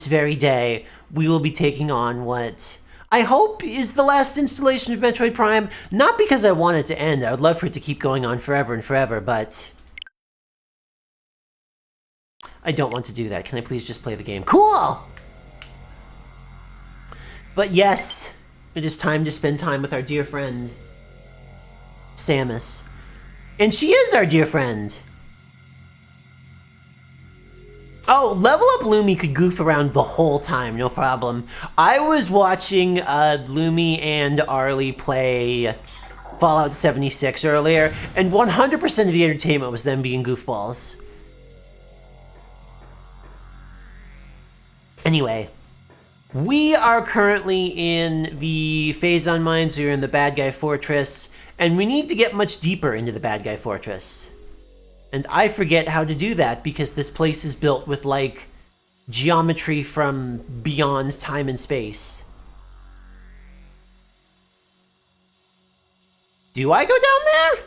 very day, we will be taking on what I hope is the last installation of Metroid Prime. Not because I want it to end. I would love for it to keep going on forever and forever, but I don't want to do that. Can I please just play the game? Cool! But yes, it is time to spend time with our dear friend, Samus. And she is our dear friend. Oh, Level Up Lumi could goof around the whole time, no problem. I was watching Lumi and Arlie play Fallout 76 earlier, and 100% of the entertainment was them being goofballs. Anyway, we are currently in the Phazon Mines. We're in the Bad Guy Fortress, and we need to get much deeper into the Bad Guy Fortress. And I forget how to do that because this place is built with, like, geometry from beyond time and space. Do I go down there?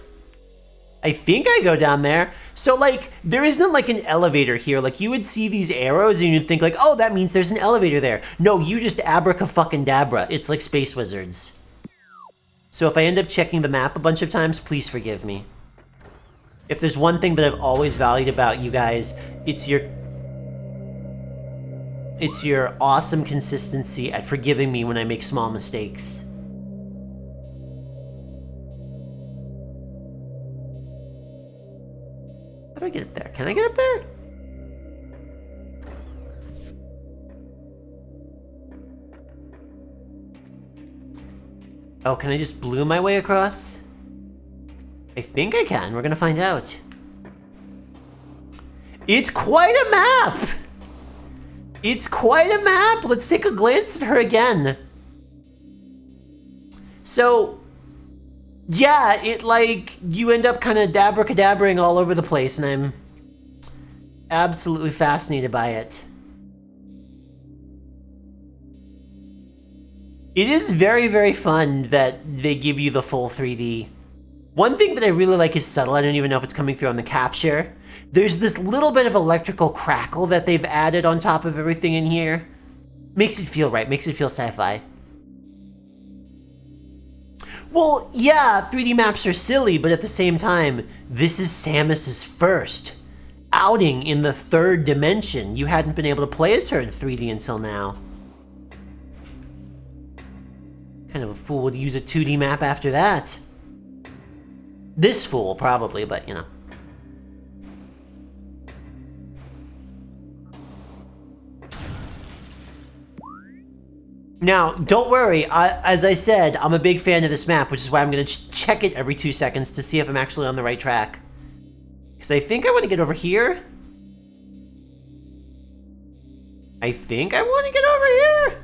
I think I go down there. So, like, there isn't, like, an elevator here. Like, you would see these arrows and you'd think, like, oh, that means there's an elevator there. No, you just abraca-fucking-dabra. It's like Space Wizards. So if I end up checking the map a bunch of times, please forgive me. If there's one thing that I've always valued about you guys, it's your awesome consistency at forgiving me when I make small mistakes. How do I get up there? Can I get up there? Oh, can I just blue my way across? I think I can. We're gonna find out. It's quite a map! It's quite a map! Let's take a glance at her again. So, yeah, you end up kind of dabracadabbering all over the place, and I'm absolutely fascinated by it. It is very, very fun that they give you the full 3D. One thing that I really like is subtle. I don't even know if it's coming through on the capture. There's this little bit of electrical crackle that they've added on top of everything in here. Makes it feel right, makes it feel sci-fi. Well, yeah, 3D maps are silly, but at the same time, this is Samus's first outing in the third dimension. You hadn't been able to play as her in 3D until now. Kind of a fool would use a 2D map after that. This fool, probably, but, you know. Now, don't worry. As I said, I'm a big fan of this map, which is why I'm going to check it every 2 seconds to see if I'm actually on the right track. Because I think I want to get over here. I think I want to get over here.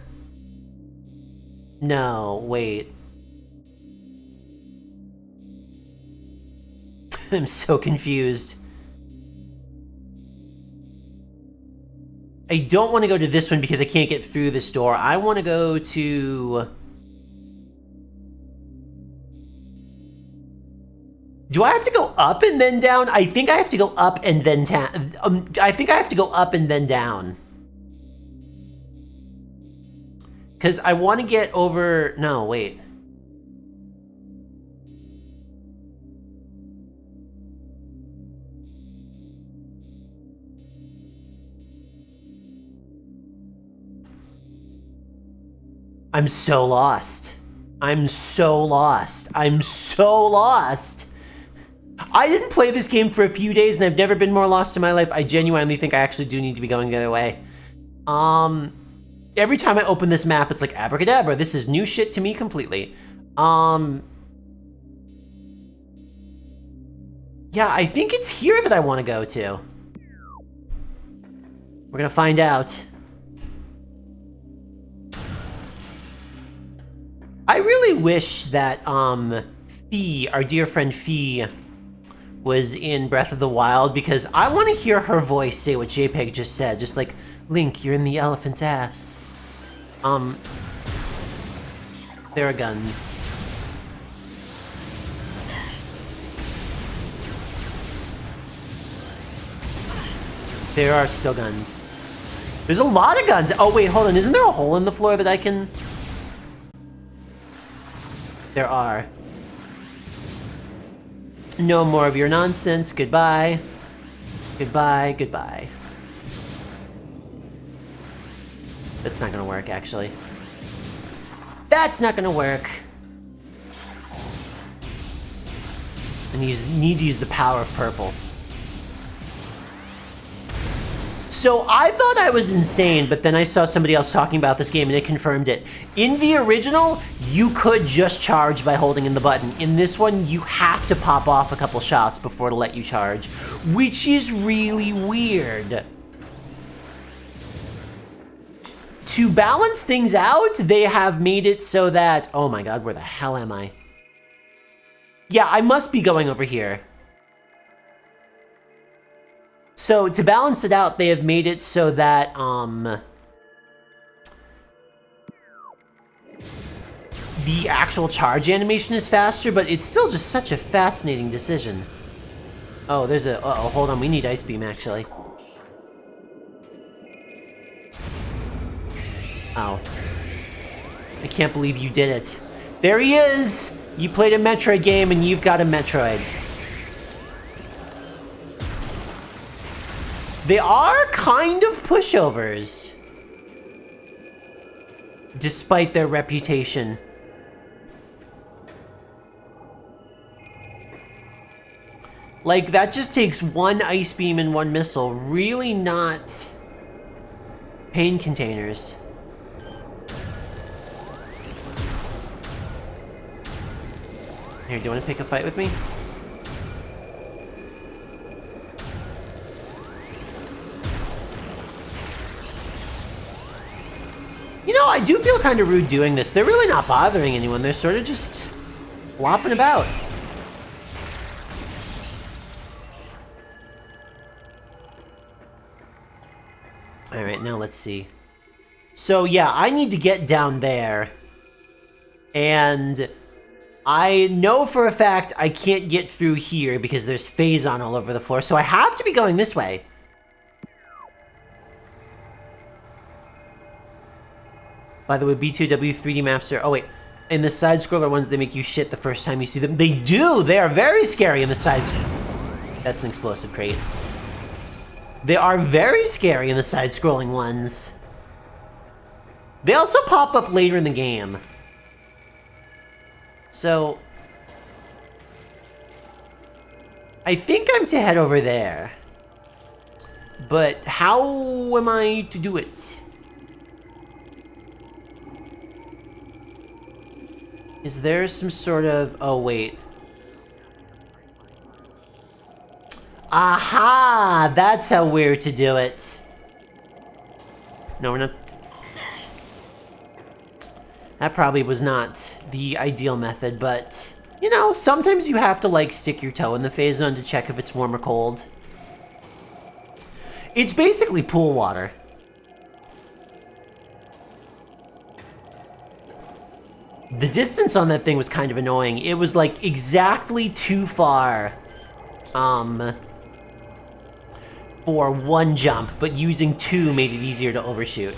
No, wait. I'm so confused. I don't want to go to this one because I can't get through this door. I want to go to... Do I have to go up and then down? I think I have to go up and then down. I think I have to go up and then down. Because I want to get over... No, wait. I'm so lost. I'm so lost. I'm so lost. I didn't play this game for a few days and I've never been more lost in my life. I genuinely think I actually do need to be going the other way. Every time I open this map, it's like abracadabra. This is new shit to me completely. Yeah, I think it's here that I want to go to. We're gonna find out. I really wish that, Fee, our dear friend Fee, was in Breath of the Wild, because I want to hear her voice say what JPEG just said. Just like, Link, you're in the elephant's ass. There are guns. There are still guns. There's a lot of guns. Oh, wait, hold on. Isn't there a hole in the floor that I can... There are. No more of your nonsense. Goodbye. Goodbye, goodbye. That's not gonna work, actually. That's not gonna work. I need to use the power of purple. So I thought I was insane, but then I saw somebody else talking about this game and it confirmed it. In the original, you could just charge by holding in the button. In this one, you have to pop off a couple shots before it'll let you charge, which is really weird. To balance things out, they have made it so that... Oh my god, where the hell am I? Yeah, I must be going over here. So, to balance it out, they have made it so that, the actual charge animation is faster, but it's still just such a fascinating decision. Oh, there's a... Uh-oh, hold on, we need Ice Beam, actually. Oh. I can't believe you did it. There he is! You played a Metroid game, and you've got a Metroid. They are kind of pushovers, despite their reputation. Like, that just takes one Ice Beam and one missile, really not pain containers. Here, do you want to pick a fight with me? You know, I do feel kind of rude doing this. They're really not bothering anyone. They're sort of just flopping about. All right, now let's see. So, yeah, I need to get down there. And I know for a fact I can't get through here because there's Phazon all over the floor. So I have to be going this way. By the way, B2W 3D maps are... Oh, wait. In the side-scroller ones, they make you shit the first time you see them. They do! They are very scary in the side... That's an explosive crate. They are very scary in the side-scrolling ones. They also pop up later in the game. So... I think I'm to head over there. But how am I to do it? Is there some sort of... Oh, wait. Aha! That's how we're to do it. No, we're not... That probably was not the ideal method, but... You know, sometimes you have to, like, stick your toe in the Phazon to check if it's warm or cold. It's basically pool water. The distance on that thing was kind of annoying. It was, like, exactly too far, for one jump, but using two made it easier to overshoot.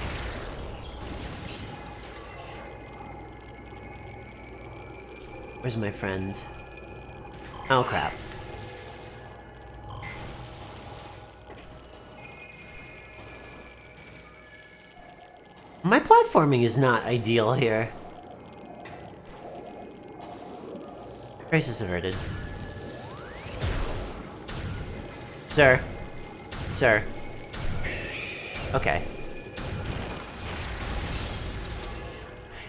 Where's my friend? Oh, crap. My platforming is not ideal here. Crisis averted. Sir. Sir. Okay.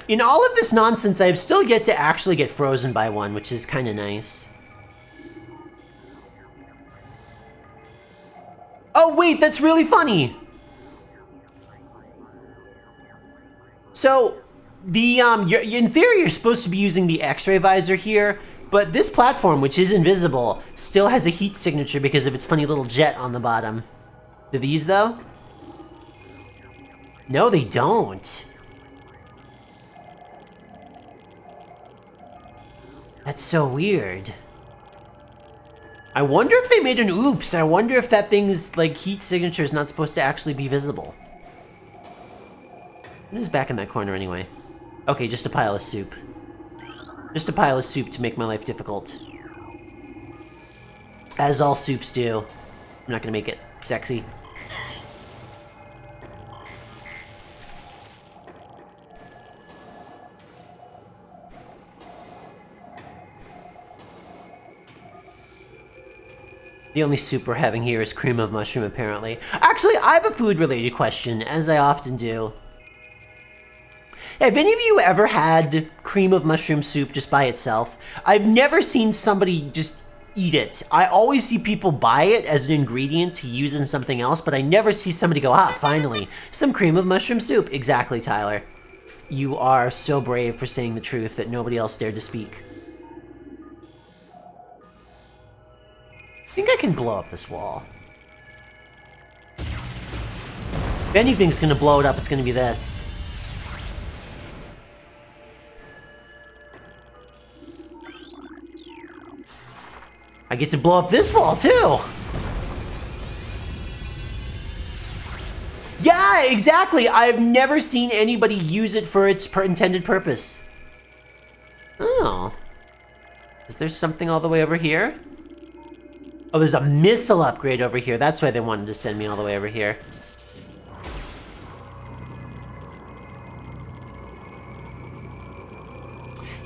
In all of this nonsense, I have still yet to actually get frozen by one, which is kind of nice. Oh, wait, that's really funny! So, the, in theory, you're supposed to be using the X-ray visor here, but this platform, which is invisible, still has a heat signature because of its funny little jet on the bottom. Do these, though? No, they don't. That's so weird. I wonder if they made an oops. I wonder if that thing's, like, heat signature is not supposed to actually be visible. It is back in that corner anyway. Okay, just a pile of soup. Just a pile of soup to make my life difficult. As all soups do. I'm not gonna make it sexy. The only soup we're having here is cream of mushroom, apparently. Actually, I have a food-related question, as I often do. Have any of you ever had cream of mushroom soup just by itself? I've never seen somebody just eat it. I always see people buy it as an ingredient to use in something else, but I never see somebody go, ah, finally, some cream of mushroom soup. Exactly, Tyler. You are so brave for saying the truth that nobody else dared to speak. I think I can blow up this wall. If anything's gonna blow it up, it's gonna be this. I get to blow up this wall, too! Yeah, exactly! I've never seen anybody use it for its intended purpose. Oh. Is there something all the way over here? Oh, there's a missile upgrade over here. That's why they wanted to send me all the way over here.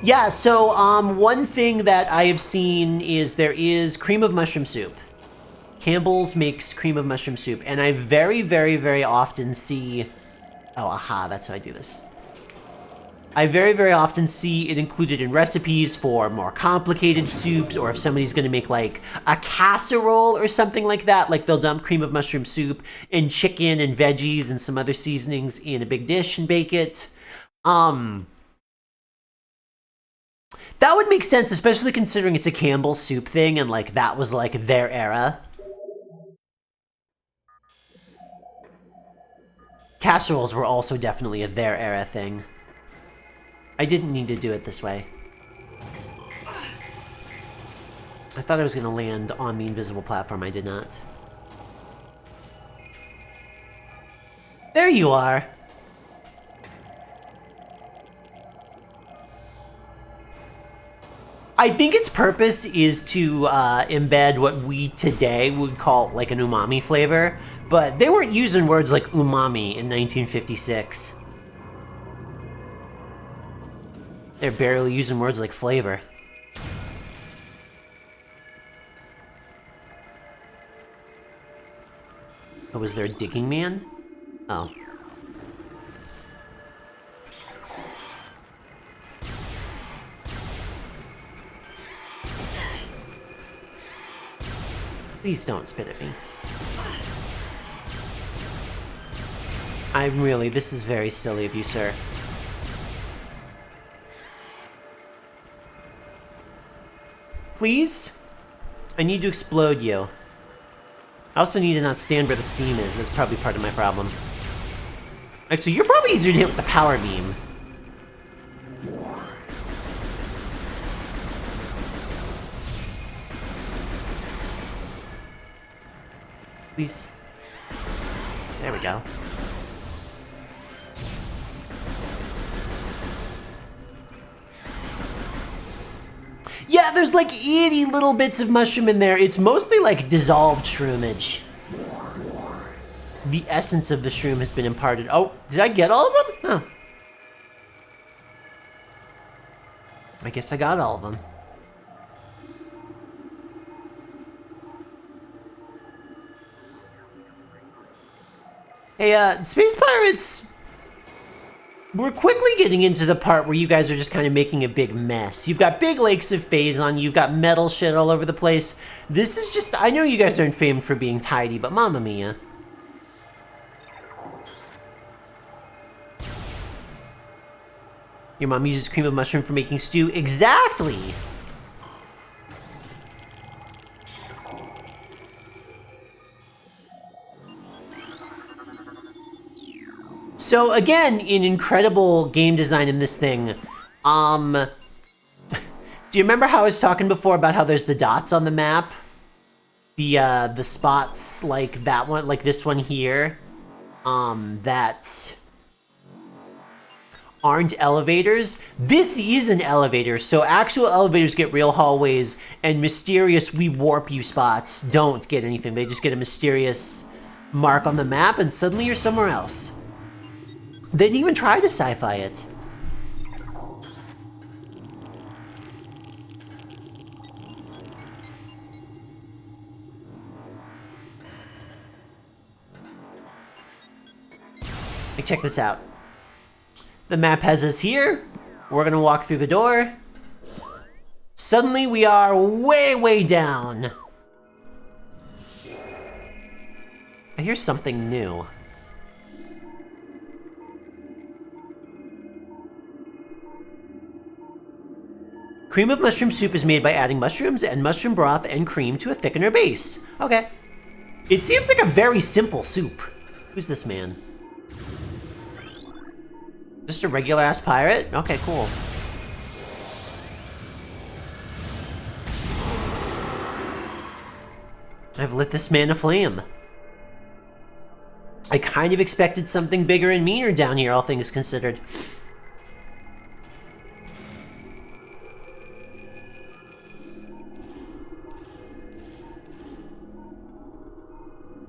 Yeah, so one thing that I have seen is there is cream of mushroom soup. Campbell's makes cream of mushroom soup, and I very, very, very often see... Oh, aha, that's how I do this. I very, very often see it included in recipes for more complicated soups, or if somebody's gonna make like a casserole or something like that, like they'll dump cream of mushroom soup and chicken and veggies and some other seasonings in a big dish and bake it. That would make sense, especially considering it's a Campbell's soup thing and like that was like their era. Casseroles were also definitely a their era thing. I didn't need to do it this way. I thought I was gonna land on the invisible platform. I did not. There you are! I think its purpose is to embed what we today would call like an umami flavor, but they weren't using words like umami in 1956. They're barely using words like flavor. Oh, was there a digging man? Oh. Please don't spit at me. I'm really, this is very silly of you, sir. Please? I need to explode you. I also need to not stand where the steam is. That's probably part of my problem. Actually, you're probably easier to hit with the power beam. Please. There we go. Yeah, there's like itty little bits of mushroom in there. It's mostly like dissolved shroomage. The essence of the shroom has been imparted. Oh, did I get all of them? Huh. I guess I got all of them. Hey, Space Pirates, we're quickly getting into the part where you guys are just kind of making a big mess. You've got big lakes of Phazon, you've got metal shit all over the place. This is just, I know you guys aren't famed for being tidy, but mamma mia. Your mom uses cream of mushroom for making stew? Exactly! So again, in incredible game design in this thing, do you remember how I was talking before about how there's the dots on the map? The spots like that one, like this one here, that aren't elevators. This is an elevator, so actual elevators get real hallways, and mysterious we warp you spots don't get anything. They just get a mysterious mark on the map, and suddenly you're somewhere else. They didn't even try to sci-fi it. Like, check this out. The map has us here. We're gonna walk through the door. Suddenly we are way, way down. I hear something new. Cream of mushroom soup is made by adding mushrooms and mushroom broth and cream to a thickener base. Okay. It seems like a very simple soup. Who's this man? Just a regular ass pirate? Okay, cool. I've lit this man aflame. I kind of expected something bigger and meaner down here, all things considered.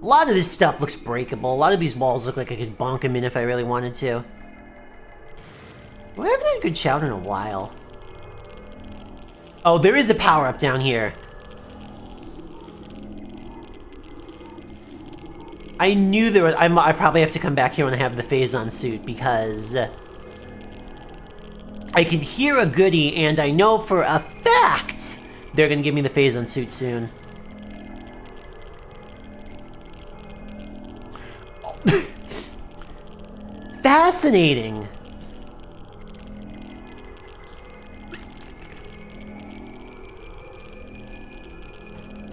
A lot of this stuff looks breakable. A lot of these walls look like I could bonk them in if I really wanted to. Well, I haven't had a good shout in a while. Oh, there is a power-up down here. I knew there was... I probably have to come back here when I have the Phazon suit, because... I can hear a goodie, and I know for a fact they're gonna give me the Phazon suit soon. Fascinating!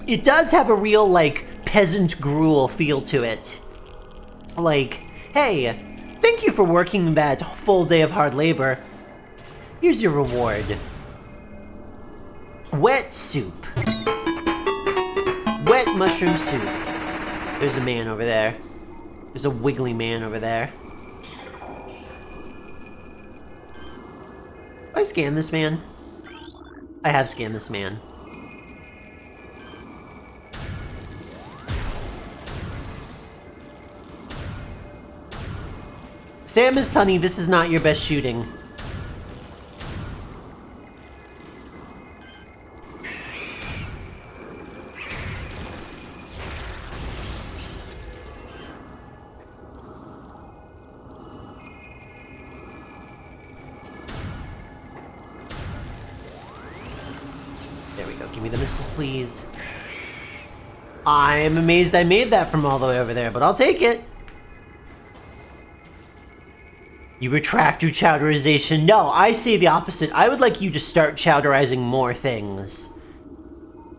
It does have a real, like, peasant gruel feel to it. Like, hey, thank you for working that full day of hard labor. Here's your reward. Wet soup. Wet mushroom soup. There's a man over there. There's a wiggly man over there. Have I scanned this man? I have scanned this man. Samus, honey, this is not your best shooting. There we go. Give me the missiles, please. I'm amazed I made that from all the way over there, but I'll take it. You retract your chowderization. No, I say the opposite. I would like you to start chowderizing more things.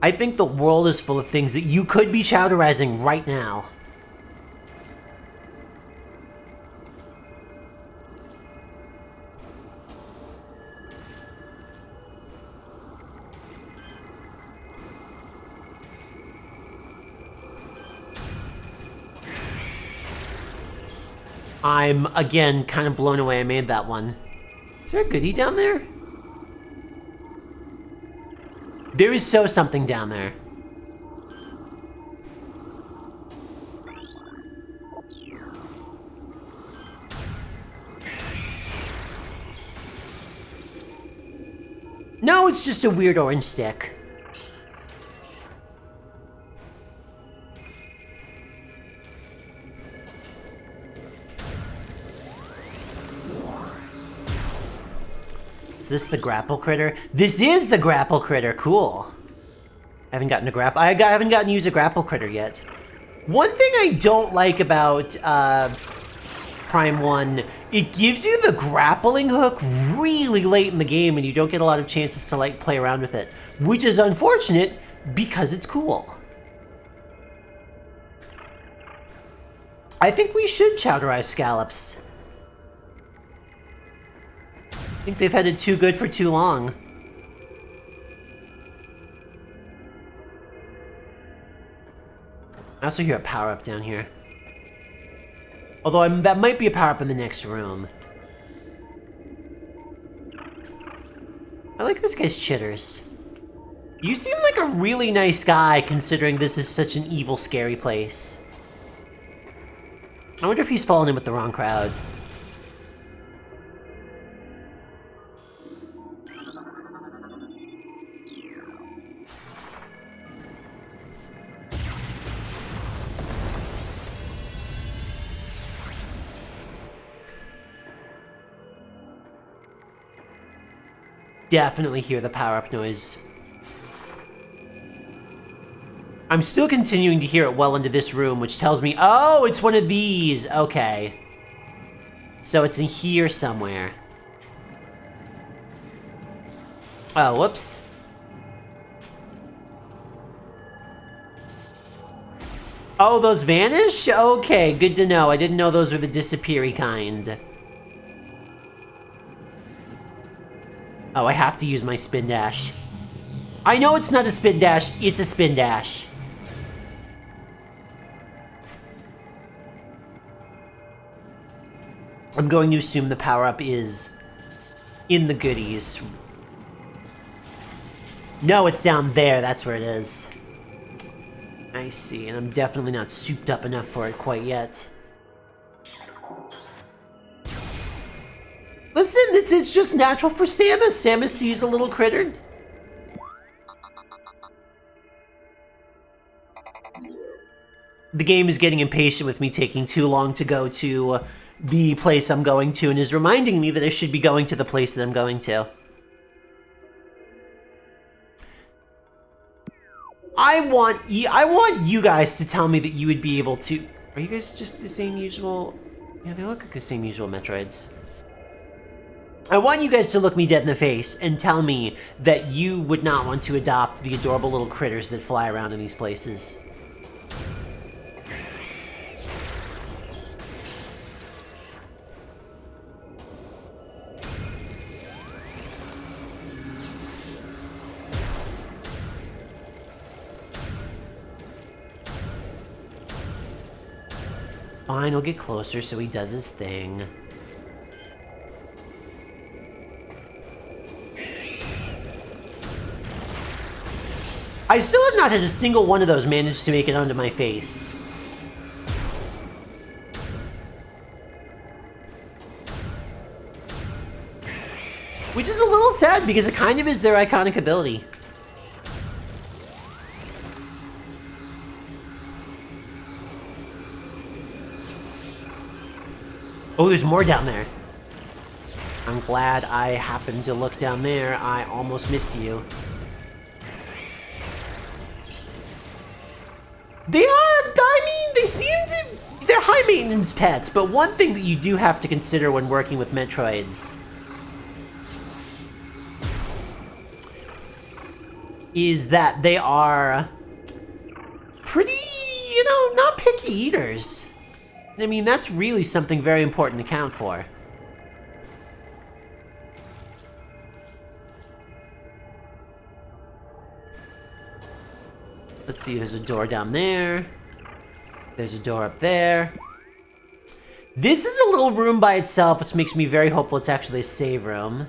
I think the world is full of things that you could be chowderizing right now. I'm, again, kind of blown away I made that one. Is there a goodie down there? There is something down there. No, it's just a weird orange stick. Is this the grapple critter? This is the grapple critter. Cool. I haven't gotten a grapple. I haven't gotten to use a grapple critter yet. One thing I don't like about Prime 1, it gives you the grappling hook really late in the game and you don't get a lot of chances to like play around with it, which is unfortunate because it's cool. I think we should chowderize scallops. I think they've had it too good for too long. I also hear a power-up down here. Although that might be a power-up in the next room. I like this guy's chitters. You seem like a really nice guy, considering this is such an evil, scary place. I wonder if he's fallen in with the wrong crowd. Definitely hear the power-up noise. I'm still continuing to hear it well into this room, which tells me, oh, it's one of these. Okay. So it's in here somewhere. Oh, whoops. Oh, those vanish? Okay, good to know. I didn't know those were the disappeary kind. Oh, I have to use my spin dash. I know it's not a spin dash, it's a spin dash. I'm going to assume the power-up is in the goodies. No, it's down there, that's where it is. I see, and I'm definitely not souped up enough for it quite yet. Listen, it's just natural for Samus. Samus sees a little critter. The game is getting impatient with me taking too long to go to the place I'm going to and is reminding me that I should be going to the place that I'm going to. I want you guys to tell me that you would be able to... Are you guys just the same usual... Yeah, they look like the same usual Metroids. I want you guys to look me dead in the face and tell me that you would not want to adopt the adorable little critters that fly around in these places. Fine, we'll get closer so he does his thing. I still have not had a single one of those manage to make it onto my face. Which is a little sad because it kind of is their iconic ability. Oh, there's more down there. I'm glad I happened to look down there. I almost missed you. They are, I mean, they seem to, they're high maintenance pets, but one thing that you do have to consider when working with Metroids is that they are pretty, you know, not picky eaters. I mean, that's really something very important to count for. Let's see, there's a door down there. There's a door up there. This is a little room by itself, which makes me very hopeful it's actually a save room.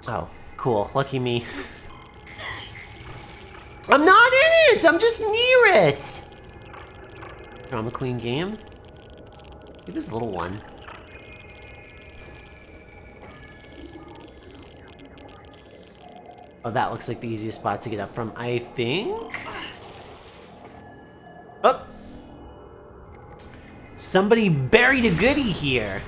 Oh, cool. Lucky me. I'm not in it! I'm just near it! Drama Queen game? Look at this little one. Oh, that looks like the easiest spot to get up from, I think? Oh! Somebody buried a goodie here!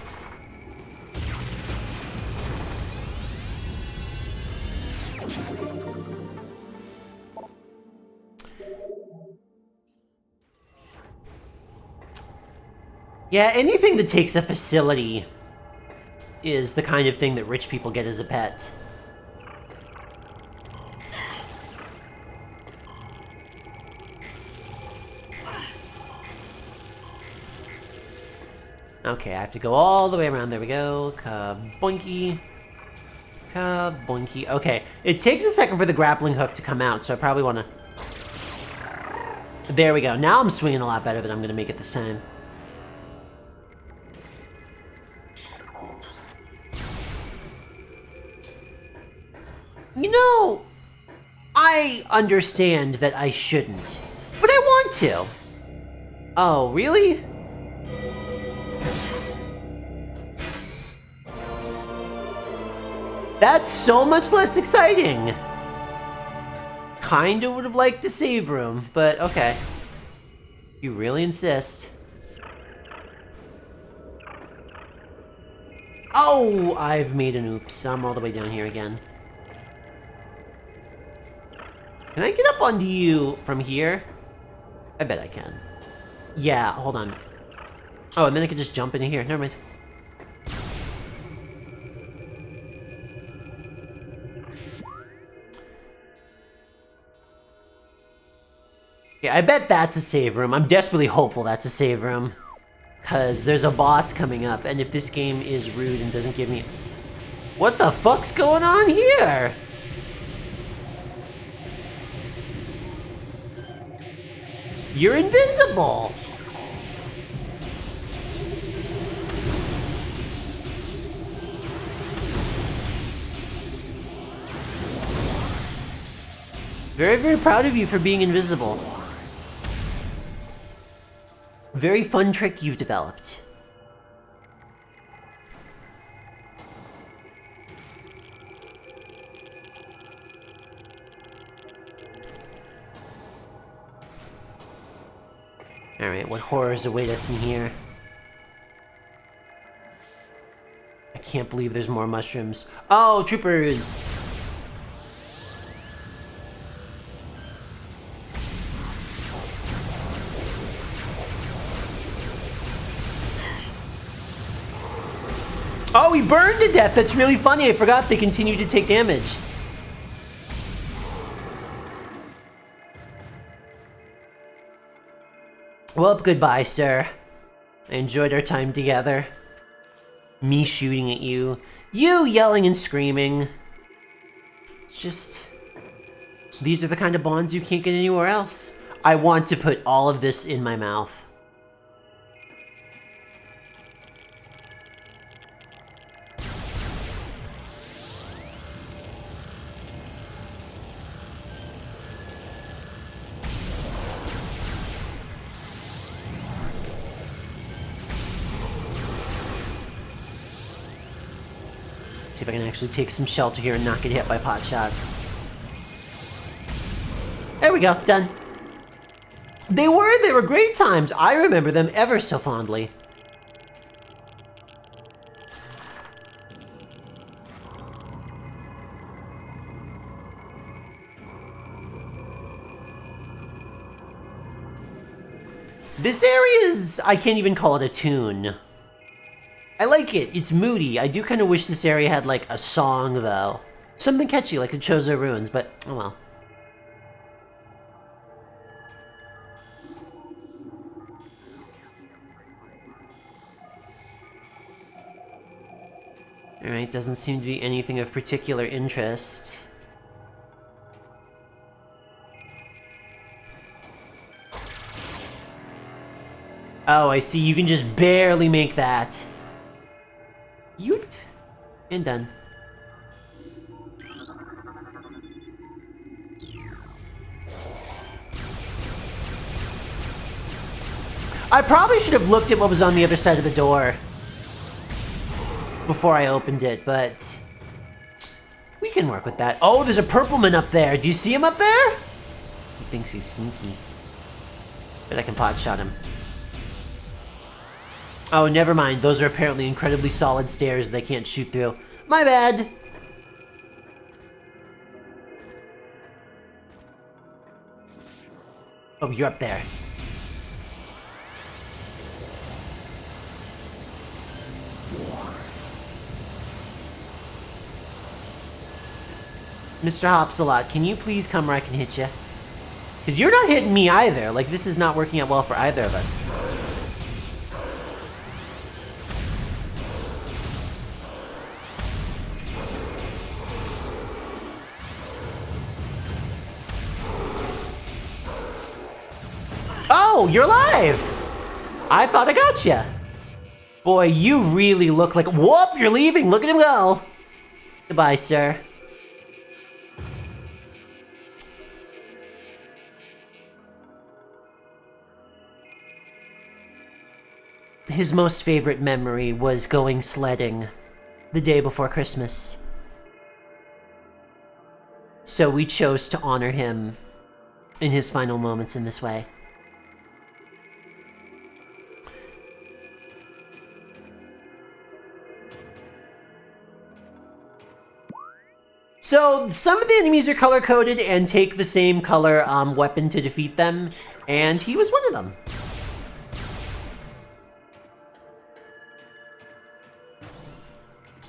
Yeah, anything that takes a facility is the kind of thing that rich people get as a pet. Okay, I have to go all the way around. There we go. Kaboinky. Boinky. Okay, it takes a second for the grappling hook to come out, so I probably want to... There we go. Now I'm swinging a lot better than I'm going to make it this time. You know, I understand that I shouldn't, but I want to. Oh, really? That's so much less exciting. Kinda would have liked a save room, but okay. You really insist. Oh, I've made an oops. I'm all the way down here again. Can I get up onto you from here? I bet I can. Yeah, hold on. Oh, and then I can just jump into here. Never mind. Yeah, I bet that's a save room. I'm desperately hopeful that's a save room. Because there's a boss coming up, and if this game is rude and doesn't give me... What the fuck's going on here? You're invisible! Very, very proud of you for being invisible. Very fun trick you've developed. Alright, what horrors await us in here? I can't believe there's more mushrooms. Oh, troopers! Oh, he burned to death! That's really funny, I forgot they continue to take damage. Well, goodbye, sir. I enjoyed our time together. Me shooting at you. You yelling and screaming. It's just... These are the kind of bonds you can't get anywhere else. I want to put all of this in my mouth. See if I can actually take some shelter here and not get hit by pot shots. There we go, done. They were great times. I remember them ever so fondly. This area is, I can't even call it a tune. I like it. It's moody. I do kind of wish this area had, like, a song, though. Something catchy, like the Chozo Ruins, but, oh well. Alright, doesn't seem to be anything of particular interest. Oh, I see. You can just barely make that. Yoot. And done. I probably should have looked at what was on the other side of the door before I opened it, but we can work with that. Oh, there's a purple man up there. Do you see him up there? He thinks he's sneaky. But I can pot shot him. Oh, never mind. Those are apparently incredibly solid stairs they can't shoot through. My bad. Oh, you're up there. Mr. Hopsalot, can you please come where I can hit you? Because you're not hitting me either. Like, this is not working out well for either of us. Oh, you're alive! I thought I got you. Boy, you really look like... Whoop, you're leaving. Look at him go. Goodbye, sir. His most favorite memory was going sledding the day before Christmas. So we chose to honor him in his final moments in this way. So some of the enemies are color-coded and take the same color weapon to defeat them, and he was one of them.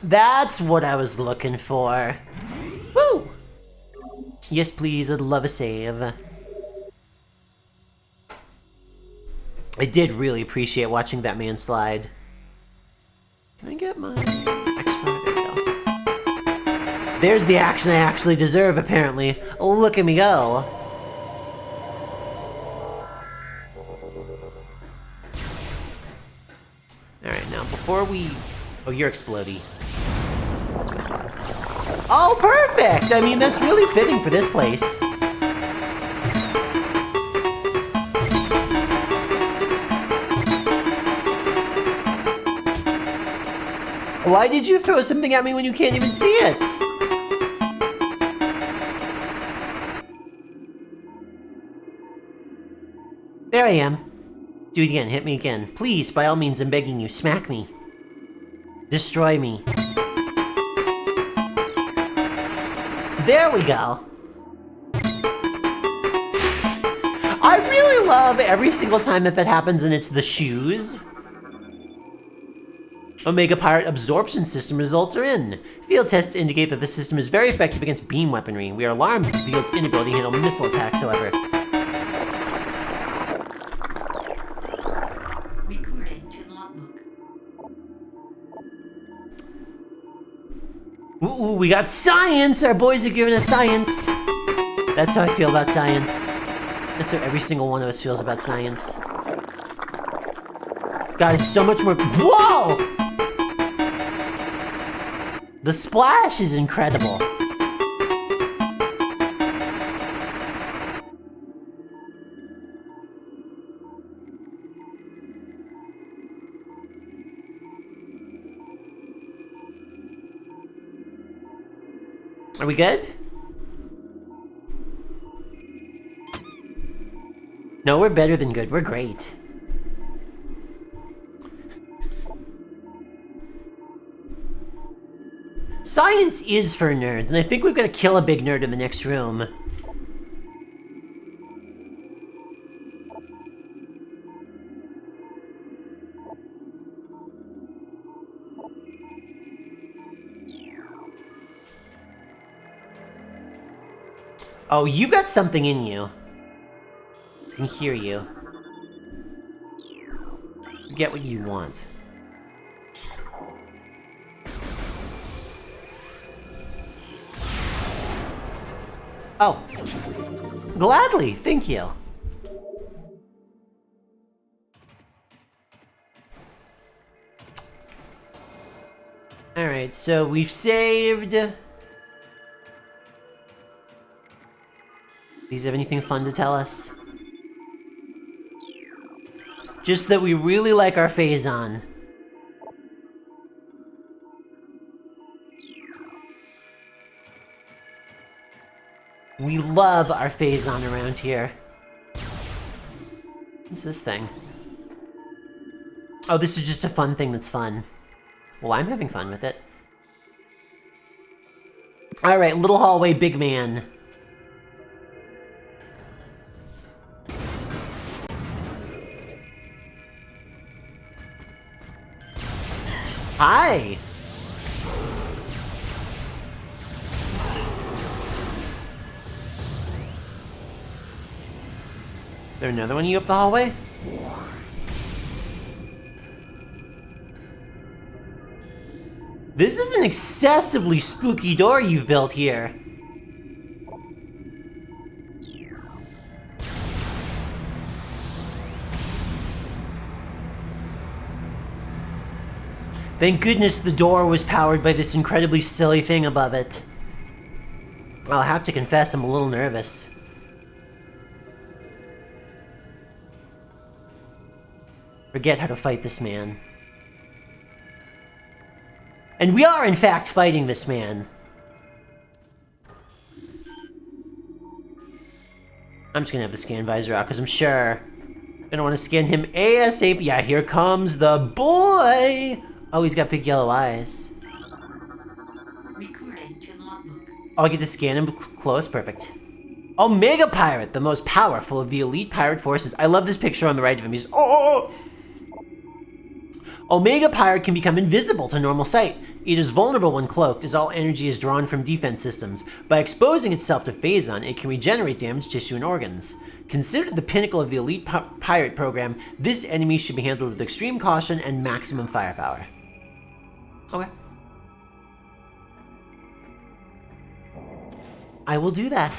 That's what I was looking for. Woo! Yes, please, I'd love a save. I did really appreciate watching that man slide. Can I get my extra? There we go. There's the action I actually deserve, apparently. Look at me go. Alright, now before we... Oh, you're explodey. That's my thought. Oh, perfect! I mean, that's really fitting for this place. Why did you throw something at me when you can't even see it? There I am. Do it again, hit me again. Please, by all means, I'm begging you, smack me. Destroy me. There we go. I really love every single time that happens and it's the shoes. Omega Pirate absorption system results are in. Field tests indicate that the system is very effective against beam weaponry. We are alarmed at the field's inability to handle missile attacks, however. Recording to logbook. Ooh, we got science! Our boys are giving us science. That's how I feel about science. That's how every single one of us feels about science. God, it's so much more... Whoa! The splash is incredible. Are we good? No, we're better than good. We're great. Science is for nerds, and I think we've got to kill a big nerd in the next room. Oh, you've got something in you. I can hear you. Get what you want. Oh. Gladly, thank you. Alright, so we've saved... These have anything fun to tell us? Just that we really like our Phazon. We love our Phazon around here. What's this thing? Oh, this is just a fun thing that's fun. Well, I'm having fun with it. Alright, little hallway, big man. Hi! Is there another one of you up the hallway? This is an excessively spooky door you've built here. Thank goodness the door was powered by this incredibly silly thing above it. I'll have to confess, I'm a little nervous. Forget how to fight this man. And we are, in fact, fighting this man. I'm just gonna have the scan visor out, because I'm sure I'm gonna want to scan him ASAP. Yeah, here comes the boy! Oh, he's got big yellow eyes. Recording to logbook. Oh, I get to scan him close? Perfect. Omega Pirate, the most powerful of the elite pirate forces. I love this picture on the right of him. He's... Oh! Omega Pirate can become invisible to normal sight. It is vulnerable when cloaked, as all energy is drawn from defense systems. By exposing itself to Phazon, it can regenerate damaged tissue and organs. Considered the pinnacle of the elite pirate program, this enemy should be handled with extreme caution and maximum firepower. Okay. I will do that.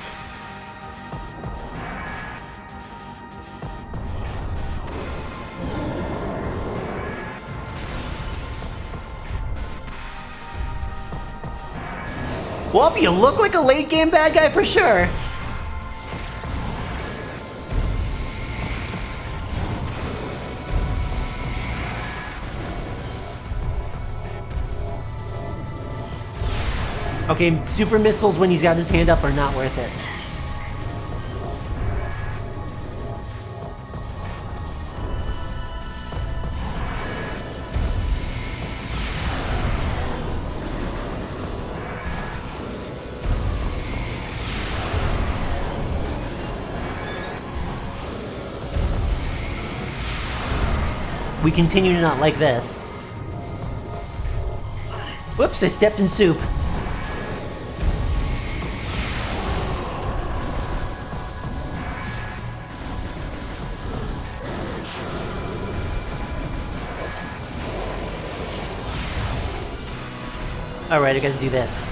Well, you look like a late game bad guy for sure. Okay, super missiles when he's got his hand up are not worth it. We continue to not like this. Whoops, I stepped in soup. Alright, I gotta do this.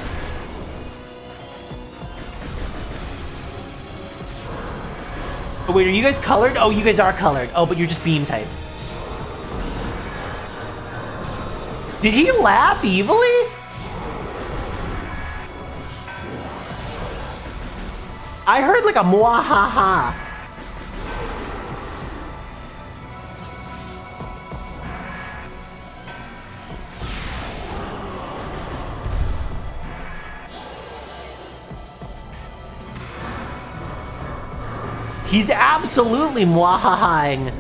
Oh wait, are you guys colored? Oh, you guys are colored. Oh, but you're just beam type. Did he laugh evilly? I heard like a mwahaha. He's absolutely mwahahaing.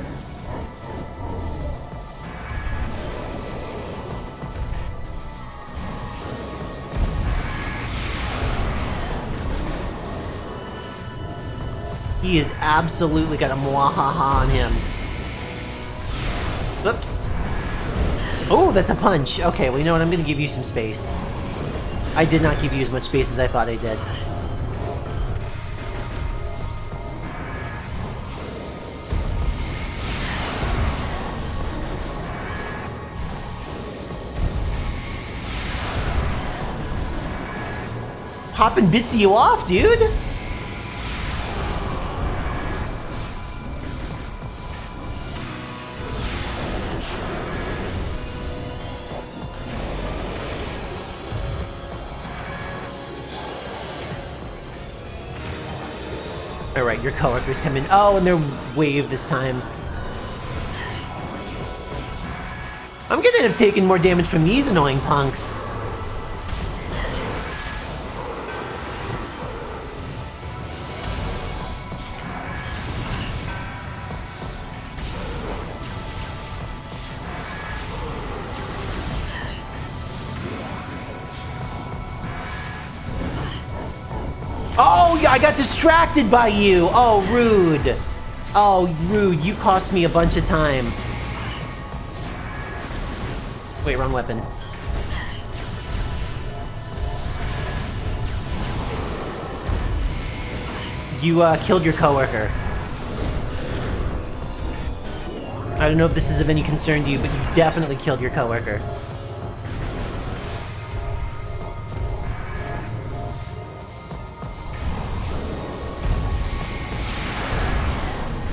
He has absolutely got a mwahaha on him. Oops. Oh, that's a punch. Okay, well, you know what? I'm gonna give you some space. I did not give you as much space as I thought I did. Popping bits of you off, dude. Alright, your coworkers come in. Oh, and they're wave this time. I'm gonna end up taking more damage from these annoying punks. Oh, yeah, I got distracted by you. Oh, rude. Oh, rude. You cost me a bunch of time. Wait, wrong weapon. You, killed your coworker. I don't know if this is of any concern to you, but you definitely killed your coworker.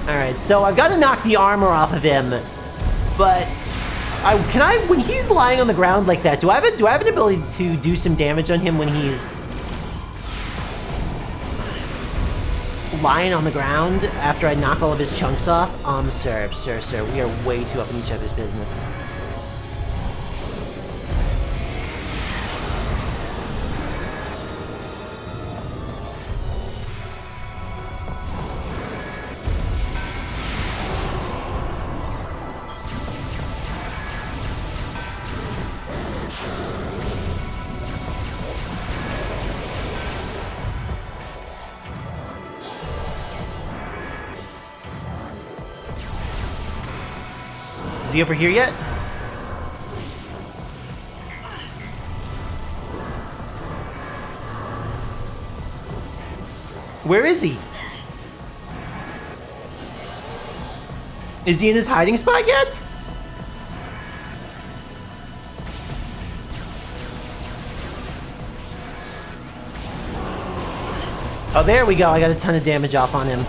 Alright, so I've got to knock the armor off of him, but When he's lying on the ground like that, do I have an ability to do some damage on him when he's lying on the ground after I knock all of his chunks off? Sir, we are way too up in each other's business. Is he over here yet? Where is he? Is he in his hiding spot yet? Oh, there we go. I got a ton of damage off on him.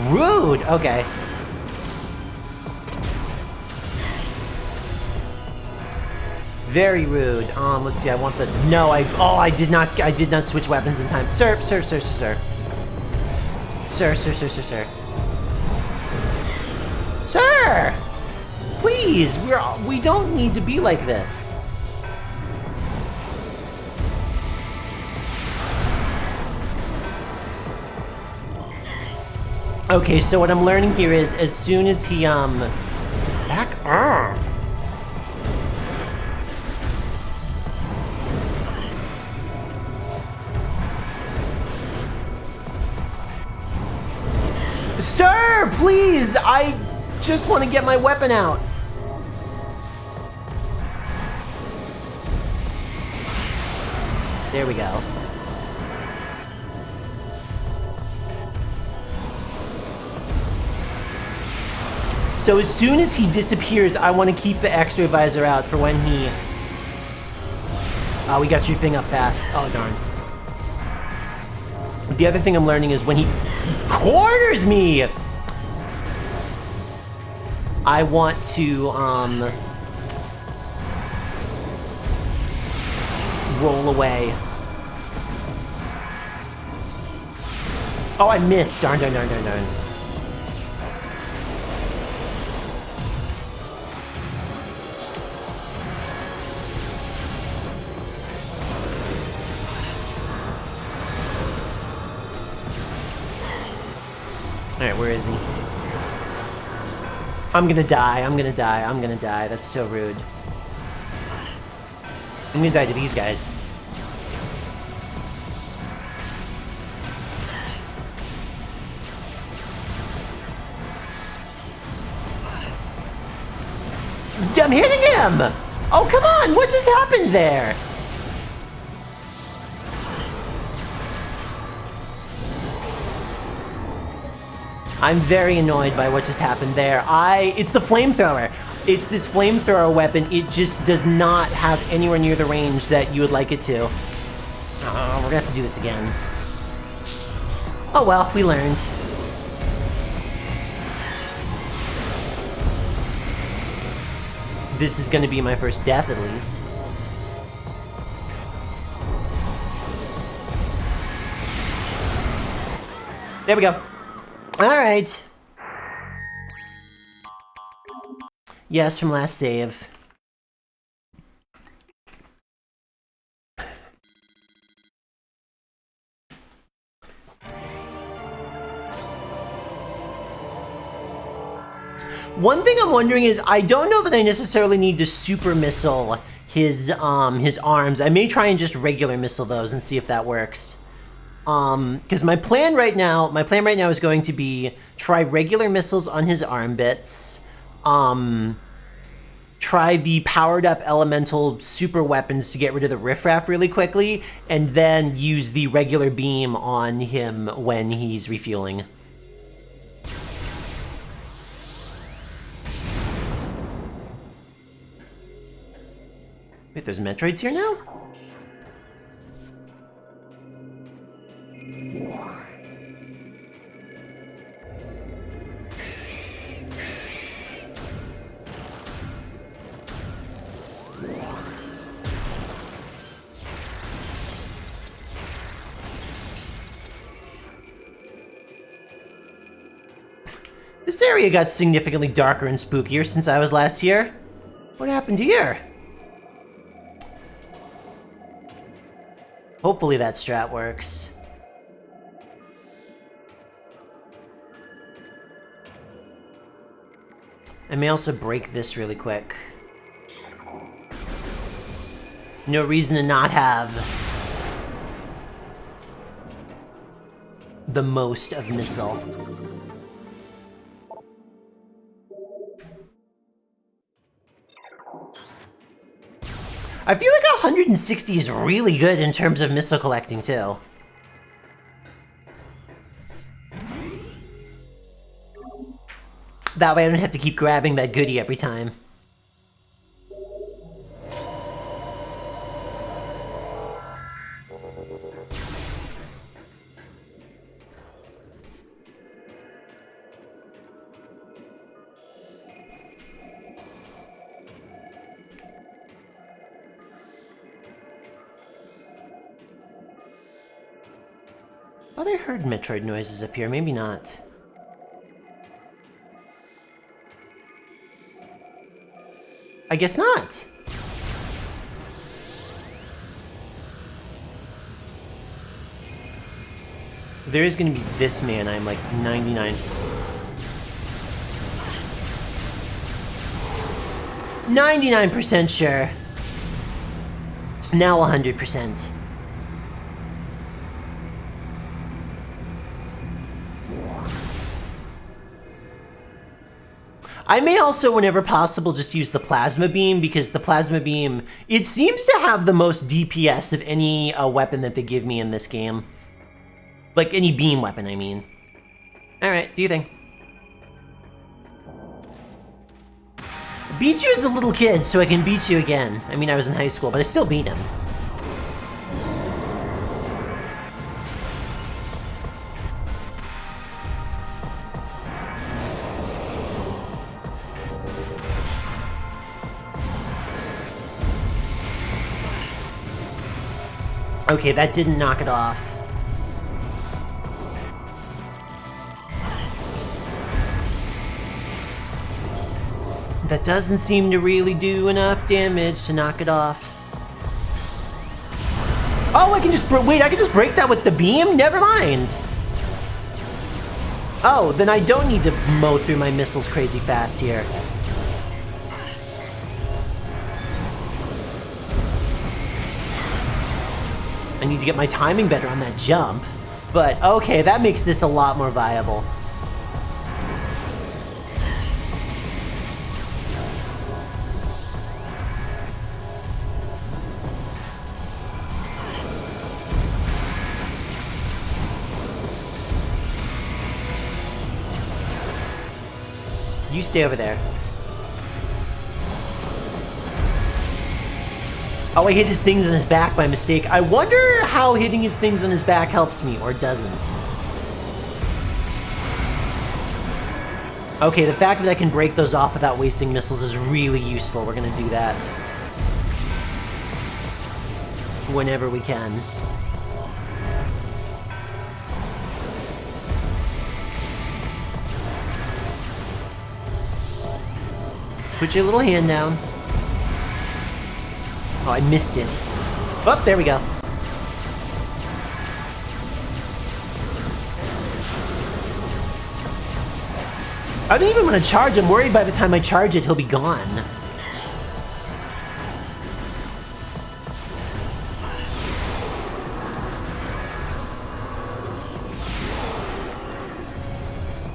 Rude. Okay. Very rude. Let's see. I want the no. I did not switch weapons in time. Sir. Sir, please. We don't need to be like this. Okay, so what I'm learning here is as soon as he back off. Sir, please! I just want to get my weapon out. There we go. So as soon as he disappears, I want to keep the X-ray visor out for when he... Oh, we got your thing up fast. Oh, darn. The other thing I'm learning is when he corners me, I want to, roll away. Oh, I missed. Darn. Alright, where is he? I'm gonna die. That's so rude. I'm gonna die to these guys. I'm hitting him! Oh, come on! What just happened there? I'm very annoyed by what just happened there. It's the flamethrower. It's this flamethrower weapon. It just does not have anywhere near the range that you would like it to. Oh, we're gonna have to do this again. Oh well, we learned. This is gonna be my first death, at least. There we go. Alright. Yes, from last save. One thing I'm wondering is, I don't know that I necessarily need to super missile his arms. I may try and just regular missile those and see if that works. Because my plan right now is going to be try regular missiles on his arm bits, try the powered up elemental super weapons to get rid of the riffraff really quickly, and then use the regular beam on him when he's refueling. Wait, there's Metroids here now? This area got significantly darker and spookier since I was last here. What happened here? Hopefully that strat works. I may also break this really quick. No reason to not have the most of missile. I feel like 160 is really good in terms of missile collecting, too. That way I don't have to keep grabbing that goodie every time. Thought I heard Metroid noises up here, maybe not. I guess not. There is gonna be this man, I'm like 99. 99% sure. Now 100%. I may also, whenever possible, just use the plasma beam, because the plasma beam, it seems to have the most DPS of any weapon that they give me in this game. Like, any beam weapon, I mean. Alright, do you think? Beat you as a little kid, so I can beat you again. I mean, I was in high school, but I still beat him. Okay, that didn't knock it off. That doesn't seem to really do enough damage to knock it off. Oh, I can just wait, I can just break that with the beam? Never mind. Oh, then I don't need to mow through my missiles crazy fast here. I need to get my timing better on that jump. But okay, that makes this a lot more viable. You stay over there. Oh, I hit his things on his back by mistake. I wonder how hitting his things on his back helps me, or doesn't. Okay, the fact that I can break those off without wasting missiles is really useful. We're gonna do that. Whenever we can. Put your little hand down. Oh, I missed it. Oh, there we go. I don't even want to charge. I'm worried by the time I charge it, he'll be gone.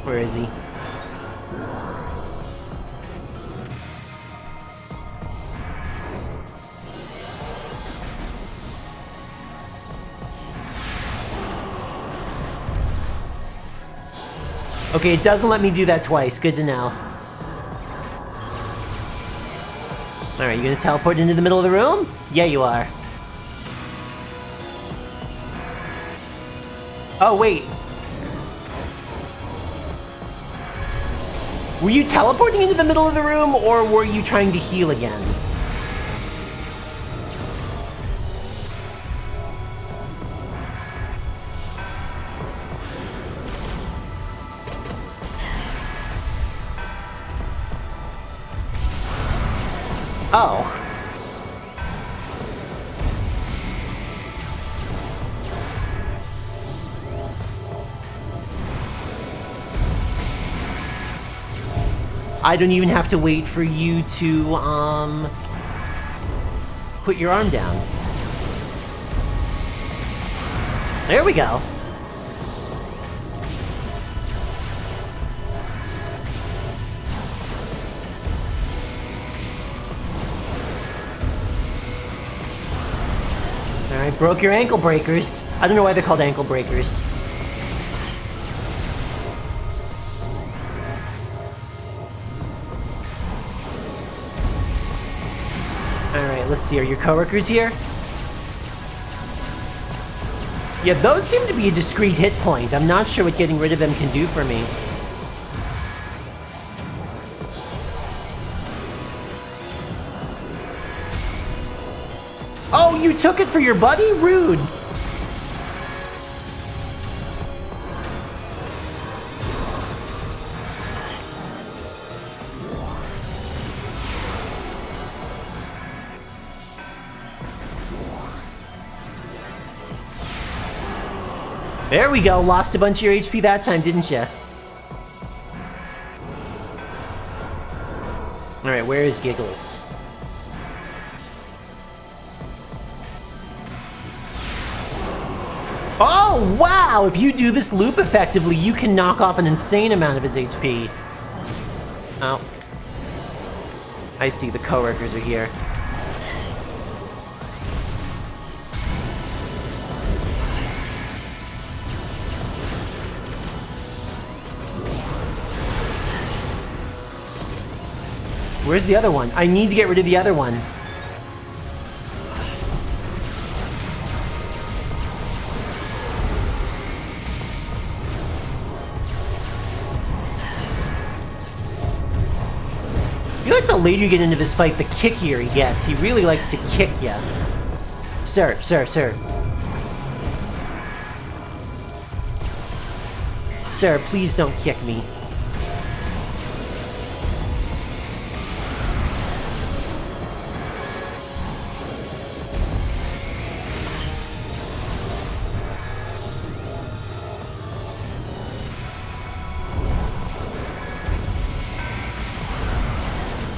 Where is he? Okay, it doesn't let me do that twice. Good to know. Alright, you gonna teleport into the middle of the room? Yeah, you are. Oh, wait. Were you teleporting into the middle of the room, or were you trying to heal again? Oh. I don't even have to wait for you to, put your arm down. There we go. Alright, broke your ankle breakers. I don't know why they're called ankle breakers. Alright, let's see, are your coworkers here? Yeah, those seem to be a discrete hit point. I'm not sure what getting rid of them can do for me. Oh, you took it for your buddy? Rude. There we go, lost a bunch of your HP that time, didn't ya? Alright, where is Giggles? Oh, wow! If you do this loop effectively, you can knock off an insane amount of his HP. Oh. I see, the coworkers are here. Where's the other one? I need to get rid of the other one. I feel like the later you get into this fight, the kickier he gets. He really likes to kick ya. Sir. Sir, please don't kick me.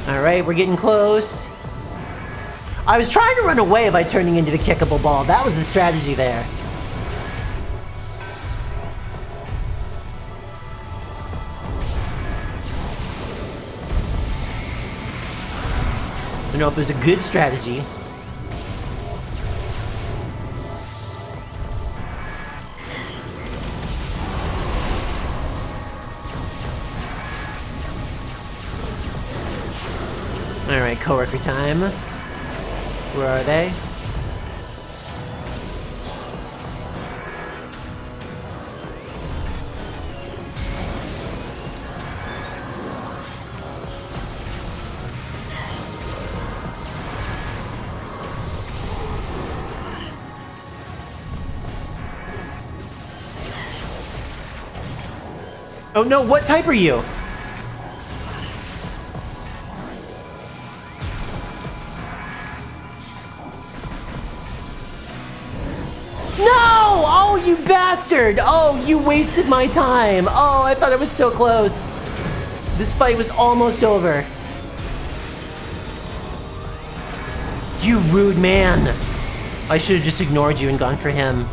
Alright, we're getting close. I was trying to run away by turning into the kickable ball. That was the strategy there. I don't know if it was a good strategy. Alright, coworker time. Where are they? Oh no, what type are you? No! Oh, you bastard! Oh, you wasted my time! Oh, I thought it was so close. This fight was almost over. You rude man. I should have just ignored you and gone for him.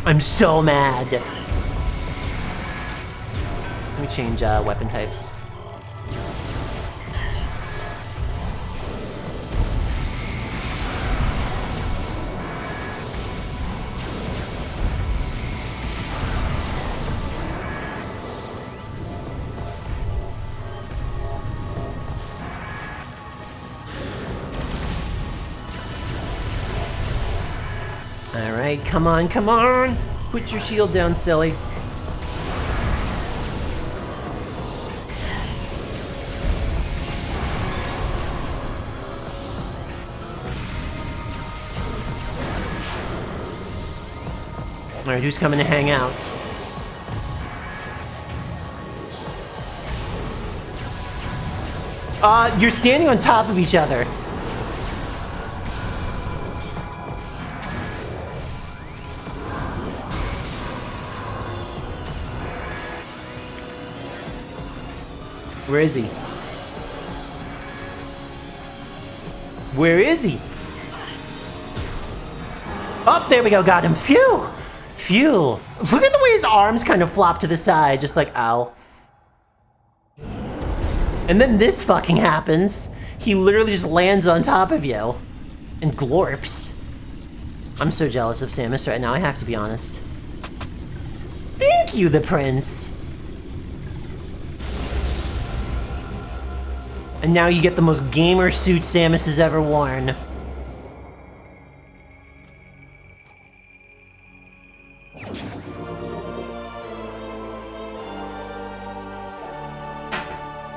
I'm so mad. Let me change weapon types. Alright, come on, come on! Put your shield down, silly. Alright, who's coming to hang out? You're standing on top of each other. Where is he? Where is he? Oh, there we go, got him. Phew! Phew. Look at the way his arms kind of flop to the side, just like, ow. And then this fucking happens. He literally just lands on top of you. And glorps. I'm so jealous of Samus right now, I have to be honest. Thank you, the prince. And now you get the most gamer suit Samus has ever worn.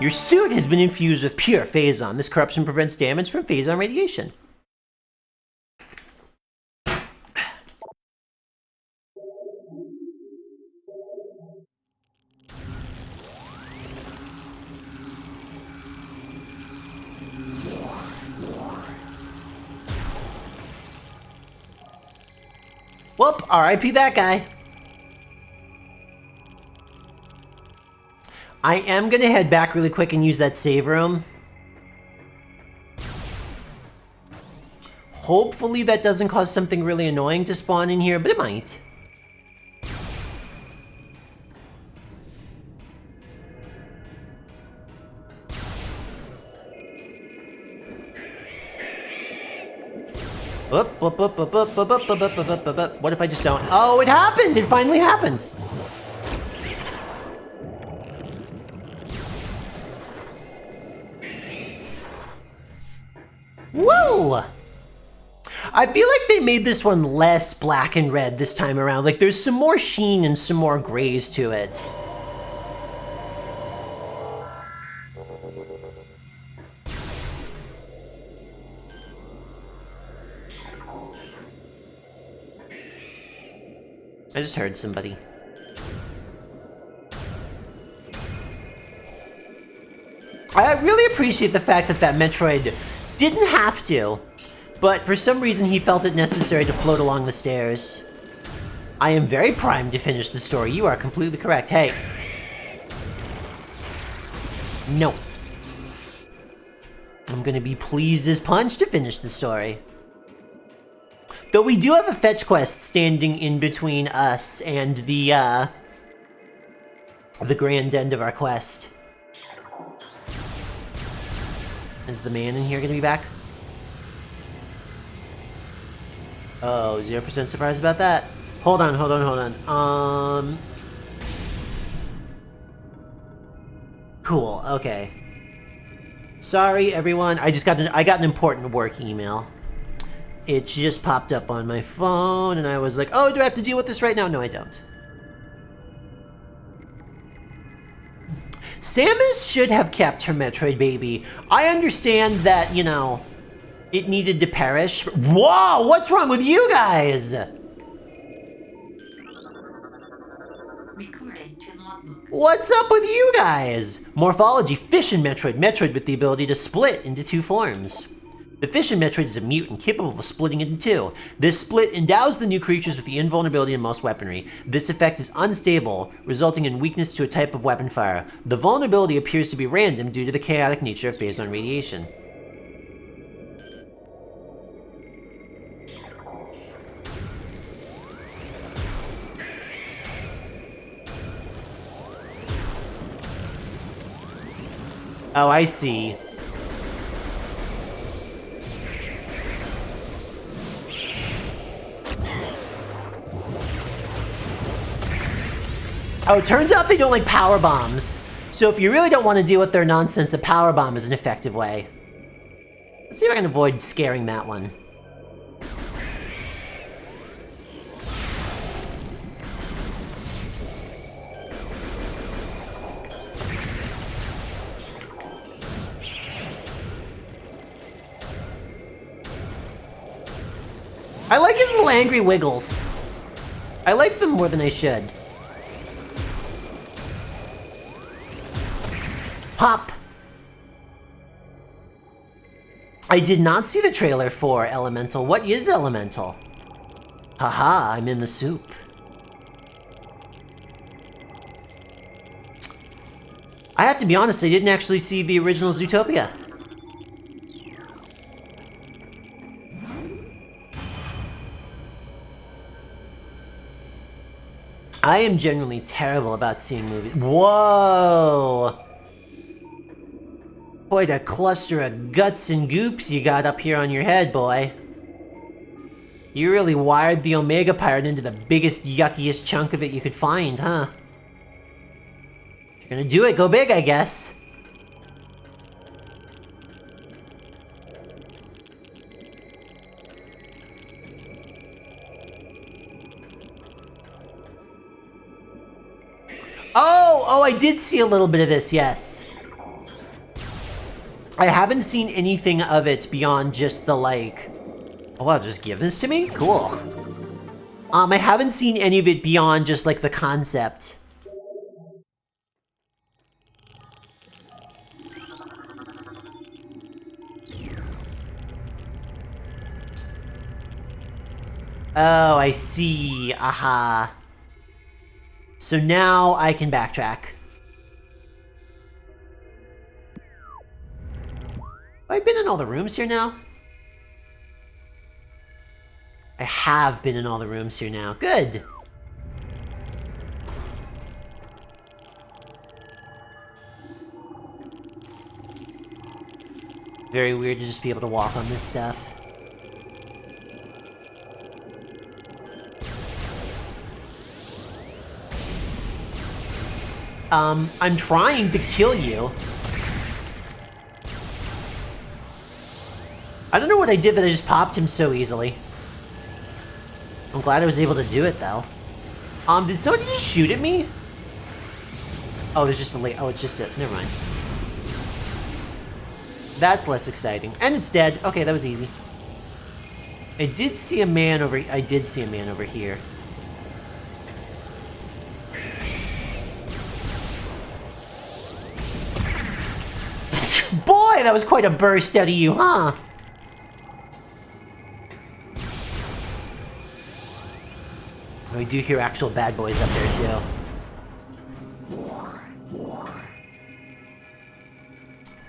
Your suit has been infused with pure Phazon. This corruption prevents damage from Phazon radiation. Well, RIP that guy. I am gonna head back really quick and use that save room. Hopefully that doesn't cause something really annoying to spawn in here, but it might. What if I just don't? Oh, it happened! It finally happened! Whoa! I feel like they made this one less black and red this time around. Like, there's some more sheen and some more grays to it. I just heard somebody. I really appreciate the fact that Metroid didn't have to, but for some reason he felt it necessary to float along the stairs. I am very primed to finish the story. You are completely correct. Hey. No. I'm gonna be pleased as punch to finish the story. Though we do have a fetch quest standing in between us and the grand end of our quest. Is the man in here gonna be back? Oh, 0% surprised about that. Hold on. Cool, okay. Sorry, everyone. I got an important work email. It just popped up on my phone, and I was like, oh, do I have to deal with this right now? No, I don't. Samus should have kept her Metroid baby. I understand that, you know, it needed to perish. Whoa, what's wrong with you guys? Recorded to logbook. What's up with you guys? Morphology, Fission Metroid. Metroid with the ability to split into two forms. The Fission Metroid is a mutant capable of splitting into two. This split endows the new creatures with the invulnerability in most weaponry. This effect is unstable, resulting in weakness to a type of weapon fire. The vulnerability appears to be random due to the chaotic nature of Phazon radiation. Oh, I see. Oh, it turns out they don't like power bombs. So if you really don't want to deal with their nonsense, a power bomb is an effective way. Let's see if I can avoid scaring that one. I like his little angry wiggles. I like them more than I should. Pop! I did not see the trailer for Elemental. What is Elemental? Haha, I'm in the soup. I have to be honest, I didn't actually see the original Zootopia. I am generally terrible about seeing movies. Whoa! Quite a cluster of guts and goops you got up here on your head, boy. You really wired the Omega Pirate into the biggest, yuckiest chunk of it you could find, huh? If you're gonna do it, go big, I guess. Oh, I did see a little bit of this, yes. I haven't seen anything of it beyond just the, like... Oh, wow, just give this to me? Cool. I haven't seen any of it beyond just, like, the concept. Oh, I see. Aha. So now I can backtrack. Have I been in all the rooms here now? I have been in all the rooms here now. Good! Very weird to just be able to walk on this stuff. I'm trying to kill you. I don't know what I did that I just popped him so easily. I'm glad I was able to do it, though. Did somebody just shoot at me? Oh, there's just a oh, it's just a... Never mind. That's less exciting. And it's dead. Okay, that was easy. I did see a man over here. Boy, that was quite a burst out of you, huh? We do hear actual bad boys up there, too.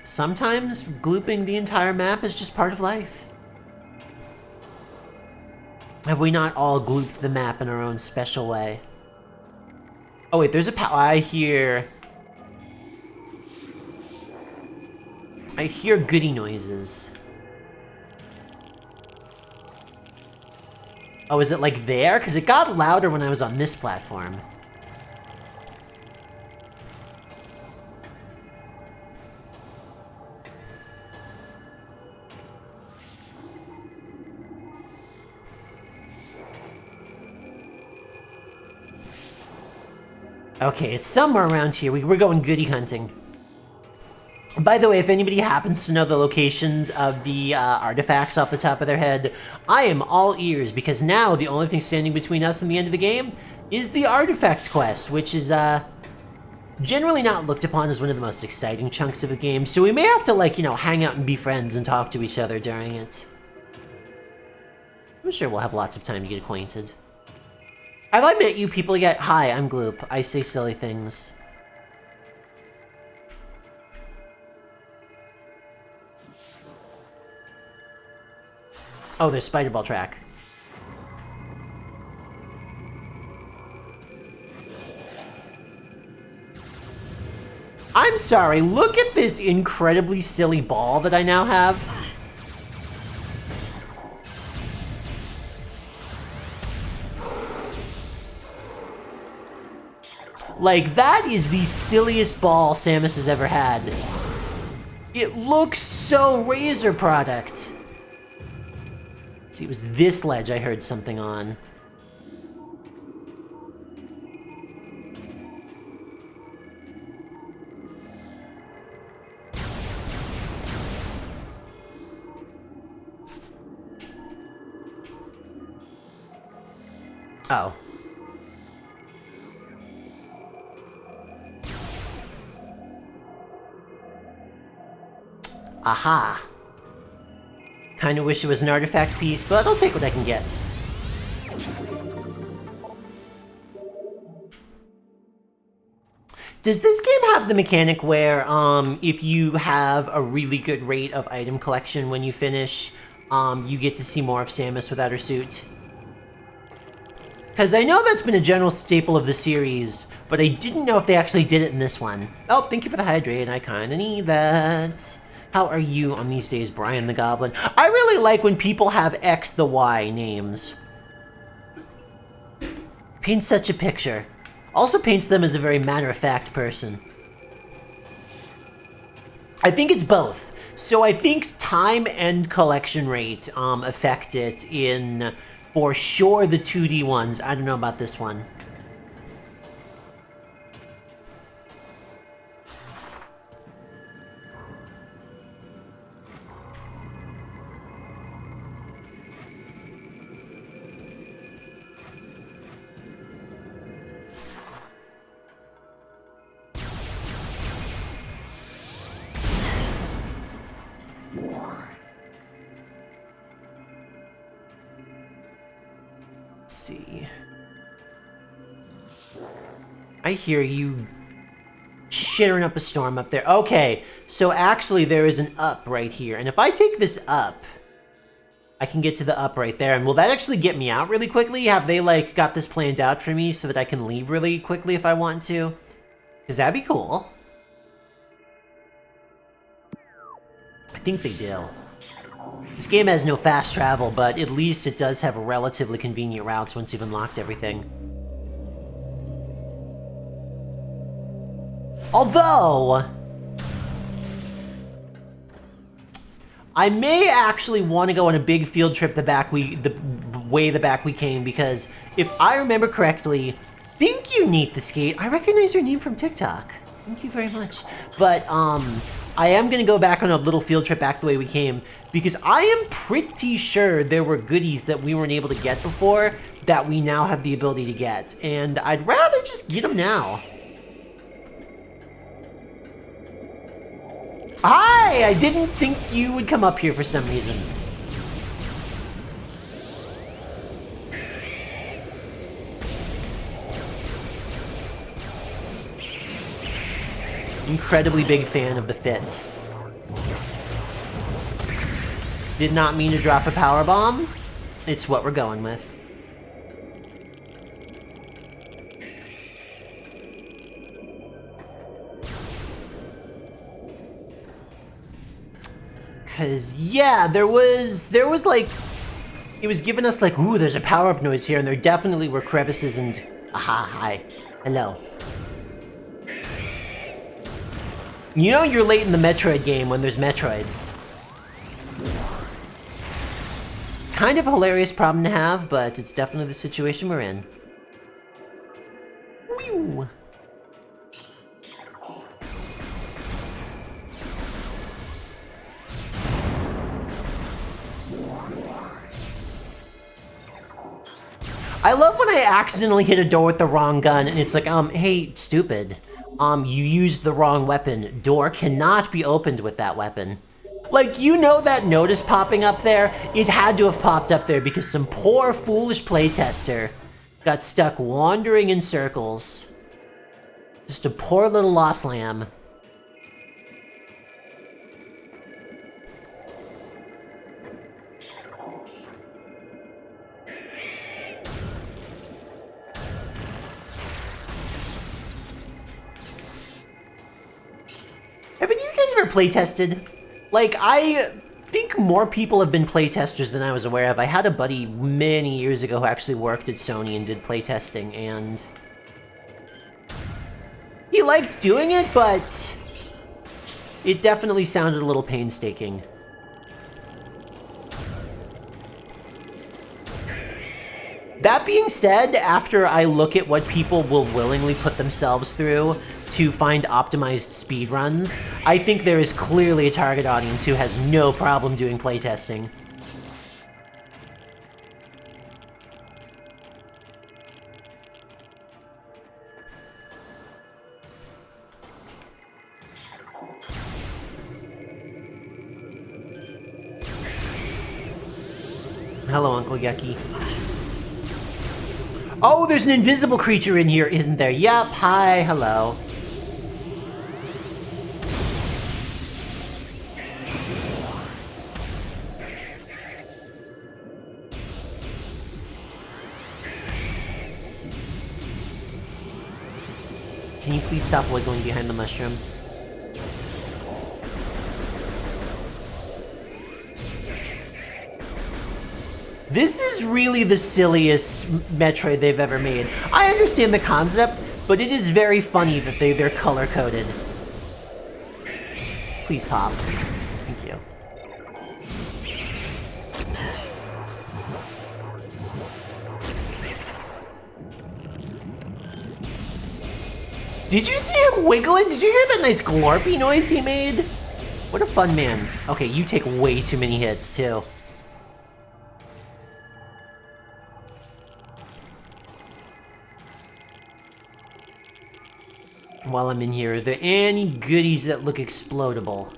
Sometimes glooping the entire map is just part of life. Have we not all glooped the map in our own special way? Oh wait, there's a I hear goody noises. Oh, is it like there? Because it got louder when I was on this platform. Okay, it's somewhere around here. We're going goody hunting. By the way, if anybody happens to know the locations of the artifacts off the top of their head, I am all ears, because now the only thing standing between us and the end of the game is the artifact quest, which is generally not looked upon as one of the most exciting chunks of the game, so we may have to, like, you know, hang out and be friends and talk to each other during it. I'm sure we'll have lots of time to get acquainted. Have I met you people yet? Hi, I'm Gloop. I say silly things. Oh, there's Spider Ball track. I'm sorry, look at this incredibly silly ball that I now have. Like, that is the silliest ball Samus has ever had. It looks so Razor product. Let's see, it was this ledge I heard something on. Oh. Aha. Kinda wish it was an artifact piece, but I'll take what I can get. Does this game have the mechanic where, if you have a really good rate of item collection when you finish, you get to see more of Samus without her suit? Because I know that's been a general staple of the series, but I didn't know if they actually did it in this one. Oh, thank you for the hydrate, I kinda need that. How are you on these days, Brian the Goblin? I really like when people have X the Y names. Paints such a picture. Also paints them as a very matter-of-fact person. I think it's both. So I think time and collection rate affect it in, for sure, the 2D ones. I don't know about this one. See. I hear you shittering up a storm up there. Okay, so actually there is an up right here. And if I take this up, I can get to the up right there. And will that actually get me out really quickly? Have they, like, got this planned out for me so that I can leave really quickly if I want to? Because that'd be cool. I think they do. This game has no fast travel, but at least it does have relatively convenient routes once you've unlocked everything. Although, I may actually want to go on a big field trip the way we came, because if I remember correctly, thank you, Neat the Skate. I recognize your name from TikTok. Thank you very much. But, I am going to go back on a little field trip back the way we came, because I am pretty sure there were goodies that we weren't able to get before that we now have the ability to get, and I'd rather just get them now. Hi! I didn't think you would come up here for some reason. Incredibly big fan of the fit. Did not mean to drop a power bomb. It's what we're going with. Cause yeah, there was like, it was giving us like, ooh, there's a power-up noise here, and there definitely were crevices and, aha, hi, hello. You know you're late in the Metroid game when there's Metroids. Kind of a hilarious problem to have, but it's definitely the situation we're in. Whew. I love when I accidentally hit a door with the wrong gun and it's like, hey, stupid. You used the wrong weapon. Door cannot be opened with that weapon. Like, you know that notice popping up there? It had to have popped up there because some poor, foolish playtester got stuck wandering in circles. Just a poor little lost lamb. Haven't you guys ever playtested? Like, I think more people have been playtesters than I was aware of. I had a buddy many years ago who actually worked at Sony and did playtesting, and he liked doing it, but it definitely sounded a little painstaking. That being said, after I look at what people will willingly put themselves through to find optimized speedruns, I think there is clearly a target audience who has no problem doing playtesting. Hello, Uncle Yucky. Oh, there's an invisible creature in here, isn't there? Yep, hi, hello. Can you please stop wiggling behind the mushroom? This is really the silliest Metroid they've ever made. I understand the concept, but it is very funny that they're color-coded. Please pop. Thank you. Did you see him wiggling? Did you hear that nice glorpy noise he made? What a fun man. Okay, you take way too many hits, too. While I'm in here, are there any goodies that look explodable?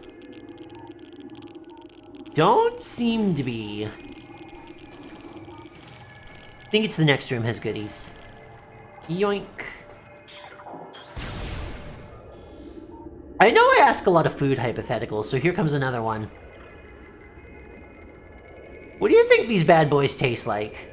Don't seem to be. I think it's the next room has goodies. Yoink. I know I ask a lot of food hypotheticals, so here comes another one. What do you think these bad boys taste like?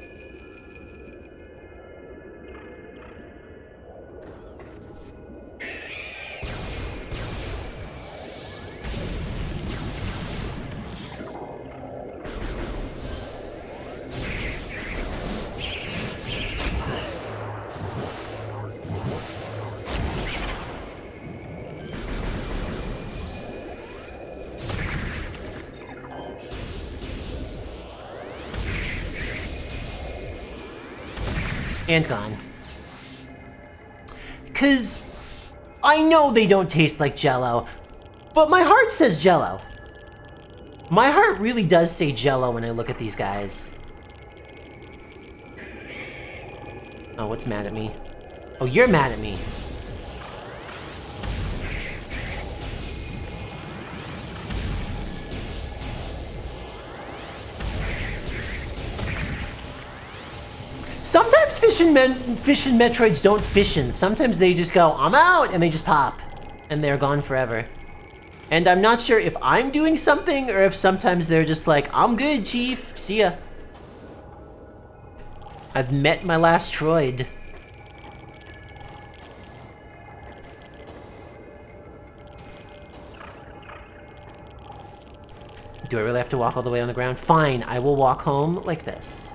And gone. Cause I know they don't taste like Jell-O, but my heart says Jell-O. My heart really does say Jell-O when I look at these guys. Oh, what's mad at me? Oh, you're mad at me. Sometimes fish and Metroids don't fission. Sometimes they just go, I'm out, and they just pop. And they're gone forever. And I'm not sure if I'm doing something, or if sometimes they're just like, I'm good, Chief. See ya. I've met my last Troid. Do I really have to walk all the way on the ground? Fine, I will walk home like this.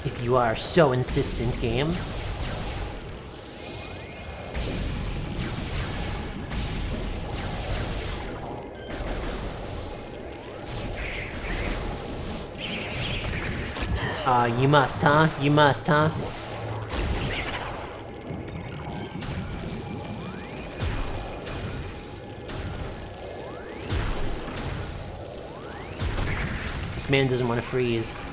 If you are so insistent, game. You must, huh? You must, huh? This man doesn't want to freeze.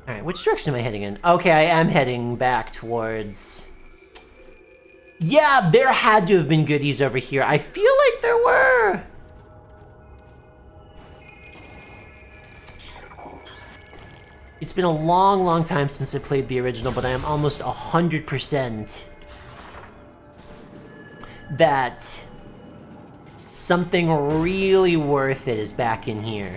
Alright, which direction am I heading in? Okay, I am heading back towards... Yeah, there had to have been goodies over here. I feel like there were. It's been a long, long time since I played the original, but I am almost 100% that something really worth it is back in here.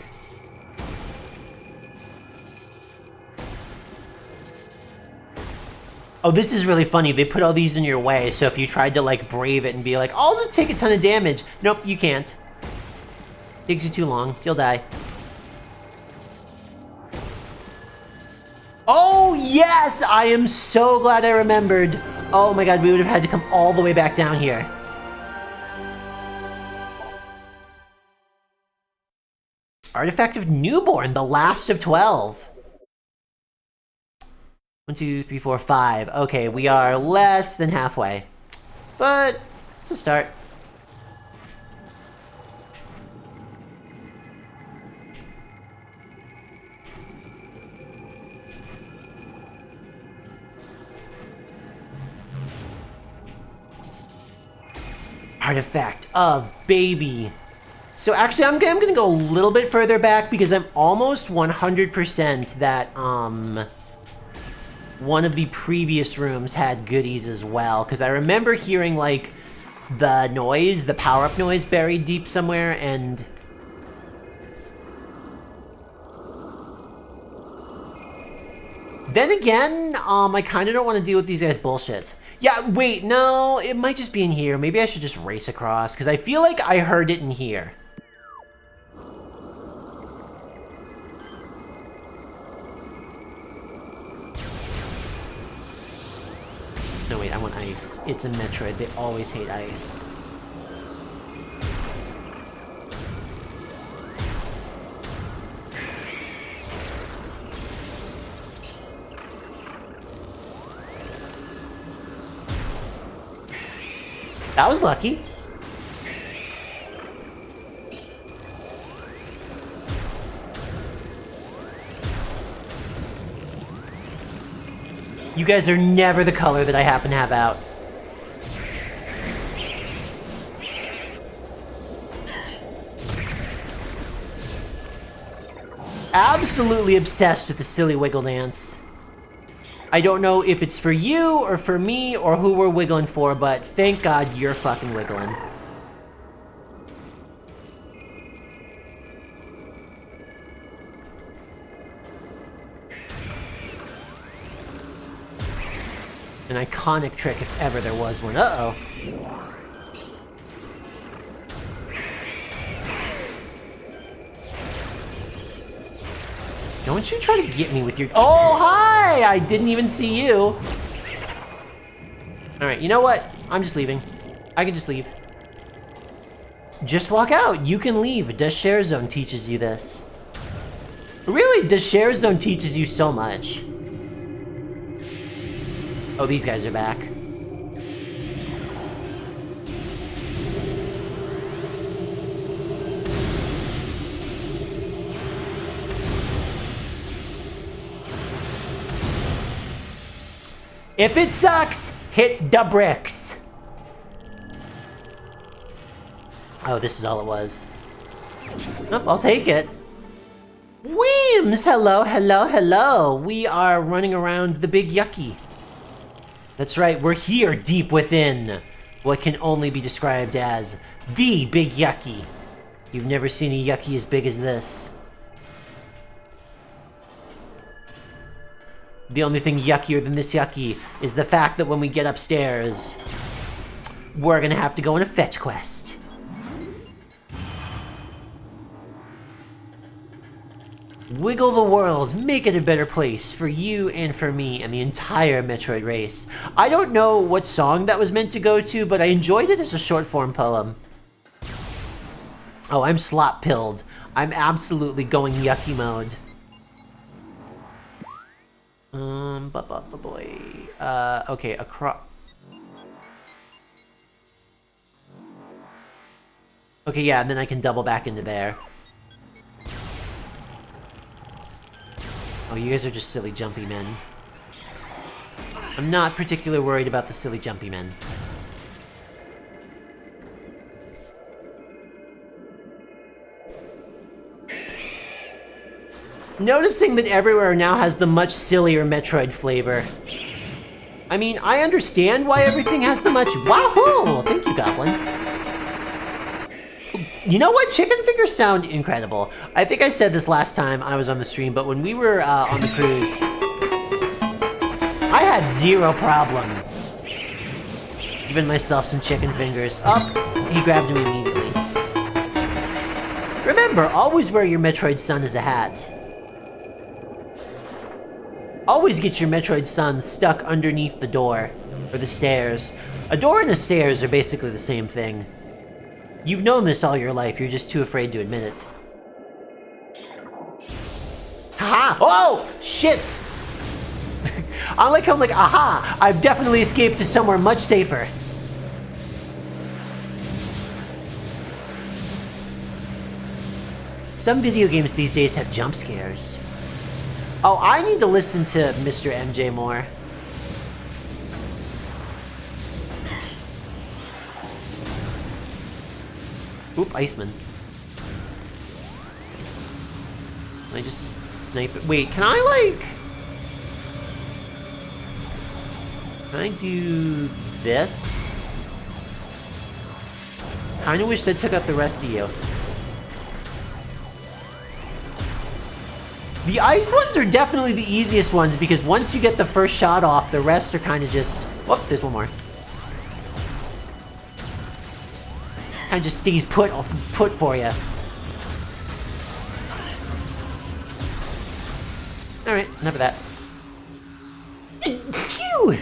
Oh, this is really funny. They put all these in your way, so if you tried to, like, brave it and be like, I'll just take a ton of damage. Nope, you can't. Takes you too long. You'll die. Oh, yes! I am so glad I remembered. Oh my god, we would have had to come all the way back down here. Artifact of Newborn, the last of 12. 1, 2, 3, 4, 5. Okay, we are less than halfway. But it's a start. Artifact of baby. So actually, I'm gonna go a little bit further back because I'm almost 100% that one of the previous rooms had goodies as well. Because I remember hearing like the noise, the power-up noise buried deep somewhere, and then again, I kind of don't want to deal with these guys' bullshit. Yeah, wait, no, it might just be in here. Maybe I should just race across, because I feel like I heard it in here. No, wait, I want ice. It's a Metroid. They always hate ice. That was lucky. You guys are never the color that I happen to have out. Absolutely obsessed with the silly wiggle dance. I don't know if it's for you or for me or who we're wiggling for, but thank God you're fucking wiggling. An iconic trick if ever there was one. Uh-oh. Don't you try to get me with your... Oh, hi! I didn't even see you. Alright, you know what? I'm just leaving. I can just leave. Just walk out. You can leave. Does Share Zone teaches you this? Really? Does Share Zone teaches you so much? Oh, these guys are back. If it sucks, hit the bricks. Oh, this is all it was. Nope, I'll take it. Weems! Hello, hello, hello. We are running around the Big Yucky. That's right, we're here deep within what can only be described as the Big Yucky. You've never seen a Yucky as big as this. The only thing yuckier than this Yucky is the fact that when we get upstairs, we're gonna have to go on a fetch quest. Wiggle the world, make it a better place for you and for me and the entire Metroid race. I don't know what song that was meant to go to, but I enjoyed it as a short form poem. Oh, I'm slop pilled. I'm absolutely going yucky mode. Boy. Okay, across. Okay, yeah, and then I can double back into there. Oh, you guys are just silly jumpy men. I'm not particularly worried about the silly jumpy men. Noticing that everywhere now has the much sillier Metroid flavor. I mean, I understand why everything has the much... Wahoo! Thank you, Goblin. You know what? Chicken fingers sound incredible. I think I said this last time I was on the stream, but when we were on the cruise, I had zero problem giving myself some chicken fingers. Oh, he grabbed me immediately. Remember, always wear your Metroid Sun as a hat. Always get your Metroid Sun stuck underneath the door, or the stairs. A door and a stairs are basically the same thing. You've known this all your life, you're just too afraid to admit it. Haha! Oh! Shit! I like how I'm like, aha! I've definitely escaped to somewhere much safer. Some video games these days have jump scares. Oh, I need to listen to Mr. MJ more. Oop, Iceman. Can I just snipe it? Wait, can I, like... Can I do this? Kinda wish that took out the rest of you. The ice ones are definitely the easiest ones because once you get the first shot off, the rest are kinda just... Oh, there's one more. Kinda just stays put for you. Alright, enough of that. Phew!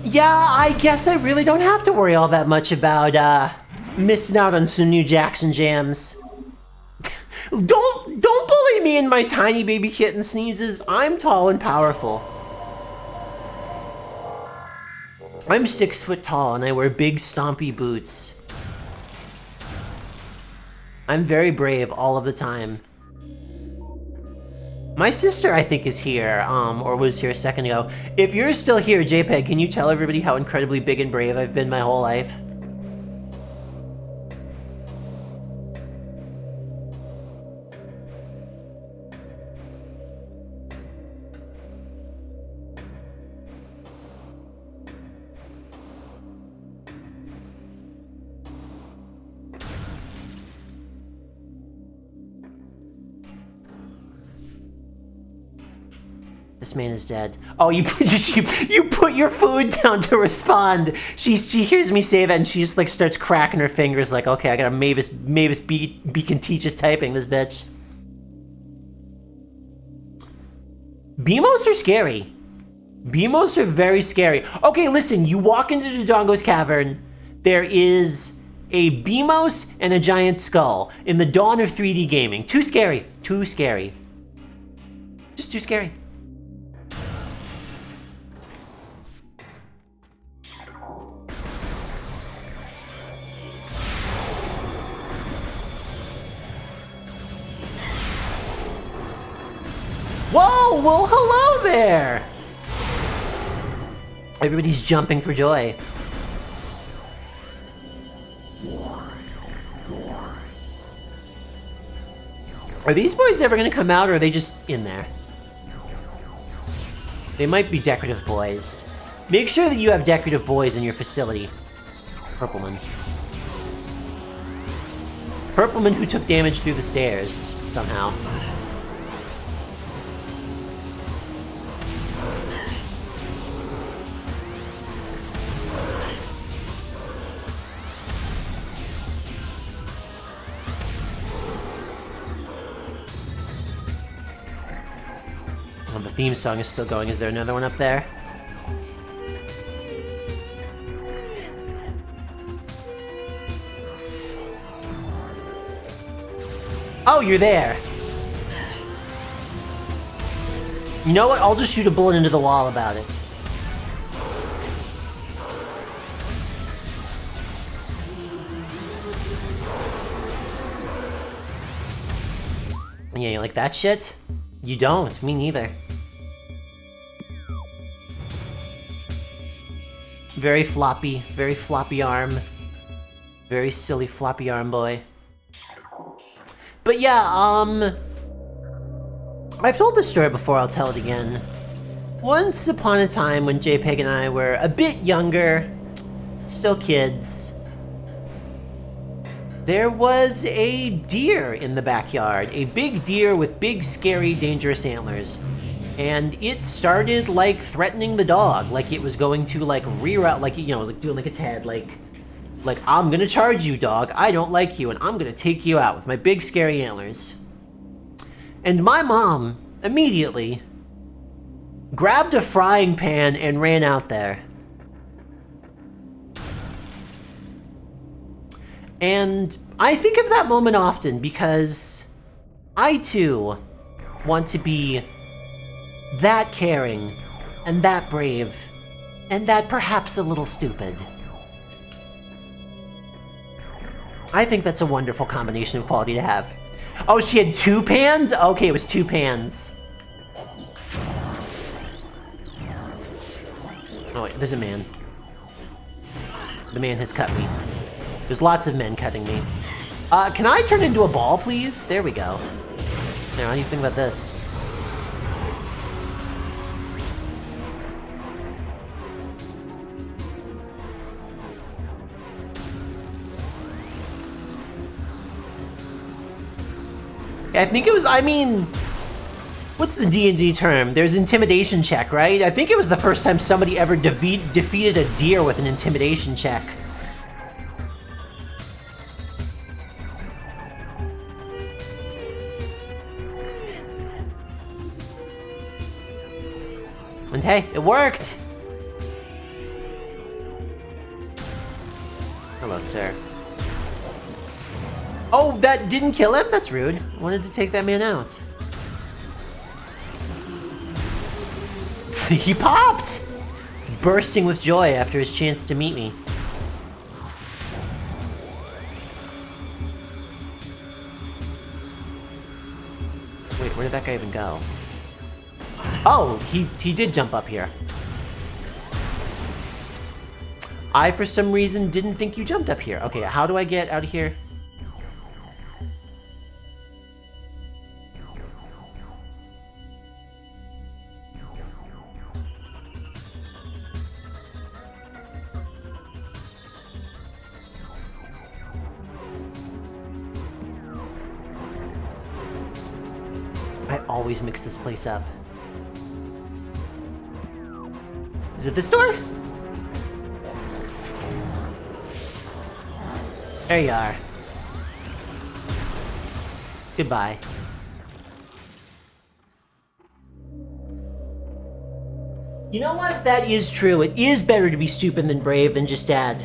Yeah, I guess I really don't have to worry all that much about, missing out on some new Jackson jams. Don't bully me and my tiny baby kitten sneezes. I'm tall and powerful. I'm 6 foot tall and I wear big stompy boots. I'm very brave all of the time. My sister, I think, is here, or was here a second ago. If you're still here, JPEG, can you tell everybody how incredibly big and brave I've been my whole life? This man is dead. Oh, you put your food down to respond. She hears me say that and she just like starts cracking her fingers like, okay, I got a Mavis Beacon teaches typing this bitch. Beamos are scary. Beamos are very scary. Okay, listen, you walk into Dodongo's cavern. There is a Beamos and a giant skull in the dawn of 3D gaming. Too scary. Too scary. Just too scary. Whoa, well, hello there! Everybody's jumping for joy. Are these boys ever gonna come out, or are they just in there? They might be decorative boys. Make sure that you have decorative boys in your facility. Purpleman. Purpleman who took damage through the stairs, somehow. Oh, the theme song is still going. Is there another one up there? Oh, you're there. You know what? I'll just shoot a bullet into the wall about it. Yeah, you like that shit? You don't. Me neither. Very floppy arm. Very silly floppy arm boy. But yeah, I've told this story before, I'll tell it again. Once upon a time when JPEG and I were a bit younger, still kids, there was a deer in the backyard. A big deer with big, scary, dangerous antlers. And it started, like, threatening the dog. Like, it was going to, like, reroute, like, you know, it was, like, doing, like, its head, like, I'm gonna charge you, dog. I don't like you, and I'm gonna take you out with my big, scary antlers. And my mom, immediately, grabbed a frying pan and ran out there. And I think of that moment often because I, too, want to be that caring, and that brave, and that perhaps a little stupid. I think that's a wonderful combination of quality to have. Oh, she had 2 pans? Okay, it was 2 pans. Oh wait, there's a man. The man has cut me. There's lots of men cutting me. Can I turn into a ball, please? There we go. Now, how do you think about this? Yeah, I think it was, I mean, what's the D&D term? There's intimidation check, right? I think it was the first time somebody ever defeated a deer with an intimidation check. And hey, it worked! Hello, sir. Oh, that didn't kill him? That's rude. I wanted to take that man out. He popped! Bursting with joy after his chance to meet me. Wait, where did that guy even go? Oh, he did jump up here. I, for some reason, didn't think you jumped up here. Okay, how do I get out of here? I always mix this place up. Is it this door? There you are. Goodbye. You know what? That is true. It is better to be stupid than brave than just dad.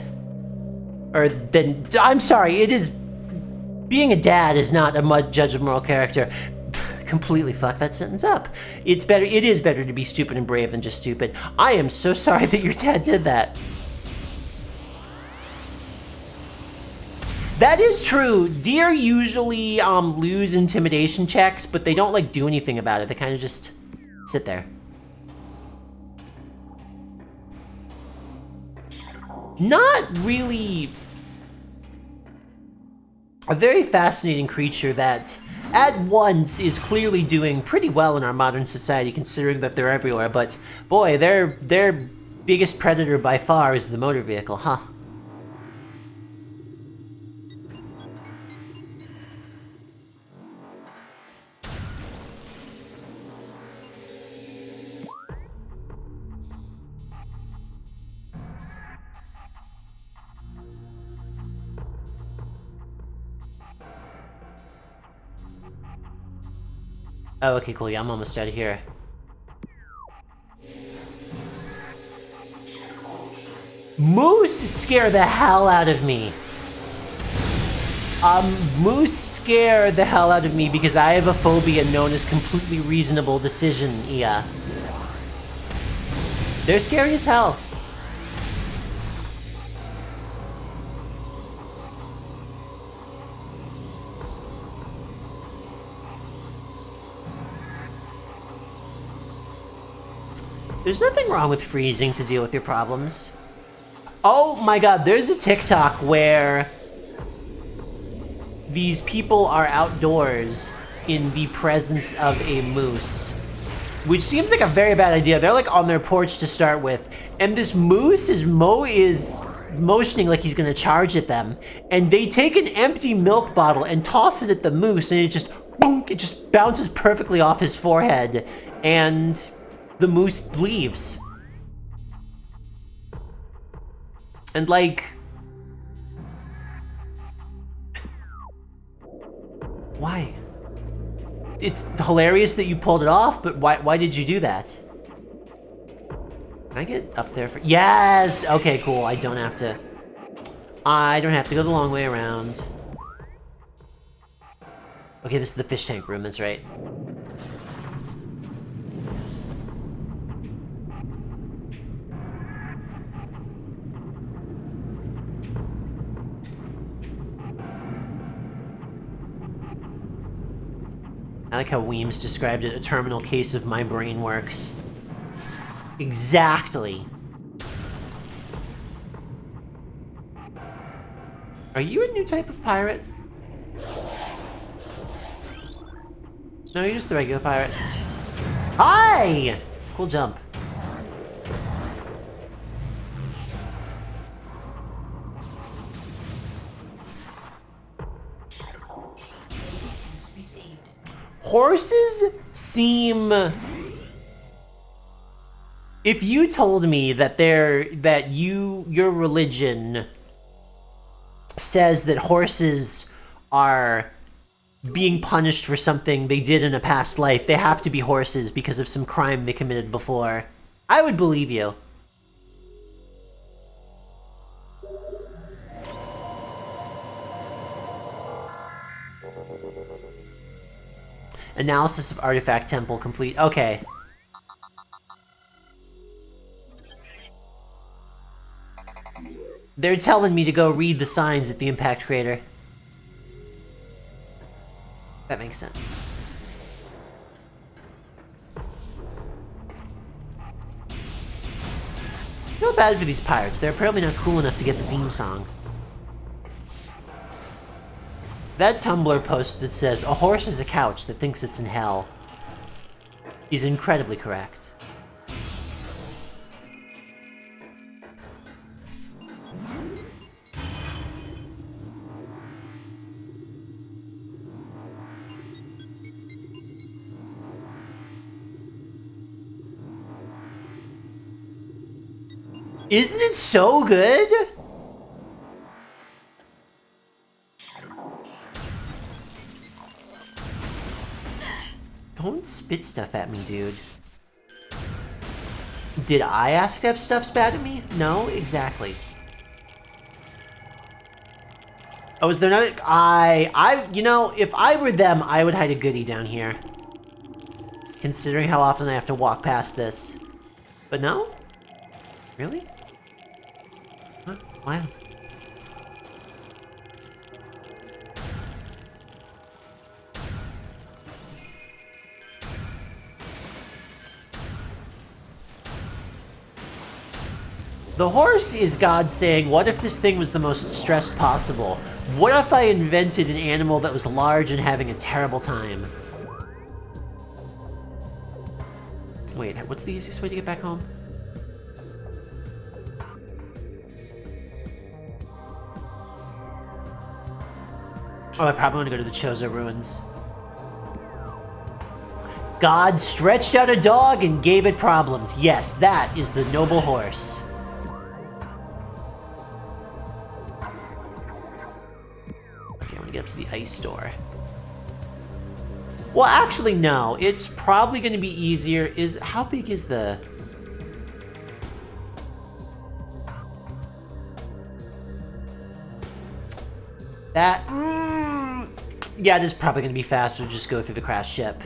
Or than... I'm sorry, it is... Being a dad is not a judge of moral character. Completely fucked that sentence up. It is better to be stupid and brave than just stupid. I am so sorry that your dad did that. That is true. Deer usually lose intimidation checks, but they don't like do anything about it. They kind of just sit there. Not really a very fascinating creature that at once is clearly doing pretty well in our modern society, considering that they're everywhere, but boy, their biggest predator by far is the motor vehicle, huh? Oh, okay, cool. Yeah, I'm almost out of here. Moose scare the hell out of me. Moose scare the hell out of me because I have a phobia known as completely reasonable decision, yeah. They're scary as hell. There's nothing wrong with freezing to deal with your problems. Oh my god, there's a TikTok where these people are outdoors in the presence of a moose, which seems like a very bad idea. They're like on their porch to start with, and this moose is motioning like he's gonna charge at them, and they take an empty milk bottle and toss it at the moose, and it just bounces perfectly off his forehead, and the moose leaves. And like... Why? It's hilarious that you pulled it off, but why did you do that? Can I get up there for... Yes! Okay, cool. I don't have to go the long way around. Okay, this is the fish tank room, that's right. I like how Weems described it, a terminal case of my brain works. Exactly. Are you a new type of pirate? No, you're just the regular pirate. Hi! Cool jump. Received. Horses seem... If you told me that your religion says that horses are being punished for something they did in a past life, they have to be horses because of some crime they committed before, I would believe you. Analysis of artifact temple complete. Okay. They're telling me to go read the signs at the impact crater. That makes sense. Feel bad for these pirates. They're apparently not cool enough to get the theme song. That Tumblr post that says, "A horse is a couch that thinks it's in hell," is incredibly correct. Isn't it so good? Don't spit stuff at me, dude. Did I ask to have stuff spat at me? No, exactly. Oh, is there not? You know, if I were them, I would hide a goodie down here. Considering how often I have to walk past this. But no? Really? Huh? Wild. The horse is God saying, what if this thing was the most stressed possible? What if I invented an animal that was large and having a terrible time? Wait, what's the easiest way to get back home? Oh, I probably want to go to the Chozo ruins. God stretched out a dog and gave it problems. Yes, that is the noble horse. Okay, I want to get up to the ice store. Well, actually, no. It's probably going to be easier. How big is the... That... yeah, it is probably going to be faster to just go through the crashed ship.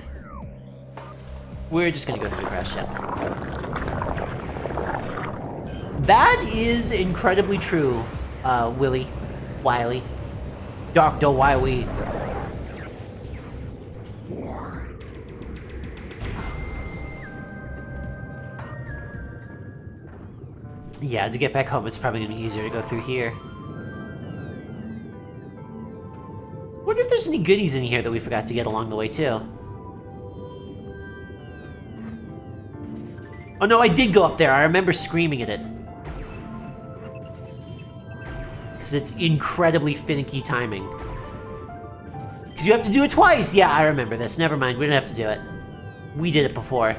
We're just going to go through the crashed ship. That is incredibly true, Wiley. Dr. Wiley. Yeah, to get back home, it's probably going to be easier to go through here. Wonder if there's any goodies in here that we forgot to get along the way, too. Oh no, I did go up there. I remember screaming at it. Because it's incredibly finicky timing. Because you have to do it twice! Yeah, I remember this. Never mind, we don't have to do it. We did it before.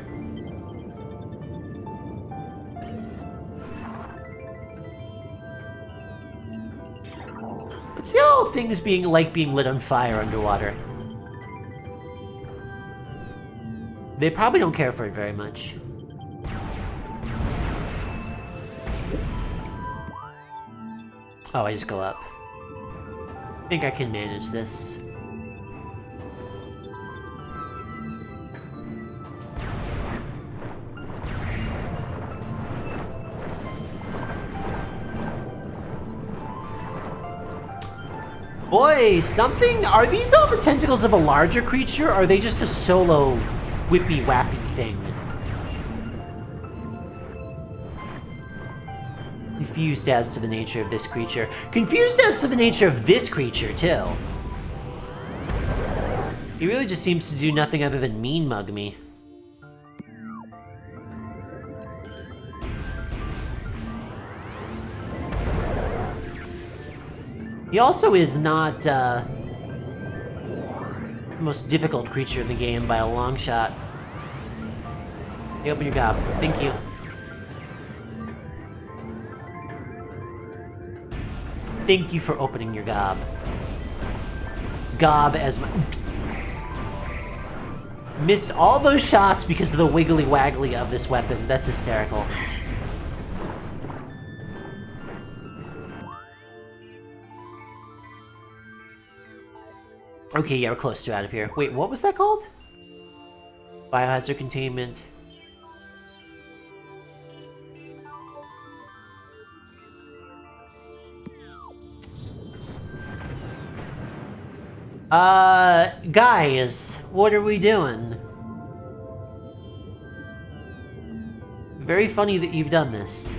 Let's see how things being lit on fire underwater. They probably don't care for it very much. Oh, I just go up. I think I can manage this. Boy, something... Are these all the tentacles of a larger creature, or are they just a solo whippy-wappy thing? confused as to the nature of this creature. Confused as to the nature of this creature, too. He really just seems to do nothing other than mean mug me. He also is not, the most difficult creature in the game by a long shot. Hey, open your gob. Thank you. Thank you for opening your gob. Gob as my... Missed all those shots because of the wiggly waggly of this weapon. That's hysterical. Okay, yeah, we're close to out of here. Wait, what was that called? Biohazard containment. Guys, what are we doing? Very funny that you've done this.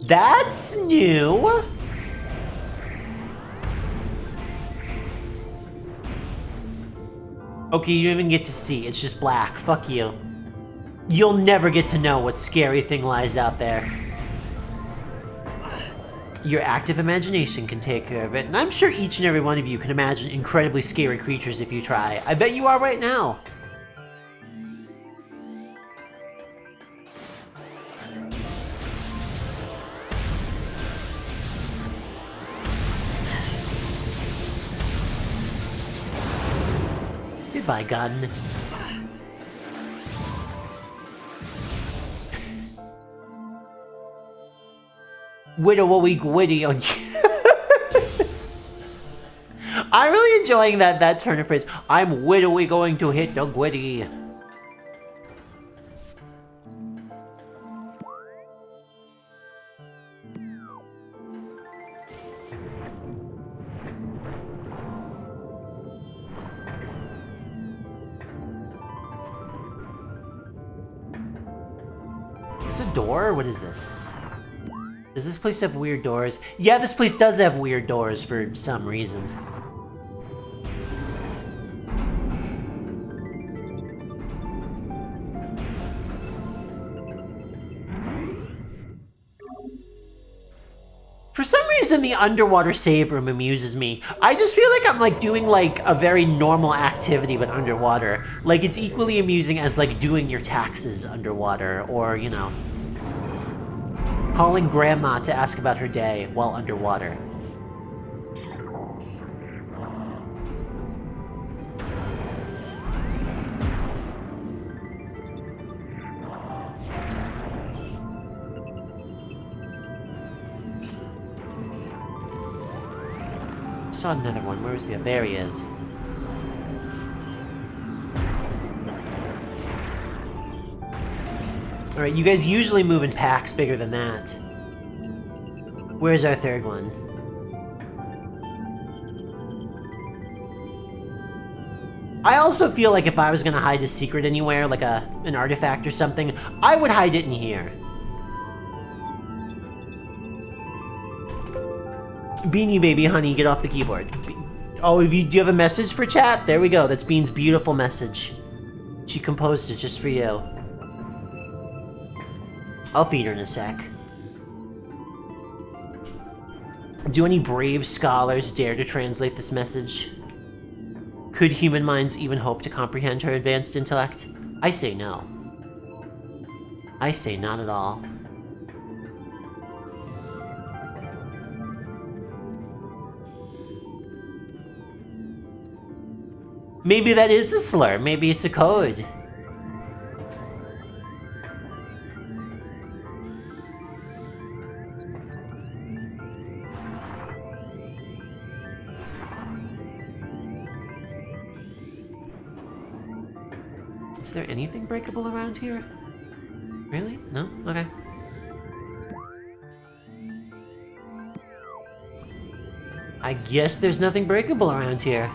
That's new! Okay, you don't even get to see, it's just black. Fuck you. You'll never get to know what scary thing lies out there. Your active imagination can take care of it, and I'm sure each and every one of you can imagine incredibly scary creatures if you try. I bet you are right now. Goodbye, gun. Widowy gwitty on you. I'm really enjoying that turn of phrase. I'm widowy going to hit the gwitty. Is this a door? What is this? Does this place have weird doors? Yeah, this place does have weird doors for some reason. For some reason, the underwater save room amuses me. I just feel like I'm like doing like a very normal activity but underwater. Like it's equally amusing as like doing your taxes underwater or, you know, calling grandma to ask about her day while underwater. I saw another one. Where is the... There he is. Alright, you guys usually move in packs bigger than that. Where's our third one? I also feel like if I was gonna hide a secret anywhere, like an artifact or something, I would hide it in here. Beanie Baby, honey, get off the keyboard. Oh, do you have a message for chat? There we go, that's Bean's beautiful message. She composed it just for you. I'll feed her in a sec. Do any brave scholars dare to translate this message? Could human minds even hope to comprehend her advanced intellect? I say no. I say not at all. Maybe that is a slur. Maybe it's a code. Is there anything breakable around here? Really? No? Okay. I guess there's nothing breakable around here.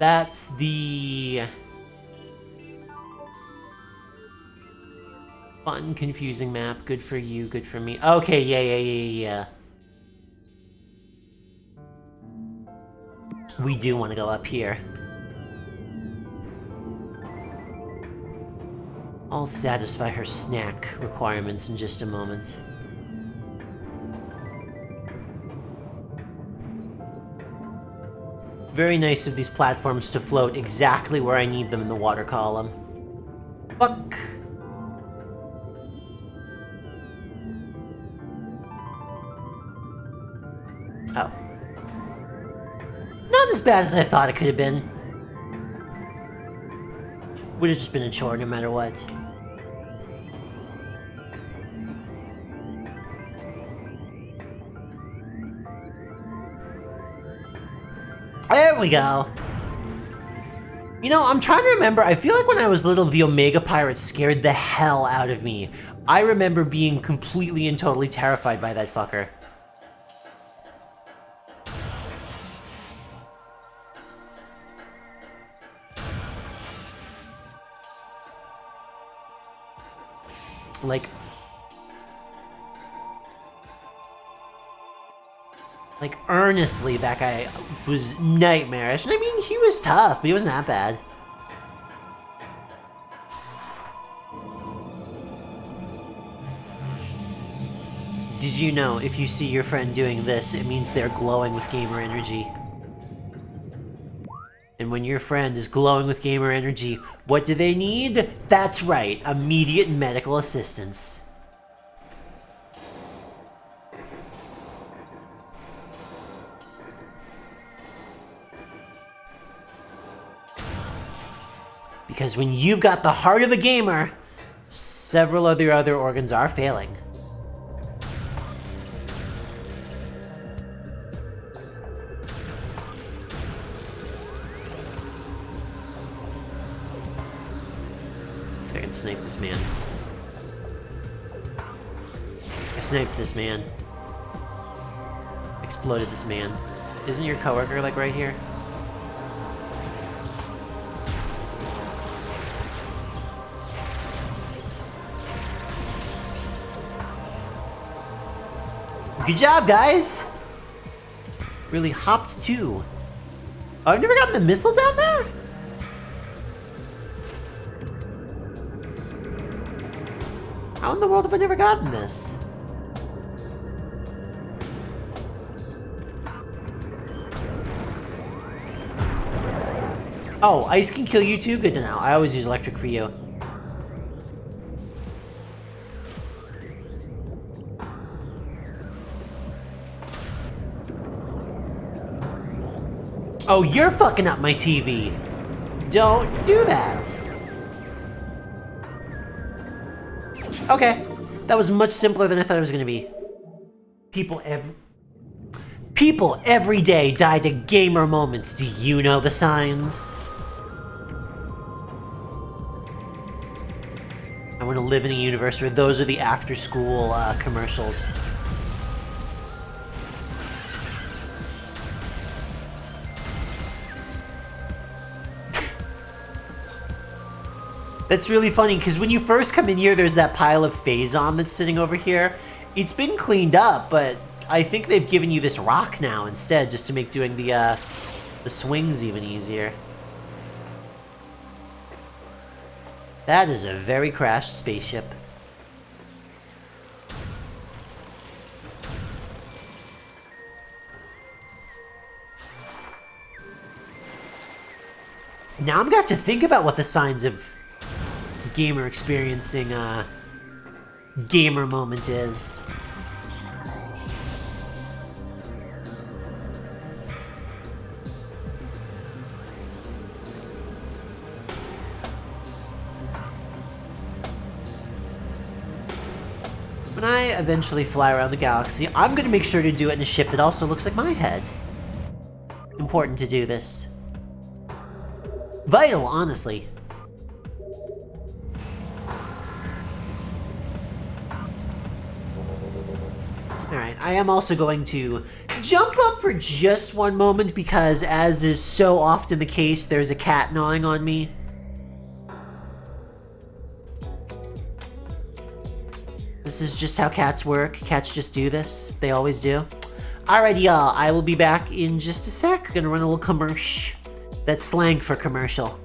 That's the fun, confusing map. Good for you, good for me. Okay, yeah. We do want to go up here. I'll satisfy her snack requirements in just a moment. Very nice of these platforms to float exactly where I need them in the water column. Fuck! Oh. Not as bad as I thought it could have been. Would have just been a chore no matter what. There we go. You know, I'm trying to remember, I feel like when I was little, the Omega Pirate scared the hell out of me. I remember being completely and totally terrified by that fucker. Like, earnestly, that guy was nightmarish. And I mean, he was tough, but he wasn't that bad. Did you know, if you see your friend doing this, it means they're glowing with gamer energy? And when your friend is glowing with gamer energy, what do they need? That's right, immediate medical assistance. Because when you've got the heart of a gamer, several of your other organs are failing. So I can snipe this man. I sniped this man. Exploded this man. Isn't your coworker like right here? Good job, guys! Really hopped too. Oh, I've never gotten the missile down there? How in the world have I never gotten this? Oh, ice can kill you too? Good to know. I always use electric for you. Oh, you're fucking up my TV. Don't do that. Okay. That was much simpler than I thought it was gonna be. People every day die to gamer moments. Do you know the signs? I want to live in a universe where those are the after-school commercials. That's really funny, because when you first come in here, there's that pile of Phazon that's sitting over here. It's been cleaned up, but I think they've given you this rock now instead, just to make doing the swings even easier. That is a very crashed spaceship. Now I'm gonna have to think about what the signs of gamer experiencing gamer moment is. When I eventually fly around the galaxy, I'm gonna make sure to do it in a ship that also looks like my head. Important to do this. Vital, honestly. Alright, I am also going to jump up for just one moment because, as is so often the case, there's a cat gnawing on me. This is just how cats work. Cats just do this. They always do. Alrighty, y'all. I will be back in just a sec. Gonna run a little commercial. That's slang for commercial.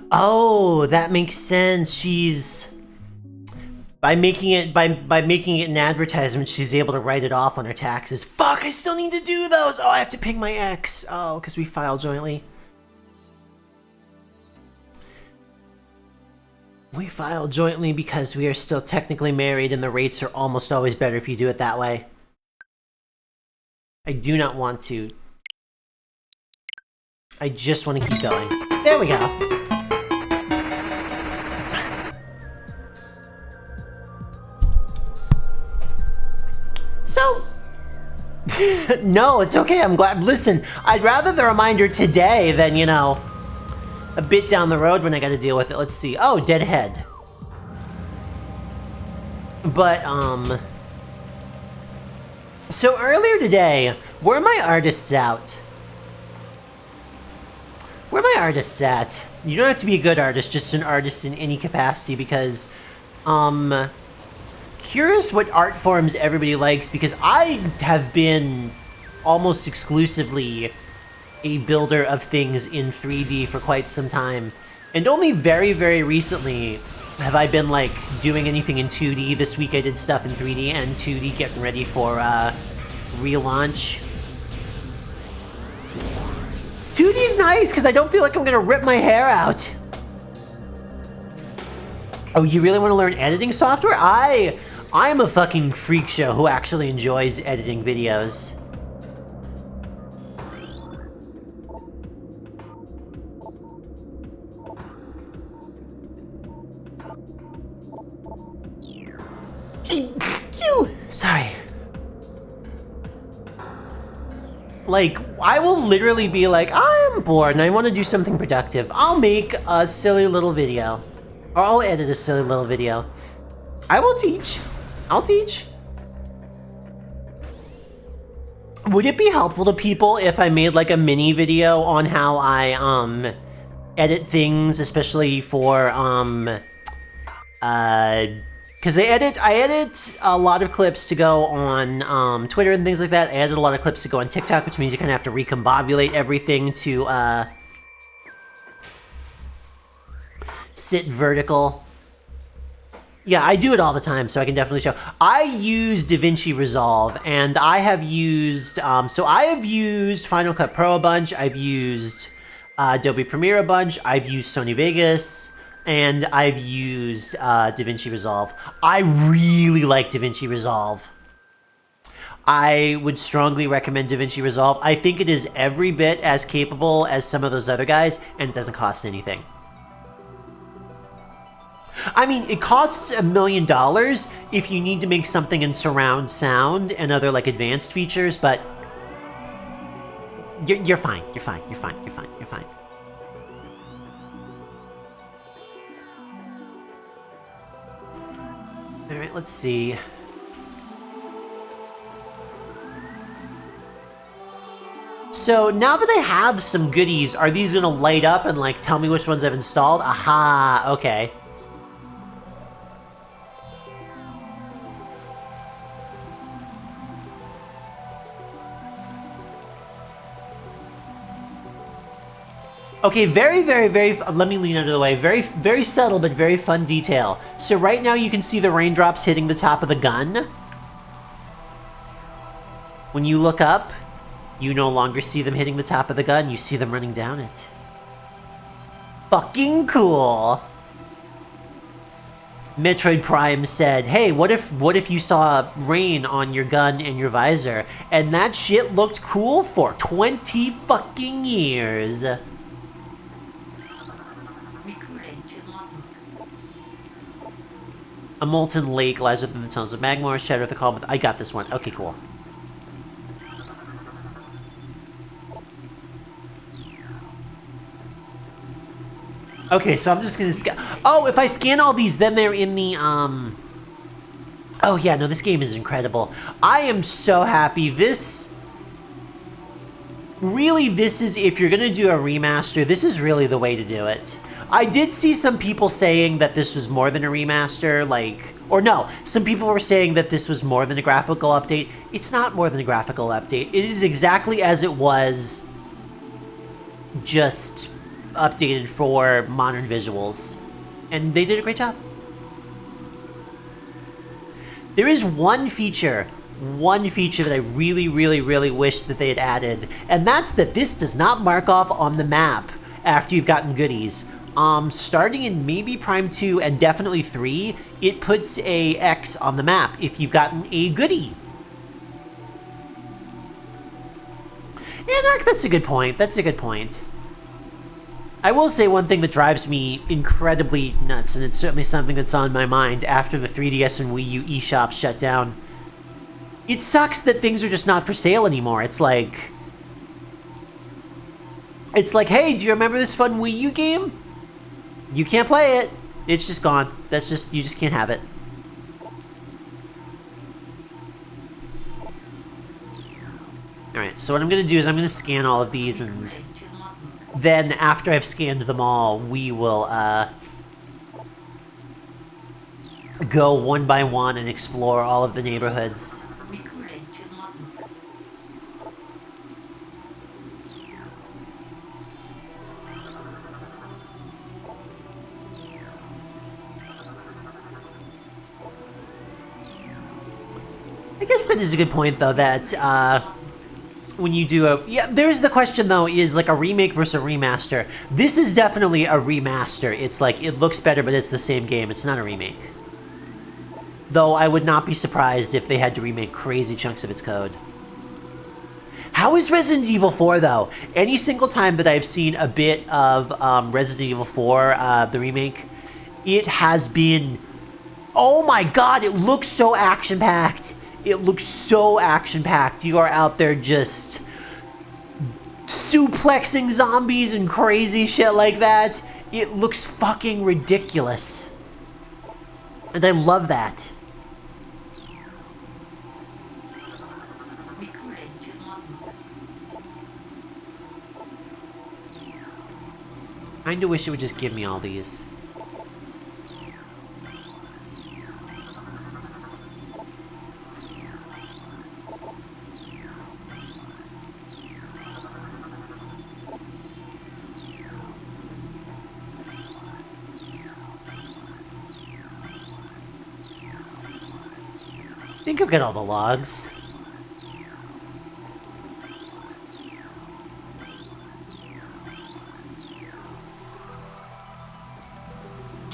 Oh, that makes sense. She's by making it an advertisement, she's able to write it off on her taxes. Fuck, I still need to do those. Oh, I have to ping my ex. Oh, because we file jointly. We file jointly because we are still technically married and the rates are almost always better if you do it that way. I do not want to. I just want to keep going. There we go. So, no, it's okay. I'm glad. Listen, I'd rather the reminder today than, you know, a bit down the road when I got to deal with it. Let's see. Oh, dead head. But, so earlier today, were my artists out? Where are my artists at? You don't have to be a good artist, just an artist in any capacity, because, curious what art forms everybody likes, because I have been almost exclusively a builder of things in 3D for quite some time, and only very, very recently have I been, like, doing anything in 2D. This week I did stuff in 3D and 2D, getting ready for, relaunch. 2D's nice, because I don't feel like I'm gonna rip my hair out. Oh, you really want to learn editing software? I'm a fucking freak show who actually enjoys editing videos. Sorry. Like, I will literally be like, I'm bored and I want to do something productive. I'll make a silly little video. Or I'll edit a silly little video. I will teach. I'll teach. Would it be helpful to people if I made like a mini video on how I Because I edit a lot of clips to go on Twitter and things like that. I edit a lot of clips to go on TikTok, which means you kind of have to recombobulate everything to sit vertical. Yeah, I do it all the time, so I can definitely show. I use DaVinci Resolve, and I have used, so I have used Final Cut Pro a bunch, I've used Adobe Premiere a bunch, I've used Sony Vegas, and I've used DaVinci Resolve. I really like DaVinci Resolve. I would strongly recommend DaVinci Resolve. I think it is every bit as capable as some of those other guys, and it doesn't cost anything. I mean, it costs $1 million if you need to make something in surround sound and other like advanced features, but you're fine. You're fine. You're fine. You're fine. You're fine. All right, let's see. So now that I have some goodies, are these gonna light up and like tell me which ones I've installed? Aha, okay. Okay, very, let me lean out of the way. Very subtle, but very fun detail. So right now you can see the raindrops hitting the top of the gun. When you look up, you no longer see them hitting the top of the gun, you see them running down it. Fucking cool. Metroid Prime said, hey, what if you saw rain on your gun and your visor, and that shit looked cool for 20 fucking years? A molten lake lies within the tunnels of magma, shadow of the calm. I got this one. Okay, cool. Okay, so I'm just gonna scan. Oh, if I scan all these, then they're in the, Oh, yeah, no, this game is incredible. I am so happy. Really, this is, if you're gonna do a remaster, this is really the way to do it. I did see some people saying that this was more than a remaster, like... Or no, some people were saying that this was more than a graphical update. It's not more than a graphical update. It is exactly as it was, just updated for modern visuals. And they did a great job. There is one feature that I really wish that they had added, and that's that this does not mark off on the map after you've gotten goodies. Starting in maybe Prime 2 and definitely 3, it puts a X on the map if you've gotten a goodie. Anarch, that's a good point. That's a good point. I will say one thing that drives me incredibly nuts, and it's certainly something that's on my mind after the 3DS and Wii U eShops shut down. It sucks that things are just not for sale anymore. It's like, hey, do you remember this fun Wii U game? You can't play it. It's just gone. That's just, you just can't have it. Alright, so what I'm going to do is I'm going to scan all of these, and then after I've scanned them all, we will go one by one and explore all of the neighborhoods. I guess that is a good point, though, that when you do a... Yeah, there's the question, though, is like a remake versus a remaster. This is definitely a remaster. It's like, it looks better, but it's the same game. It's not a remake. Though I would not be surprised if they had to remake crazy chunks of its code. How is Resident Evil 4, though? Any single time that I've seen a bit of Resident Evil 4, the remake, it has been... Oh my god, it looks so action-packed. It looks so action-packed. You are out there just suplexing zombies and crazy shit like that. It looks fucking ridiculous. And I love that. Kinda wish it would just give me all these. think I've got all the logs.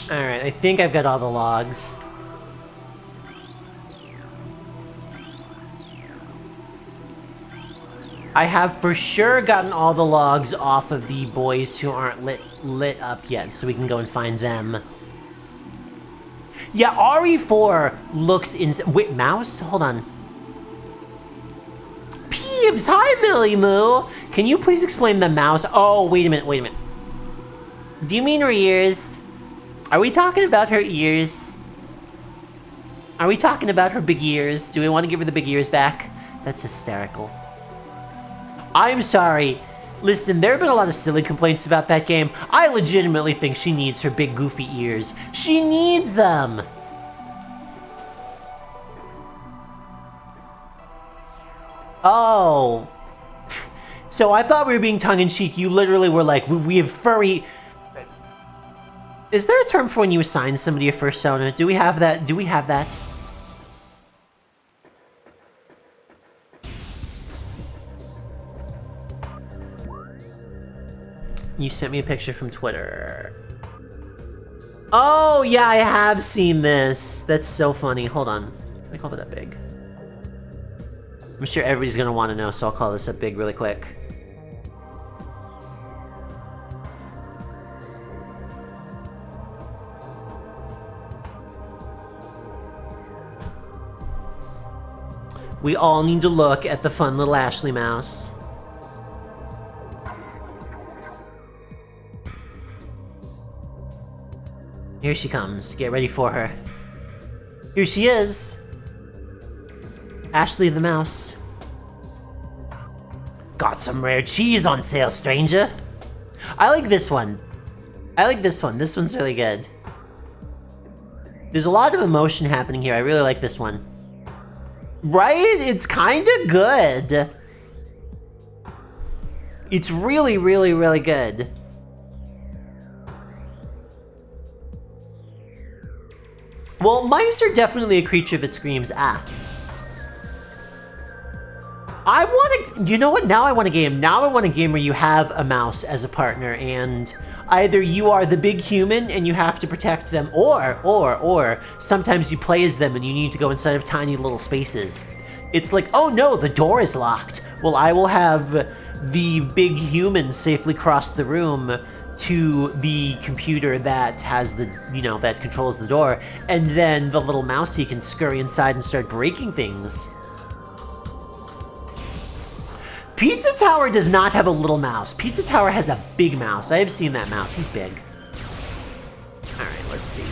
Alright, I think I've got all the logs. I have for sure gotten all the logs off of the boys who aren't lit up yet, so we can go and find them. Yeah, RE4 looks wait, mouse? Hold on. Peebs! Hi, Millie Moo! Can you please explain the mouse? Oh, wait a minute. Do you mean her ears? Are we talking about her ears? Are we talking about her big ears? Do we want to give her the big ears back? That's hysterical. I'm sorry. Listen, there have been a lot of silly complaints about that game. I legitimately think she needs her big goofy ears. She needs them! Oh. So I thought we were being tongue-in-cheek. You literally were like, we have furry... Is there a term for when you assign somebody a fursona? Do we have that? Do we have that? You sent me a picture from Twitter. Oh, yeah, I have seen this. That's so funny. Hold on. Can I call it that big? I'm sure everybody's gonna want to know, so I'll call this up big really quick. We all need to look at the fun little Ashley mouse. Here she comes. Get ready for her. Here she is. Ashley the mouse. Got some rare cheese on sale, stranger. I like this one. I like this one. This one's really good. There's a lot of emotion happening here. I really like this one. Right? It's kind of good. It's really, really, really good. Well, mice are definitely a creature that screams, ah. I want to, you know what, now I want a game. Now I want a game where you have a mouse as a partner, and either you are the big human and you have to protect them, or sometimes you play as them and you need to go inside of tiny little spaces. It's like, oh no, the door is locked. Well, I will have the big human safely cross the room to the computer that has the, that controls the door, and then the little mousey can scurry inside and start breaking things. Pizza Tower does not have a little mouse. Pizza Tower has a big mouse. I have seen that mouse. He's big. All right, let's see.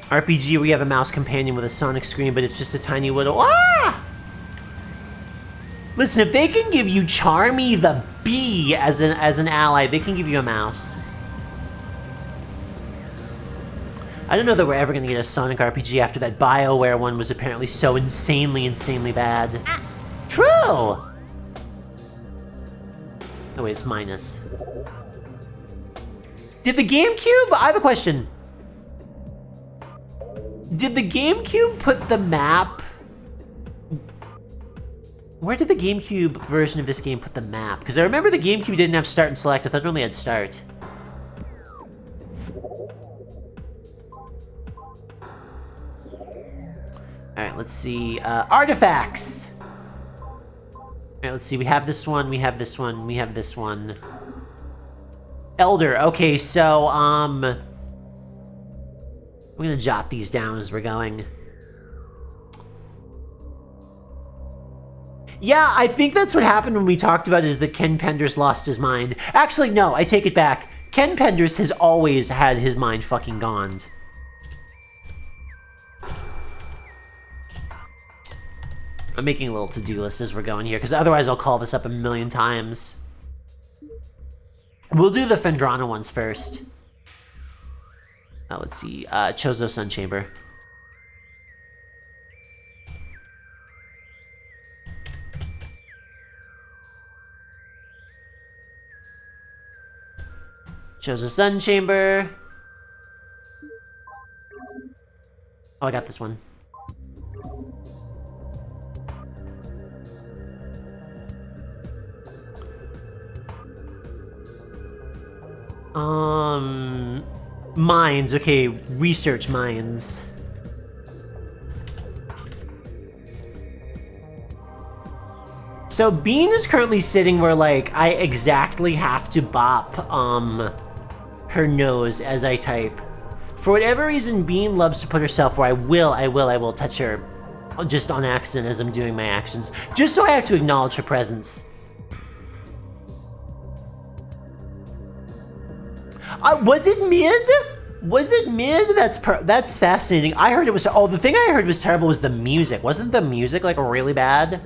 RPG where you have a mouse companion with a sonic screen, but it's just a tiny little... Ah! Listen, if they can give you Charmy the Bee as an ally, they can give you a mouse. I don't know that we're ever going to get a Sonic RPG after that BioWare one was apparently so insanely bad. True! Oh wait, it's minus. Did the GameCube... I have a question. Did the GameCube put the map... Where did the GameCube version of this game put the map? Because I remember the GameCube didn't have start and select. I thought it only had start. Alright, let's see. Artifacts! Alright, let's see. We have this one, we have this one, we have this one. Elder. Okay, so, I'm gonna jot these down as we're going. Yeah, I think that's what happened when we talked about is that Ken Penders lost his mind. Actually, no, I take it back. Ken Penders has always had his mind fucking gone. I'm making a little to-do list as we're going here, because otherwise I'll call this up a million times. We'll do the Fendrana ones first. Let's see, Chozo Sun Chamber. Chozo Sun Chamber. Oh, I got this one. Mines. Okay, research mines. So Bean is currently sitting where, like, I exactly have to bop, her nose as I type. For whatever reason, Bean loves to put herself where I will touch her just on accident as I'm doing my actions. Just so I have to acknowledge her presence. Was it mid? Was it mid? That's fascinating. I heard it was, oh, the thing I heard was terrible was the music. Wasn't the music, like, really bad?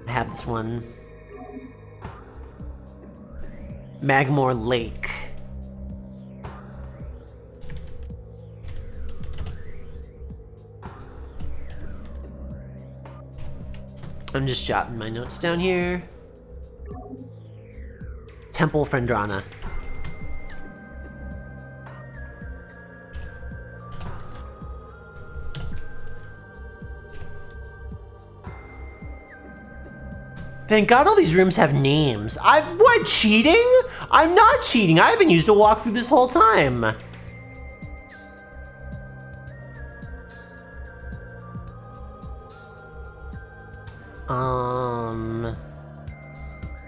I have this one. Magmore Lake. I'm just jotting my notes down here. Temple Frendrana. Thank God all these rooms have names. What, cheating? I'm not cheating. I haven't used a walkthrough this whole time.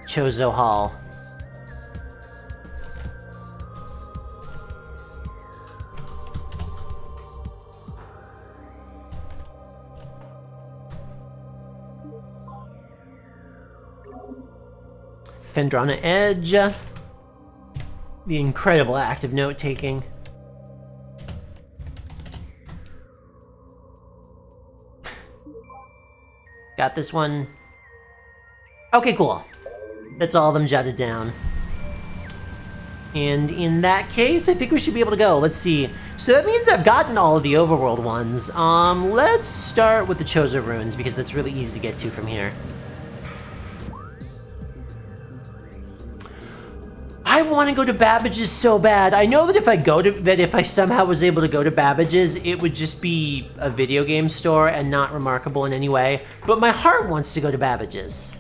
Chozo Hall. Fendrana Edge. The incredible act of note-taking. Got this one. Okay, cool. That's all of them jotted down. And in that case, I think we should be able to go. Let's see. So that means I've gotten all of the overworld ones. Let's start with the Chozo runes, because that's really easy to get to from here. I want to go to Babbage's so bad. I know that if I somehow was able to go to Babbage's, it would just be a video game store and not remarkable in any way. But my heart wants to go to Babbage's.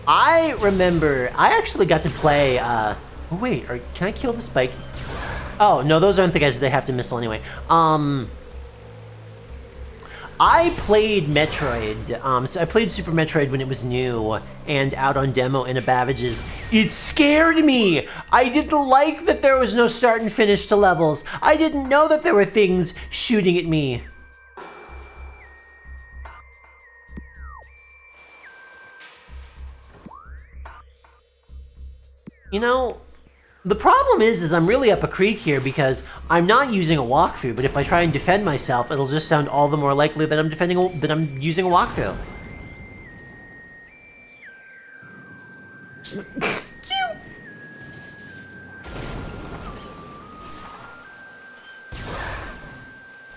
I remember, I actually got to play, oh wait, can I kill the spike? Oh, no, those aren't the guys that have to missile anyway. I played Metroid, so I played Super Metroid when it was new and out on demo in a Babbage's. It scared me! I didn't like that there was no start and finish to levels. I didn't know that there were things shooting at me. You know, the problem is I'm really up a creek here because I'm not using a walkthrough, but if I try and defend myself, it'll just sound all the more likely that I'm using a walkthrough.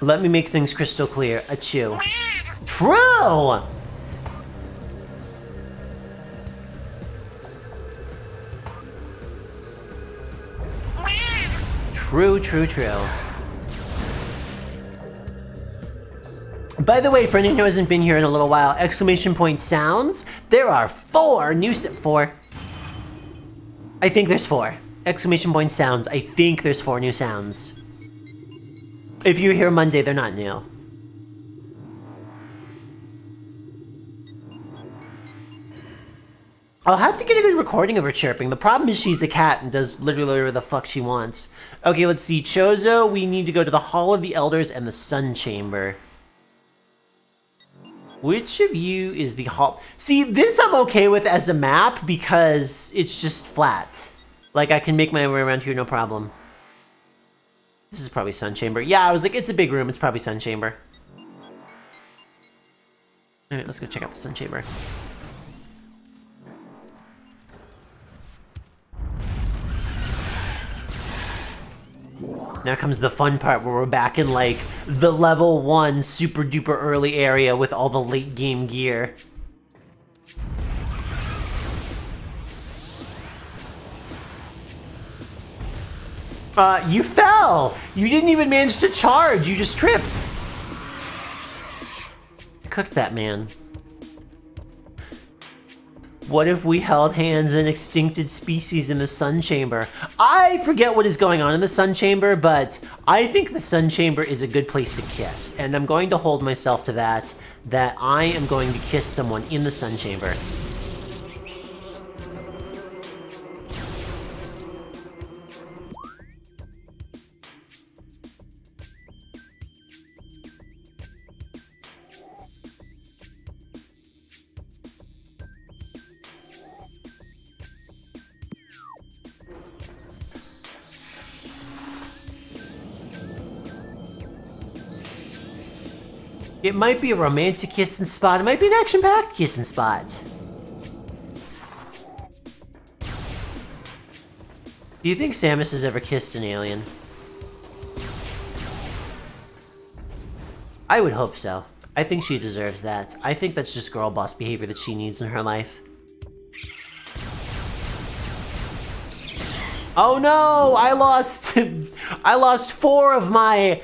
Let me make things crystal clear. Achoo. True! True, true, true. By the way, for anyone who hasn't been here in a little while, exclamation point sounds. There are four. I think there's 4. Exclamation point sounds. I think there's 4 new sounds. If you're here Monday, they're not new. I'll have to get a good recording of her chirping. The problem is she's a cat and does literally whatever the fuck she wants. Okay, let's see. Chozo, we need to go to the Hall of the Elders and the Sun Chamber. Which of you is the hall? See, this I'm okay with as a map because it's just flat. Like, I can make my way around here, no problem. This is probably Sun Chamber. Yeah, I was like, it's a big room. It's probably Sun Chamber. Alright, let's go check out the sun chamber. Now comes the fun part where we're back in, like, the level 1 super duper early area with all the late game gear. You fell! You didn't even manage to charge, you just tripped! Cook that man. What if we held hands an extincted species in the sun chamber? I forget what is going on in the sun chamber, but I think the sun chamber is a good place to kiss. And I'm going to hold myself to that I am going to kiss someone in the sun chamber. It might be a romantic kissing spot. It might be an action-packed kissing spot. Do you think Samus has ever kissed an alien? I would hope so. I think she deserves that. I think that's just girl boss behavior that she needs in her life. Oh no! I lost 4 of my...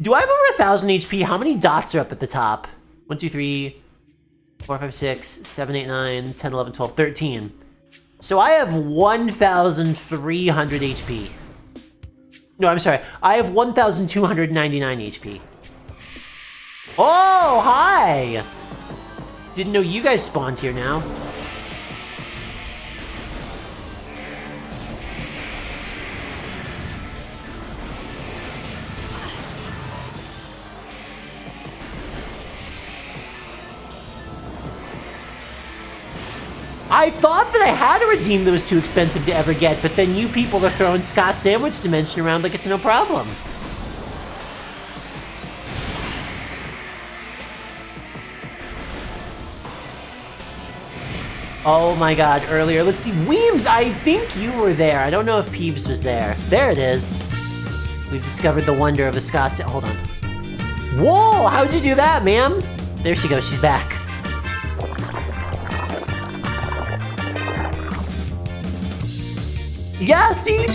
Do I have over 1,000 HP? How many dots are up at the top? 1, 2, 3, 4, 5, 6, 7, 8, 9, 10, 11, 12, 13. So I have 1,300 HP. No, I'm sorry. I have 1,299 HP. Oh, hi! Didn't know you guys spawned here now. I thought that I had a redeem that was too expensive to ever get, but then you people are throwing Scott Sandwich Dimension around like it's no problem. Oh my god, earlier. Let's see. Weems, I think you were there. I don't know if Peebs was there. There it is. We've discovered the wonder of a Scott Hold on. Whoa, how'd you do that, ma'am? There she goes. She's back. Yeah, see?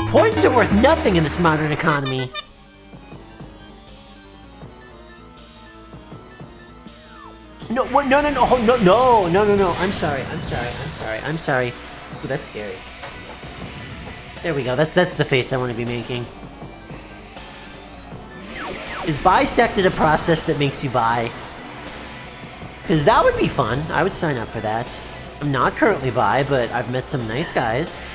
Points are worth nothing in this modern economy. No, what? No, no, no, oh, no, no, no, no, no. I'm sorry. Ooh, that's scary. There we go. That's the face I want to be making. Is bisected a process that makes you bi? Because that would be fun. I would sign up for that. I'm not currently bi, but I've met some nice guys.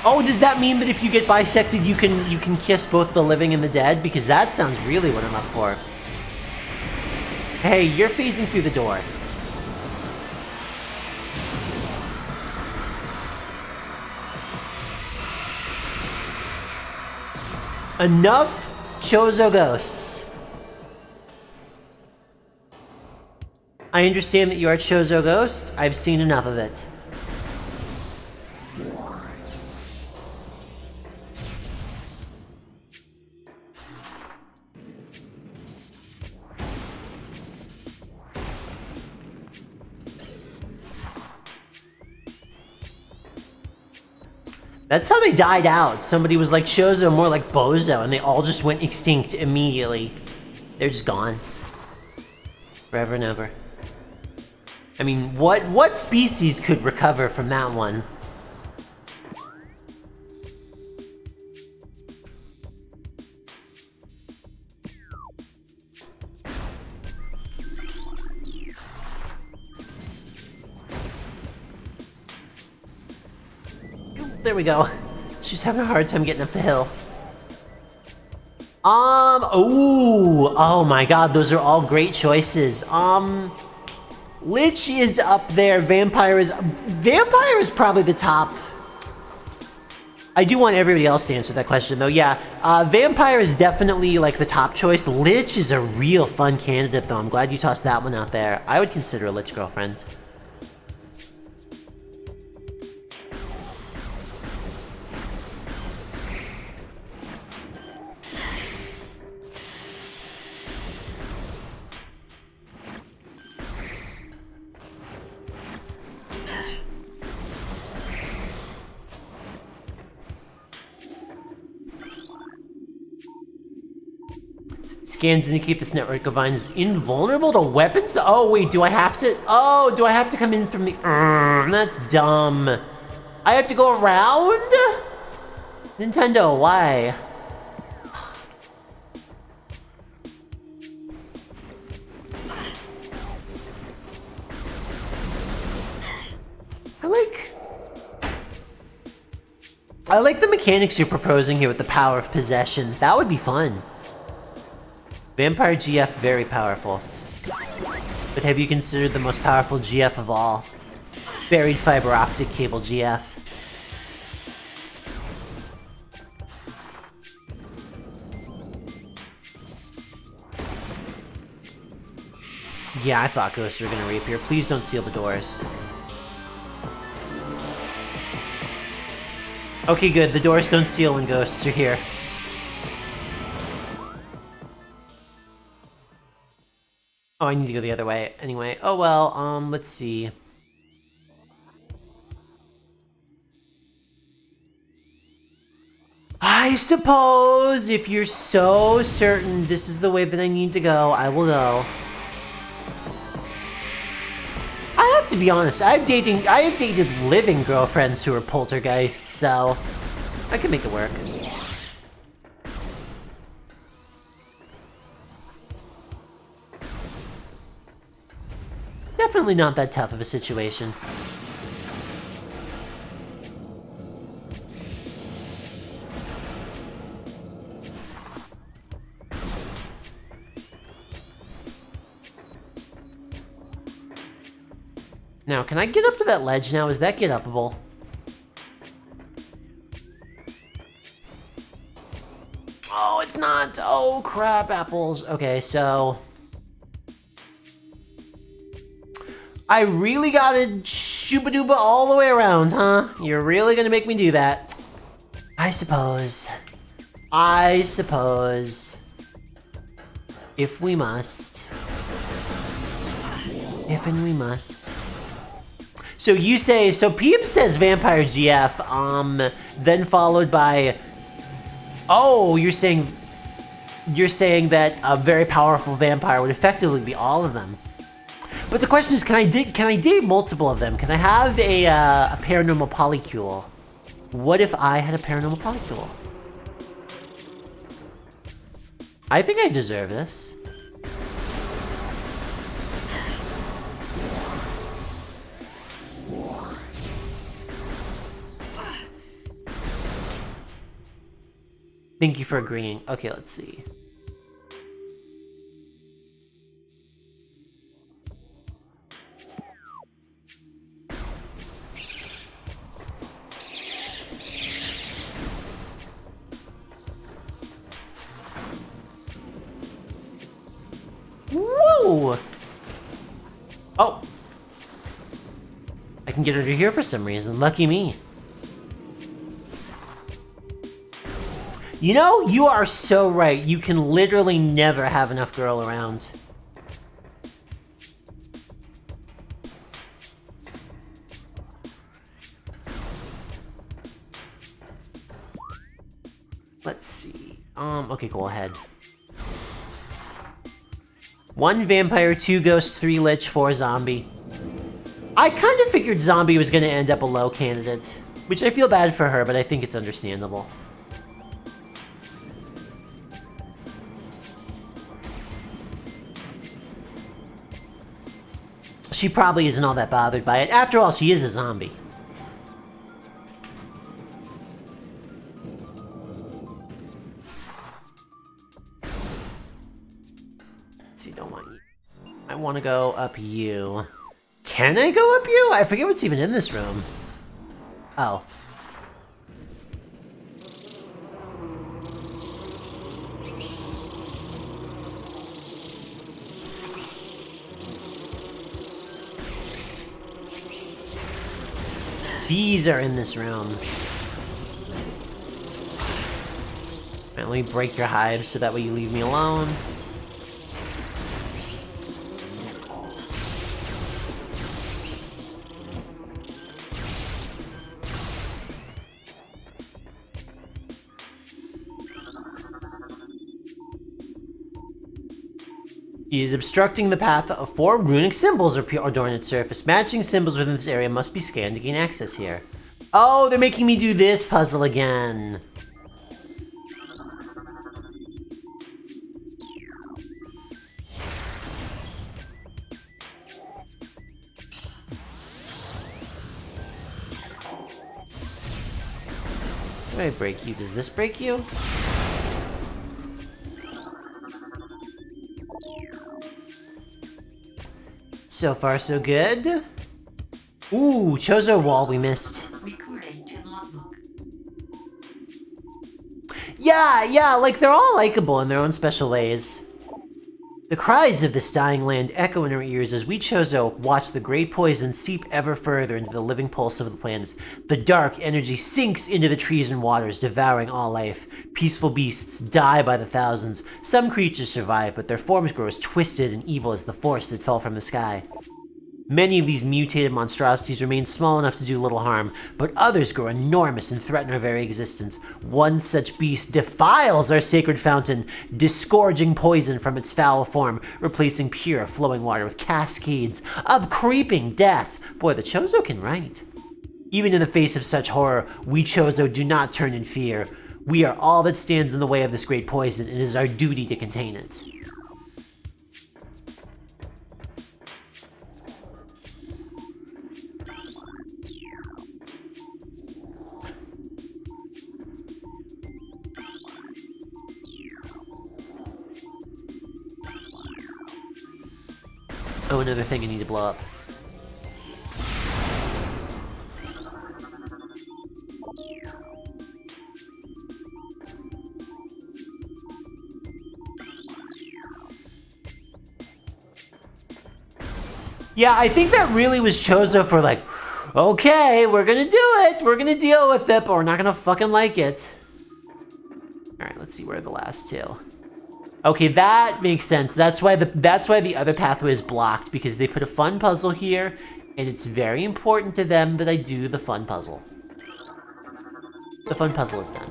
Oh, does that mean that if you get bisected, you can kiss both the living and the dead? Because that sounds really what I'm up for. Hey, you're phasing through the door. Enough Chozo ghosts. I understand that you are Chozo ghosts. I've seen enough of it. That's how they died out. Somebody was like Chozo, more like Bozo, and they all just went extinct immediately. They're just gone. Forever and ever. I mean, what species could recover from that one? There we go. She's having a hard time getting up the hill. Ooh, oh my god, those are all great choices. Lich is up there. Vampire is probably the top. I do want everybody else to answer that question, though. Yeah, Vampire is definitely, like, the top choice. Lich is a real fun candidate, though. I'm glad you tossed that one out there. I would consider a Lich girlfriend. Scans indicate this network of vines is invulnerable to weapons? Oh, wait, do I have to? Oh, do I have to come in from the... that's dumb. I have to go around? Nintendo, why? I like the mechanics you're proposing here with the power of possession. That would be fun. Vampire GF, very powerful. But have you considered the most powerful GF of all? Buried fiber optic cable GF. Yeah, I thought ghosts were gonna reappear. Please don't seal the doors. Okay, good. The doors don't seal when ghosts are here. Oh, I need to go the other way. Anyway, oh well, let's see. I suppose if you're so certain this is the way that I need to go, I will go. I have to be honest, I have dated living girlfriends who are poltergeists, so I can make it work. Definitely not that tough of a situation. Now, can I get up to that ledge now? Is that get upable? Oh, it's not. Oh, crap apples. Okay, so... I really gotta shooba-dooba all the way around, huh? You're really gonna make me do that? I suppose. I suppose. If we must. If and we must. So you say, so Peep says Vampire GF, then followed by... Oh, you're saying that a very powerful vampire would effectively be all of them. But the question is, can I date multiple of them? Can I have a paranormal polycule? What if I had a paranormal polycule? I think I deserve this. Thank you for agreeing. Okay, let's see. Whoa! Oh! I can get under here for some reason. Lucky me. You know, you are so right. You can literally never have enough girl around. Let's see. Okay, go ahead. 1 vampire, 2 ghost, 3 lich, 4 zombie. I kind of figured zombie was gonna end up a low candidate, which I feel bad for her, but I think it's understandable. She probably isn't all that bothered by it. After all, she is a zombie. Let's see, don't want you. I want to go up you. Can I go up you? I forget what's even in this room. Oh. These are in this room. Alright, let me break your hive so that way you leave me alone. He is obstructing the path of 4 runic symbols adorn its surface. Matching symbols within this area must be scanned to gain access here. Oh, they're making me do this puzzle again. How do I break you? Does this break you? So far, so good. Ooh, Chozo wall we missed. Recording to logbook. Yeah, like they're all likable in their own special ways. The cries of this dying land echo in our ears as we Chozo watch the great poison seep ever further into the living pulse of the planets. The dark energy sinks into the trees and waters, devouring all life. Peaceful beasts die by the thousands. Some creatures survive, but their forms grow as twisted and evil as the force that fell from the sky. Many of these mutated monstrosities remain small enough to do little harm, but others grow enormous and threaten our very existence. One such beast defiles our sacred fountain, disgorging poison from its foul form, replacing pure flowing water with cascades of creeping death. Boy, the Chozo can write. Even in the face of such horror, we Chozo do not turn in fear. We are all that stands in the way of this great poison, and it is our duty to contain it. Oh, another thing I need to blow up. Yeah, I think that really was Chozo for like, okay, we're gonna do it, we're gonna deal with it, but we're not gonna fucking like it. Alright, let's see where are the last two. Okay, that makes sense. That's why the other pathway is blocked, because they put a fun puzzle here, and it's very important to them that I do the fun puzzle. The fun puzzle is done.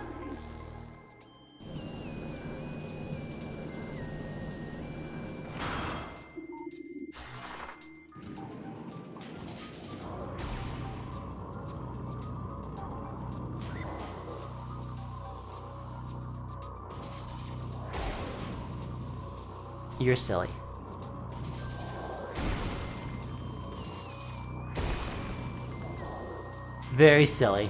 You're silly. Very silly.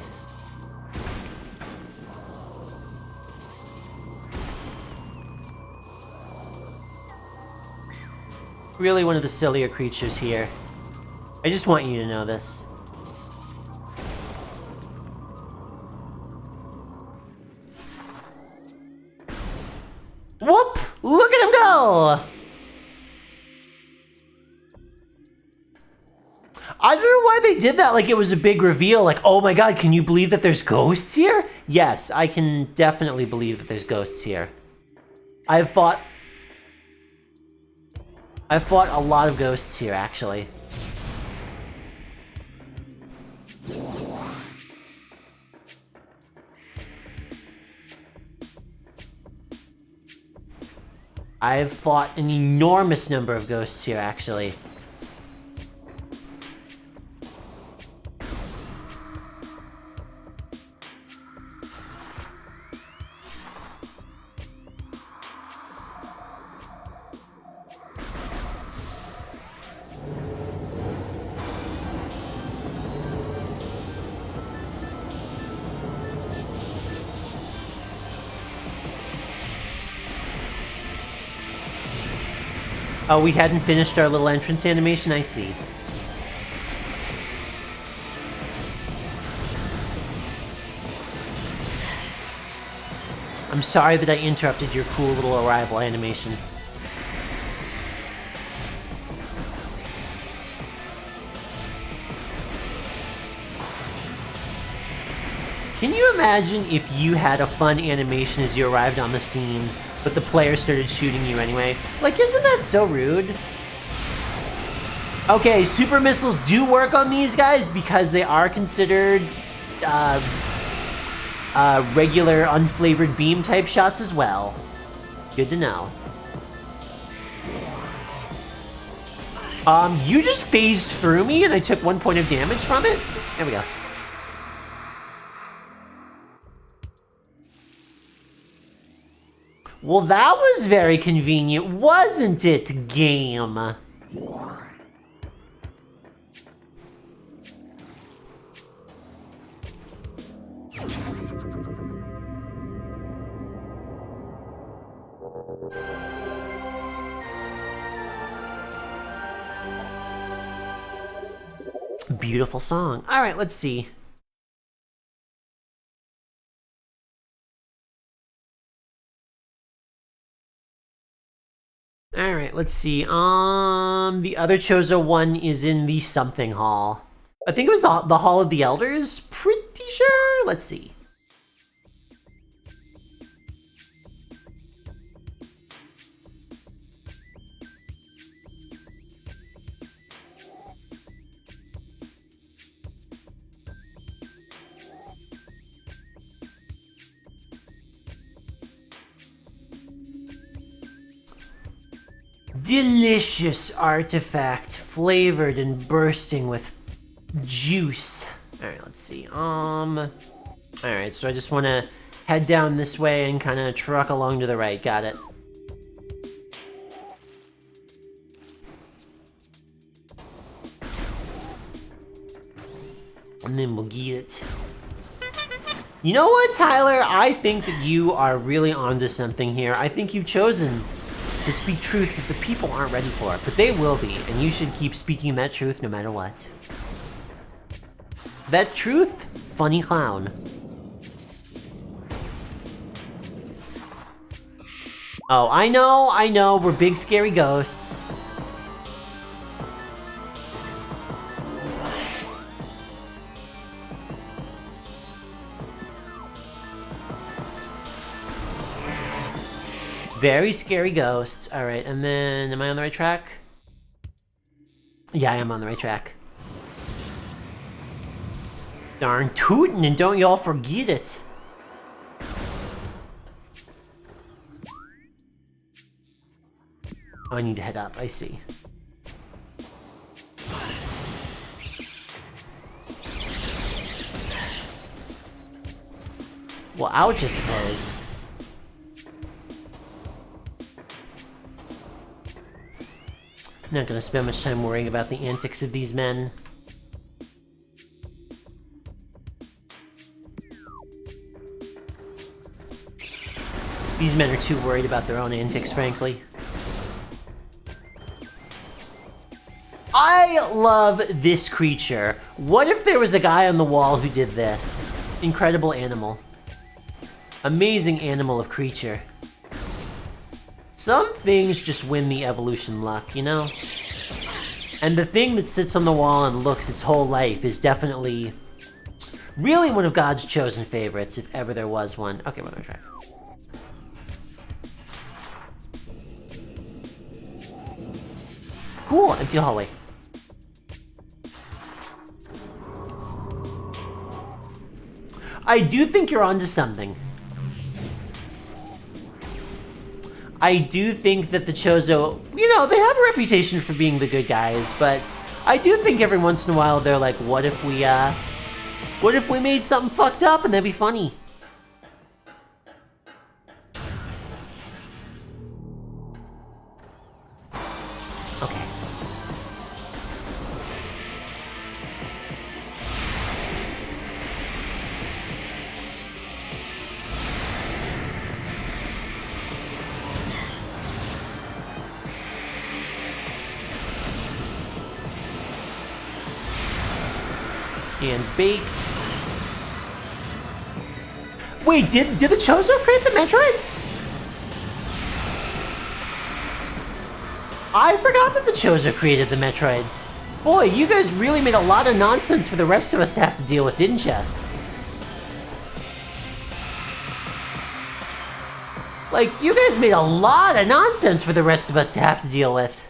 Really one of the sillier creatures here. I just want you to know this. Whoop! Look at him go! I don't know why they did that like it was a big reveal, like, oh my god, can you believe that there's ghosts here? Yes, I can definitely believe that there's ghosts here. I've fought a lot of ghosts here, actually. I've fought an enormous number of ghosts here, actually. Oh, we hadn't finished our little entrance animation? I see. I'm sorry that I interrupted your cool little arrival animation. Can you imagine if you had a fun animation as you arrived on the scene, but the player started shooting you anyway? Like, isn't that so rude? Okay, super missiles do work on these guys because they are considered regular unflavored beam type shots as well. Good to know. You just phased through me and I took 1 point of damage from it? There we go. Well, that was very convenient, wasn't it, game? Beautiful song. All right, let's see. All right, let's see. The other Chozo one is in the something hall. I think it was the Hall of the Elders. Pretty sure. Let's see. Delicious artifact, flavored and bursting with juice. All right, let's see. All right, so I just want to head down this way and kind of truck along to the right. Got it. And then we'll get it. You know what, Tyler? I think that you are really onto something here. I think you've chosen to speak truth that the people aren't ready for, but they will be, and you should keep speaking that truth no matter what. That truth? Funny clown. Oh, I know, we're big scary ghosts. Very scary ghosts. All right, and then, am I on the right track? Yeah, I am on the right track. Darn tootin', and don't y'all forget it. Oh, I need to head up, I see. Well, ouch, I suppose. Not gonna spend much time worrying about the antics of these men. These men are too worried about their own antics, frankly. I love this creature. What if there was a guy on the wall who did this? Incredible animal. Amazing animal of creature. Some things just win the evolution luck, you know? And the thing that sits on the wall and looks its whole life is definitely really one of God's chosen favorites, if ever there was one. Okay, we're on the track. Cool, empty hallway. I do think you're onto something. I do think that the Chozo, you know, they have a reputation for being the good guys, but I do think every once in a while they're like, what if we made something fucked up and that'd be funny? Okay. And baked. Wait, did the Chozo create the Metroids? I forgot that the Chozo created the Metroids. Boy, you guys really made a lot of nonsense for the rest of us to have to deal with, didn't ya? Like, you guys made a lot of nonsense for the rest of us to have to deal with.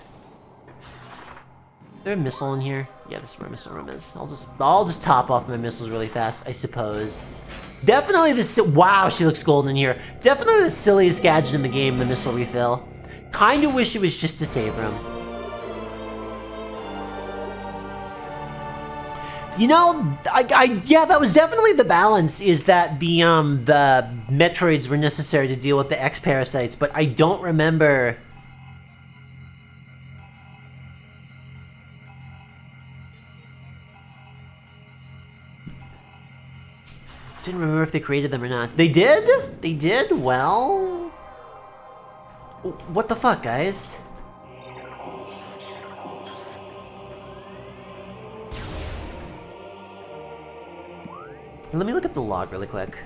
Is there a missile in here? Yeah, this is where missile room is. I'll just top off my missiles really fast, I suppose. Definitely wow, she looks golden in here. Definitely the silliest gadget in the game, the missile refill. Kinda wish it was just a save room. You know, yeah, that was definitely the balance, is that the Metroids were necessary to deal with the X-Parasites, but I don't remember... Didn't remember if they created them or not. They did? They did? Well... What the fuck, guys? Let me look at the log really quick.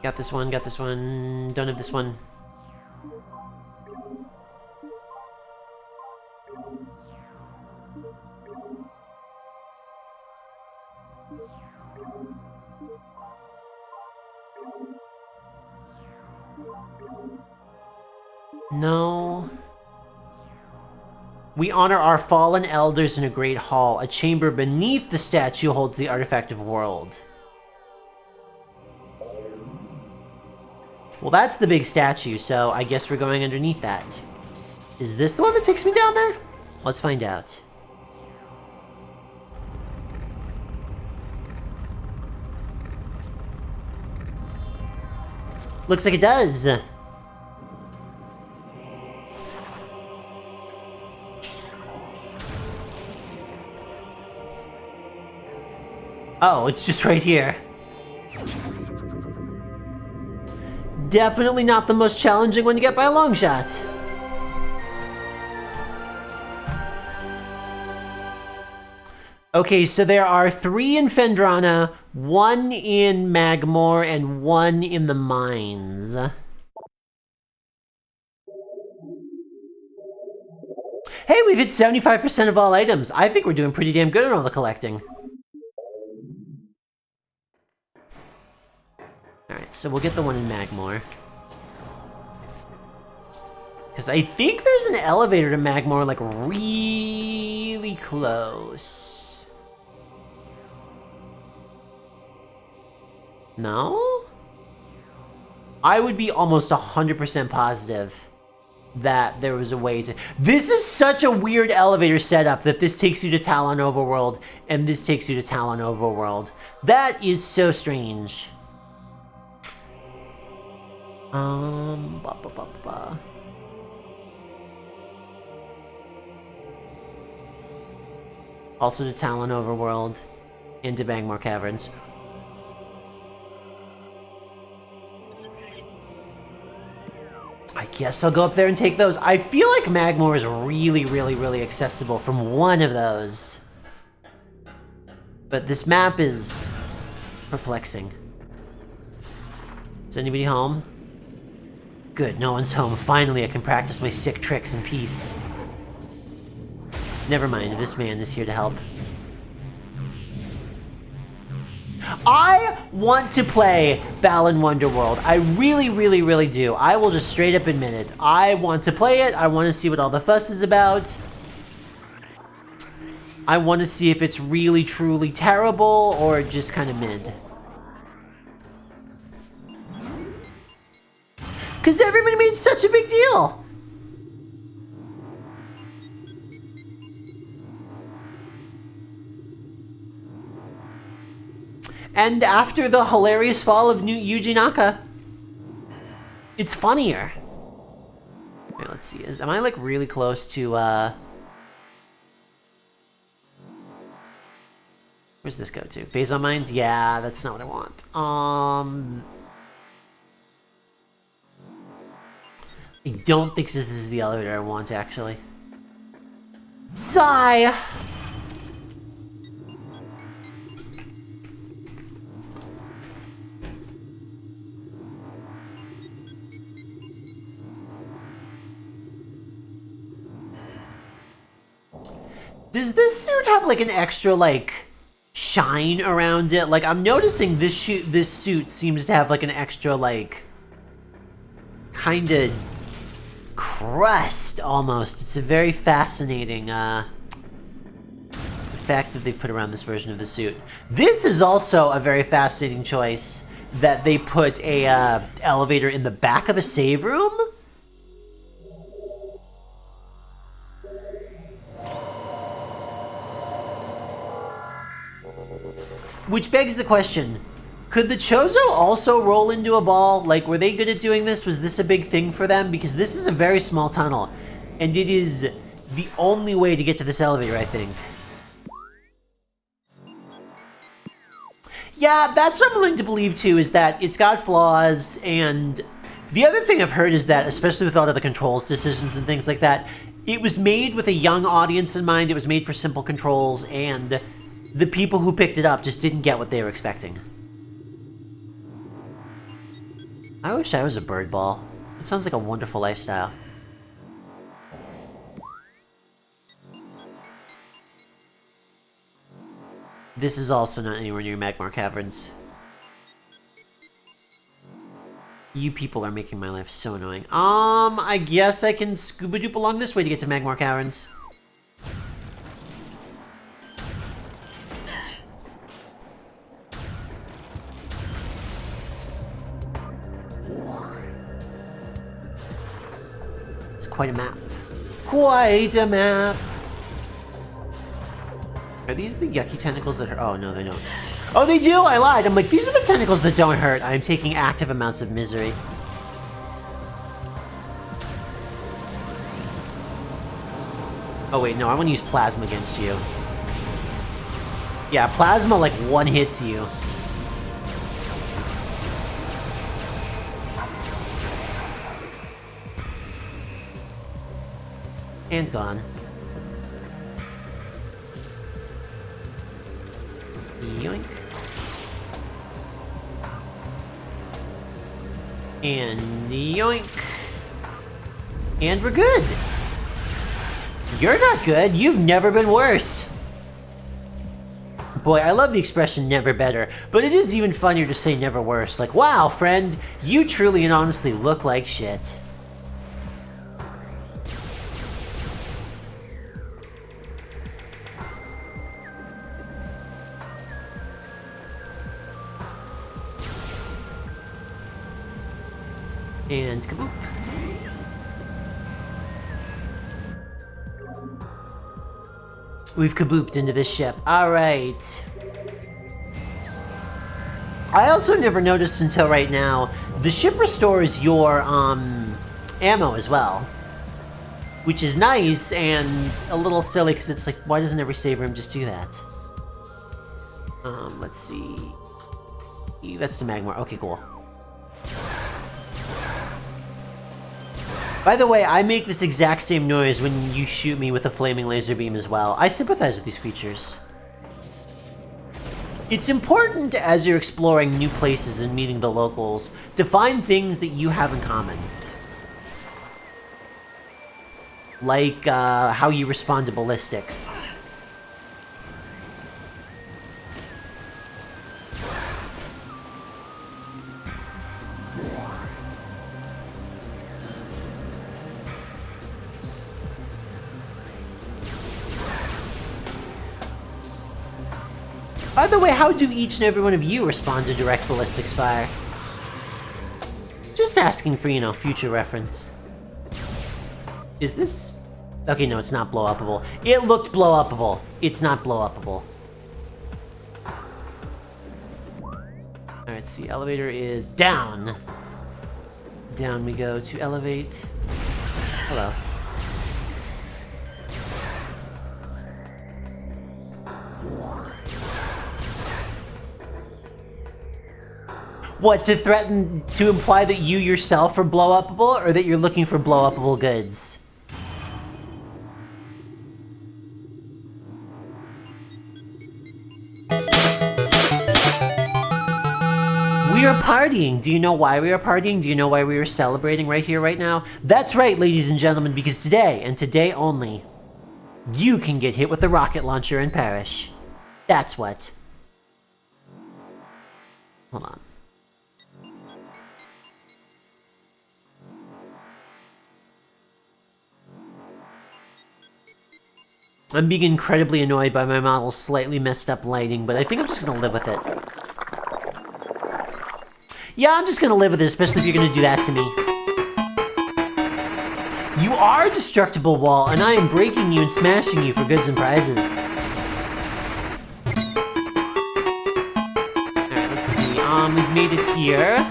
Got this one, don't have this one. No. We honor our fallen elders in a great hall. A chamber beneath the statue holds the artifact of world. Well, that's the big statue, so I guess we're going underneath that. Is this the one that takes me down there? Let's find out. Looks like it does. Oh, it's just right here. Definitely not the most challenging one to get by a long shot. Okay, so there are 3 in Phendrana, 1 in Magmor, and 1 in the mines. Hey, we've hit 75% of all items. I think we're doing pretty damn good on all the collecting. Alright, so we'll get the one in Magmor. Because I think there's an elevator to Magmor, like, really close. No? I would be almost 100% positive that there was a way to... This is such a weird elevator setup that this takes you to Talon Overworld, and this takes you to Talon Overworld. That is so strange. Also to Talon Overworld, into Bangmore Caverns. I guess I'll go up there and take those. I feel like Magmor is really accessible from one of those. But this map is perplexing. Is anybody home? Good, no one's home. Finally, I can practice my sick tricks in peace. Never mind, this man is here to help. I want to play Balan Wonderworld. I really do. I will just straight up admit it. I want to play it. I want to see what all the fuss is about. I want to see if it's really, truly terrible or just kind of mid. Because everybody made such a big deal. And after the hilarious fall of Yuji Naka, it's funnier. Okay, let's see. Am I like really close to where's this go to? Phazon Mines? Yeah, that's not what I want. I don't think this is the elevator I want, actually. Sigh! Does this suit have like an extra like shine around it? Like I'm noticing this suit seems to have like an extra like kind of crust almost. It's a very fascinating fact that they've put around this version of the suit. This is also a very fascinating choice that they put a elevator in the back of a save room. Which begs the question, could the Chozo also roll into a ball? Like, were they good at doing this? Was this a big thing for them? Because this is a very small tunnel, and it is the only way to get to this elevator, I think. Yeah, that's what I'm willing to believe too, is that it's got flaws, and the other thing I've heard is that, especially with all of the controls decisions and things like that, it was made with a young audience in mind, it was made for simple controls, and the people who picked it up just didn't get what they were expecting. I wish I was a bird ball. It sounds like a wonderful lifestyle. This is also not anywhere near Magmar Caverns. You people are making my life so annoying. I guess I can scuba-doop along this way to get to Magmar Caverns. It's quite a map. Quite a map! Are these the yucky tentacles that hurt? Oh, no, they don't. Oh, they do! I lied! I'm like, these are the tentacles that don't hurt. I am taking active amounts of misery. Oh, wait, no, I want to use Plasma against you. Yeah, Plasma, like, one-hits you. And gone. Yoink. And yoink. And we're good. You're not good. You've never been worse. Boy, I love the expression never better, but it is even funnier to say never worse. Like, wow, friend, you truly and honestly look like shit. And kaboop. We've kabooped into this ship. Alright. I also never noticed until right now, the ship restores your ammo as well. Which is nice and a little silly because it's like, why doesn't every save room just do that? Let's see. That's the Magmar. Okay, cool. By the way, I make this exact same noise when you shoot me with a flaming laser beam as well. I sympathize with these creatures. It's important as you're exploring new places and meeting the locals to find things that you have in common. Like how you respond to ballistics. By the way, how do each and every one of you respond to direct ballistics fire? Just asking for, you know, future reference. Is this... Okay, no, it's not blow-upable. It looked blow-upable. It's not blow-upable. Alright, let's see. Elevator is down. Down we go to elevate. Hello. What, to threaten, to imply that you yourself are blow-upable, or that you're looking for blow-upable goods? We are partying. Do you know why we are partying? Do you know why we are celebrating right here, right now? That's right, ladies and gentlemen, because today, and today only, you can get hit with a rocket launcher and perish. That's what. Hold on. I'm being incredibly annoyed by my model's slightly messed up lighting, but I think I'm just gonna live with it. Yeah, I'm just gonna live with it, especially if you're gonna do that to me. You are a destructible wall, and I am breaking you and smashing you for goods and prizes. Alright, let's see. We've made it here.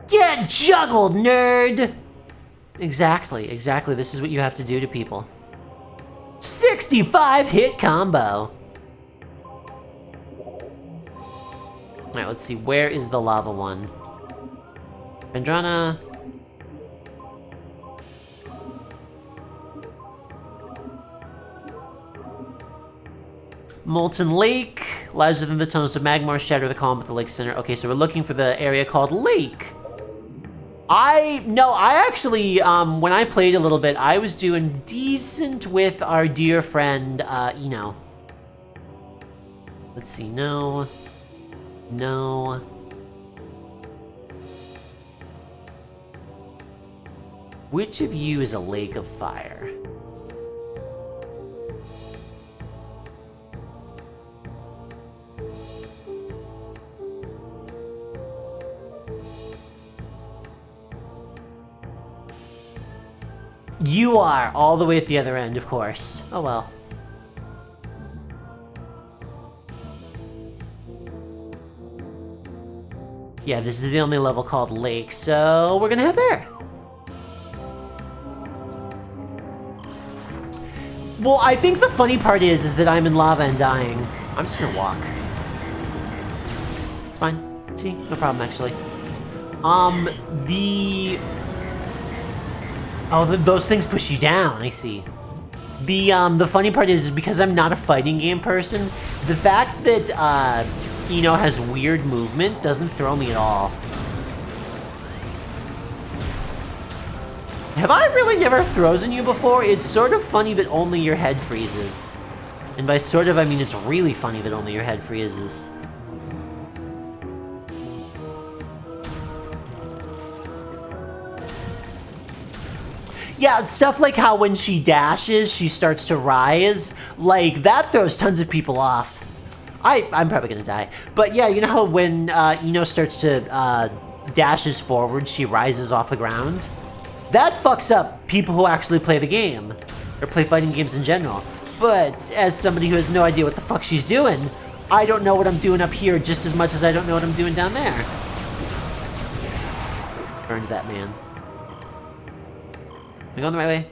Get juggled, nerd! Exactly. This is what you have to do to people. 65 hit combo. Alright, let's see. Where is the lava one? Vendrana. Molten Lake. Lies within the tunnels of Magmar. Shatter the column at the lake center. Okay, so we're looking for the area called Lake. I actually, when I played a little bit, I was doing decent with our dear friend, Eno. Let's see, no. Which of you is a lake of fire? You are, all the way at the other end, of course. Oh well. Yeah, this is the only level called Lake, so we're gonna head there. Well, I think the funny part is that I'm in lava and dying. I'm just gonna walk. It's fine. See, no problem actually. Those things push you down, I see. The funny part is because I'm not a fighting game person, the fact that, Eno has weird movement doesn't throw me at all. Have I really never frozen you before? It's sort of funny that only your head freezes. And by sort of, I mean it's really funny that only your head freezes. Yeah, stuff like how when she dashes, she starts to rise. Like, that throws tons of people off. I'm probably gonna die. But yeah, you know how when Eno starts to dashes forward, she rises off the ground? That fucks up people who actually play the game. Or play fighting games in general. But as somebody who has no idea what the fuck she's doing, I don't know what I'm doing up here just as much as I don't know what I'm doing down there. Burned that man. Am I going the right way?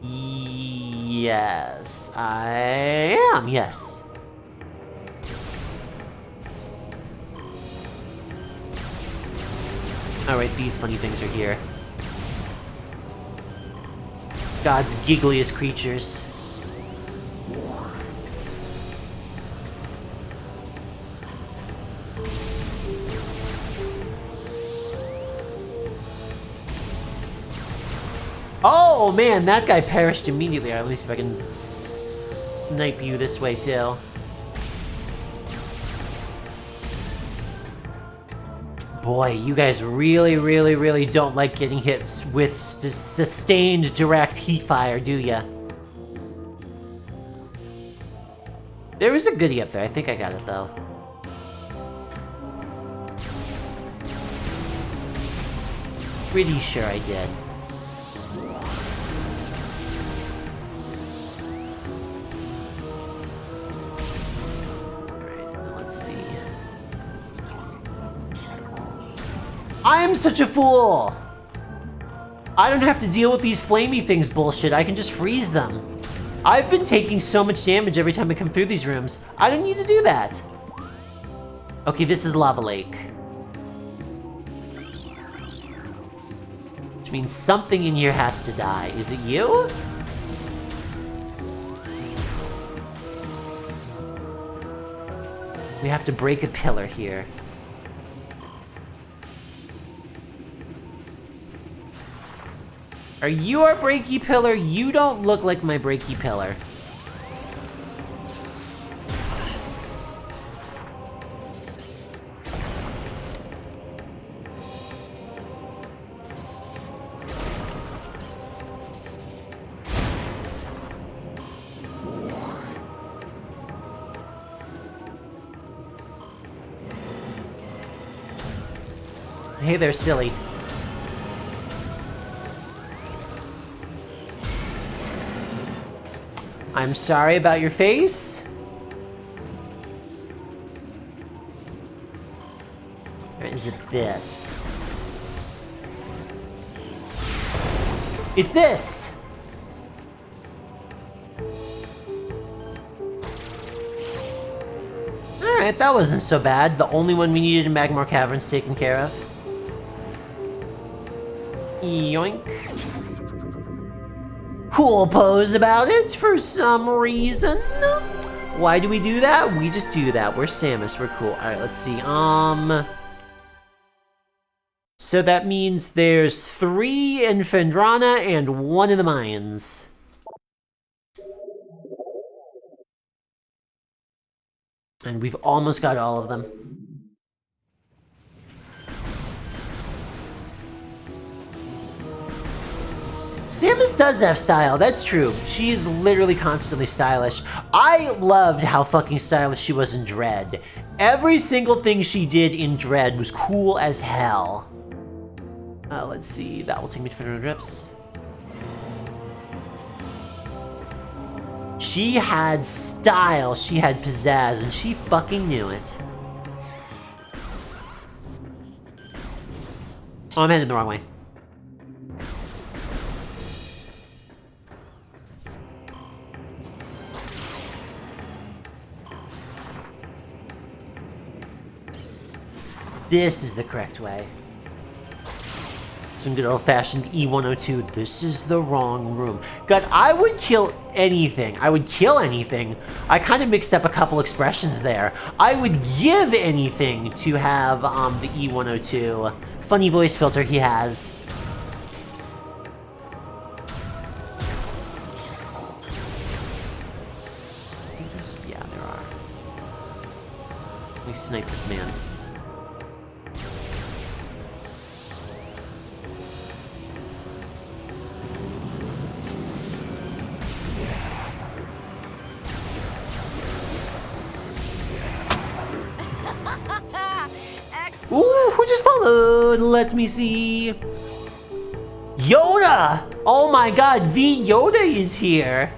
Yes, I am, yes. Alright, these funny things are here. God's giggliest creatures. Oh man, that guy perished immediately. Alright, let me see if I can snipe you this way too. Boy, you guys really don't like getting hit with sustained direct heat fire, do ya? There was a goodie up there. I think I got it though. Pretty sure I did. I am such a fool! I don't have to deal with these flamey things bullshit, I can just freeze them. I've been taking so much damage every time I come through these rooms. I don't need to do that. Okay, this is Lava Lake. Which means something in here has to die. Is it you? We have to break a pillar here. Are you our breaky pillar? You don't look like my breaky pillar. Hey there, silly. I'm sorry about your face. Or is it this? It's this! Alright, that wasn't so bad. The only one we needed in Magmar Cavern's taken care of. Yoink. Cool pose about it for some reason. Why do we do that? We just do that. We're Samus. We're cool. Alright, let's see. So that means there's 3 in Phendrana and 1 in the mines. And we've almost got all of them. Samus does have style, that's true. She's literally constantly stylish. I loved how fucking stylish she was in Dread. Every single thing she did in Dread was cool as hell. Let's see, that will take me to Phendrana Drips. She had style, she had pizzazz, and she fucking knew it. Oh, I'm heading the wrong way. This is the correct way. Some good old-fashioned E102. This is the wrong room. God, I would kill anything. I would kill anything. I kind of mixed up a couple expressions there. I would give anything to have the E102. Funny voice filter he has. Yeah, there are. Let me snipe this man. Ooh, who just followed? Let me see. Yoda! Oh my god, V Yoda is here.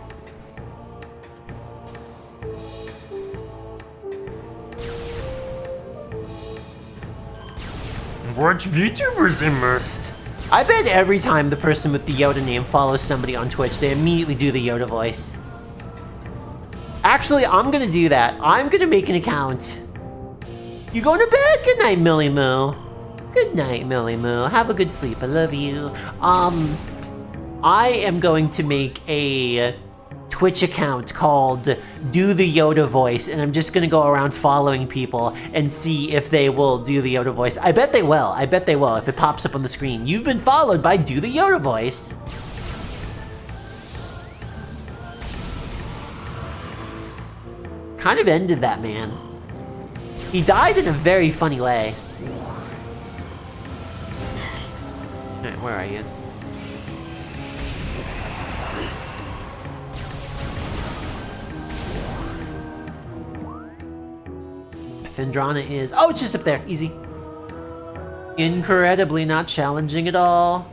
Watch VTubers immersed. I bet every time the person with the Yoda name follows somebody on Twitch, they immediately do the Yoda voice. Actually, I'm gonna do that. I'm gonna make an account. You going to bed? Good night, Millie Moo. Good night, Millie Moo. Have a good sleep. I love you. I am going to make a Twitch account called Do the Yoda Voice, and I'm just gonna go around following people and see if they will do the Yoda voice. I bet they will. I bet they will if it pops up on the screen. You've been followed by Do the Yoda Voice. Kind of ended that man. He died in a very funny way. Alright, where are you? Phendrana is... Oh, it's just up there. Easy. Incredibly not challenging at all.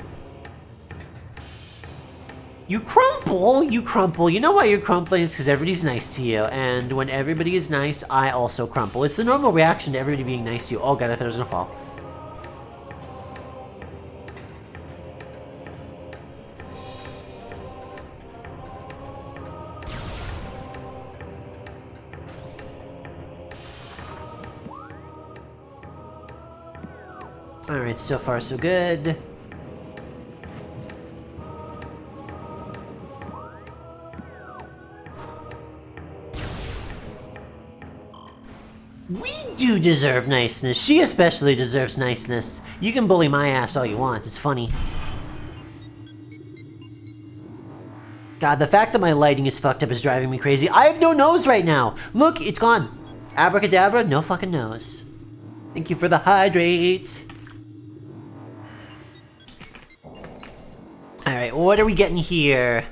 You crumple, you crumple. You know why you're crumpling? It's because everybody's nice to you. And when everybody is nice, I also crumple. It's the normal reaction to everybody being nice to you. Oh god, I thought I was gonna fall. Alright, so far so good. We do deserve niceness. She especially deserves niceness. You can bully my ass all you want. It's funny. God, the fact that my lighting is fucked up is driving me crazy. I have no nose right now. Look, it's gone. Abracadabra, no fucking nose. Thank you for the hydrate. Alright, what are we getting here?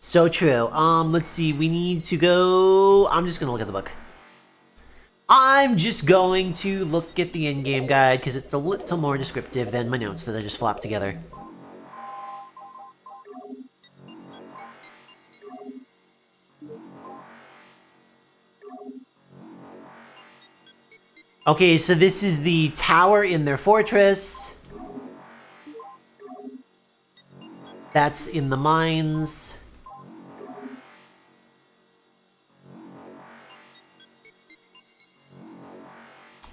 So true. Let's see. We need to go... I'm just gonna look at the book. I'm just going to look at the in-game guide because it's a little more descriptive than my notes that I just flopped together. Okay, so this is the tower in their fortress. That's in the mines.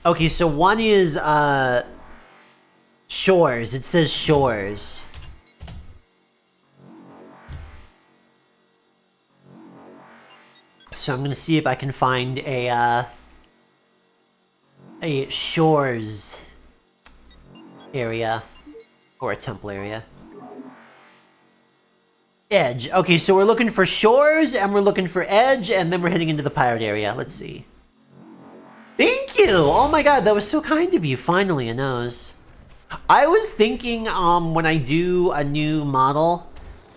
Okay, so one is, shores. It says shores. So I'm gonna see if I can find a shores area. Or a temple area. Edge. Okay, so we're looking for shores, and we're looking for edge, and then we're heading into the pirate area. Let's see. Thank you! Oh my god, that was so kind of you. Finally, a nose. I was thinking, when I do a new model,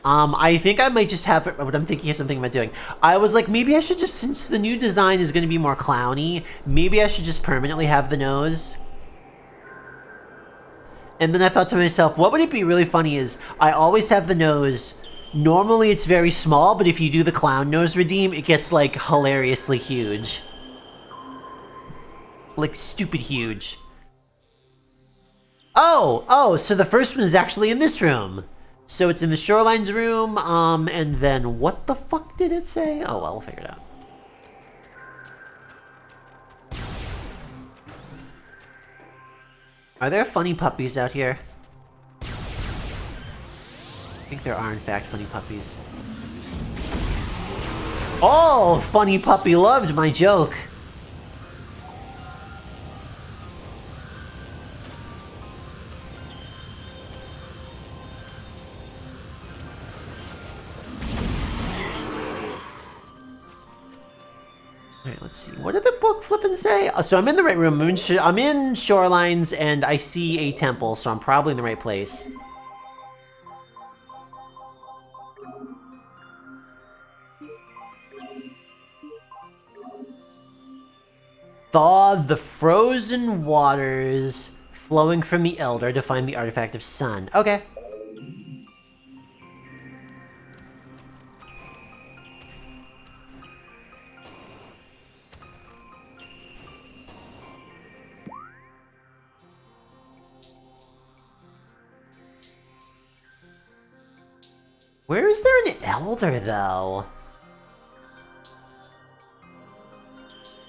I think I might just have, what I'm thinking of something I'm doing. I was like, maybe I should just, since the new design is going to be more clowny, maybe I should just permanently have the nose. And then I thought to myself, what would it be really funny is, I always have the nose, normally it's very small, but if you do the clown nose redeem, it gets, like, hilariously huge. Like, stupid huge. Oh, so the first one is actually in this room. So it's in the Shorelines room, and then what the fuck did it say? Oh, well, we'll figure it out. Are there funny puppies out here? I think there are, in fact, funny puppies. Oh, funny puppy loved my joke. Alright, let's see. What did the book flippin' say? So I'm in the right room. I'm in Shorelines, and I see a temple, so I'm probably in the right place. Thaw the frozen waters flowing from the Elder to find the artifact of sun. Okay. Where is there an Elder, though?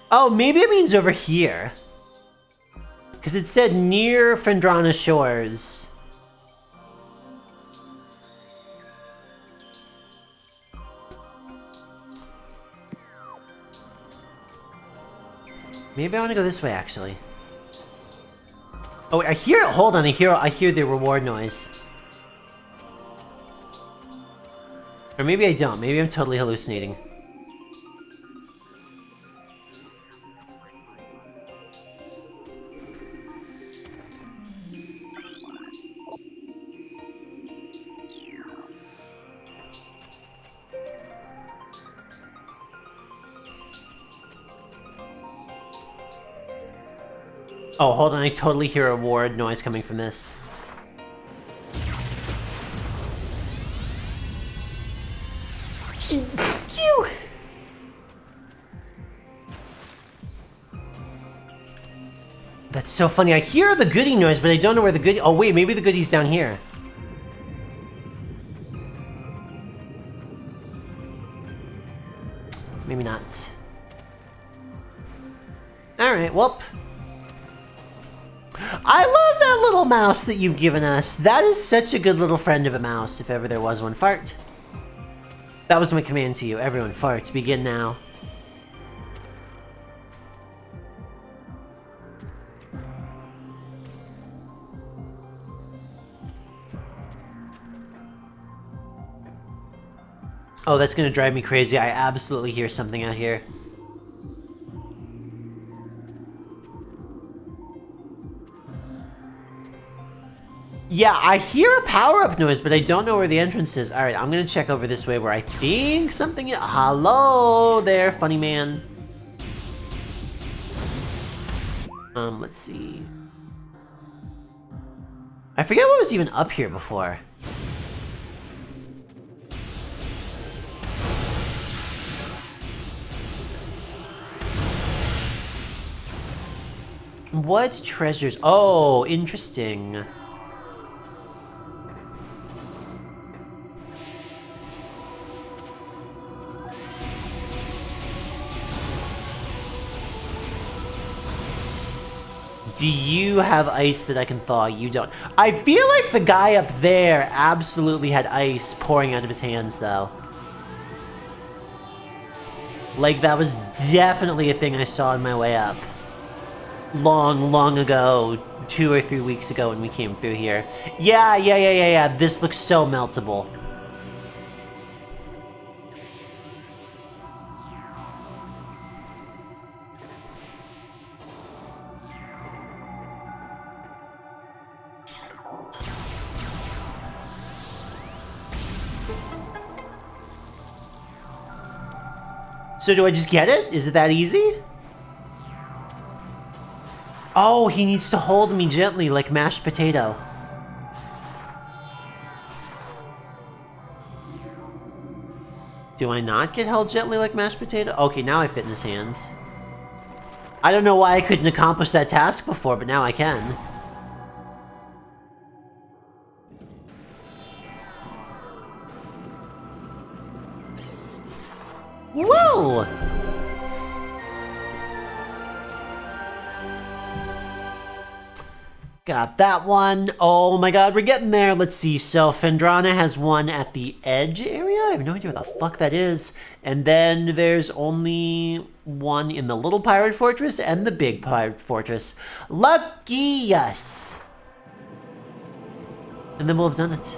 Oh, maybe it means over here. Because it said near Fendrana Shores. Maybe I want to go this way, actually. Oh, I hear it. Hold on, I hear the reward noise. Or maybe I don't. Maybe I'm totally hallucinating. Oh, hold on. I totally hear a reward noise coming from this. That's so funny. I hear the goodie noise, but I don't know where the goodie... Oh, wait. Maybe the goodie's down here. Maybe not. Alright, well. I love that little mouse that you've given us. That is such a good little friend of a mouse, if ever there was one. Fart. That was my command to you. Everyone, fart. Begin now. Oh, that's gonna drive me crazy. I absolutely hear something out here. Yeah, I hear a power-up noise, but I don't know where the entrance is. All right, I'm gonna check over this way where I think something is. Hello there, funny man. Let's see. I forget what was even up here before. What treasures? Oh, interesting. Do you have ice that I can thaw? You don't. I feel like the guy up there absolutely had ice pouring out of his hands, though. Like, that was definitely a thing I saw on my way up. Long ago, 2 or 3 weeks ago when we came through here. Yeah. This looks so meltable. So do I just get it? Is it that easy? Oh, he needs to hold me gently like mashed potato. Do I not get held gently like mashed potato? Okay, now I fit in his hands. I don't know why I couldn't accomplish that task before, but now I can. Whoa! Got that one. Oh my god, we're getting there. Let's see. So Phendrana has one at the edge area. I have no idea what the fuck that is. And then there's only one in the little pirate fortress and the big pirate fortress. Lucky us. And then we'll have done it.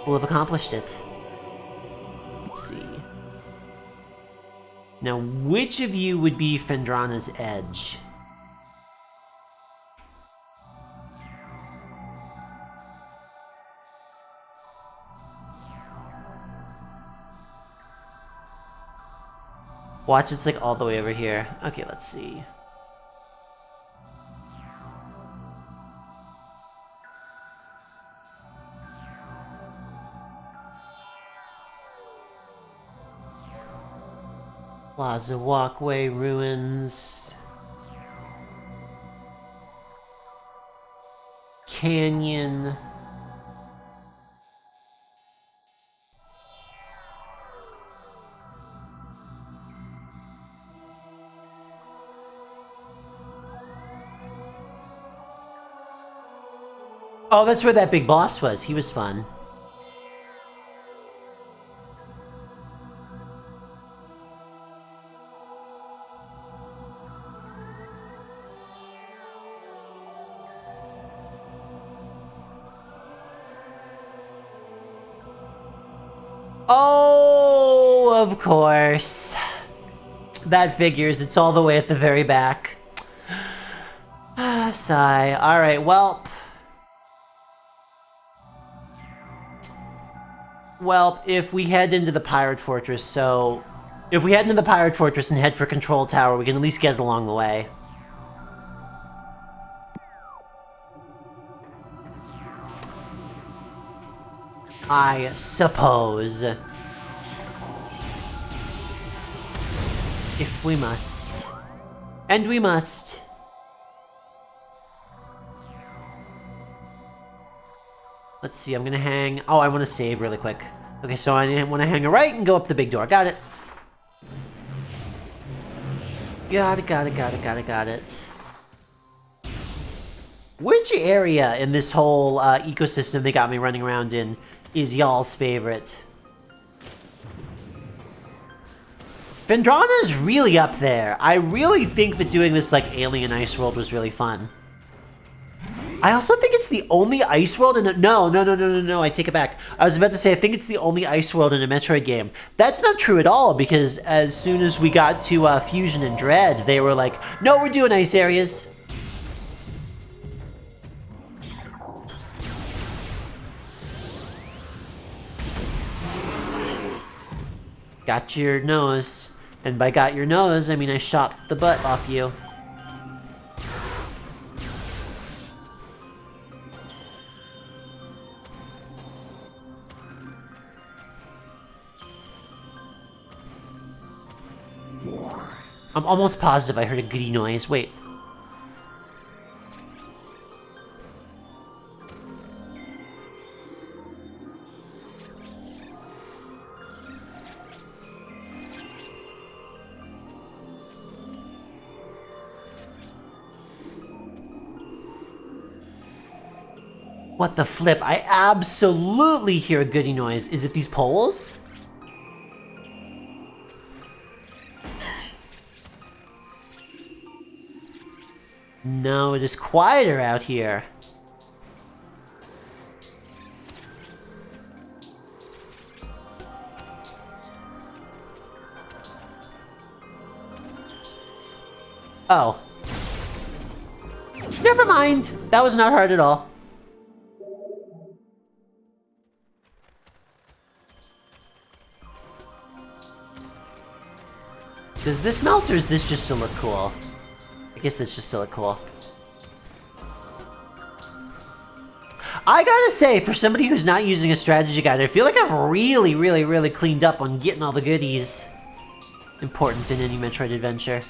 We'll have accomplished it. Let's see. Now, which of you would be Phendrana's edge? Watch, it's like all the way over here. Okay, let's see. Plaza Walkway ruins. Canyon. Oh, that's where that big boss was. He was fun. Oh, of course. That figures. It's all the way at the very back. Sigh. Alright, well... Well, if we head into the Pirate Fortress, so... If we head into the Pirate Fortress and head for Control Tower, we can at least get it along the way. I suppose. If we must. And we must. Let's see, I'm gonna hang... Oh, I want to save really quick. Okay, so I want to hang a right and go up the big door. Got it. Got it. Which area in this whole ecosystem they got me running around in is y'all's favorite? Phendrana's really up there. I really think that doing this like alien ice world was really fun. I also think it's the only ice world in a... No, I take it back. I was about to say, I think it's the only ice world in a Metroid game. That's not true at all, because as soon as we got to Fusion and Dread, they were like, no, we're doing ice areas. Got your nose. And by got your nose, I mean I shot the butt off you. I'm almost positive I heard a goody noise. Wait. What the flip? I absolutely hear a goody noise. Is it these poles? No, it is quieter out here. Oh. Never mind. That was not hard at all. Does this melt or is this just to look cool? I guess this just to look cool. I gotta say, for somebody who's not using a strategy guide, I feel like I've really cleaned up on getting all the goodies important in any Metroid adventure.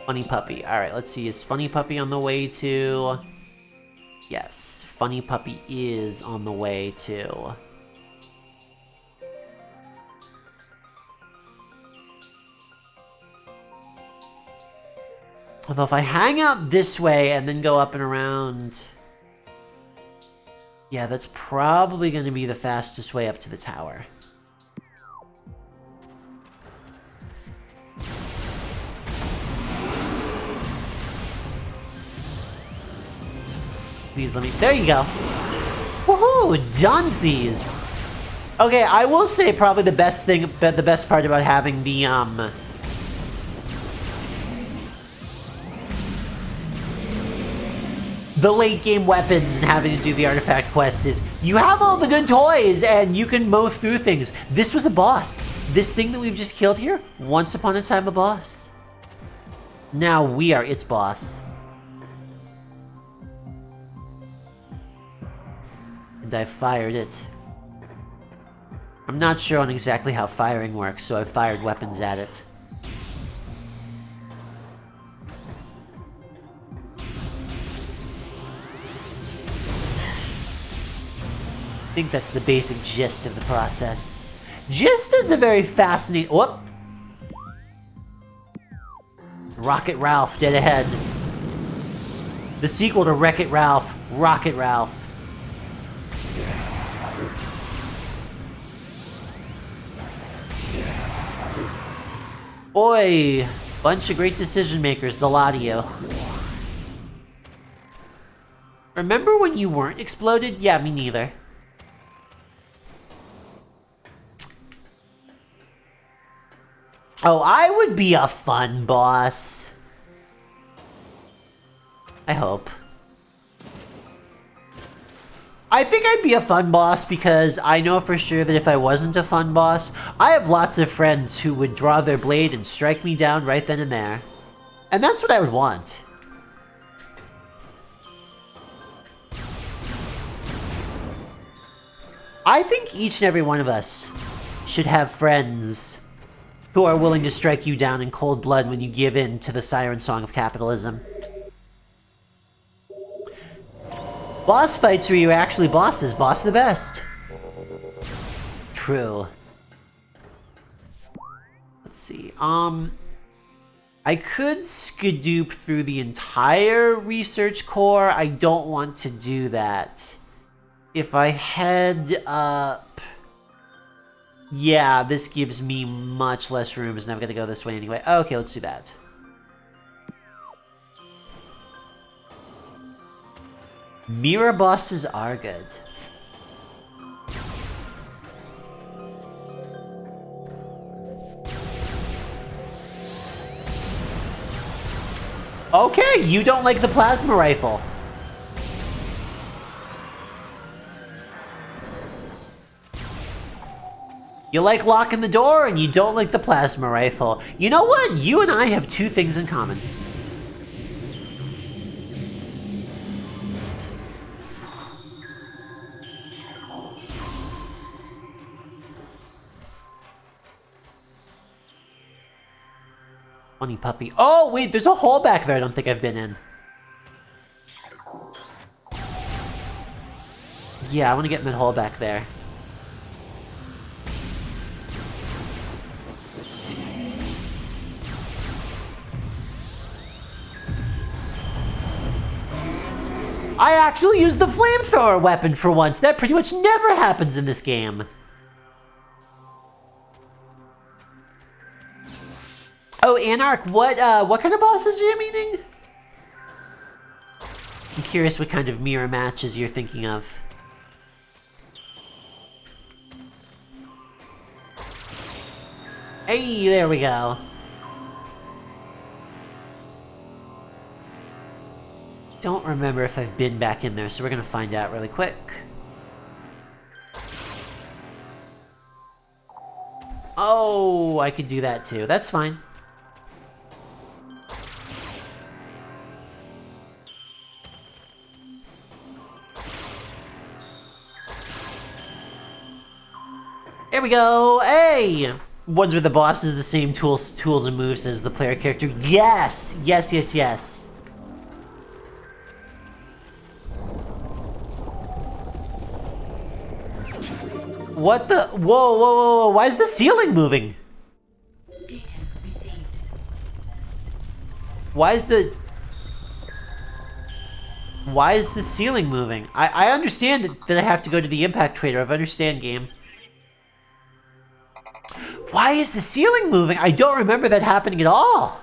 Funny Puppy. Alright, let's see. Is Funny Puppy on the way to... Yes, Funny Puppy is on the way to... Although if I hang out this way and then go up and around... Yeah, that's probably going to be the fastest way up to the tower. Please let me... There you go! Woohoo! Dunsies! Okay, I will say probably the best thing... The best part about having the late game weapons and having to do the artifact quest is you have all the good toys and you can mow through things. This was a boss. This thing that we've just killed here, once upon a time a boss. Now we are its boss. And I fired it. I'm not sure on exactly how firing works, so I fired weapons at it. I think that's the basic gist of the process. Gist is a very fascinating... Whoop! Rocket Ralph, dead ahead. The sequel to Wreck-It Ralph, Rocket Ralph. Boy, bunch of great decision makers, the lot of you. Remember when you weren't exploded? Yeah, me neither. Oh, I would be a fun boss. I hope. I think I'd be a fun boss because I know for sure that if I wasn't a fun boss, I have lots of friends who would draw their blade and strike me down right then and there. And that's what I would want. I think each and every one of us should have friends who are willing to strike you down in cold blood when you give in to the siren song of capitalism. Boss fights where you're actually bosses. Boss the best. True. Let's see. I could skadoop through the entire research core. I don't want to do that. If I head up... Yeah, this gives me much less room, and I'm gonna go this way anyway. Okay, let's do that. Mirror bosses are good. Okay, you don't like the plasma rifle. You like locking the door, and you don't like the plasma rifle. You know what? You and I have two things in common. Funny puppy. Oh, wait, there's a hole back there I don't think I've been in. Yeah, I want to get in that hole back there. I actually used the flamethrower weapon for once. That pretty much never happens in this game. Oh, Anarch, what kind of bosses are you meaning? I'm curious what kind of mirror matches you're thinking of. Hey, there we go. Don't remember if I've been back in there, so we're gonna find out really quick. Oh, I could do that too. That's fine. There we go. Hey! Ones where the boss is the same tools and moves as the player character. Yes! Yes, yes, yes. What the? Whoa, whoa, whoa, whoa. Why is the ceiling moving? Data received. Why is the ceiling moving? I understand that I have to go to the impact trader. I understand, game. Why is the ceiling moving? I don't remember that happening at all.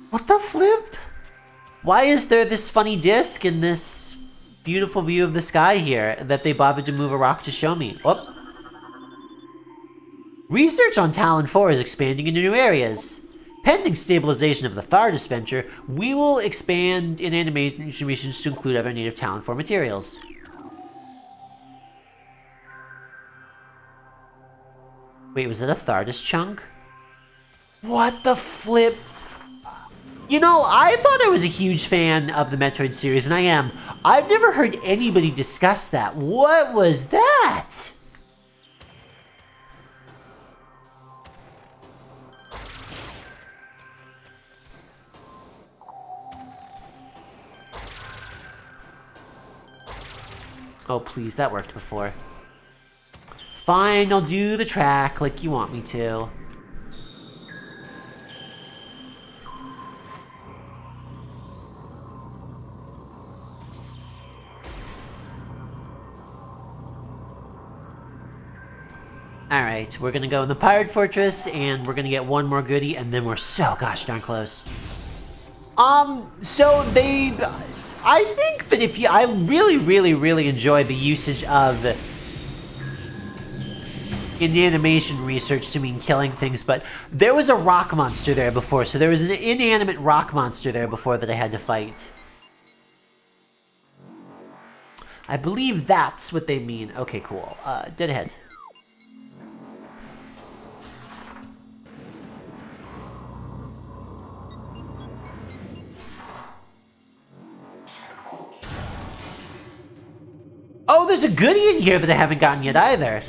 What the flip? Why is there this funny disc in this beautiful view of the sky here that they bothered to move a rock to show me? Oh. Research on Talon 4 is expanding into new areas. Pending stabilization of the Thardus venture, we will expand in animation missions to include other native Talon 4 materials. Wait, was that a Thardus chunk? What the flip? You know, I thought I was a huge fan of the Metroid series, and I am. I've never heard anybody discuss that. What was that? Oh, please, that worked before. Fine, I'll do the track like you want me to. Alright, we're gonna go in the Pirate Fortress, and we're gonna get one more goodie, and then we're so gosh darn close. So they... I think that if you... I really enjoy the usage of inanimation research to mean killing things, but there was a rock monster there before, so there was an inanimate rock monster there before that I had to fight. I believe that's what they mean. Okay, cool. Dead ahead. Oh, there's a goodie in here that I haven't gotten yet either.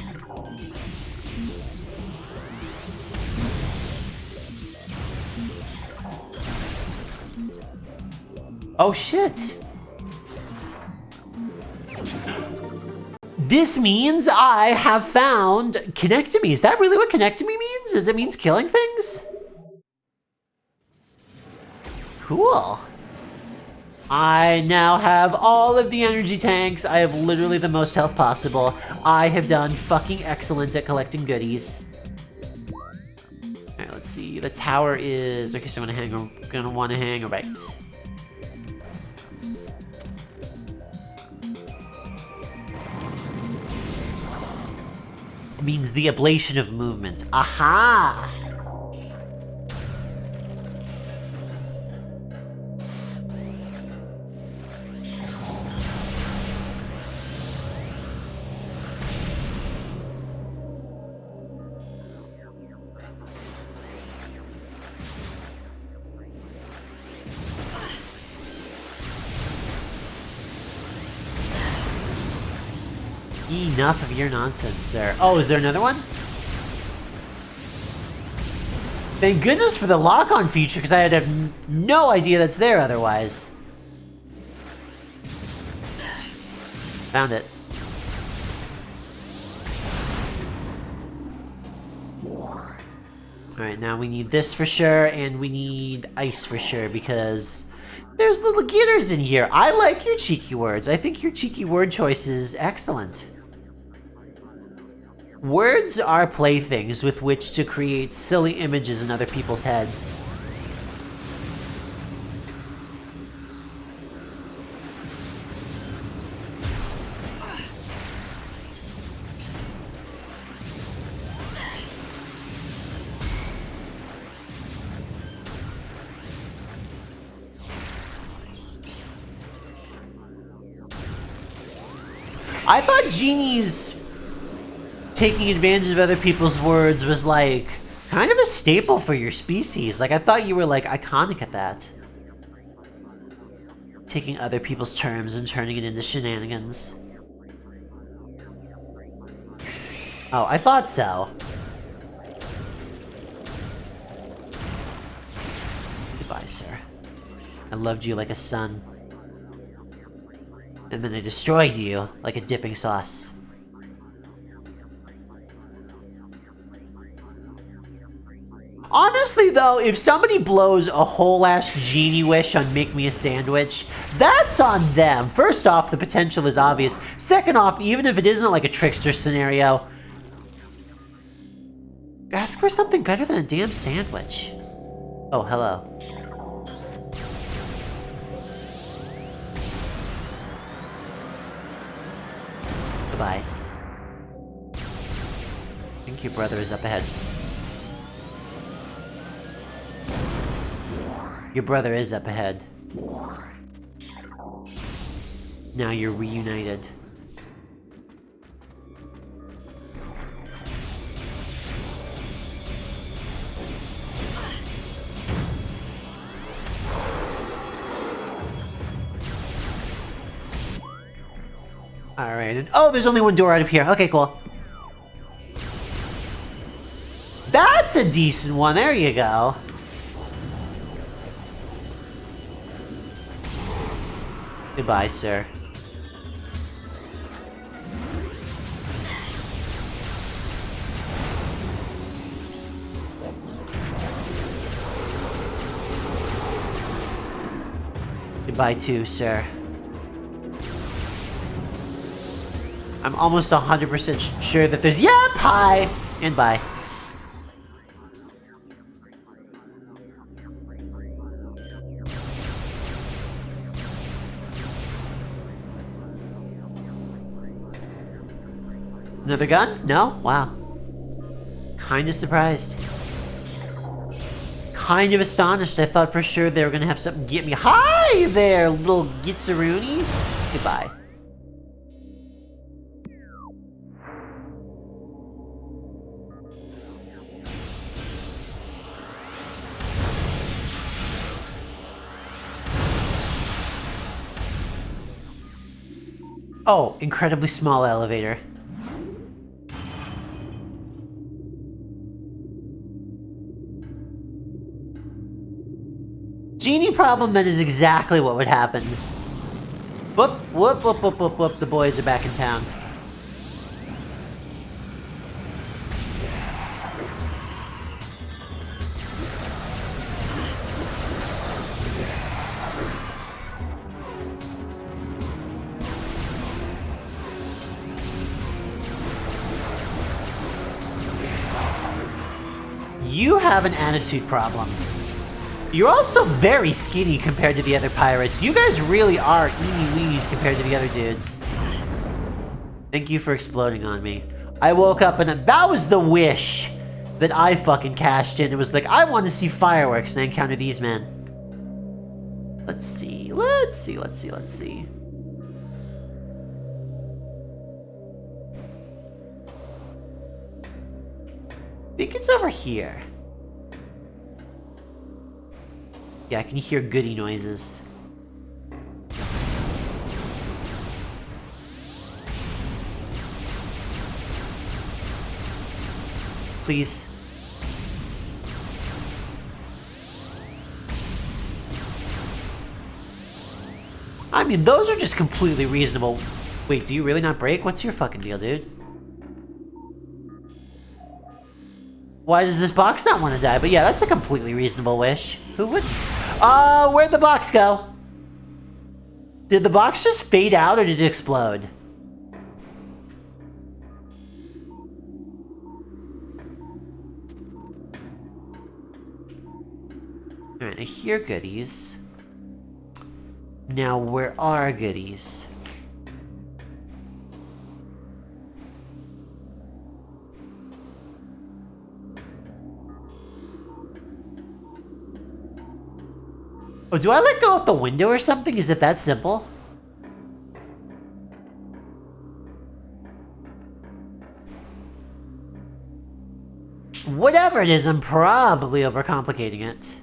Oh, shit. This means I have found connectomy. Is that really what connectomy means? Does it mean killing things? Cool. I now have all of the energy tanks. I have literally the most health possible. I have done fucking excellent at collecting goodies. All right, let's see. The tower is okay. So I'm gonna want to hang right. Means the ablation of movement. Aha! Enough of your nonsense, sir. Oh, is there another one? Thank goodness for the lock-on feature, because I'd have no idea that's there otherwise. Found it. Alright, now we need this for sure, and we need ice for sure, because there's little getters in here. I like your cheeky words. I think your cheeky word choice is excellent. Words are playthings with which to create silly images in other people's heads. I thought genies taking advantage of other people's words was like kind of a staple for your species. Like I thought you were like iconic at that. Taking other people's terms and turning it into shenanigans. Oh, I thought so. Goodbye, sir. I loved you like a son. And then I destroyed you like a dipping sauce. Honestly though, if somebody blows a whole ass genie wish on make me a sandwich, that's on them. First off, the potential is obvious. Second off, even if it isn't like a trickster scenario, ask for something better than a damn sandwich. Oh, hello. Goodbye. I think your brother is up ahead. Your brother is up ahead. Now you're reunited. Alright, and oh, there's only one door out of here. Okay, cool. That's a decent one. There you go. Goodbye, sir. Goodbye too, sir. I'm almost 100% sure that there's... Yep, hi! And bye. Another gun? No? Wow. Kinda surprised. Kind of astonished. I thought for sure they were gonna have something get me. Hi there, little Gitsaroony. Goodbye. Oh, incredibly small elevator. Genie problem, that is exactly what would happen. Whoop, whoop, whoop, whoop, whoop, whoop. The boys are back in town. You have an attitude problem. You're also very skinny compared to the other pirates. You guys really are eeny-weenies compared to the other dudes. Thank you for exploding on me. I woke up and that was the wish that I fucking cashed in. It was like, I want to see fireworks, and I encounter these men. Let's see. I think it's over here. Yeah, I can hear goody noises. Please. I mean, those are just completely reasonable. Wait, do you really not break? What's your fucking deal, dude? Why does this box not want to die? But yeah, that's a completely reasonable wish. Who wouldn't? Where'd the box go? Did the box just fade out or did it explode? Alright, I hear goodies. Now, where are goodies? Oh, do I let go out the window or something? Is it that simple? Whatever it is, I'm probably overcomplicating it.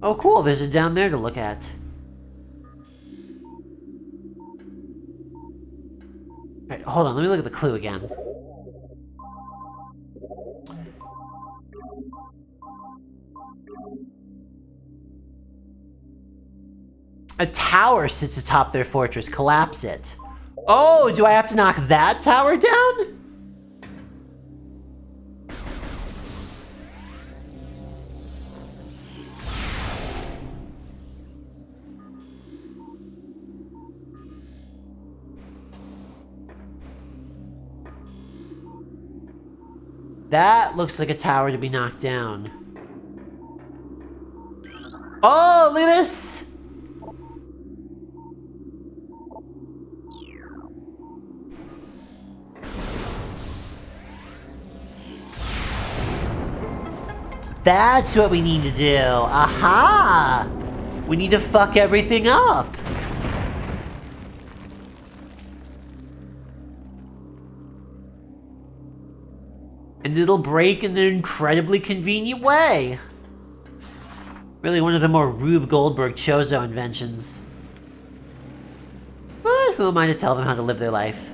Oh, cool. There's it down there to look at. Alright, hold on. Let me look at the clue again. A tower sits atop their fortress. Collapse it. Oh, do I have to knock that tower down? That looks like a tower to be knocked down. Oh, look at this! That's what we need to do. Aha! We need to fuck everything up. And it'll break in an incredibly convenient way. Really one of the more Rube Goldberg Chozo inventions. But who am I to tell them how to live their life?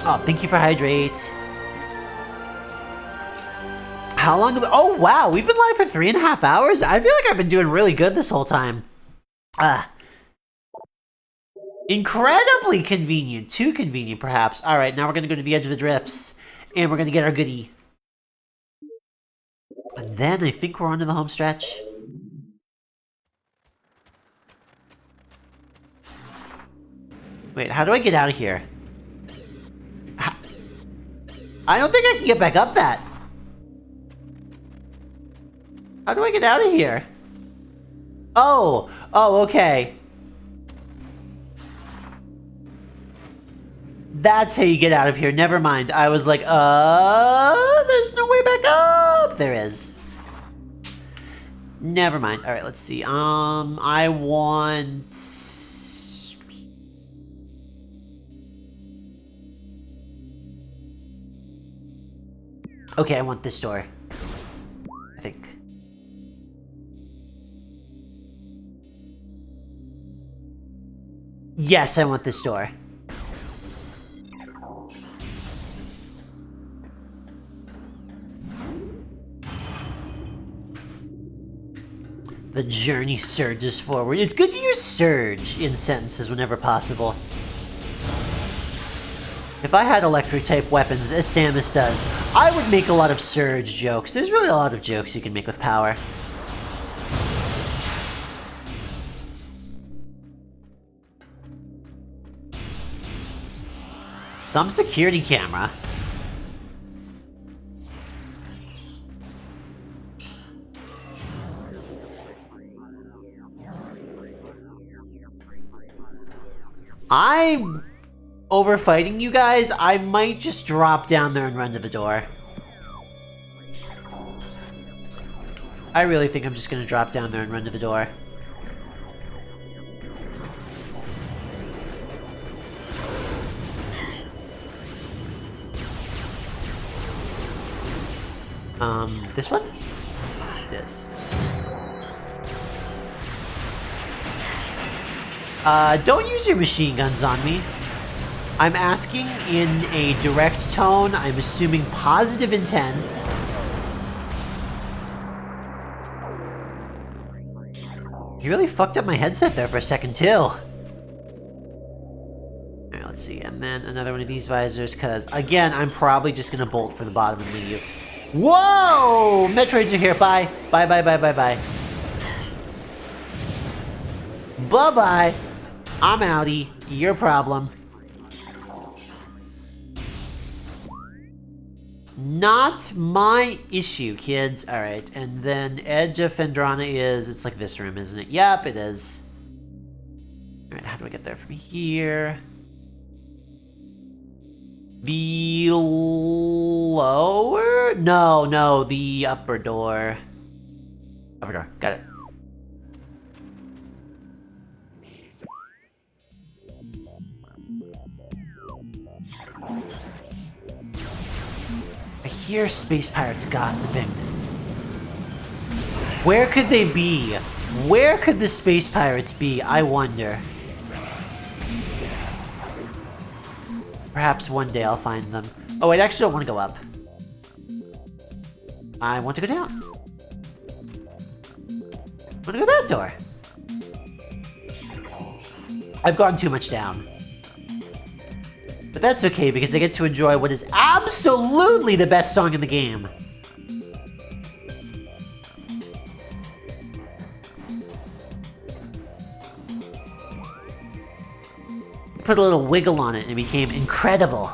Oh, thank you for hydrate. How long have we... Oh, wow, we've been live for 3.5 hours? I feel like I've been doing really good this whole time. Incredibly convenient. Too convenient, perhaps. All right, now we're going to go to the edge of the drifts. And we're going to get our goodie. And then I think we're on to the home stretch. Wait, how do I get out of here? I don't think I can get back up that. How do I get out of here? Oh, okay. That's how you get out of here. Never mind. I was like, there's no way back up. There is. Never mind. All right, let's see. I want... Okay, I want this door. I think. Yes, I want this door. The journey surges forward. It's good to use surge in sentences whenever possible. If I had electric-type weapons, as Samus does, I would make a lot of surge jokes. There's really a lot of jokes you can make with power. Some security camera. I'm overfighting you guys. I might just drop down there and run to the door. I really think I'm just gonna drop down there and run to the door. This one? This. Don't use your machine guns on me. I'm asking in a direct tone. I'm assuming positive intent. You really fucked up my headset there for a second, too. Alright, let's see. And then another one of these visors, because, again, I'm probably just going to bolt for the bottom and leave. Whoa! Metroids are here. Bye. Bye, bye, bye, bye, bye. Bye-bye. I'm outie. Your problem. Not my issue, kids. Alright, and then Edge of Fendrana is... It's like this room, isn't it? Yep, it is. Alright, how do I get there from here? The lower? No, the upper door. Upper door, got it. I hear space pirates gossiping. Where could they be? Where could the space pirates be? I wonder. Perhaps one day I'll find them. Oh, I actually don't want to go up. I want to go down. I want to go that door. I've gone too much down. But that's okay, because I get to enjoy what is absolutely the best song in the game. Put a little wiggle on it and it became incredible.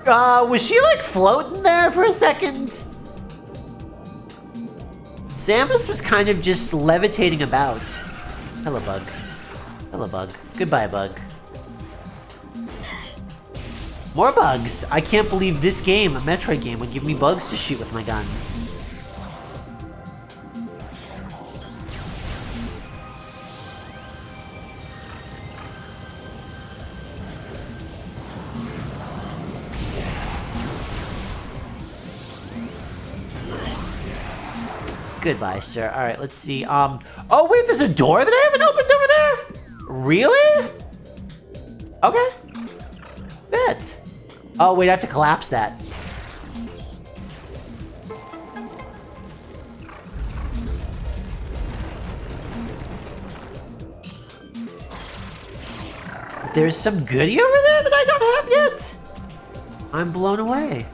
Was she like floating there for a second? Samus was kind of just levitating about. Hello, bug. Hello, bug. Goodbye, bug. More bugs. I can't believe this game, a Metroid game, would give me bugs to shoot with my guns. Goodbye, sir. Alright, let's see. Oh wait, there's a door that I haven't opened over there? Really? Okay. Bet. Oh wait, I have to collapse that. There's some goodie over there that I don't have yet? I'm blown away.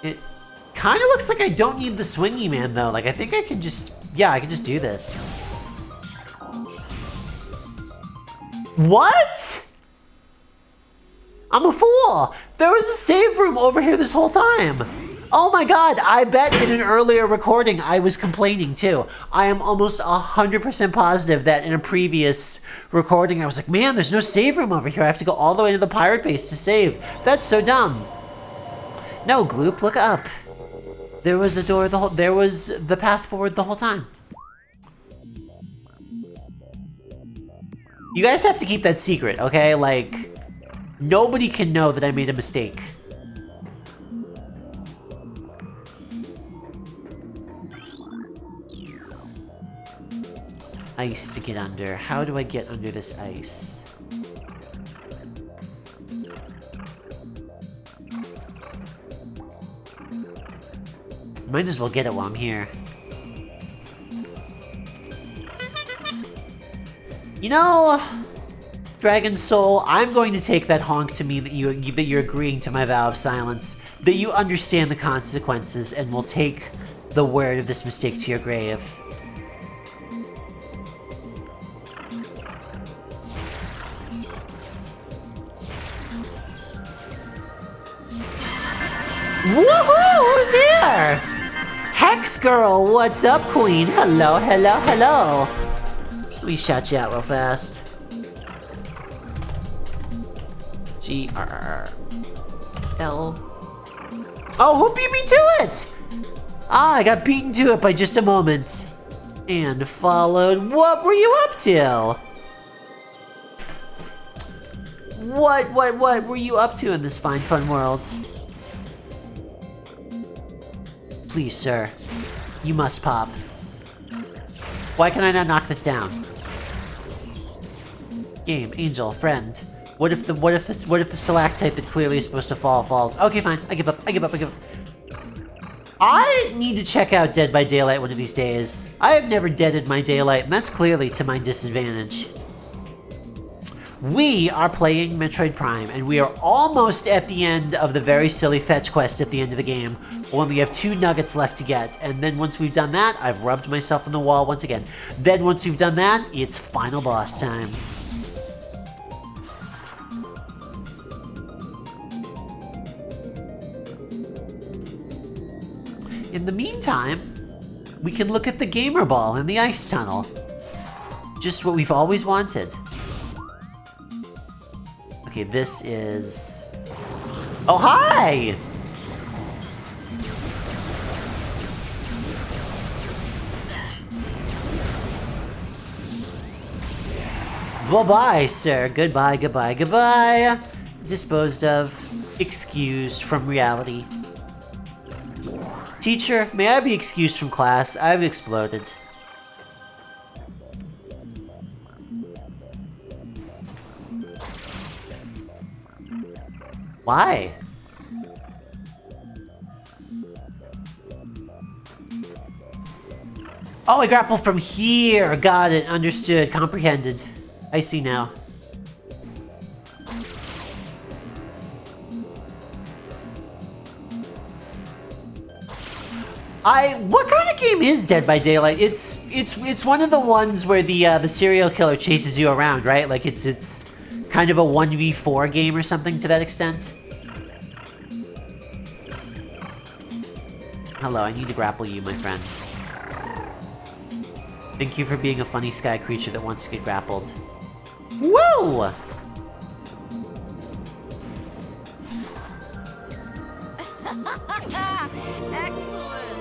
It kind of looks like I don't need the swingy man though. Like I think I can just, yeah, I can just do this. What? I'm a fool. There was a save room over here this whole time. Oh my god, I bet in an earlier recording I was complaining too. I am almost 100% positive that in a previous recording I was like, man, there's no save room over here. I have to go all the way to the pirate base to save. That's so dumb. No, Gloop, look up. There was a door there was the path forward the whole time. You guys have to keep that secret, okay? Like, nobody can know that I made a mistake. Ice to get under. How do I get under this ice? Might as well get it while I'm here. You know, Dragon Soul, I'm going to take that honk to mean that you're agreeing to my vow of silence, that you understand the consequences and will take the word of this mistake to your grave. Woohoo! Who's here? Hex Girl, what's up, Queen? Hello, hello, hello. Let me shout you out real fast. GRL. Oh, who beat me to it? Ah, I got beaten to it by just a moment. And followed. What were you up to? What were you up to in this fine, fun world? Please, sir. You must pop. Why can I not knock this down? Game, angel, friend. What if the stalactite that clearly is supposed to fall falls? Okay, fine. I give up. I need to check out Dead by Daylight one of these days. I have never deaded my daylight, and that's clearly to my disadvantage. We are playing Metroid Prime, and we are almost at the end of the very silly fetch quest at the end of the game. We only have 2 nuggets left to get, and then once we've done that, I've rubbed myself on the wall once again. Then once we've done that, it's final boss time. In the meantime, we can look at the gamer ball in the ice tunnel. Just what we've always wanted. Okay, this is... Oh, hi! Bye-bye, sir. Goodbye, goodbye, goodbye. Disposed of. Excused from reality. Teacher, may I be excused from class? I've exploded. Why? Oh, I grapple from here. Got it. Understood. Comprehended. I see now. What kind of game is Dead by Daylight? It's one of the ones where the serial killer chases you around, right? Like it's kind of a 1v4 game or something to that extent. Hello, I need to grapple you, my friend. Thank you for being a funny sky creature that wants to get grappled. Woo! Excellent.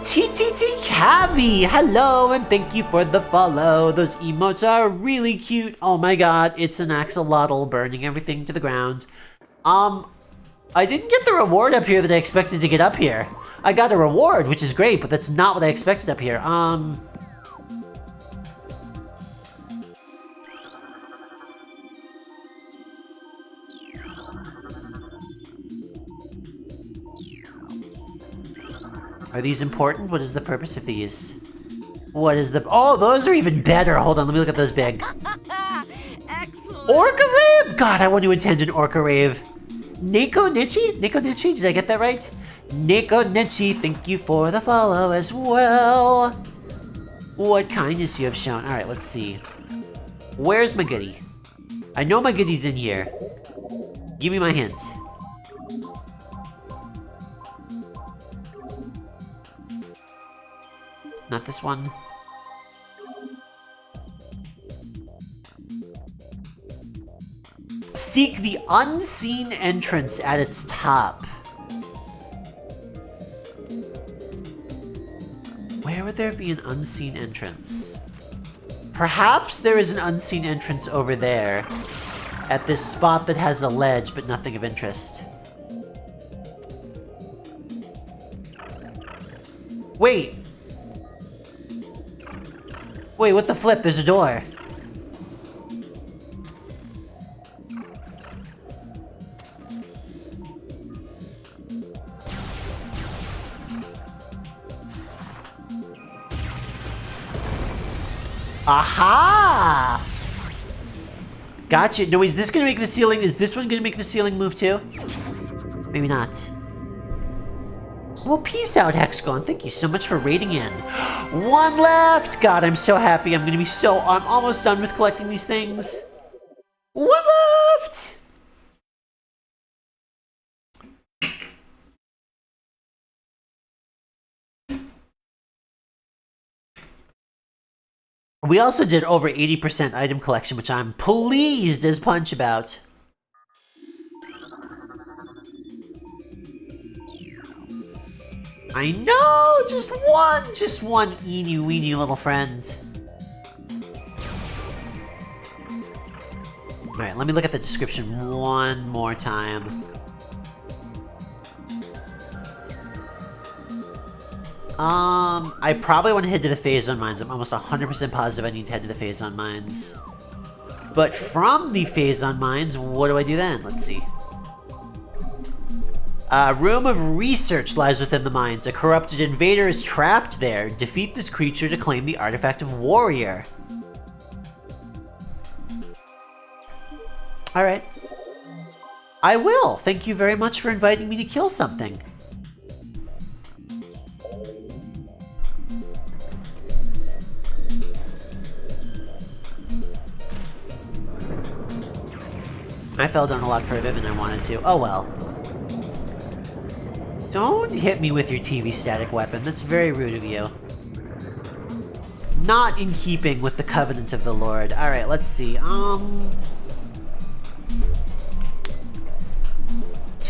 TTT Cavi, hello, and thank you for the follow. Those emotes are really cute. Oh my god, it's an axolotl burning everything to the ground. I didn't get the reward up here that I expected to get up here. I got a reward, which is great, but that's not what I expected up here. Are these important? What is the purpose of these? What is the... Oh, those are even better. Hold on, let me look at those big. Excellent. Orca Rave! God, I want to attend an Orca Rave. Neko Nichi? Neko Nichi? Did I get that right? Neko Nichi, thank you for the follow as well. What kindness you have shown. Alright, let's see. Where's my goodie? I know my goodie's in here. Give me my hint. Not this one. Seek the unseen entrance at its top. Where would there be an unseen entrance? Perhaps there is an unseen entrance over there. At this spot that has a ledge, but nothing of interest. Wait! Wait, what the flip? There's a door. Aha! Gotcha. No, wait, is this gonna make the ceiling? Is this one gonna make the ceiling move too? Maybe not. Well, peace out, Hexagon. Thank you so much for raiding in. One left! God, I'm so happy. I'm almost done with collecting these things. One left! We also did over 80% item collection, which I'm pleased as punch about. I know! Just one eeny weeny little friend. Alright, let me look at the description one more time. I probably want to head to the phase on mines. I'm almost 100% positive I need to head to the phase on mines. But from the phase on mines, what do I do then? Let's see. Room of research lies within the mines. A corrupted invader is trapped there. Defeat this creature to claim the artifact of warrior. Alright. I will. Thank you very much for inviting me to kill something. I fell down a lot further than I wanted to. Oh well. Don't hit me with your TV static weapon. That's very rude of you. Not in keeping with the covenant of the Lord. Alright, let's see. To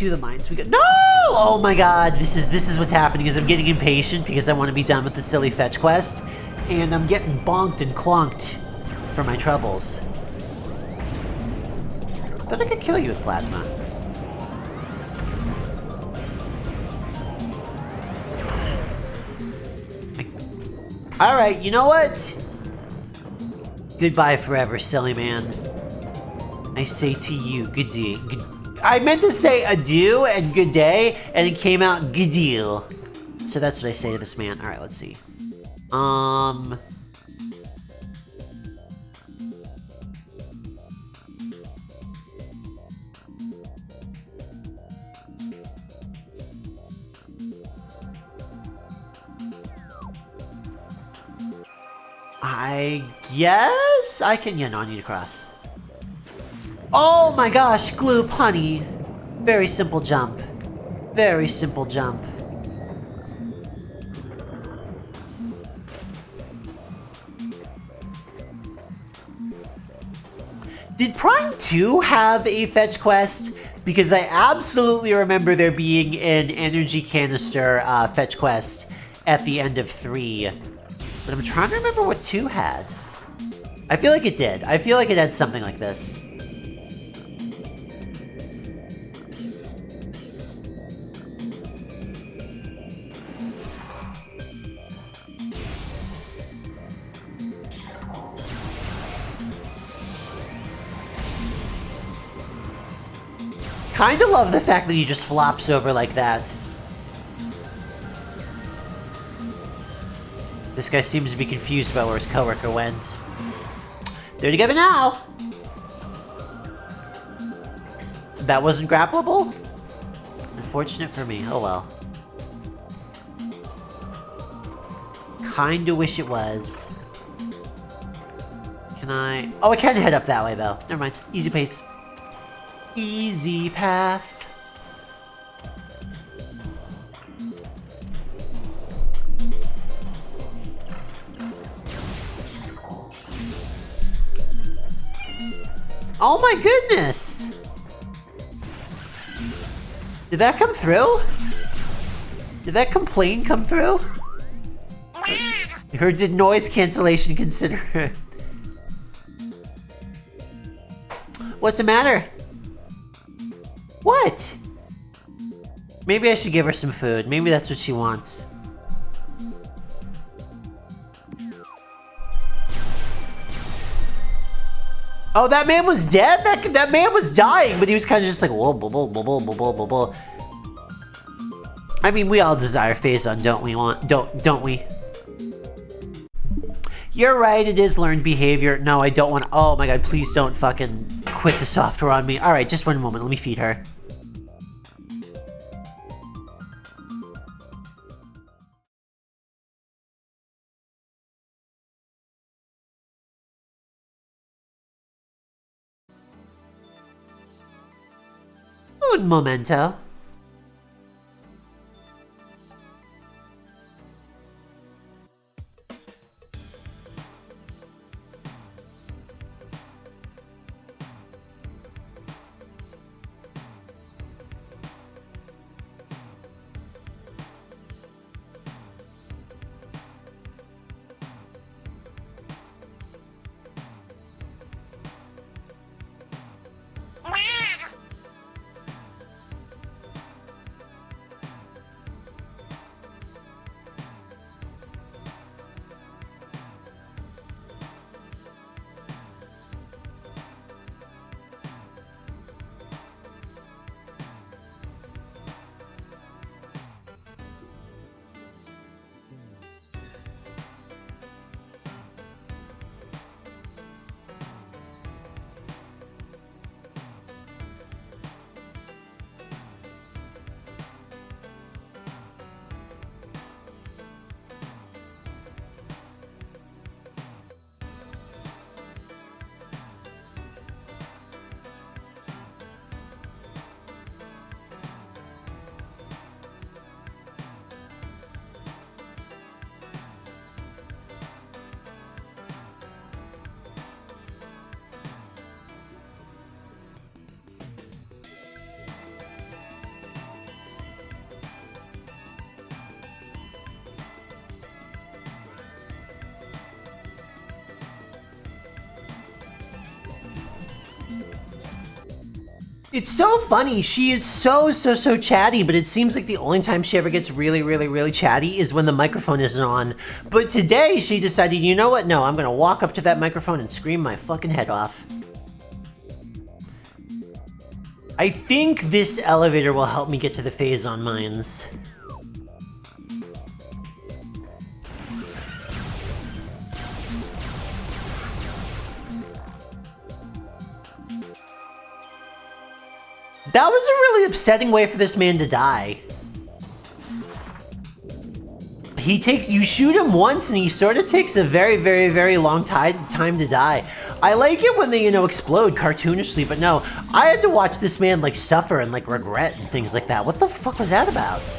the mines we go. No! Oh my god, this is what's happening is I'm getting impatient because I want to be done with the silly fetch quest. And I'm getting bonked and clunked for my troubles. I thought I could kill you with plasma. Alright, you know what? Goodbye forever, silly man. I say to you, good day. I meant to say adieu and good day, and it came out good deal. So that's what I say to this man. Alright, let's see. I guess I can, yeah, no, I need to cross. Oh my gosh, Gloop, honey. Very simple jump. Very simple jump. Did Prime 2 have a fetch quest? Because I absolutely remember there being an energy canister fetch quest at the end of 3. But I'm trying to remember what 2 had. I feel like it did. I feel like it had something like this. Kinda love the fact that he just flops over like that. This guy seems to be confused about where his coworker went. They're together now! That wasn't grappleable? Unfortunate for me, oh well. Kinda wish it was. Can I... Oh, I can head up that way though. Never mind, easy pace. Easy path. Oh my goodness! Did that come through? Did that complaint come through? Or did noise cancellation consider it? What's the matter? What? Maybe I should give her some food. Maybe that's what she wants. Oh, that man was dead? That man was dying, but he was kind of just like, whoa, blah, blah, blah, blah, blah, blah, blah. I mean, we all desire Phazon, don't we? Don't we? You're right, it is learned behavior. No, I don't want. Oh my god, please don't fucking quit the software on me. All right, just one moment. Let me feed her. Un momento. It's so funny. She is so chatty, but it seems like the only time she ever gets really chatty is when the microphone isn't on. But today she decided, you know what? No, I'm gonna walk up to that microphone and scream my fucking head off. I think this elevator will help me get to the Phazon mines. That was a really upsetting way for this man to die. You shoot him once and he sort of takes a very long time to die. I like it when they, explode cartoonishly, but no, I had to watch this man, like, suffer and, like, regret and things like that. What the fuck was that about?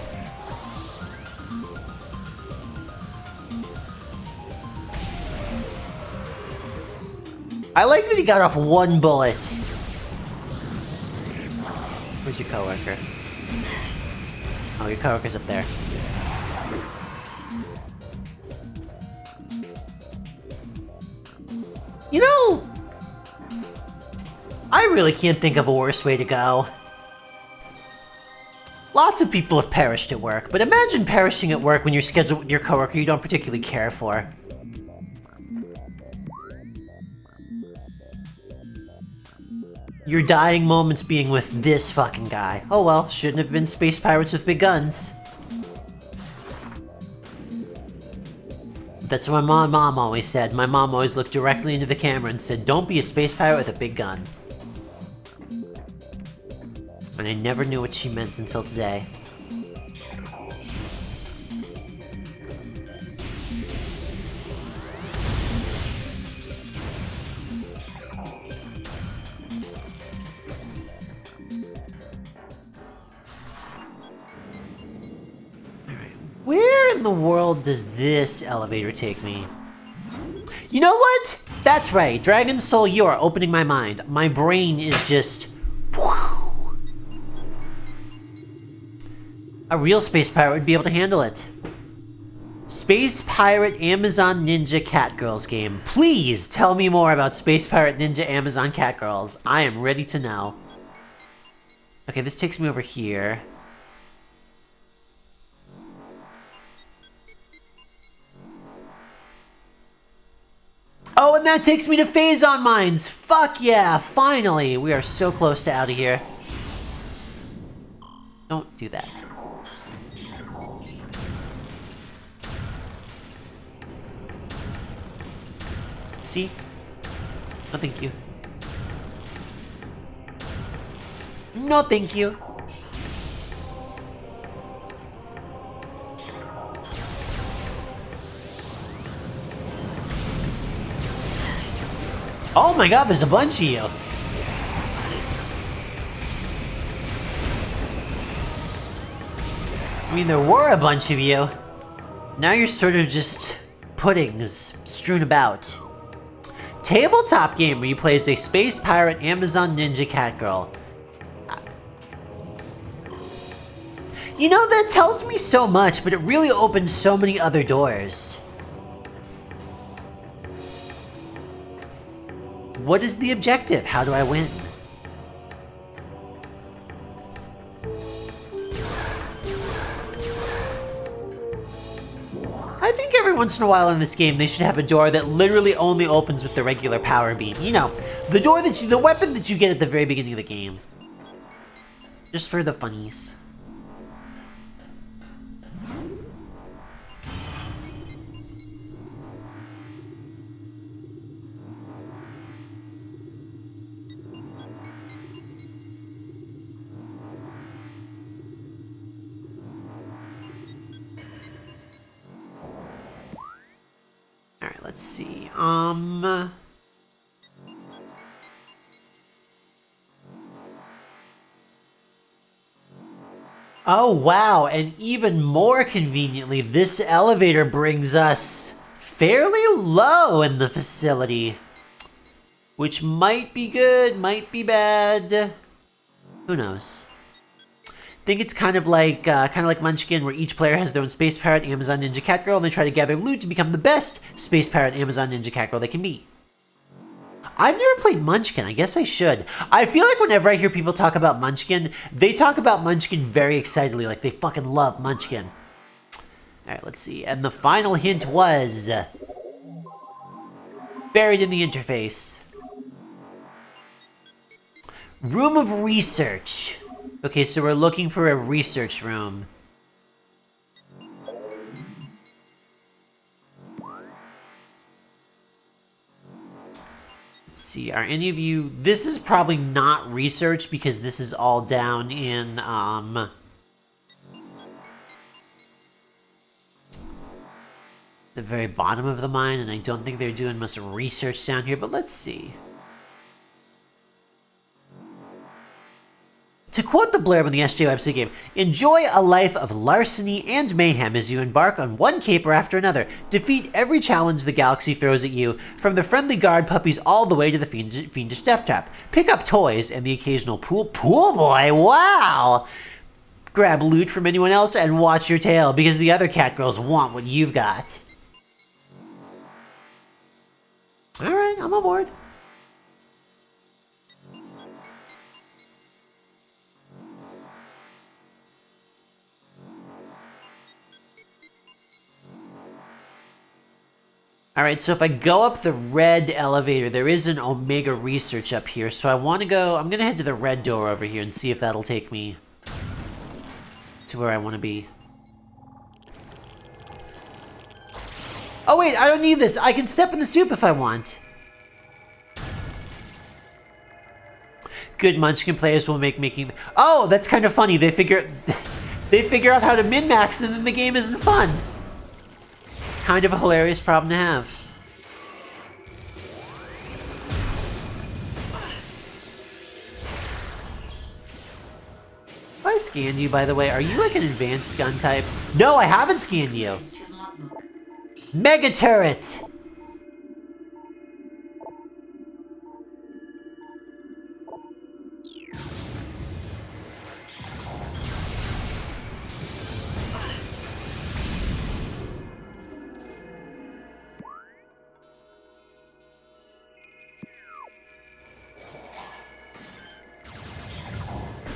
I like that he got off one bullet. Where's your coworker? Oh, your coworker's up there. You know, I really can't think of a worse way to go. Lots of people have perished at work, but imagine perishing at work when you're scheduled with your coworker you don't particularly care for. Your dying moments being with this fucking guy. Oh well, shouldn't have been space pirates with big guns. That's what my mom always said. My mom always looked directly into the camera and said, don't be a space pirate with a big gun. And I never knew what she meant until today. Where in the world does this elevator take me? You know what? That's right, Dragon Soul, you are opening my mind. My brain is just... whew. A real space pirate would be able to handle it. Space Pirate Amazon Ninja Catgirls game. Please tell me more about Space Pirate Ninja Amazon Catgirls. I am ready to know. Okay, this takes me over here. Oh, and that takes me to Phazon Mines! Fuck yeah, finally! We are so close to out of here. Don't do that. See? No, thank you. No, thank you. Oh my god, there's a bunch of you! I mean, there were a bunch of you. Now you're sort of just puddings strewn about. Tabletop game where you play as a space pirate Amazon Ninja Catgirl. You know, that tells me so much, but it really opens so many other doors. What is the objective? How do I win? I think every once in a while in this game they should have a door that literally only opens with the regular power beam. You know, the door that the weapon that you get at the very beginning of the game. Just for the funnies. Alright, let's see. Oh wow, and even more conveniently, this elevator brings us fairly low in the facility. Which might be good, might be bad. Who knows? I think it's kind of like Munchkin, where each player has their own Space Pirate, Amazon Ninja Catgirl, and they try to gather loot to become the best Space Pirate, Amazon Ninja Catgirl they can be. I've never played Munchkin. I guess I should. I feel like whenever I hear people talk about Munchkin, they talk about Munchkin very excitedly, like they fucking love Munchkin. Alright, let's see. And the final hint was... buried in the interface. Room of research. Okay, so we're looking for a research room. Let's see, are any of you... This is probably not research because this is all down in, the very bottom of the mine, and I don't think they're doing much research down here, but let's see. To quote the blurb on the SJ website game, enjoy a life of larceny and mayhem as you embark on one caper after another. Defeat every challenge the galaxy throws at you, from the friendly guard puppies all the way to the fiendish death trap. Pick up toys and the occasional pool boy, wow! Grab loot from anyone else and watch your tail, because the other cat girls want what you've got. Alright, I'm on board. Alright, so if I go up the red elevator, there is an Omega Research up here, so I'm gonna head to the red door over here and see if that'll take me to where I want to be. Oh wait, I don't need this! I can step in the soup if I want! Good Munchkin players will making... Oh, that's kind of funny, they figure out how to min-max and then the game isn't fun! Kind of a hilarious problem to have. Have I scanned you, by the way? Are you like an advanced gun type? No, I haven't scanned you! Mega turret!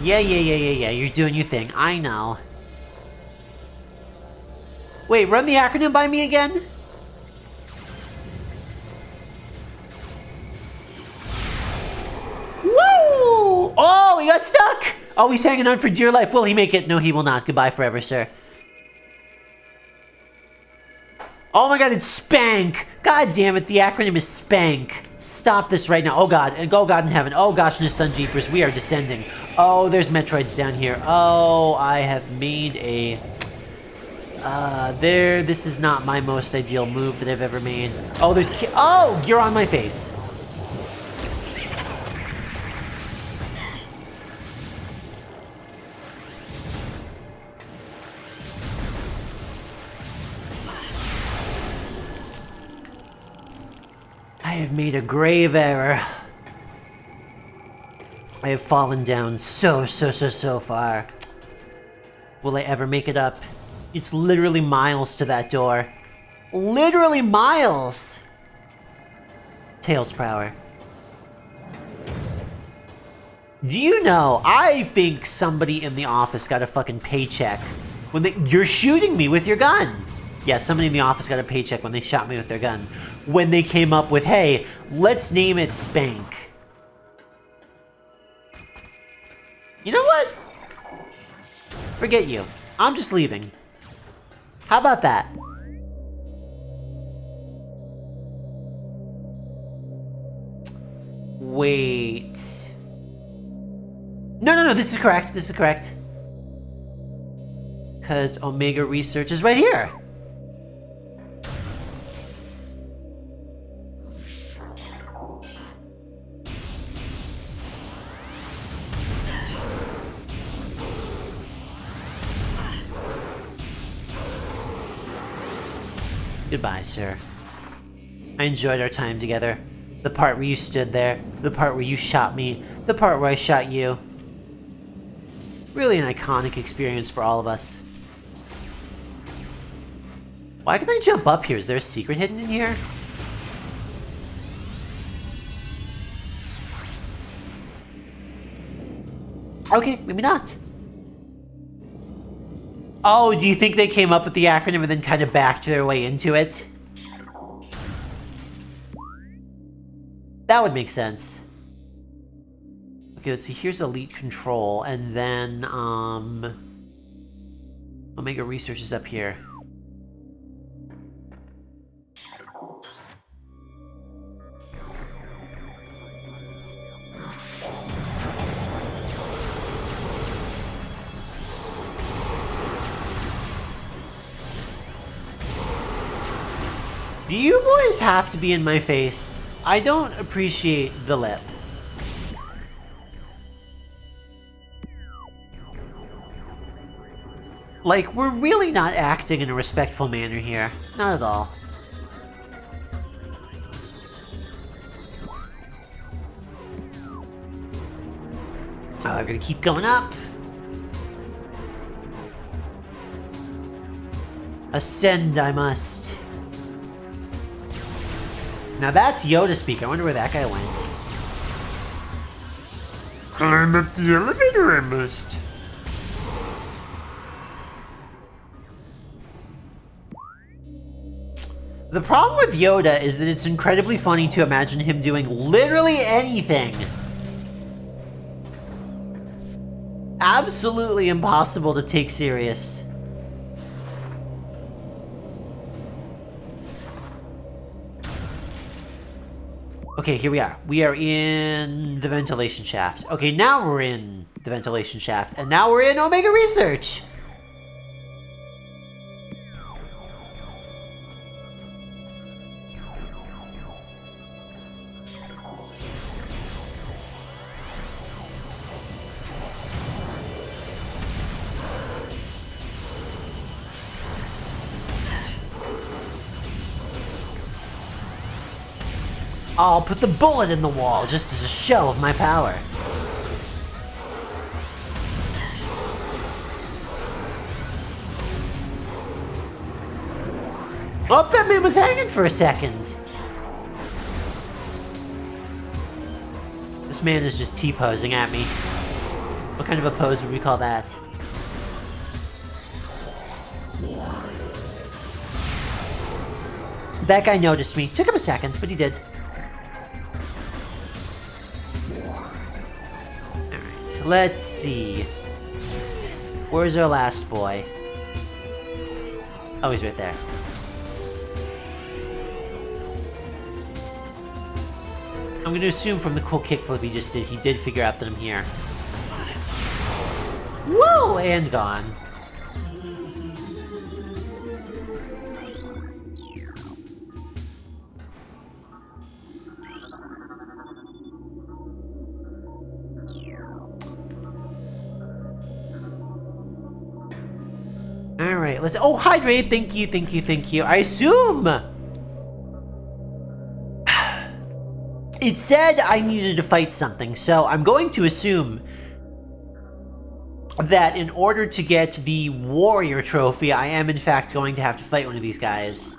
Yeah, you're doing your thing. I know. Wait, run the acronym by me again? Woo! Oh, he got stuck! Oh, he's hanging on for dear life. Will he make it? No, he will not. Goodbye forever, sir. Oh my god, it's SPANK! God damn it, the acronym is SPANK. Stop this right now. Oh god in heaven. Oh gosh, in the sun jeepers, we are descending. Oh, there's Metroids down here. Oh, I have made a... this is not my most ideal move that I've ever made. Oh, there's oh, you're on my face. I have made a grave error. I have fallen down so far. Will I ever make it up? It's literally miles to that door. Literally miles! Tails power. Do you know, I think somebody in the office got a fucking paycheck when you're shooting me with your gun. Yeah, somebody in the office got a paycheck when they shot me with their gun. When they came up with, hey, let's name it Spank. You know what? Forget you. I'm just leaving. How about that? Wait. No, this is correct. This is correct. Because Omega Research is right here. Goodbye, sir. I enjoyed our time together. The part where you stood there, the part where you shot me, the part where I shot you. Really an iconic experience for all of us. Why can I jump up here? Is there a secret hidden in here? Okay, maybe not. Oh, do you think they came up with the acronym and then kind of backed their way into it? That would make sense. Okay, let's see. Here's Elite Control, and then, Omega Research is up here. Do you boys have to be in my face? I don't appreciate the lip. Like, we're really not acting in a respectful manner here. Not at all. Oh, I'm gonna keep going up. Ascend I must. Now that's Yoda speak. I wonder where that guy went. Climb up the elevator I must. The problem with Yoda is that it's incredibly funny to imagine him doing literally anything. Absolutely impossible to take serious. Okay, here we are. We are in the ventilation shaft. Okay, now we're in the ventilation shaft, and now we're in Omega Research. I'll put the bullet in the wall just as a show of my power. Oh, that man was hanging for a second. This man is just T-posing at me. What kind of a pose would we call that? That guy noticed me. Took him a second, but he did. Alright, let's see. Where's our last boy? Oh, he's right there. I'm gonna assume from the cool kickflip he just did, he did figure out that I'm here. Whoa! And gone. Alright, let's... Oh, hydrate! Thank you, thank you, thank you. I assume... It said I needed to fight something, so I'm going to assume that in order to get the warrior trophy, I am in fact going to have to fight one of these guys.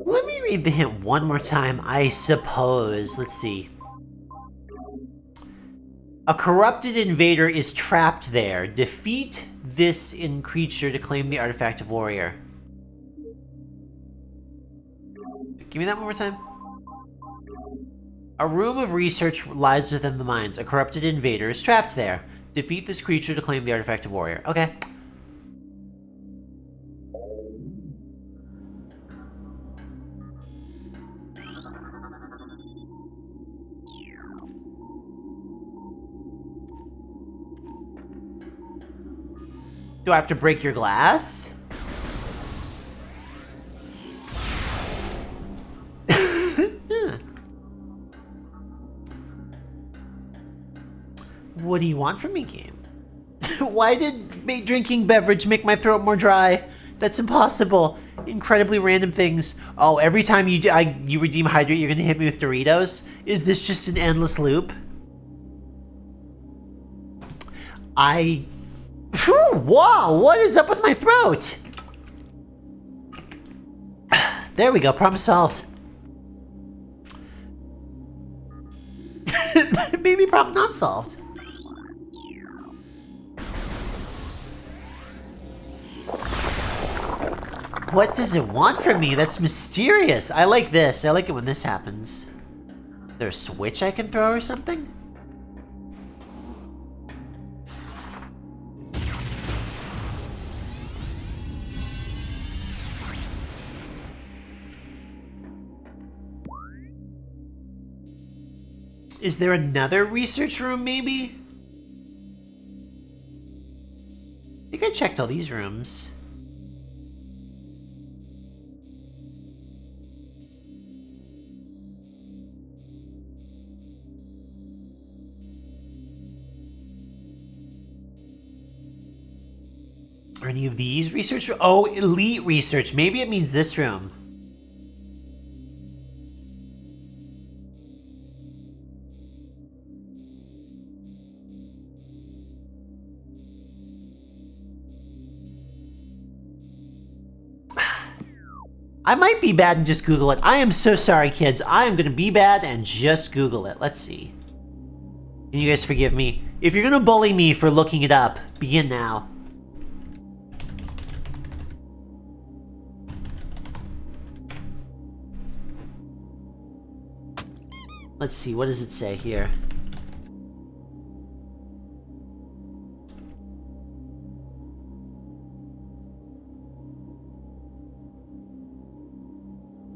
Let me read the hint one more time, I suppose. Let's see. A corrupted invader is trapped there. Defeat this creature to claim the artifact of warrior. Give me that one more time. A room of research lies within the mines. A corrupted invader is trapped there. Defeat this creature to claim the artifact of warrior. Okay. Do I have to break your glass? What do you want from me, game? Why did drinking beverage make my throat more dry? That's impossible. Incredibly random things. Oh, every time you redeem hydrate, you're gonna hit me with Doritos? Is this just an endless loop? Wow, what is up with my throat? There we go, problem solved. Maybe problem not solved. What does it want from me? That's mysterious. I like this. I like it when this happens. Is there a switch I can throw or something? Is there another research room, maybe? I think I checked all these rooms. Are any of these research? Oh, elite research. Maybe it means this room. I might be bad and just Google it. I am so sorry, kids. I am gonna be bad and just Google it. Let's see. Can you guys forgive me? If you're gonna bully me for looking it up, begin now. Let's see, what does it say here?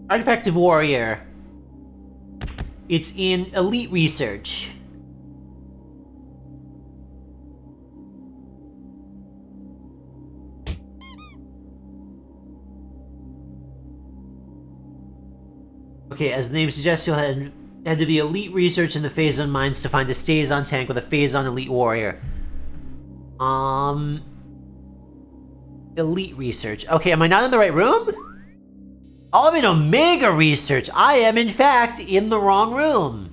Artifactive Warrior. It's in Elite Research. Okay, as the name suggests, you'll head to the Elite Research in the Phazon Mines to find a Phazon tank with a Phazon Elite Warrior. Elite Research. Okay, am I not in the right room? Oh, I'm in Omega Research. I am, in fact, in the wrong room.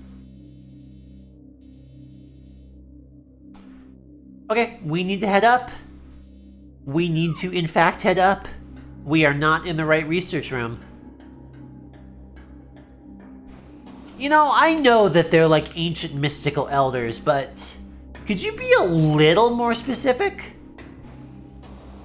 Okay, we need to head up. We need to, in fact, head up. We are not in the right research room. You know, I know that they're like ancient mystical elders, but could you be a little more specific?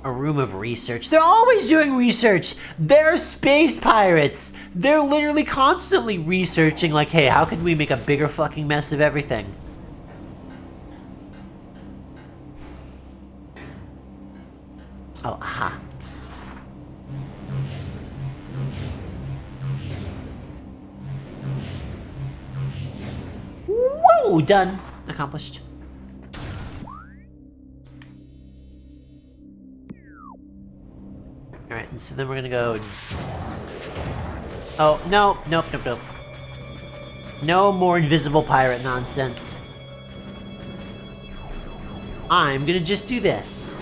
A room of research. They're always doing research. They're space pirates. They're literally constantly researching like, hey, how can we make a bigger fucking mess of everything? Oh, aha. Whoa, done. Accomplished. Alright, and so then we're gonna go... Oh, no, nope, nope, nope. No more invisible pirate nonsense. I'm gonna just do this.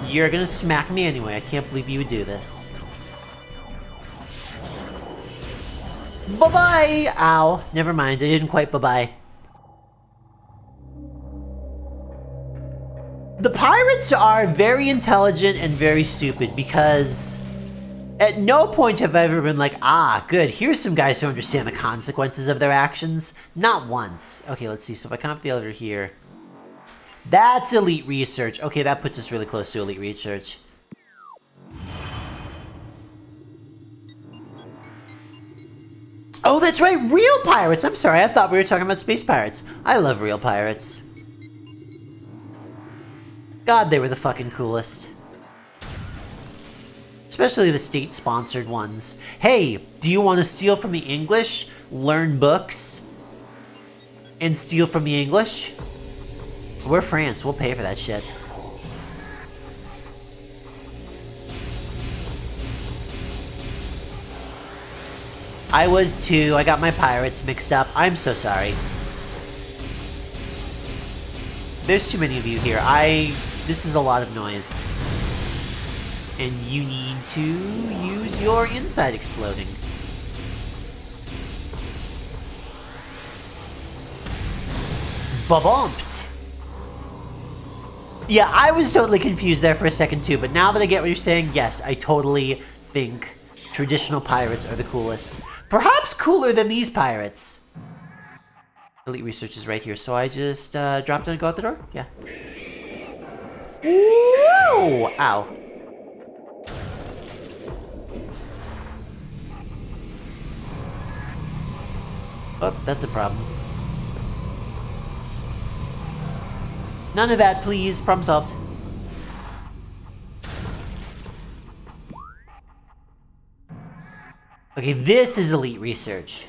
You're gonna smack me anyway. I can't believe you would do this. Bye-bye! Ow. Never mind, I didn't quite bye-bye. The pirates are very intelligent and very stupid because at no point have I ever been like, ah, good, here's some guys who understand the consequences of their actions. Not once. Okay, let's see. So if I come up the elevator here, that's Elite Research. Okay, that puts us really close to Elite Research. Oh, that's right, real pirates! I'm sorry, I thought we were talking about space pirates. I love real pirates. God, they were the fucking coolest. Especially the state-sponsored ones. Hey, do you want to steal from the English, learn books, and steal from the English? We're France, we'll pay for that shit. I was too, I got my pirates mixed up. I'm so sorry. There's too many of you here. This is a lot of noise. And you need to use your inside exploding. Ba-bumped! Yeah, I was totally confused there for a second too, but now that I get what you're saying, yes, I totally think traditional pirates are the coolest. Perhaps cooler than these pirates. Elite research is right here, so I just drop down and go out the door? Yeah. Whoa! Ow. Oh, that's a problem. None of that, please. Problem solved. Okay, this is elite research.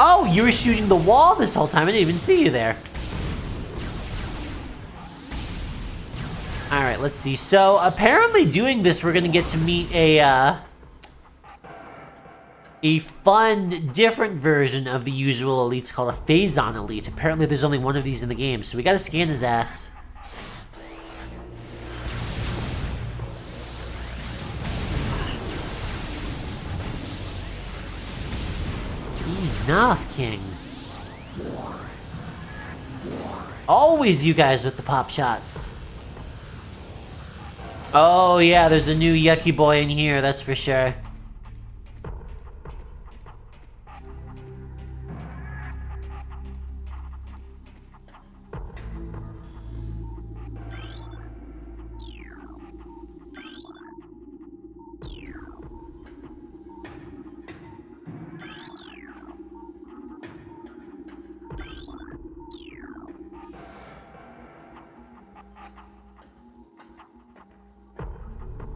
Oh, you were shooting the wall this whole time. I didn't even see you there. Alright, let's see. So, apparently doing this, we're gonna get to meet a fun, different version of the usual elites called a Phazon Elite. Apparently there's only one of these in the game, so we gotta scan his ass. Enough, King. Always you guys with the pop shots. Oh yeah, there's a new yucky boy in here, that's for sure.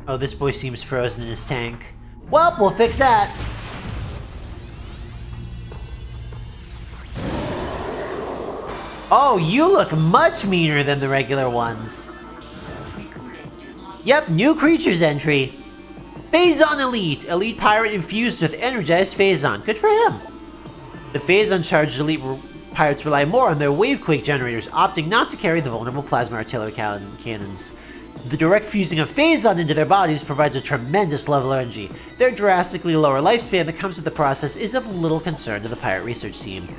Oh, this boy seems frozen in his tank. Well, we'll fix that. Oh, you look much meaner than the regular ones. Yep, new creatures entry. Phazon Elite. Elite pirate infused with energized Phazon. Good for him. The Phazon charged elite pirates rely more on their wavequake generators, opting not to carry the vulnerable plasma artillery cannons. The direct fusing of Phazon into their bodies provides a tremendous level of energy. Their drastically lower lifespan that comes with the process is of little concern to the pirate research team.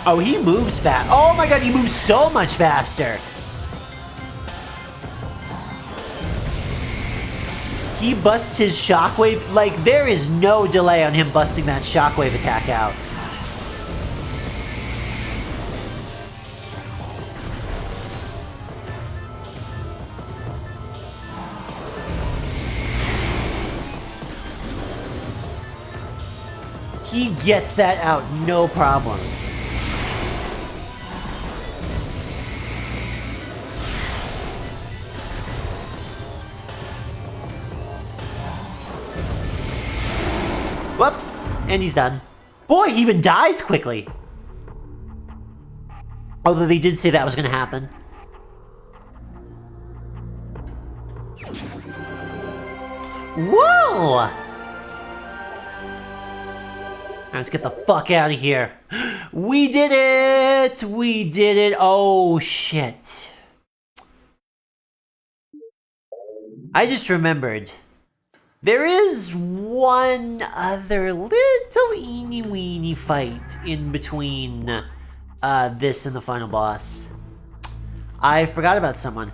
Oh, he moves fast. Oh my god, he moves so much faster. He busts his shockwave. Like, there is no delay on him busting that shockwave attack out. He gets that out, no problem. Whoop, and he's done. Boy, he even dies quickly. Although they did say that was gonna happen. Whoa! Let's get the fuck out of here. We did it! We did it! Oh, shit. I just remembered. There is one other little eeny-weeny fight in between this and the final boss. I forgot about someone.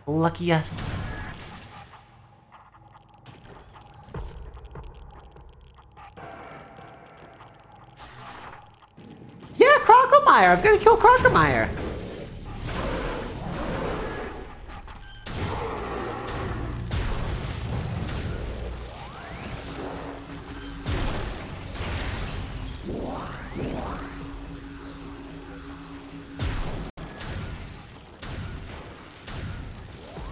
Lucky us. Yeah, Crocomire! I've got to kill Crocomire!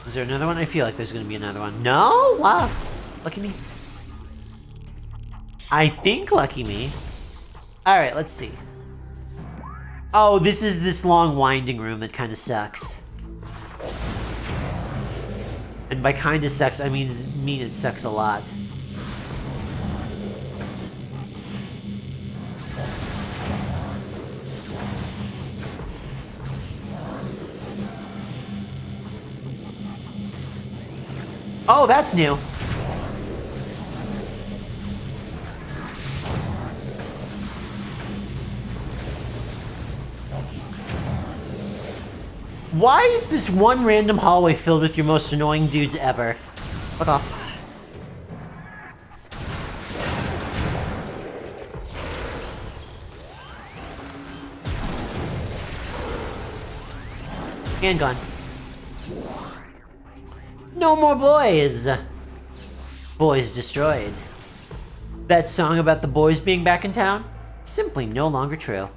Is there another one? I feel like there's gonna be another one. No? Wow. Lucky me. I think lucky me. Alright, let's see. Oh, this is this long winding room that kind of sucks. And by kinda sucks, I mean it sucks a lot. Oh, that's new. Why is this one random hallway filled with your most annoying dudes ever? Fuck off. Handgun. No more boys! Boys destroyed. That song about the boys being back in town? Simply no longer true.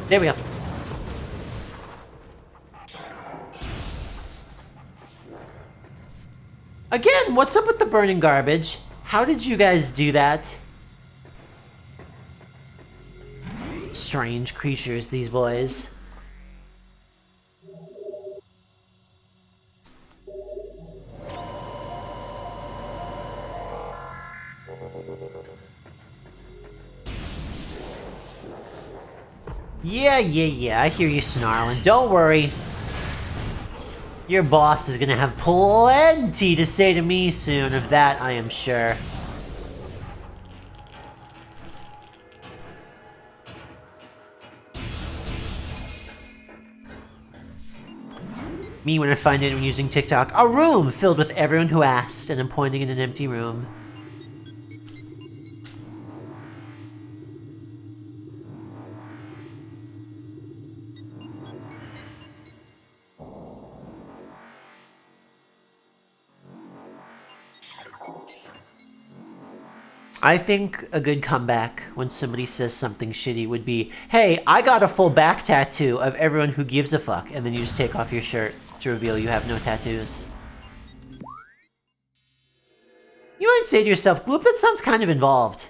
There we go. Again, what's up with the burning garbage? How did you guys do that? Strange creatures, these boys. Yeah, I hear you snarling. Don't worry. Your boss is gonna have plenty to say to me soon, of that I am sure. Me when I find anyone using TikTok. A room filled with everyone who asked, and I'm pointing in an empty room. I think a good comeback when somebody says something shitty would be, hey, I got a full back tattoo of everyone who gives a fuck, and then you just take off your shirt to reveal you have no tattoos. You might say to yourself, Gloop, that sounds kind of involved.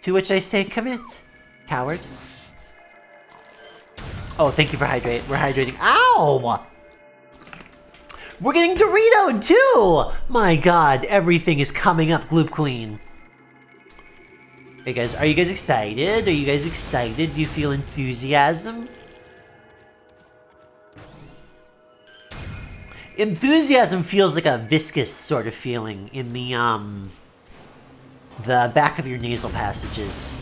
To which I say, commit, coward. Oh, thank you for hydrate. We're hydrating. Ow! We're getting Doritoed too! My god, everything is coming up, Gloop Queen. Hey guys, are you guys excited? Are you guys excited? Do you feel enthusiasm? Enthusiasm feels like a viscous sort of feeling in the back of your nasal passages.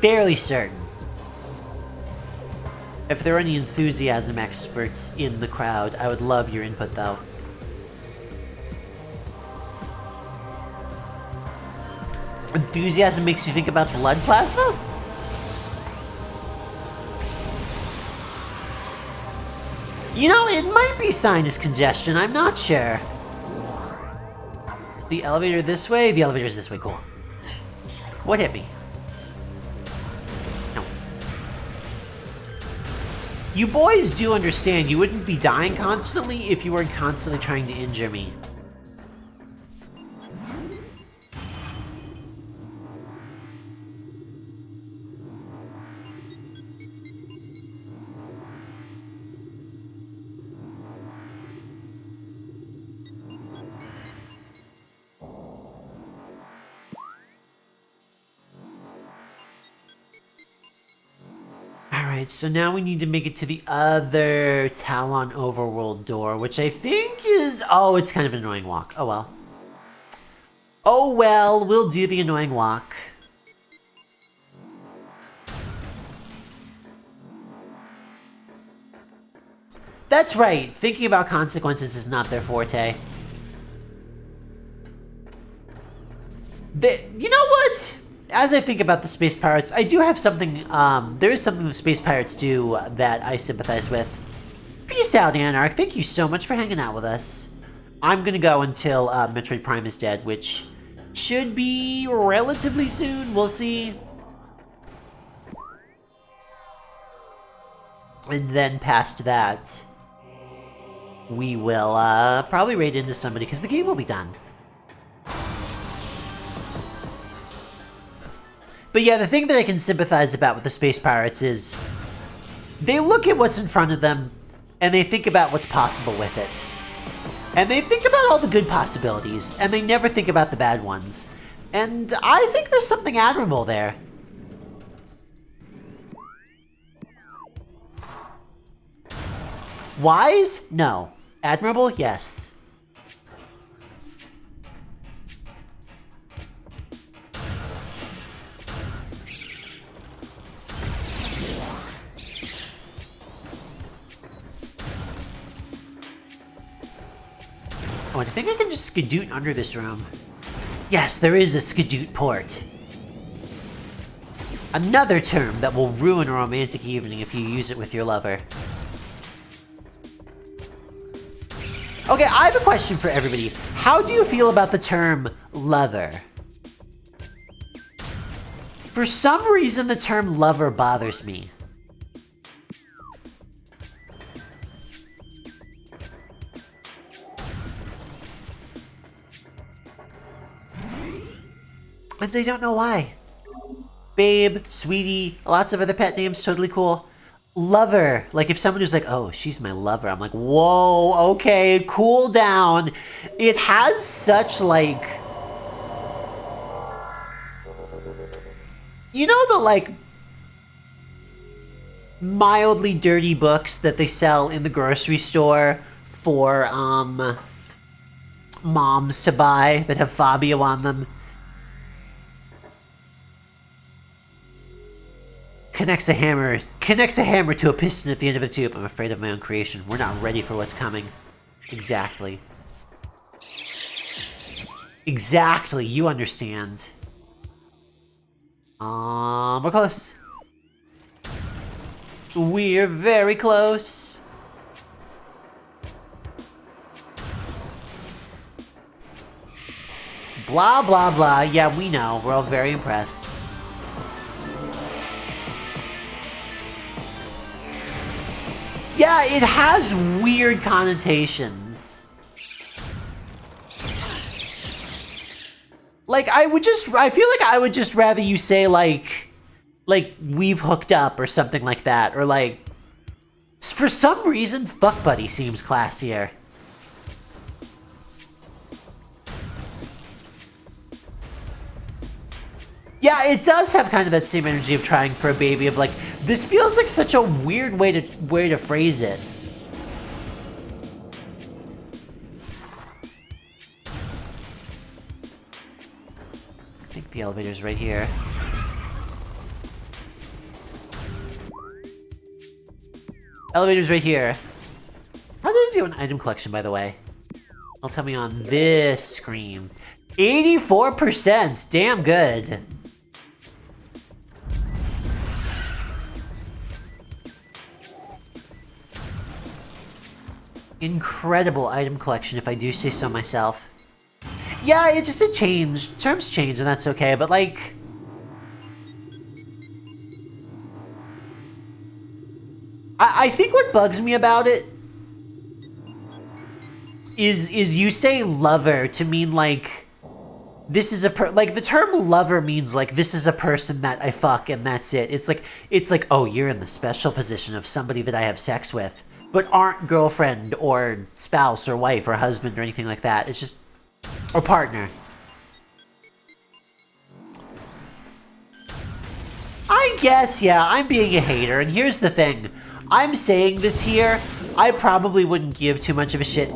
Fairly certain. If there are any enthusiasm experts in the crowd, I would love your input though. Enthusiasm makes you think about blood plasma? You know, it might be sinus congestion, I'm not sure. Is the elevator this way? The elevator is this way, cool. What hit me? No. You boys do understand you wouldn't be dying constantly if you weren't constantly trying to injure me. Alright, so now we need to make it to the other Talon overworld door, which I think is... Oh, it's kind of an annoying walk. Oh well. Oh well, we'll do the annoying walk. That's right, thinking about consequences is not their forte. You know what? As I think about the Space Pirates, I do have something, there is something the Space Pirates do that I sympathize with. Peace out, Anarch. Thank you so much for hanging out with us. I'm gonna go until Metroid Prime is dead, which should be relatively soon. We'll see. And then past that, we will probably raid into somebody because the game will be done. But yeah, the thing that I can sympathize about with the Space Pirates is they look at what's in front of them and they think about what's possible with it. And they think about all the good possibilities and they never think about the bad ones. And I think there's something admirable there. Wise? No. Admirable? Yes. Oh, I think I can just skadoot under this room. Yes, there is a skadoot port. Another term that will ruin a romantic evening if you use it with your lover. Okay, I have a question for everybody. How do you feel about the term lover? For some reason, the term lover bothers me. And I don't know why. Babe, sweetie, lots of other pet names, totally cool. Lover, like if someone who's like, oh, she's my lover, I'm like, whoa, okay, cool down. It has such like, you know the like mildly dirty books that they sell in the grocery store for moms to buy that have Fabio on them? Connects a hammer to a piston at the end of a tube. I'm afraid of my own creation. We're not ready for what's coming. Exactly. Exactly, you understand. We're close. We're very close. Blah, blah, blah. Yeah, we know. We're all very impressed. Yeah, it has weird connotations. Like, I feel like I would just rather you say, like, we've hooked up or something like that. Or, like, for some reason, fuck buddy seems classier. Yeah, it does have kind of that same energy of trying for a baby, of like, this feels like such a weird way to phrase it. I think the elevator's right here. Elevator's right here. How did I do an item collection, by the way? It'll tell me on this screen. 84%! Damn good. Incredible item collection, if I do say so myself. Yeah, it changed. Terms change, and that's okay, but like... I think what bugs me about it is you say lover to mean like... This is like, the term lover means like, this is a person that I fuck and that's it. It's like, oh, you're in the special position of somebody that I have sex with, but aren't girlfriend or spouse or wife or husband or anything like that. It's just, or partner. I guess, yeah, I'm being a hater, and here's the thing. I'm saying this here, I probably wouldn't give too much of a shit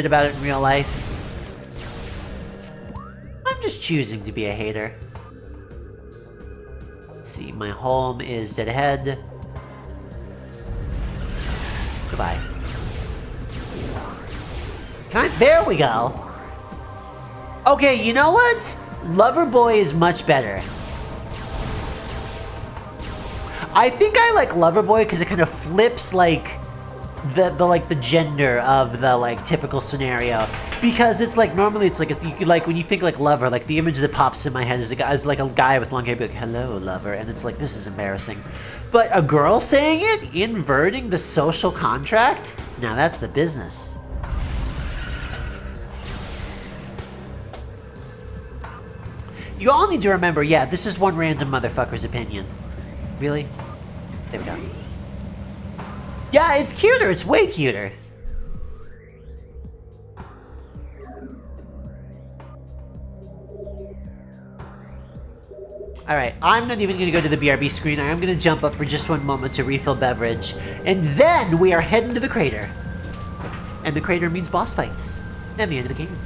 about it in real life. I'm just choosing to be a hater. Let's see, my home is dead ahead. Goodbye. There we go. Okay, you know what? Loverboy is much better. I think I like Loverboy because it kind of flips like the gender of the like typical scenario, because it's like normally it's like when you think like lover, like the image that pops in my head is like a guy with long hair be like, hello lover, and it's like, this is embarrassing. But a girl saying it, inverting the social contract, now that's the business. You all need to remember, yeah, this is one random motherfucker's opinion. Really? There we go. Yeah, it's cuter. It's way cuter. Alright, I'm not even going to go to the BRB screen. I am going to jump up for just one moment to refill beverage. And then we are heading to the crater. And the crater means boss fights. And the end of the game.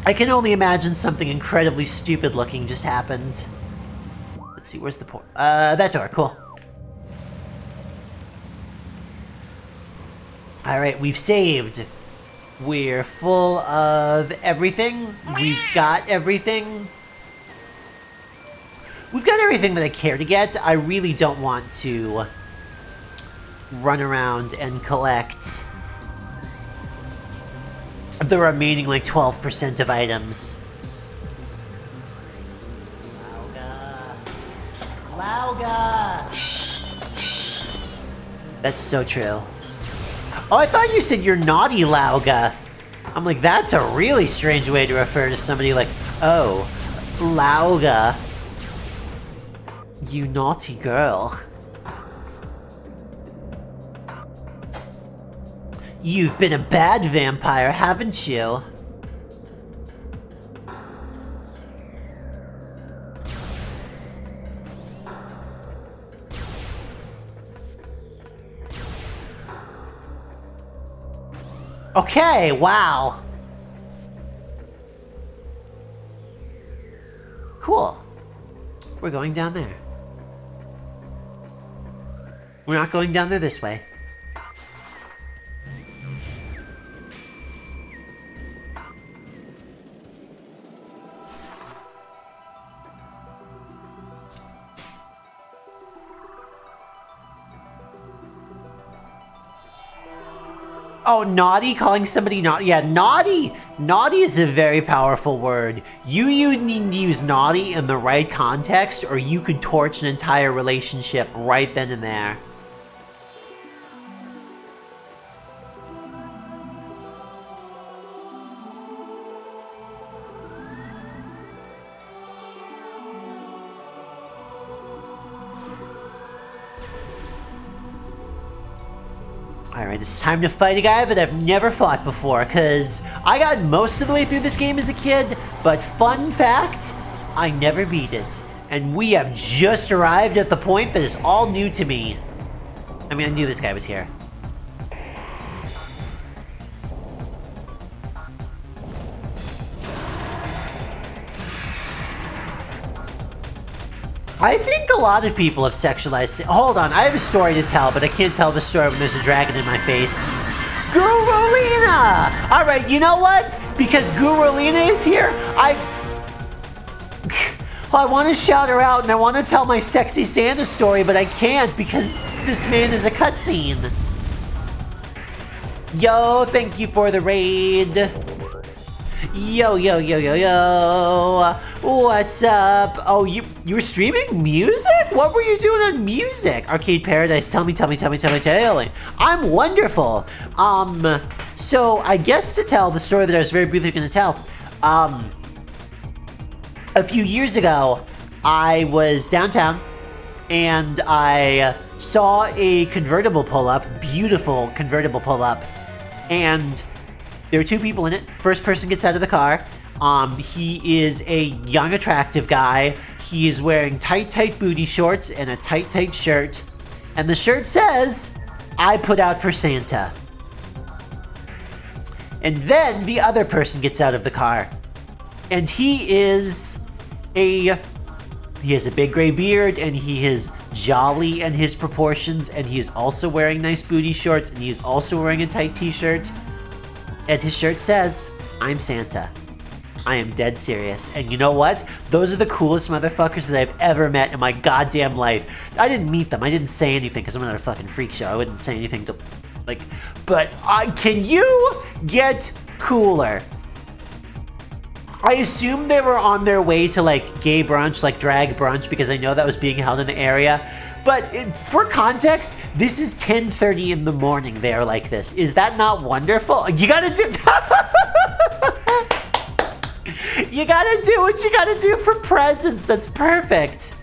I can only imagine something incredibly stupid looking just happened. Let's see, where's the port? That door, cool. Alright, we've saved. We're full of everything. We've got everything. We've got everything that I care to get. I really don't want to run around and collect the remaining, like, 12% of items. Lauga! That's so true. Oh, I thought you said you're naughty, Lauga. I'm like, that's a really strange way to refer to somebody like, oh, Lauga. You naughty girl. You've been a bad vampire, haven't you? Okay, wow. Cool. We're going down there. We're not going down there this way. Oh, naughty? Calling somebody naughty? Yeah, naughty! Naughty is a very powerful word. You need to use naughty in the right context, or you could torch an entire relationship right then and there. Alright, it's time to fight a guy that I've never fought before, because I got most of the way through this game as a kid, but fun fact, I never beat it. And we have just arrived at the point that is all new to me. I mean, I knew this guy was here. I think a lot of people have sexualized... Hold on, I have a story to tell, but I can't tell the story when there's a dragon in my face. Gurulina! Alright, you know what? Because Gurulina is here, I want to shout her out and I want to tell my sexy Santa story, but I can't because this man is a cutscene. Yo, thank you for the raid. Yo, yo, yo, yo, yo. What's up? Oh, you were streaming music? What were you doing on music? Arcade Paradise, tell me. I'm wonderful. So I guess to tell the story that I was very briefly going to tell, a few years ago, I was downtown and I saw a convertible pull up, beautiful convertible pull up, and there were two people in it. First person gets out of the car. He is a young, attractive guy. He is wearing tight booty shorts and a tight shirt. And the shirt says, I put out for Santa. And then the other person gets out of the car. And he has a big gray beard, and he is jolly in his proportions, and he is also wearing nice booty shorts, and he is also wearing a tight t-shirt. And his shirt says, I'm Santa. I am dead serious. And you know what? Those are the coolest motherfuckers that I've ever met in my goddamn life. I didn't meet them. I didn't say anything because I'm not a fucking freak show. I wouldn't say anything to, like, but can you get cooler? I assume they were on their way to, like, gay brunch, like drag brunch, because I know that was being held in the area. But for context, this is 10:30 in the morning. They're like this. Is that not wonderful? You gotta do... You gotta do what you gotta do for presents. That's perfect.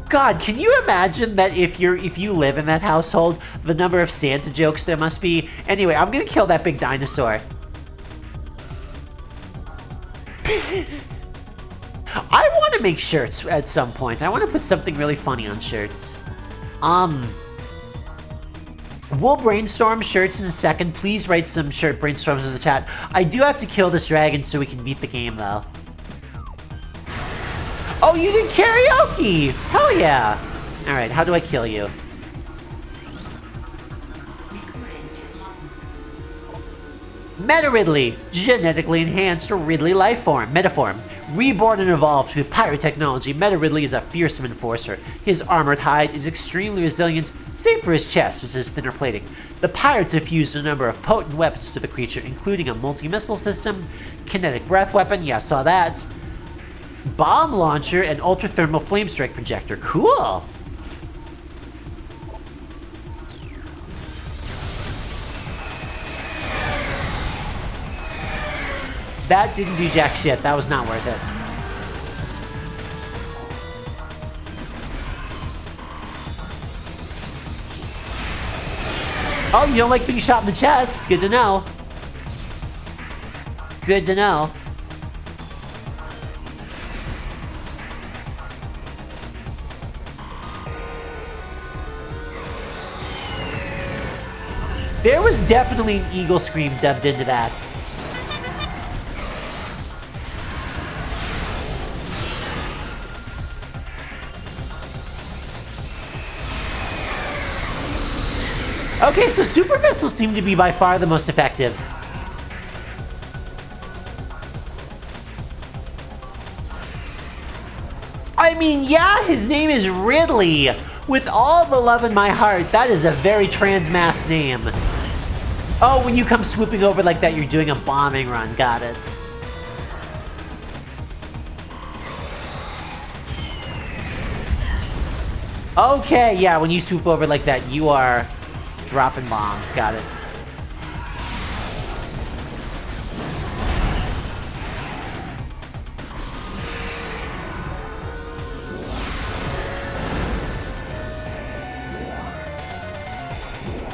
God, can you imagine that if you live in that household, the number of Santa jokes there must be? Anyway, I'm gonna kill that big dinosaur. I want to make shirts at some point. I want to put something really funny on shirts. We'll brainstorm shirts in a second. Please write some shirt brainstorms in the chat. I do have to kill this dragon so we can beat the game, though. Oh, you did karaoke! Hell yeah! Alright, how do I kill you? Meta Ridley, genetically enhanced Ridley life form, Metaform. Reborn and evolved through pirate technology, Meta Ridley is a fearsome enforcer. His armored hide is extremely resilient, save for his chest, which has thinner plating. The pirates have fused a number of potent weapons to the creature, including a multi-missile system, kinetic breath weapon, yeah, saw that, bomb launcher, and ultra-thermal flame strike projector. Cool! That didn't do jack shit. That was not worth it. Oh, you don't like being shot in the chest? Good to know. Good to know. There was definitely an eagle scream dubbed into that. Okay, so super missiles seem to be by far the most effective. I mean, yeah, his name is Ridley. With all the love in my heart, that is a very trans-masked name. Oh, when you come swooping over like that, you're doing a bombing run. Got it. Okay, yeah, when you swoop over like that, you are dropping bombs. Got it.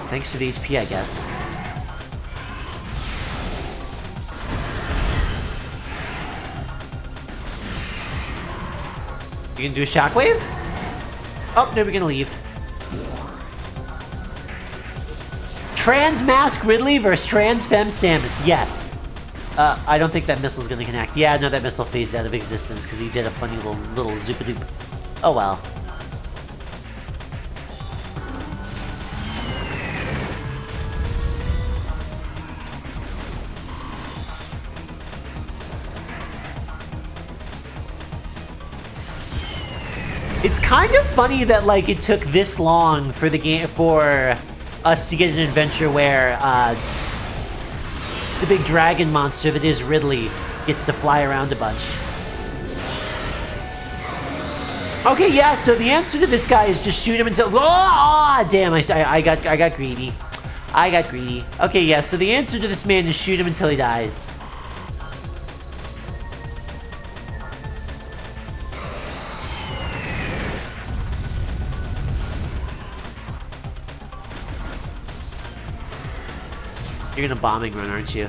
Thanks for the HP, I guess. You gonna do a shockwave? Oh, no, we're gonna leave. Trans Mask Ridley versus Trans Femme Samus. Yes. I don't think that missile's gonna connect. Yeah, no, that missile phased out of existence because he did a funny little zoopadoop. Oh well. It's kind of funny that like it took this long for the game for us to get an adventure where the big dragon monster that is Ridley gets to fly around a bunch. Okay, yeah. So the answer to this guy is just shoot him until. Oh, damn! I got greedy. I got greedy. Okay, yeah. So the answer to this man is shoot him until he dies. You're gonna bombing run, aren't you?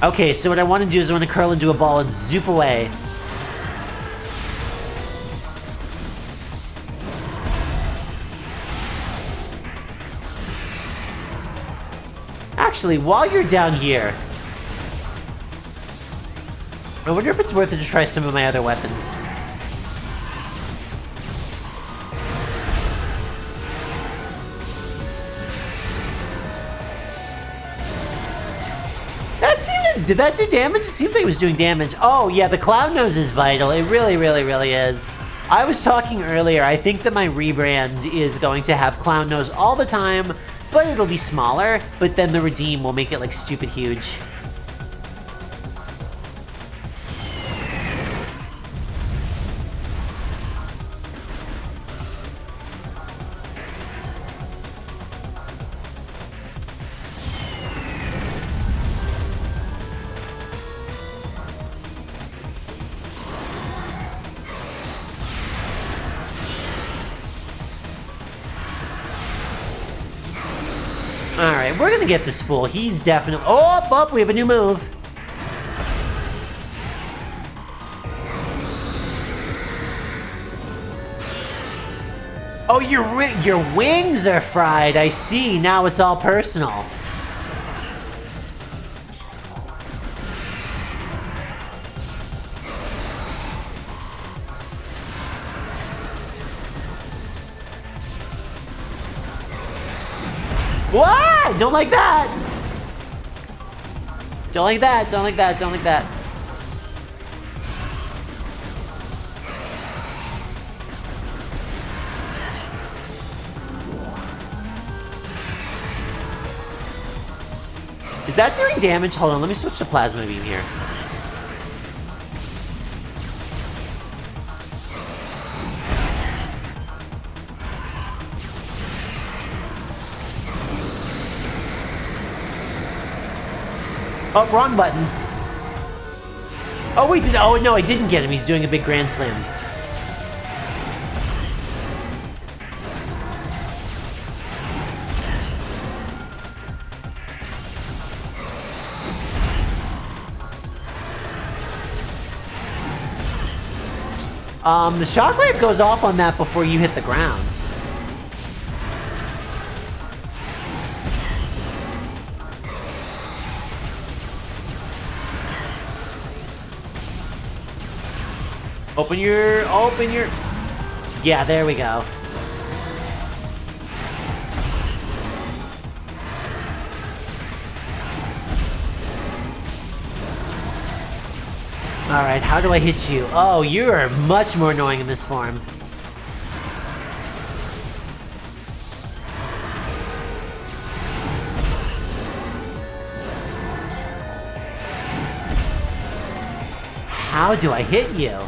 Okay, so what I want to do is I want to curl into a ball and zoop away. Actually, while you're down here, I wonder if it's worth it to try some of my other weapons. Did that do damage? It seemed like it was doing damage. Oh, yeah, the Cloud Nose is vital. It really, really, really is. I was talking earlier, I think that my rebrand is going to have Cloud Nose all the time, but it'll be smaller, but then the redeem will make it, like, stupid huge. Alright, we're gonna get this fool. He's definitely... Oh, we have a new move. Oh, your wings are fried. I see. Now it's all personal. What? Don't like that. Don't like that. Don't like that. Don't like that. Is that doing damage? Hold on, let me switch to Plasma Beam here. Oh, wrong button. Oh, wait, oh, no, I didn't get him. He's doing a big Grand Slam. The shockwave goes off on that before you hit the ground. Open your... Yeah, there we go. Alright, how do I hit you? Oh, you are much more annoying in this form. How do I hit you?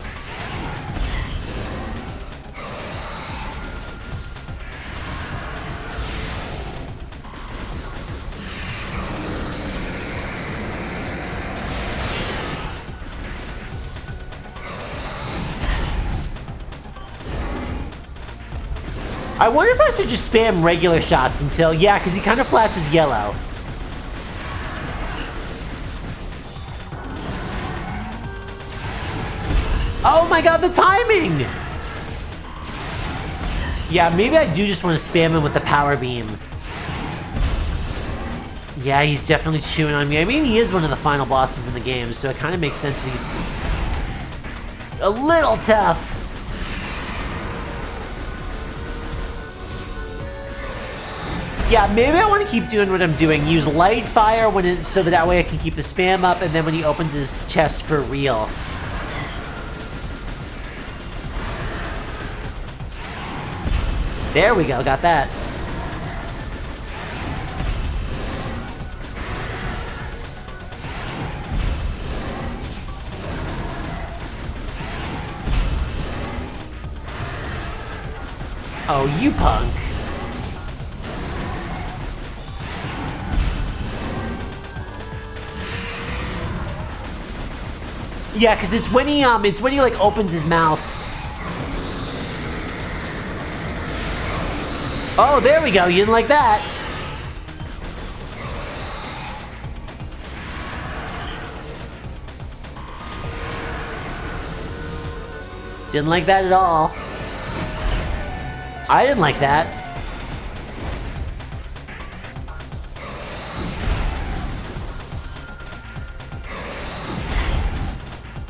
I wonder if I should just spam regular shots until... Yeah, because he kind of flashes yellow. Oh my god, the timing! Yeah, maybe I do just want to spam him with the power beam. Yeah, he's definitely chewing on me. I mean, he is one of the final bosses in the game, so it kind of makes sense that he's a little tough. Yeah, maybe I want to keep doing what I'm doing. Use light fire when it, so that way I can keep the spam up, and then when he opens his chest for real. There we go, got that. Oh, you punk. Yeah, because it's when he like opens his mouth. Oh, there we go. You didn't like that. Didn't like that at all. I didn't like that.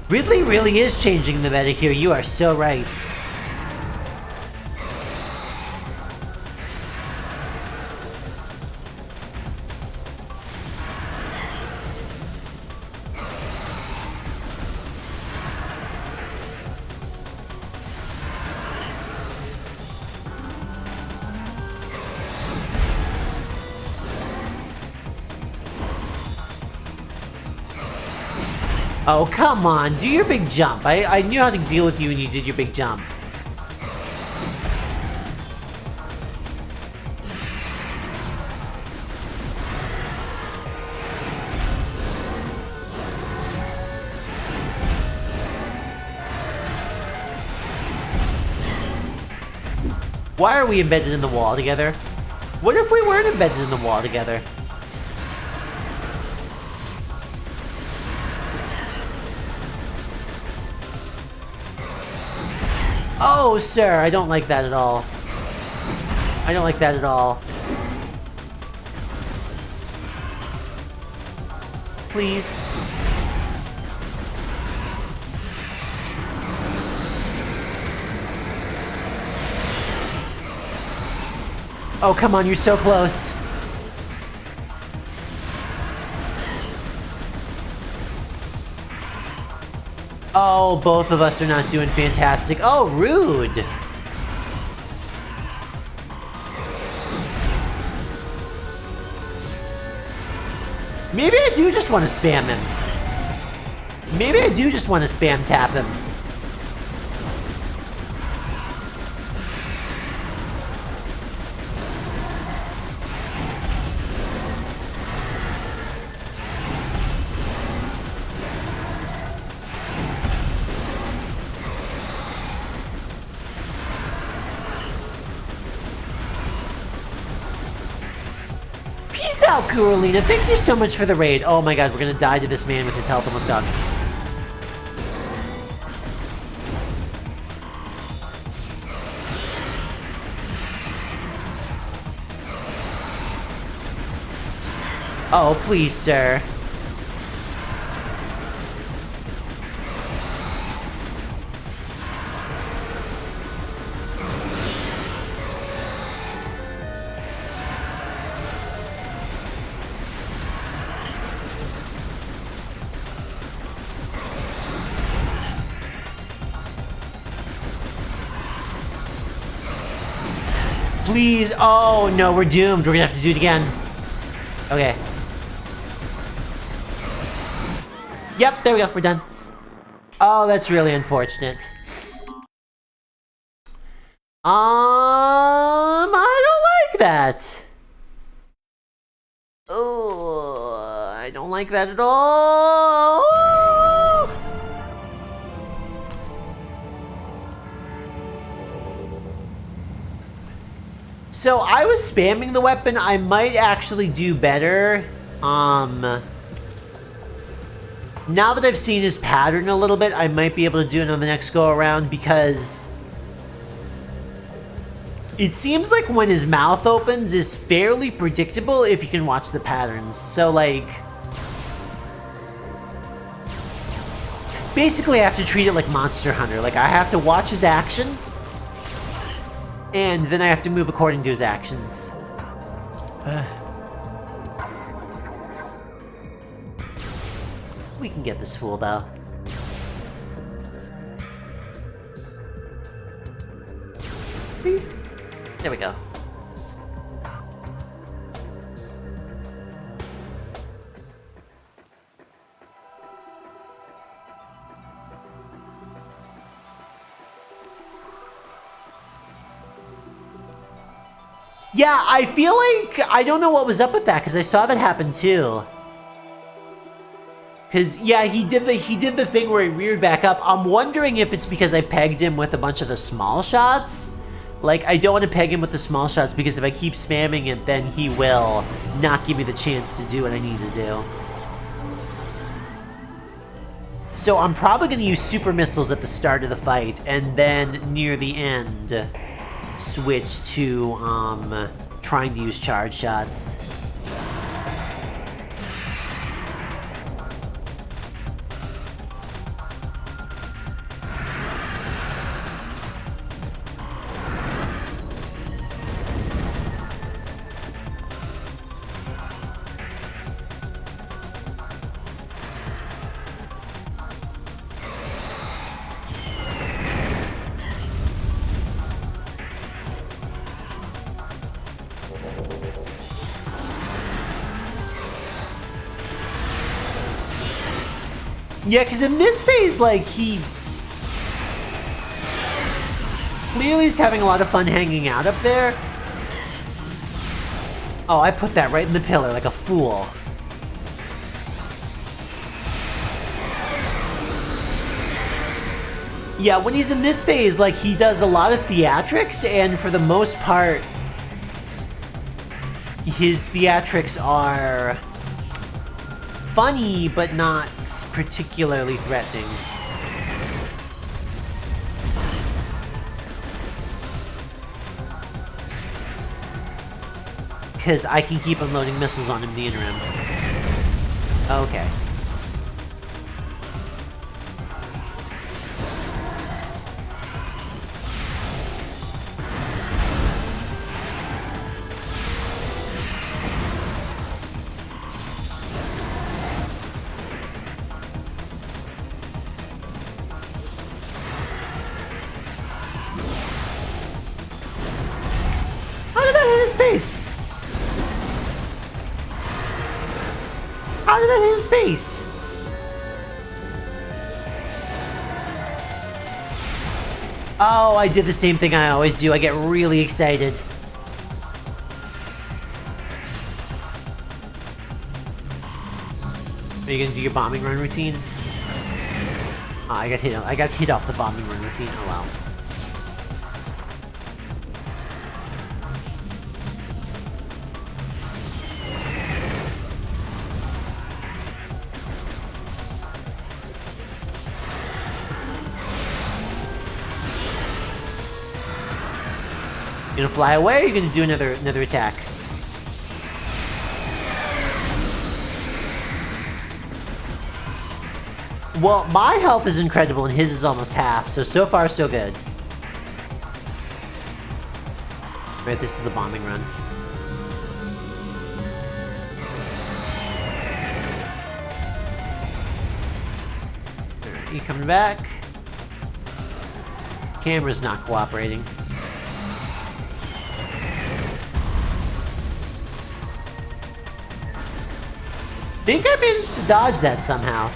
Ridley really is changing the meta here. You are so right. Oh, come on. Do your big jump. I knew how to deal with you when you did your big jump. Why are we embedded in the wall together? What if we weren't embedded in the wall together? Oh, sir, I don't like that at all. I don't like that at all. Please. Oh, come on, you're so close. Oh, both of us are not doing fantastic. Oh, rude. Maybe I do just want to spam him. Maybe I do just want to spam tap him. Peace out, Kuralina. Thank you so much for the raid. Oh my god, we're gonna die to this man with his health almost gone. Oh, please, sir. Please. Oh, no, we're doomed. We're gonna have to do it again. Okay. Yep, there we go. We're done. Oh, that's really unfortunate. I don't like that. Oh, I don't like that at all. So I was spamming the weapon. I might actually do better. Now that I've seen his pattern a little bit, I might be able to do it on the next go around because it seems like when his mouth opens is fairly predictable if you can watch the patterns. So like, basically I have to treat it like Monster Hunter. Like I have to watch his actions and then I have to move according to his actions. We can get this fool, though. Please? There we go. Yeah, I feel like I don't know what was up with that, because I saw that happen, too. Because, yeah, he did the thing where he reared back up. I'm wondering if it's because I pegged him with a bunch of the small shots. Like, I don't want to peg him with the small shots because if I keep spamming it, then he will not give me the chance to do what I need to do. So I'm probably going to use super missiles at the start of the fight, and then near the end, switch to trying to use charge shots. Yeah, because in this phase, like, he clearly is having a lot of fun hanging out up there. Oh, I put that right in the pillar like a fool. Yeah, when he's in this phase, like, he does a lot of theatrics, and for the most part, his theatrics are funny, but not particularly threatening. Because I can keep unloading missiles on him in the interim. Okay. How did that hit his face? How did that hit his face? Oh, I did the same thing I always do. I get really excited. Are you gonna do your bombing run routine? Oh, I got hit off the bombing run routine. Oh wow. You gonna fly away, or are you gonna do another attack? Well, my health is incredible and his is almost half, so far so good. Right, this is the bombing run. Alright, you coming back? Camera's not cooperating. Think I managed to dodge that somehow.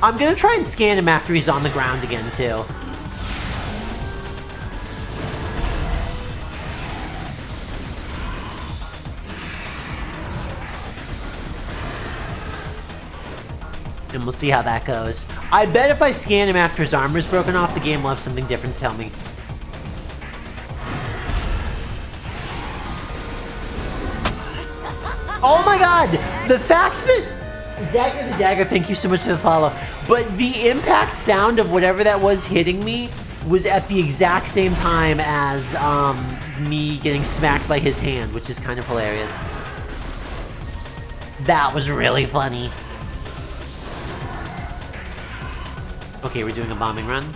I'm gonna try and scan him after he's on the ground again, too. And we'll see how that goes. I bet if I scan him after his armor's broken off, the game will have something different to tell me. Oh my god! The fact that... Zagger the Dagger, thank you so much for the follow. But the impact sound of whatever that was hitting me was at the exact same time as me getting smacked by his hand, which is kind of hilarious. That was really funny. Okay, we're doing a bombing run.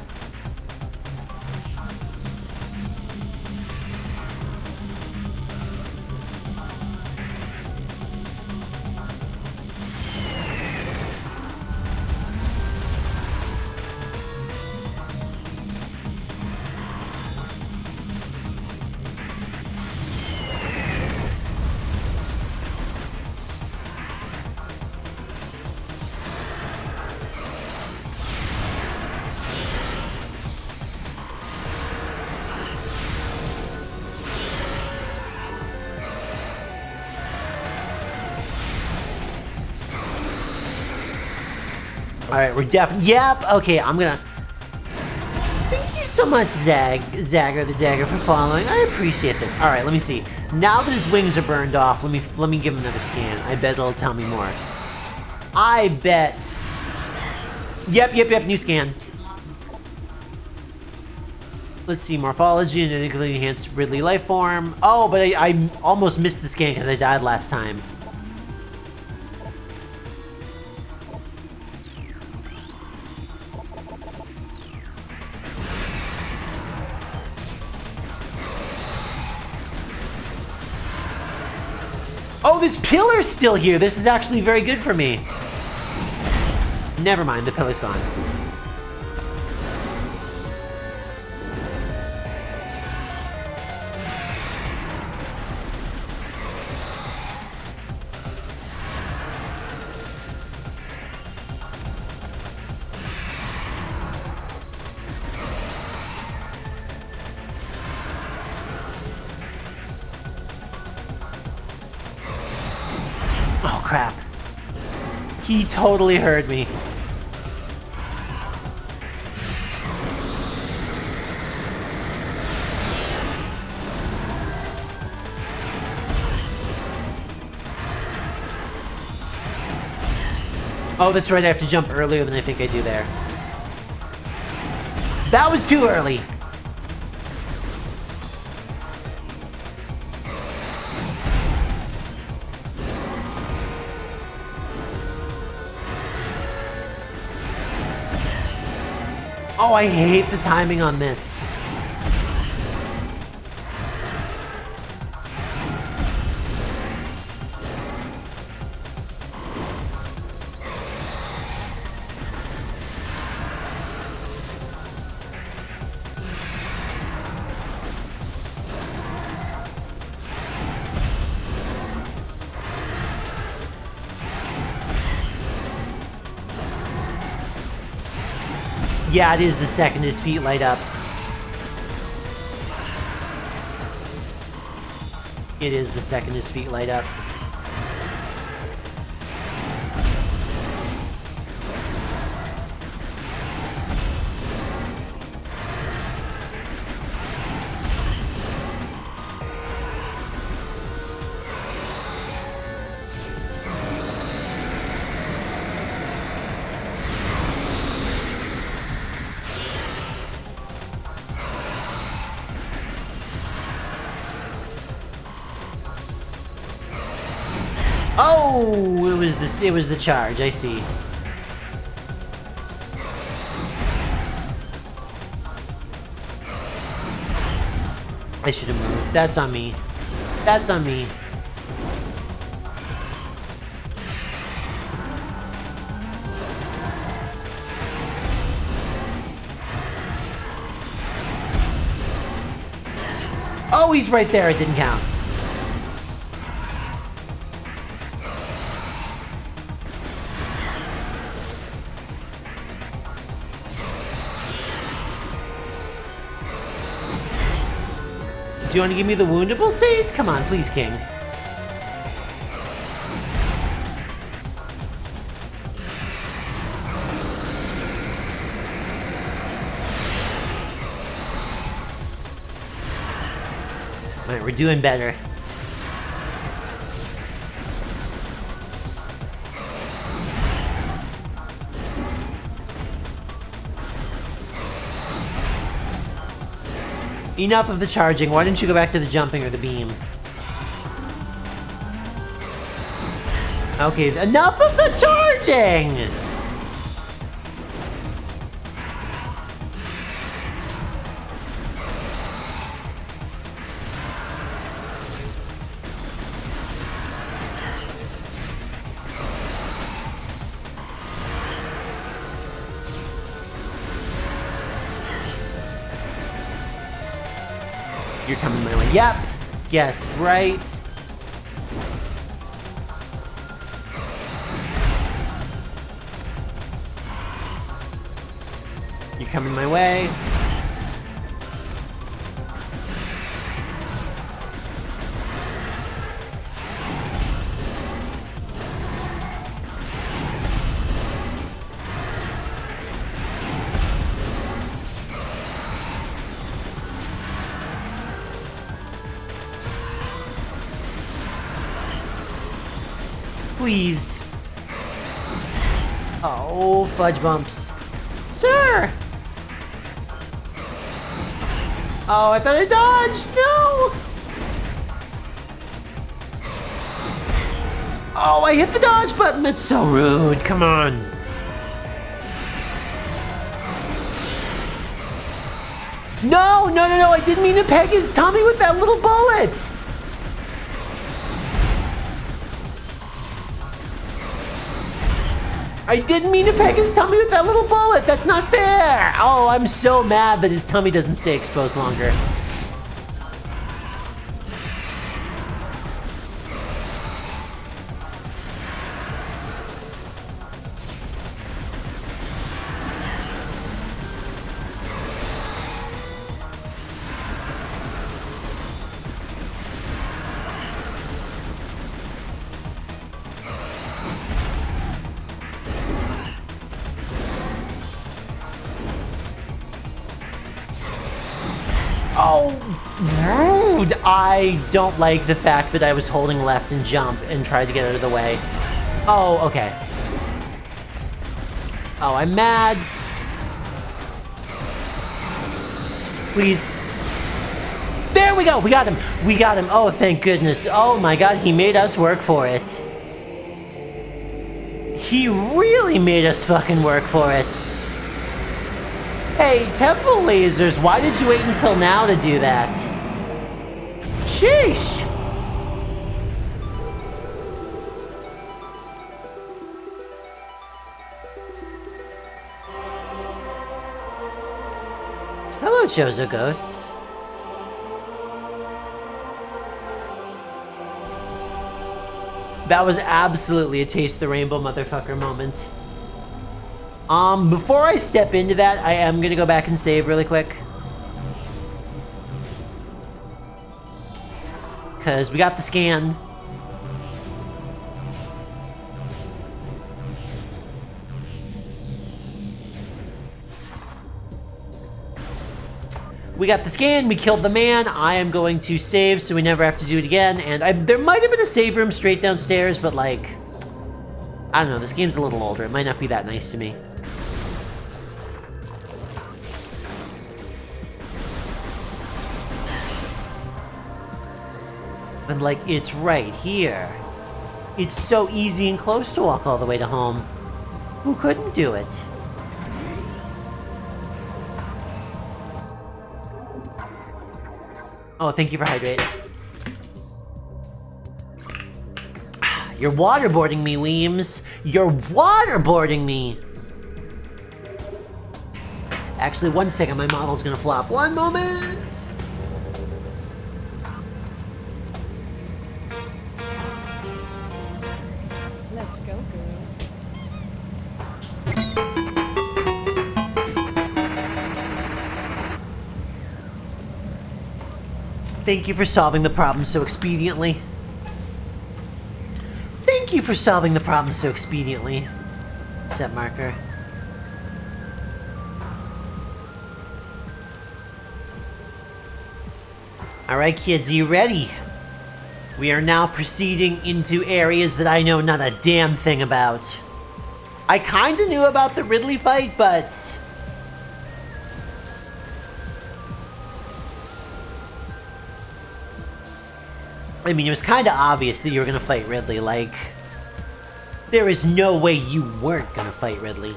Alright, we're definitely... Yep, okay, I'm gonna... Thank you so much, Zagger the Dagger, for following. I appreciate this. Alright, let me see. Now that his wings are burned off, let me give him another scan. I bet it'll tell me more. I bet... Yep, new scan. Let's see, morphology, genetically enhanced Ridley life form. Oh, but I almost missed the scan because I died last time. Oh, this pillar's still here. This is actually very good for me. Never mind, the pillar's gone. crap. He totally heard me. Oh, that's right, I have to jump earlier than I think I do there. That was too early. Oh, I hate the timing on this. Yeah, it is the second his feet light up. It is the second his feet light up. Oh, it was the charge, I see. I should have moved. That's on me. That's on me. Oh, he's right there. It didn't count. Do you want to give me the woundable state? Come on, please, King. Alright, we're doing better. Enough of the charging. Why didn't you go back to the jumping or the beam? Okay, enough of the charging! You're coming my way. Yep. Yes, right. You're coming my way. Please. Oh, fudge bumps. Sir! Oh, I thought I dodged! No! Oh, I hit the dodge button! That's so rude. Come on. No, no, no, no. I didn't mean to peg his tummy with that little bullet. I didn't mean to peg his tummy with that little bullet. That's not fair. Oh, I'm so mad that his tummy doesn't stay exposed longer. Oh, rude. I don't like the fact that I was holding left and jump and tried to get out of the way. Oh, okay. Oh, I'm mad. Please. There we go. We got him. We got him. Oh, thank goodness. Oh my God, he made us work for it. He really made us fucking work for it. Hey, temple lasers, why did you wait until now to do that? Sheesh. Hello, Chozo Ghosts. That was absolutely a taste the rainbow motherfucker moment. Before I step into that, I am gonna go back and save really quick. Cause we got the scan. We got the scan, we killed the man. I am going to save so we never have to do it again. And there might have been a save room straight downstairs, but like, I don't know, this game's a little older. It might not be that nice to me. And like, it's right here. It's so easy and close to walk all the way to home. Who couldn't do it? Oh, thank you for hydrate. You're waterboarding me, Weems. You're waterboarding me. Actually, one second, my model's gonna flop. One moment. Let's go, girl. Thank you for solving the problem so expediently. Thank you for solving the problem so expediently. Set marker. Alright kids, are you ready? We are now proceeding into areas that I know not a damn thing about. I kinda knew about the Ridley fight, but... I mean, it was kinda obvious that you were gonna fight Ridley, like... There is no way you weren't gonna fight Ridley.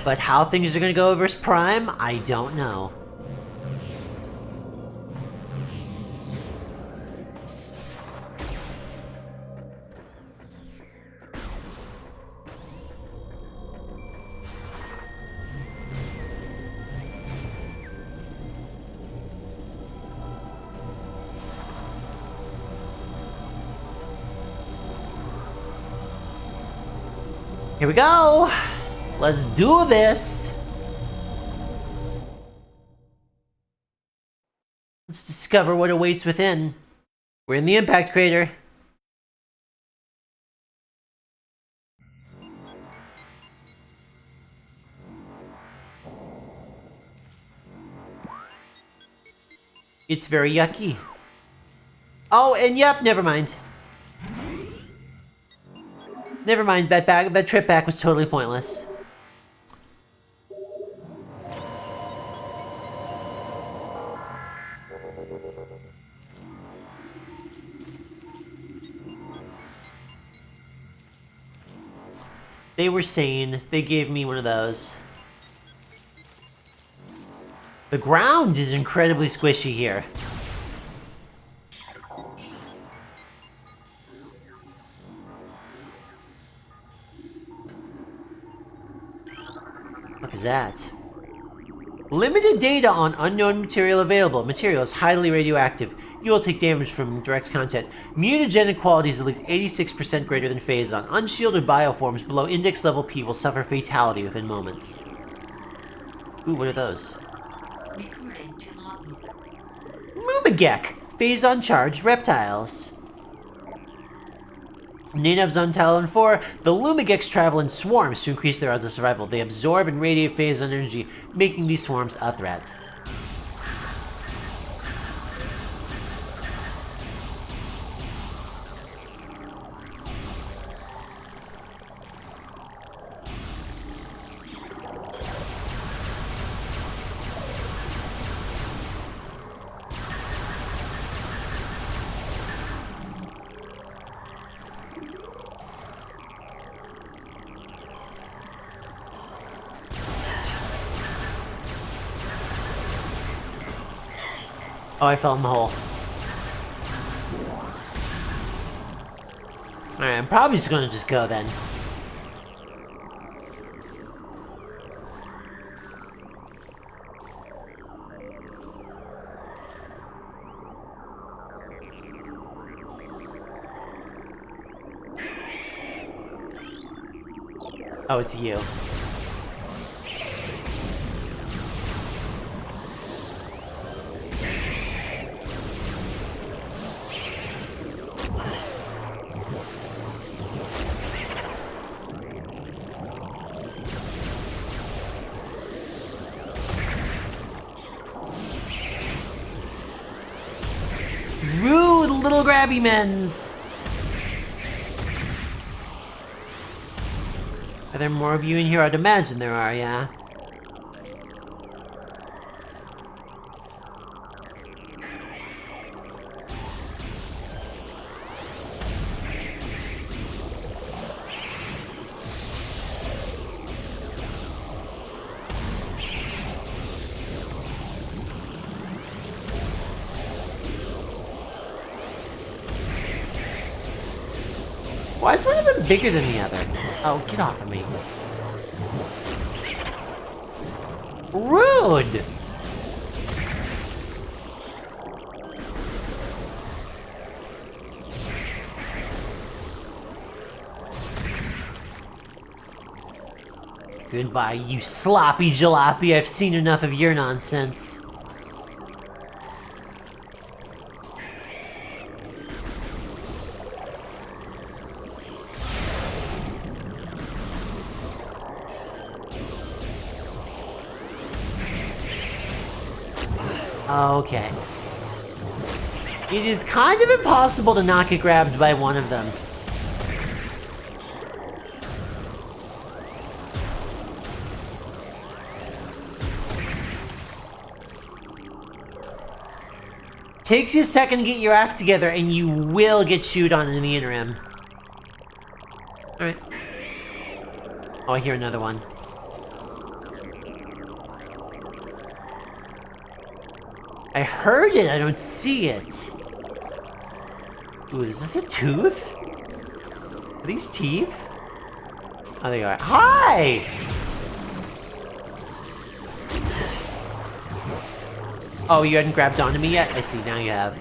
But how things are gonna go versus Prime, I don't know. Here we go! Let's do this! Let's discover what awaits within. We're in the impact crater. It's very yucky. Oh, and yep, never mind. Never mind, that trip back was totally pointless. They were sane. They gave me one of those. The ground is incredibly squishy here. What is that? Limited data on unknown material available. Material is highly radioactive. You will take damage from direct contact. Mutagenic qualities at least 86% greater than Phazon. Unshielded bioforms below index level P will suffer fatality within moments. Ooh, what are those? Recording to logbook. Lumigek! Phazon charged reptiles. Natives on Talon 4, the Lumigex travel in swarms to increase their odds of survival. They absorb and radiate phase energy, making these swarms a threat. Oh, I fell in the hole. Alright, I'm probably just gonna go then. Oh, it's you. Rude little grabby mens! Are there more of you in here? I'd imagine there are, yeah. Why is one of them bigger than the other? Oh, get off of me. Rude! Goodbye, you sloppy jalopy. I've seen enough of your nonsense. Okay. It is kind of impossible to not get grabbed by one of them. Takes you a second to get your act together, and you will get chewed on in the interim. Alright. Oh, I hear another one. I heard it, I don't see it. Ooh, is this a tooth? Are these teeth? Oh, they are. Hi! Oh, you hadn't grabbed onto me yet? I see, now you have.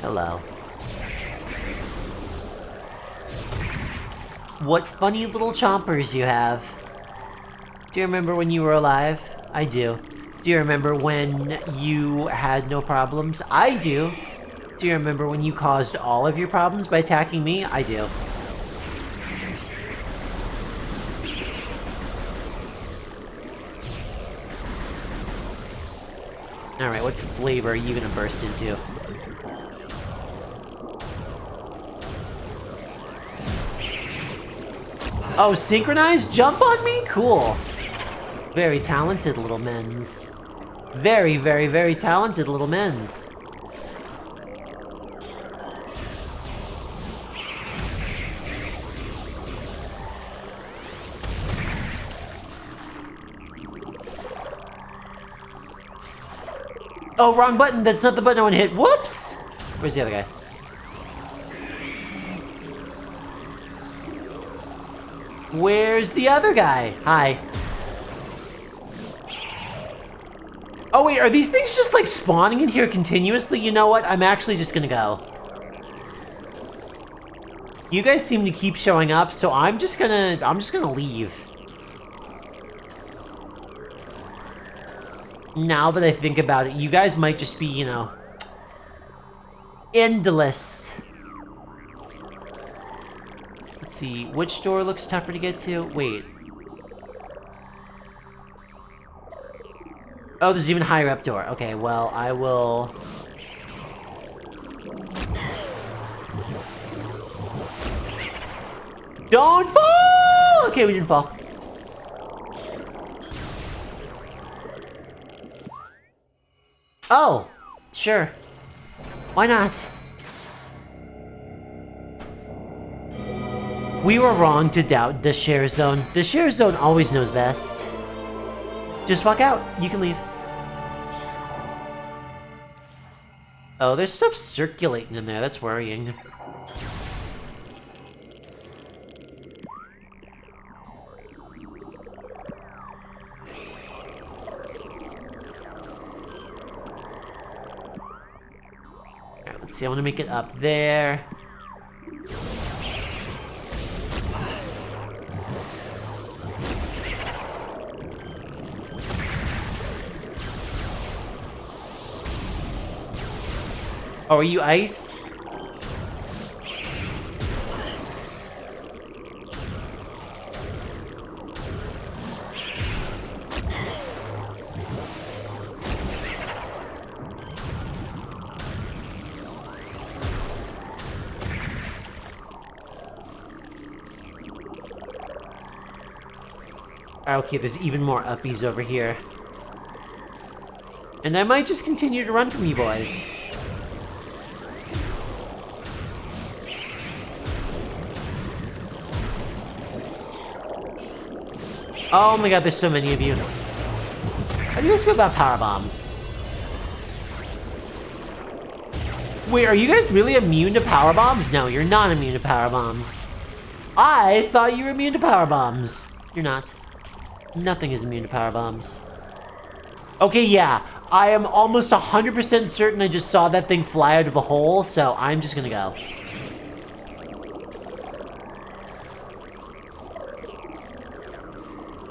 Hello. What funny little chompers you have. Do you remember when you were alive? I do. Do you remember when you had no problems? I do. Do you remember when you caused all of your problems by attacking me? I do. Alright, what flavor are you gonna burst into? Oh, synchronized jump on me? Cool. Very talented little mens. Very, very, very talented little mens. Oh, wrong button. That's not the button I want to hit. Whoops! Where's the other guy? Where's the other guy? Hi. Oh wait, are these things just like spawning in here continuously? You know what? I'm actually just gonna go. You guys seem to keep showing up, so I'm just gonna leave. Now that I think about it, you guys might just be, you know, endless. Let's see, which door looks tougher to get to? Wait. Oh, there's an even higher up door. Okay, well, I will... Don't fall! Okay, we didn't fall. Oh, sure. Why not? We were wrong to doubt the share zone. The share zone always knows best. Just walk out. You can leave. Oh, there's stuff circulating in there. That's worrying. Alright, let's see. I want to make it up there. Oh, are you ice? Okay, there's even more uppies over here. And I might just continue to run from you boys. Oh my god, there's so many of you. How do you guys feel about power bombs? Wait, are you guys really immune to power bombs? No, you're not immune to power bombs. I thought you were immune to power bombs. You're not. Nothing is immune to power bombs. Okay, yeah. I am almost 100% certain I just saw that thing fly out of a hole, so I'm just gonna go.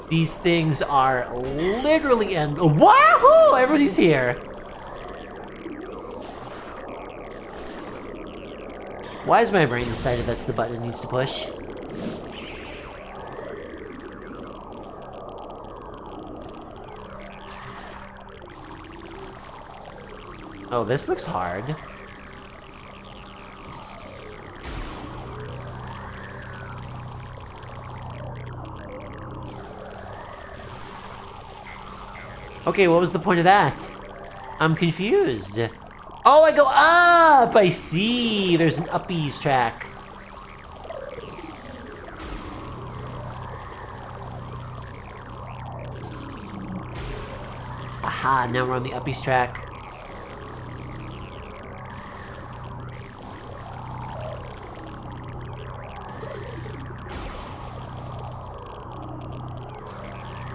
These things are literally wahoo! Everybody's here. Why has my brain decided that's the button it needs to push? Oh, this looks hard. Okay, what was the point of that? I'm confused. Oh, I go up! I see! There's an uppies track. Aha, now we're on the uppies track.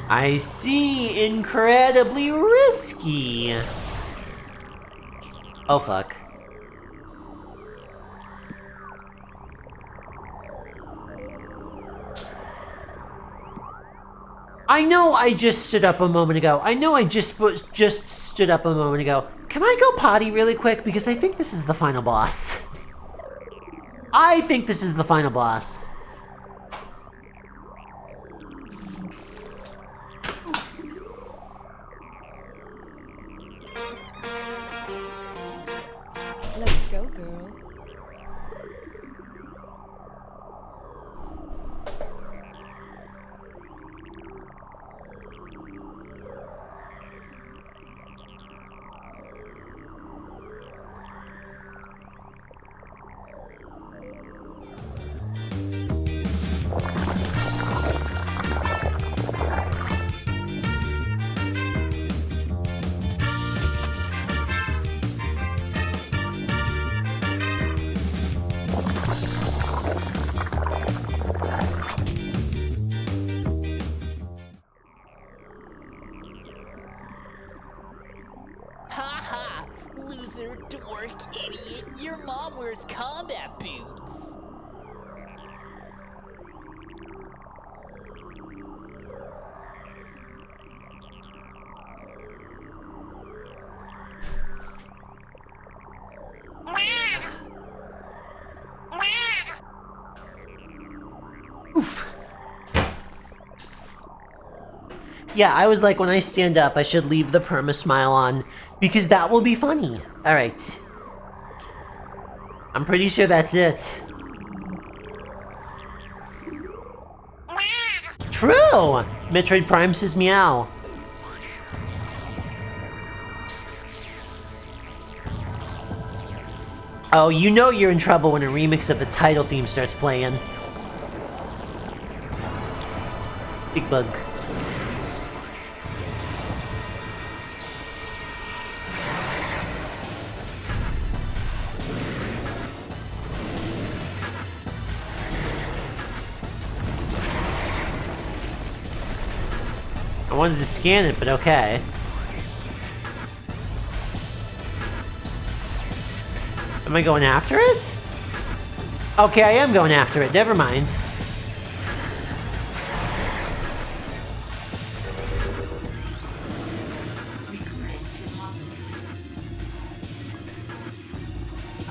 I see! Incredibly risky! Oh, fuck. I know I just stood up a moment ago. I know I just stood up a moment ago. Can I go potty really quick? Because I think this is the final boss. I think this is the final boss. Let's go, girl. Haha! Loser, dork, idiot, your mom wears combat boots! Yeah, I was like, when I stand up, I should leave the perma smile on, because that will be funny. Alright. I'm pretty sure that's it. True! Metroid Prime says meow. Oh, you know you're in trouble when a remix of the title theme starts playing. Big bug. I wanted to scan it, but okay. Am I going after it? Okay, I am going after it. Never mind.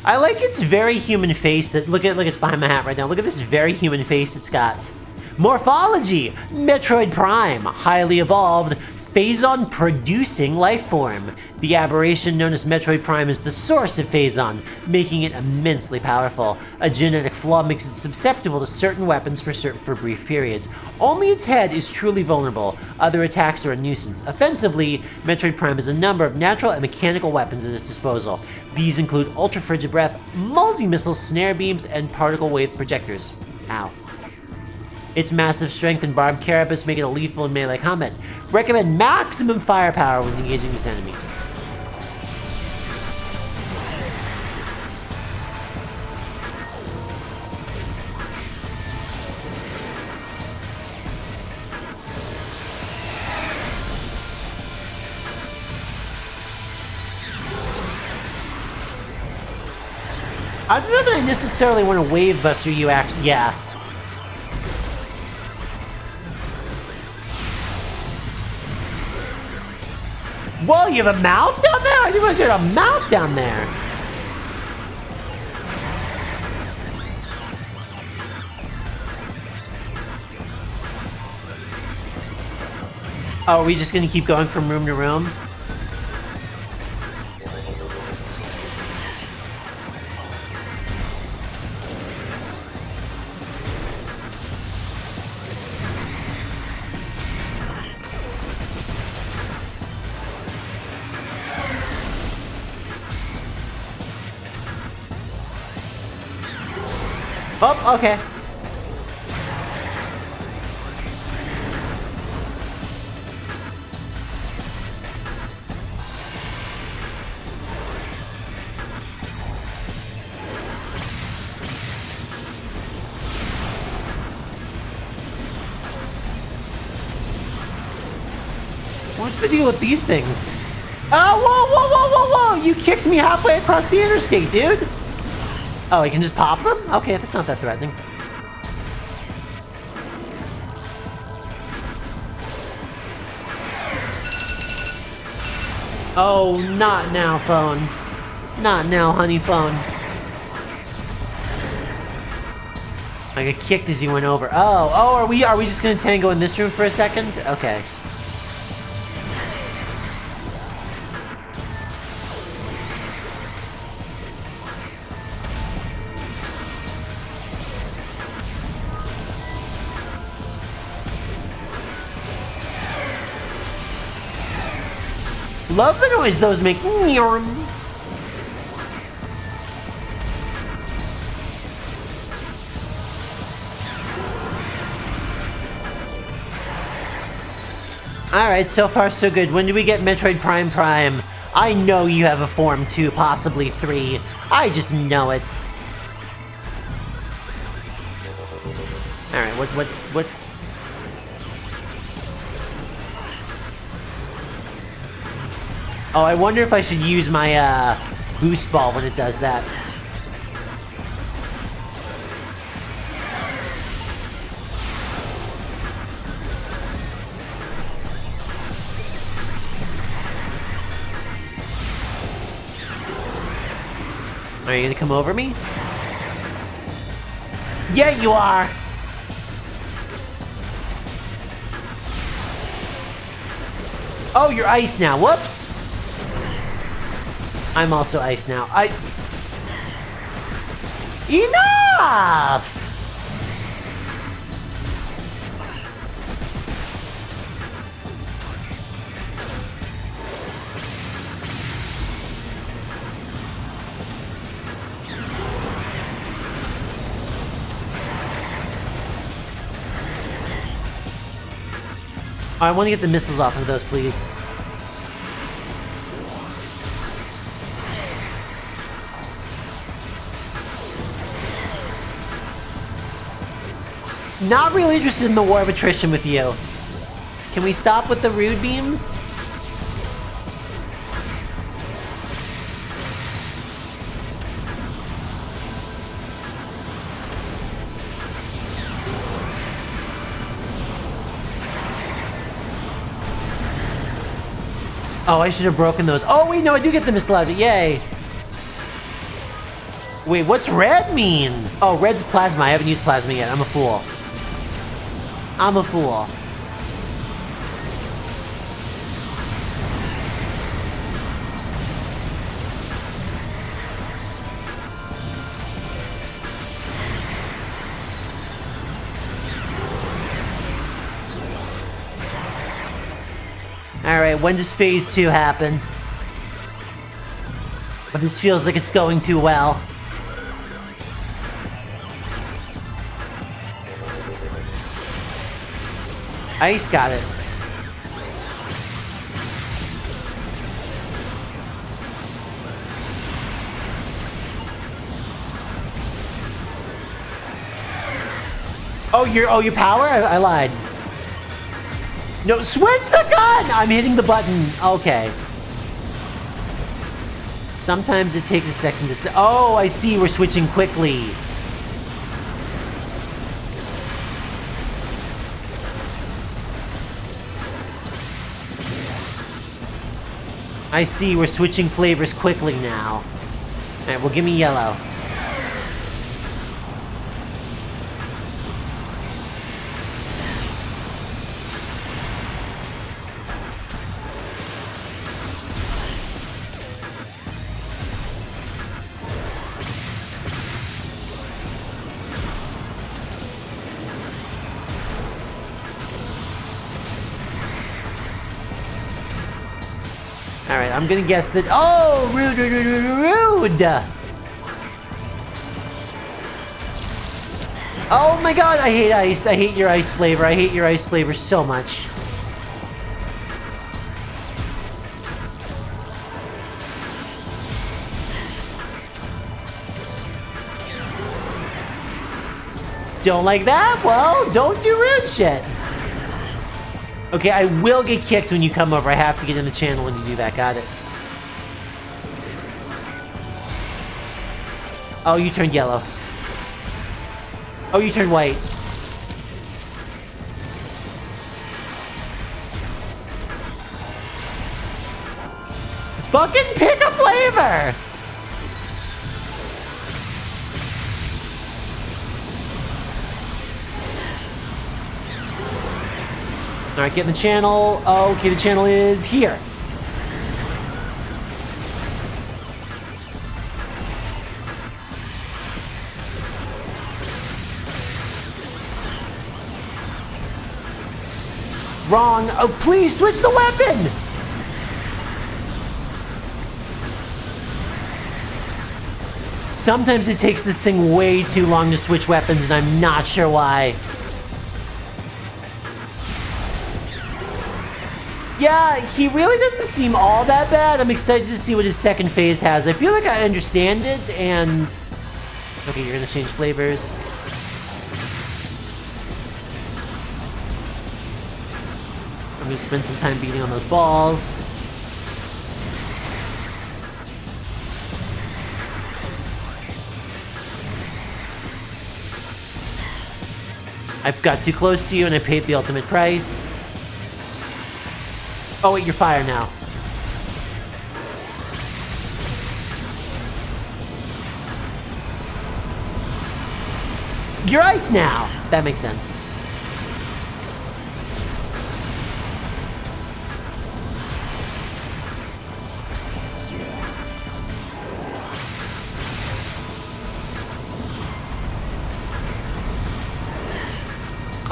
I like its very human face that look it's behind my hat right now. Look at this very human face it's got. Morphology! Metroid Prime, highly evolved, Phazon producing life form. The aberration known as Metroid Prime is the source of Phazon, making it immensely powerful. A genetic flaw makes it susceptible to certain weapons for brief periods. Only its head is truly vulnerable. Other attacks are a nuisance. Offensively, Metroid Prime has a number of natural and mechanical weapons at its disposal. These include Ultra Frigid Breath, multi-missiles, snare beams, and particle wave projectors. Ow. Its massive strength and barbed carapace make it lethal in melee combat. Recommend maximum firepower when engaging this enemy. I don't know that I necessarily want to wave buster you actually. Yeah. Whoa, you have a mouth down there? I didn't realize you had a mouth down there. Oh, are we just gonna keep going from room to room? Oh, okay. What's the deal with these things? Oh, whoa, whoa, whoa, whoa, whoa! You kicked me halfway across the interstate, dude! Oh, I can just pop them? Okay, that's not that threatening. Oh, not now, phone. Not now, honey phone. I got kicked as you went over. Oh, are we just gonna tango in this room for a second? Okay. Love the noise those make. Alright, so far so good. When do we get Metroid Prime Prime? I know you have a Form 2, possibly 3. I just know it. Alright, what... Oh, I wonder if I should use my, boost ball when it does that. Are you gonna come over me? Yeah, you are! Oh, you're ice now. Whoops. I'm also ice now. Enough! I want to get the missiles off of those, please. Not really interested in the war of attrition with you. Can we stop with the rude beams? Oh, I should have broken those. Oh, wait, no, I do get the missile out of it. Yay. Wait, what's red mean? Oh, red's plasma. I haven't used plasma yet. I'm a fool. I'm a fool. Alright, when does phase 2 happen? But this feels like it's going too well. Ice got it. Oh, your power? I lied. No, switch the gun! I'm hitting the button. Okay. Sometimes it takes a second to... Oh, I see. We're switching quickly. I see. We're switching flavors quickly now. Alright, well, give me yellow. Alright, I'm gonna guess that... Oh! Rude! Oh my god, I hate ice. I hate your ice flavor. I hate your ice flavor so much. Don't like that? Well, don't do rude shit. Okay, I will get kicked when you come over. I have to get in the channel when you do that. Got it. Oh, you turned yellow. Oh, you turned white. Fucking pick a flavor! Alright, get in the channel. Oh, okay, the channel is here. Wrong. Oh, please switch the weapon! Sometimes it takes this thing way too long to switch weapons, and I'm not sure why. Yeah, he really doesn't seem all that bad. I'm excited to see what his second phase has. I feel like I understand it, and... Okay, you're gonna change flavors. I'm gonna spend some time beating on those balls. I got too close to you and I paid the ultimate price. Oh wait, you're fire now. You're ice now! That makes sense.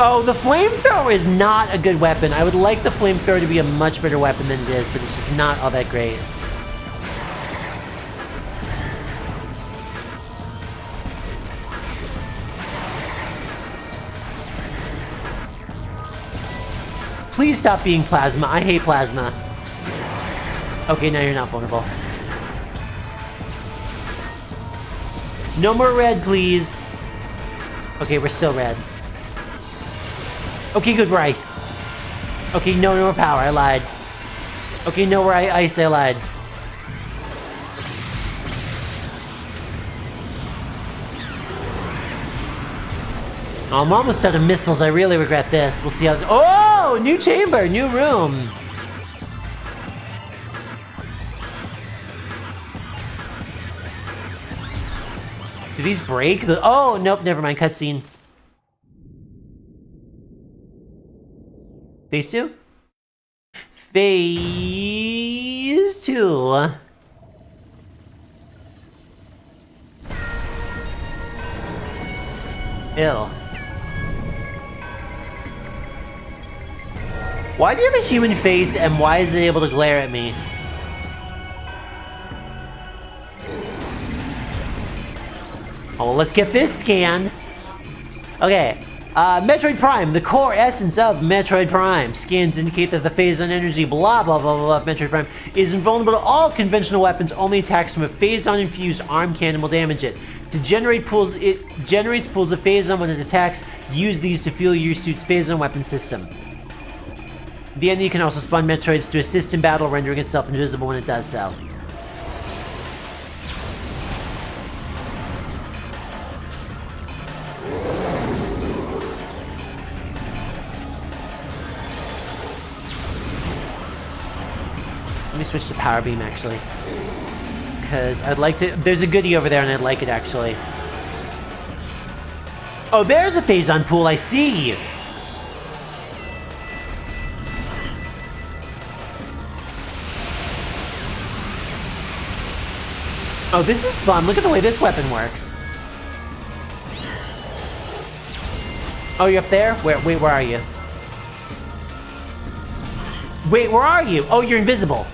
Oh, the flamethrower is not a good weapon. I would like the flamethrower to be a much better weapon than it is, but it's just not all that great. Please stop being plasma. I hate plasma. Okay, now you're not vulnerable. No more red, please. Okay, we're still red. Okay, good, we're ice. Okay, no more power, I lied. Okay, no, we're ice, I lied. Oh, I'm almost out of missiles, I really regret this. We'll see how... Oh, new chamber, new room. Do these break? Oh, nope, never mind, cutscene. Phase 2? Phase 2. Ew. Why do you have a human face and why is it able to glare at me? Oh, well, let's get this scanned. Okay. Metroid Prime, the core essence of Metroid Prime. Scans indicate that the phase-on energy blah blah blah blah of Metroid Prime is invulnerable to all conventional weapons. Only attacks from a phase-on infused arm cannon will damage it. To generate pools, it generates pools of phase-on when it attacks. Use these to fuel your suit's phase-on weapon system. The enemy can also spawn Metroids to assist in battle, rendering itself invisible when it does so. Let me switch to Power Beam, actually. Because I'd like to... There's a goodie over there, and I'd like it, actually. Oh, there's a phase-on pool, I see! Oh, this is fun. Look at the way this weapon works. Oh, you're up there? Wait, where are you? Wait, where are you? Oh, you're invisible.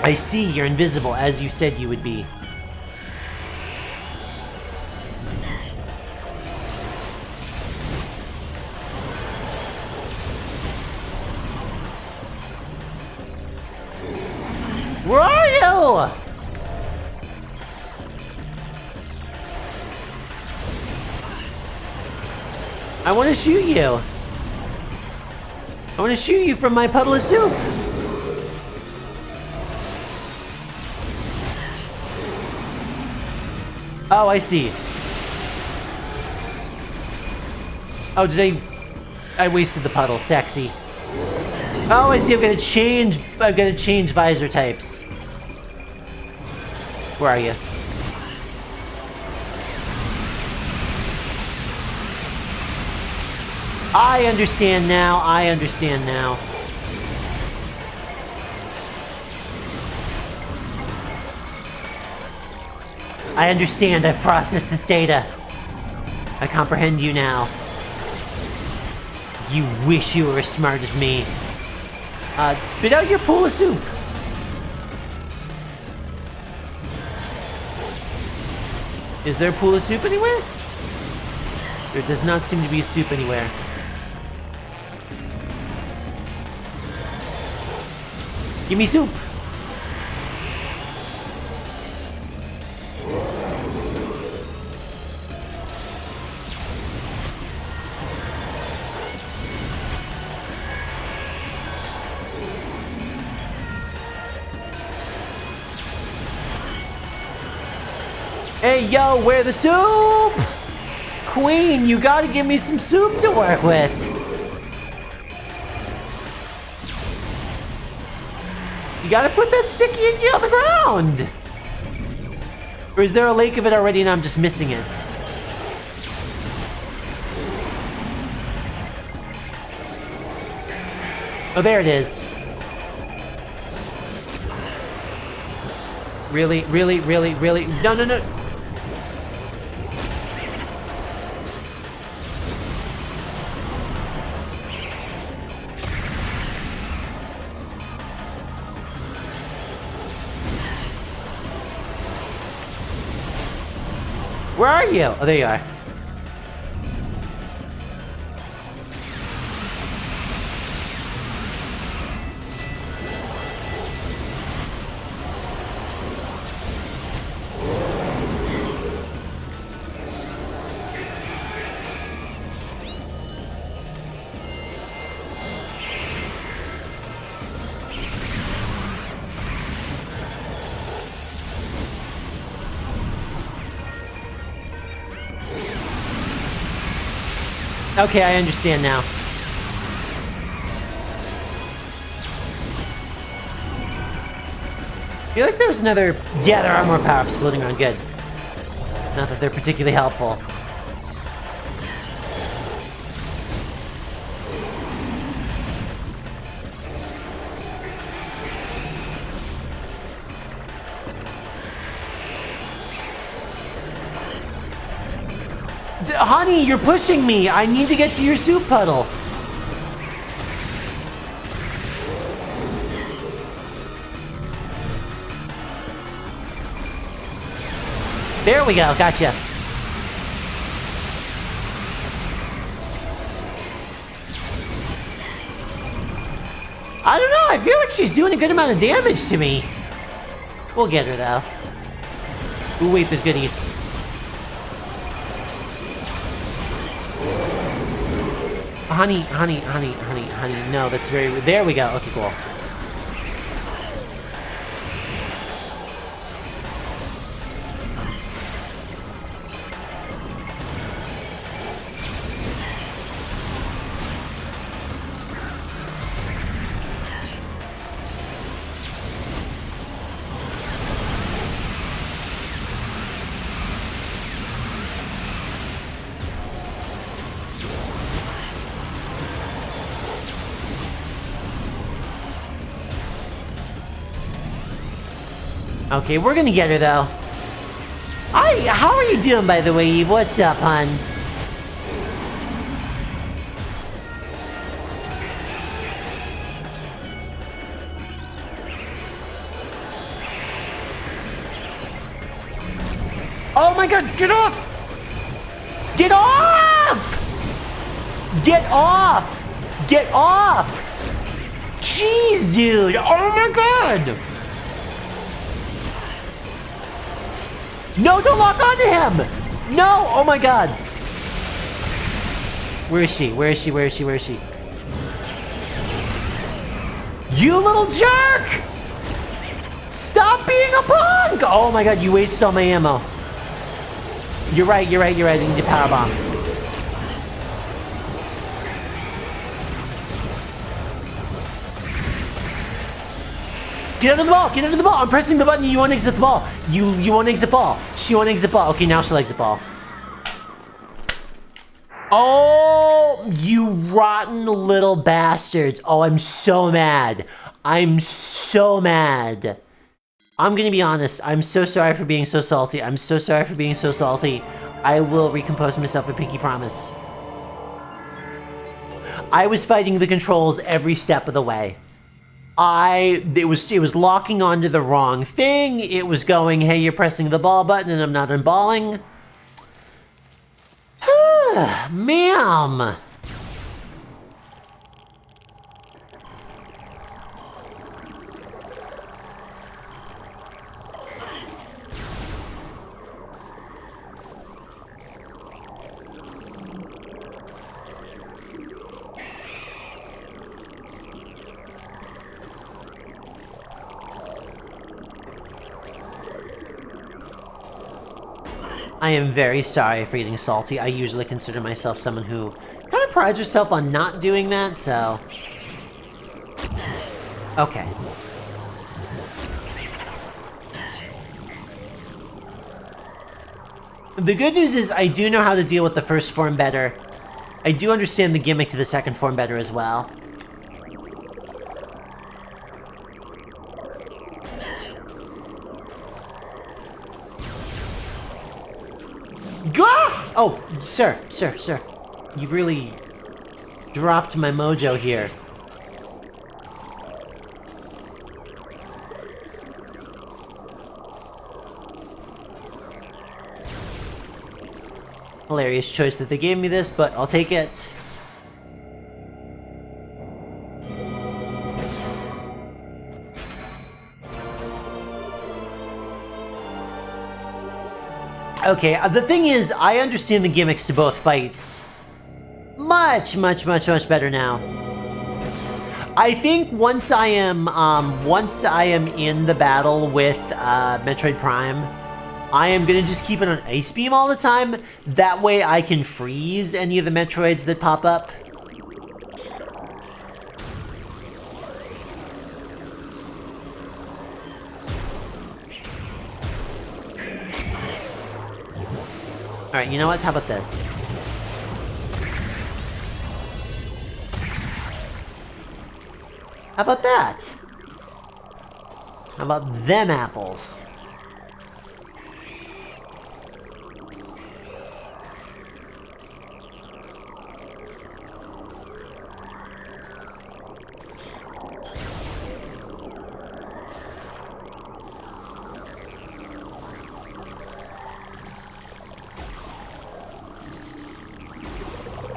I see, you're invisible, as you said you would be. Where are you? I want to shoot you. I want to shoot you from my puddle of soup. Oh, I see. Oh, I wasted the puddle. Sexy. Oh, I see. I'm gonna change visor types. Where are you? I understand now. I understand now. I understand. I've processed this data. I comprehend you now. You wish you were as smart as me. Spit out your pool of soup. Is there a pool of soup anywhere? There does not seem to be a soup anywhere. Give me soup. Hey, yo, where the soup? Queen, you gotta give me some soup to work with. You gotta put that sticky icky on the ground. Or is there a lake of it already and I'm just missing it? Oh, there it is. Really, really, really, really. No, no, no. Where are you? Oh, there you are. Okay, I understand now. I feel like there was another... Yeah, there are more power-ups floating around. Good. Not that they're particularly helpful. Honey, you're pushing me! I need to get to your soup puddle! There we go, gotcha. I don't know, I feel like she's doing a good amount of damage to me. We'll get her, though. Ooh, wait, there's goodies. Honey, honey, honey, honey, honey. No, that's very... There we go. Okay, cool. Okay, we're gonna get her, though. How are you doing, by the way, Eve? What's up, hon? Oh my god, get off! Get off! Get off! Get off! Jeez, dude! Oh my god! No, don't lock onto him! No! Oh my god! Where is she? Where is she? Where is she? Where is she? You little jerk! Stop being a punk! Oh my god, you wasted all my ammo. You're right, you're right, you're right. I need to powerbomb. Get under the ball! Get under the ball! I'm pressing the button. You want to exit the ball. You want to exit ball. She want to exit ball. Okay, now she'll exit ball. Oh, you rotten little bastards. Oh, I'm so mad. I'm so mad. I'm gonna be honest. I'm so sorry for being so salty. I'm so sorry for being so salty. I will recompose myself, a pinky promise. I was fighting the controls every step of the way. It was locking onto the wrong thing. It was going, hey, you're pressing the ball button and I'm not unballing. Ma'am. I am very sorry for getting salty. I usually consider myself someone who kind of prides herself on not doing that, so... Okay. The good news is I do know how to deal with the first form better. I do understand the gimmick to the second form better as well. Gah! Oh, sir. You've really dropped my mojo here. Hilarious choice that they gave me this, but I'll take it. Okay, the thing is, I understand the gimmicks to both fights much better now. I think once I am in the battle with Metroid Prime, I am gonna just keep it on Ice Beam all the time. That way I can freeze any of the Metroids that pop up. Alright, you know what? How about this? How about that? How about them apples?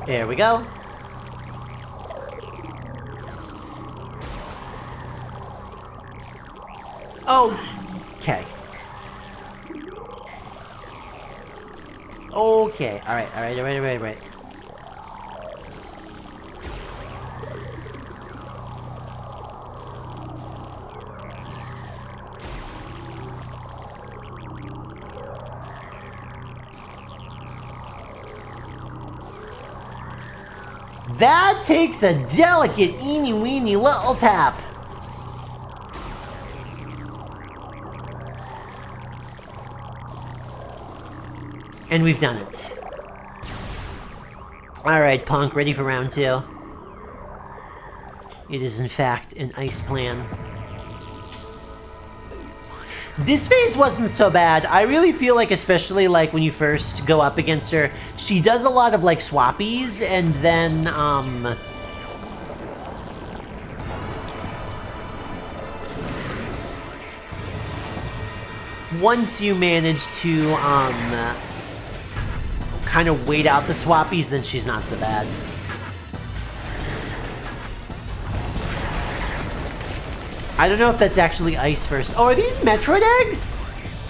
There we go. Okay. Okay. Alright. That takes a delicate, eeny-weeny little tap. And we've done it. Alright, Punk, ready for round 2. It is, in fact, an ice plan. This phase wasn't so bad. I really feel like, especially like when you first go up against her, she does a lot of like swappies, and then once you manage to kind of wait out the swappies, then she's not so bad. I don't know if that's actually ice first. Oh, are these Metroid eggs?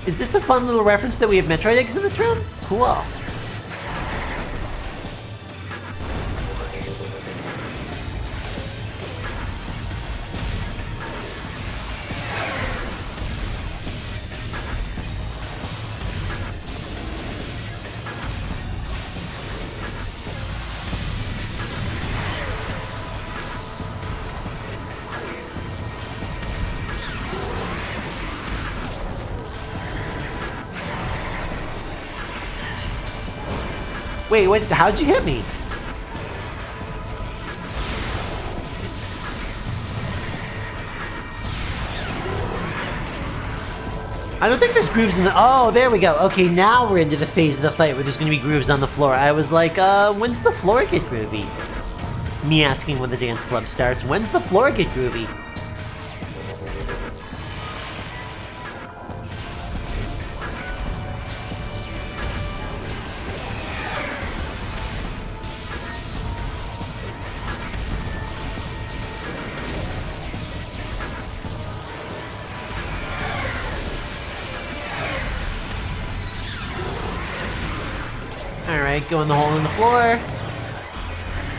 Is this a fun little reference that we have Metroid eggs in this room? Cool. Wait, what? How'd you hit me? I don't think there's grooves in the... Oh, there we go. Okay, now we're into the phase of the fight where there's going to be grooves on the floor. I was like, when's the floor get groovy? Me asking when the dance club starts. When's the floor get groovy? Alright, go in the hole in the floor.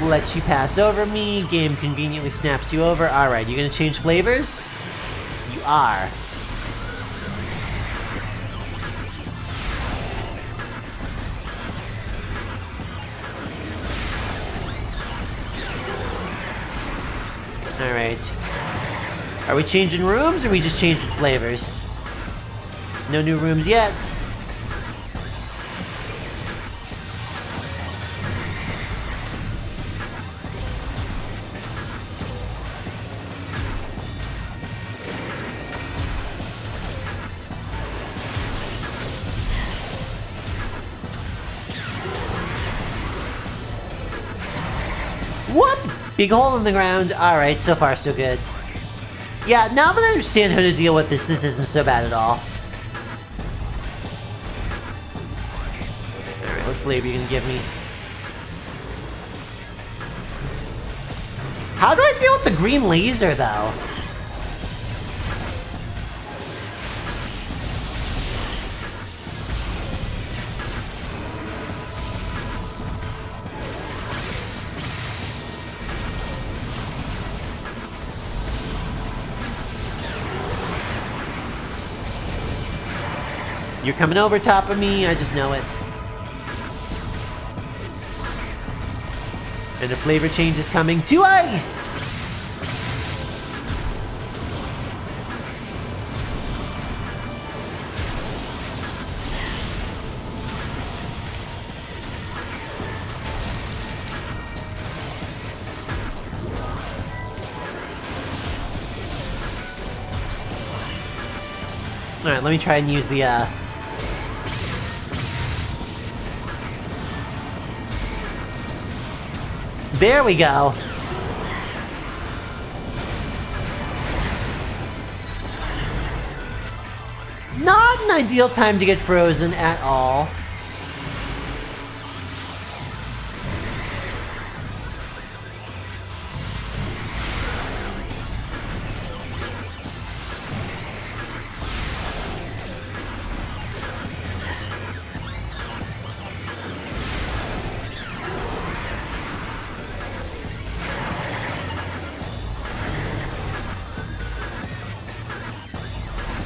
Lets you pass over me. Game conveniently snaps you over. Alright, you gonna change flavors? You are. Alright. Are we changing rooms, or are we just changing flavors? No new rooms yet. Big hole in the ground. Alright, so far so good. Yeah, now that I understand how to deal with this, this isn't so bad at all. Alright, what flavor are you gonna give me? How do I deal with the green laser, though? You're coming over top of me, I just know it. And a flavor change is coming to ice! Alright, let me try and use the, There we go. Not an ideal time to get frozen at all.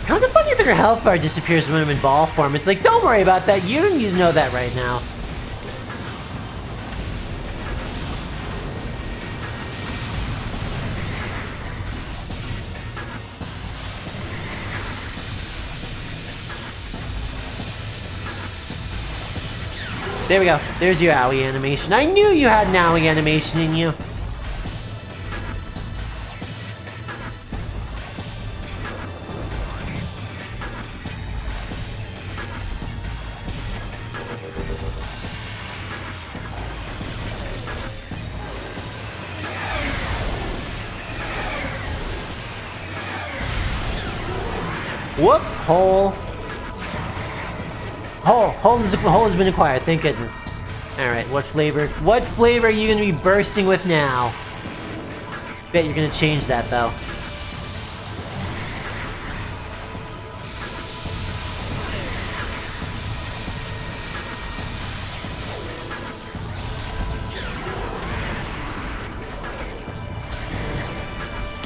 Kind of funny that her health bar disappears when I'm in ball form. It's like, don't worry about that. You don't need to know that right now. There we go. There's your owie animation. I knew you had an owie animation in you. Whoop! Hole. Hole has been acquired, thank goodness. Alright, what flavor? What flavor are you gonna be bursting with now? Bet you're gonna change that, though.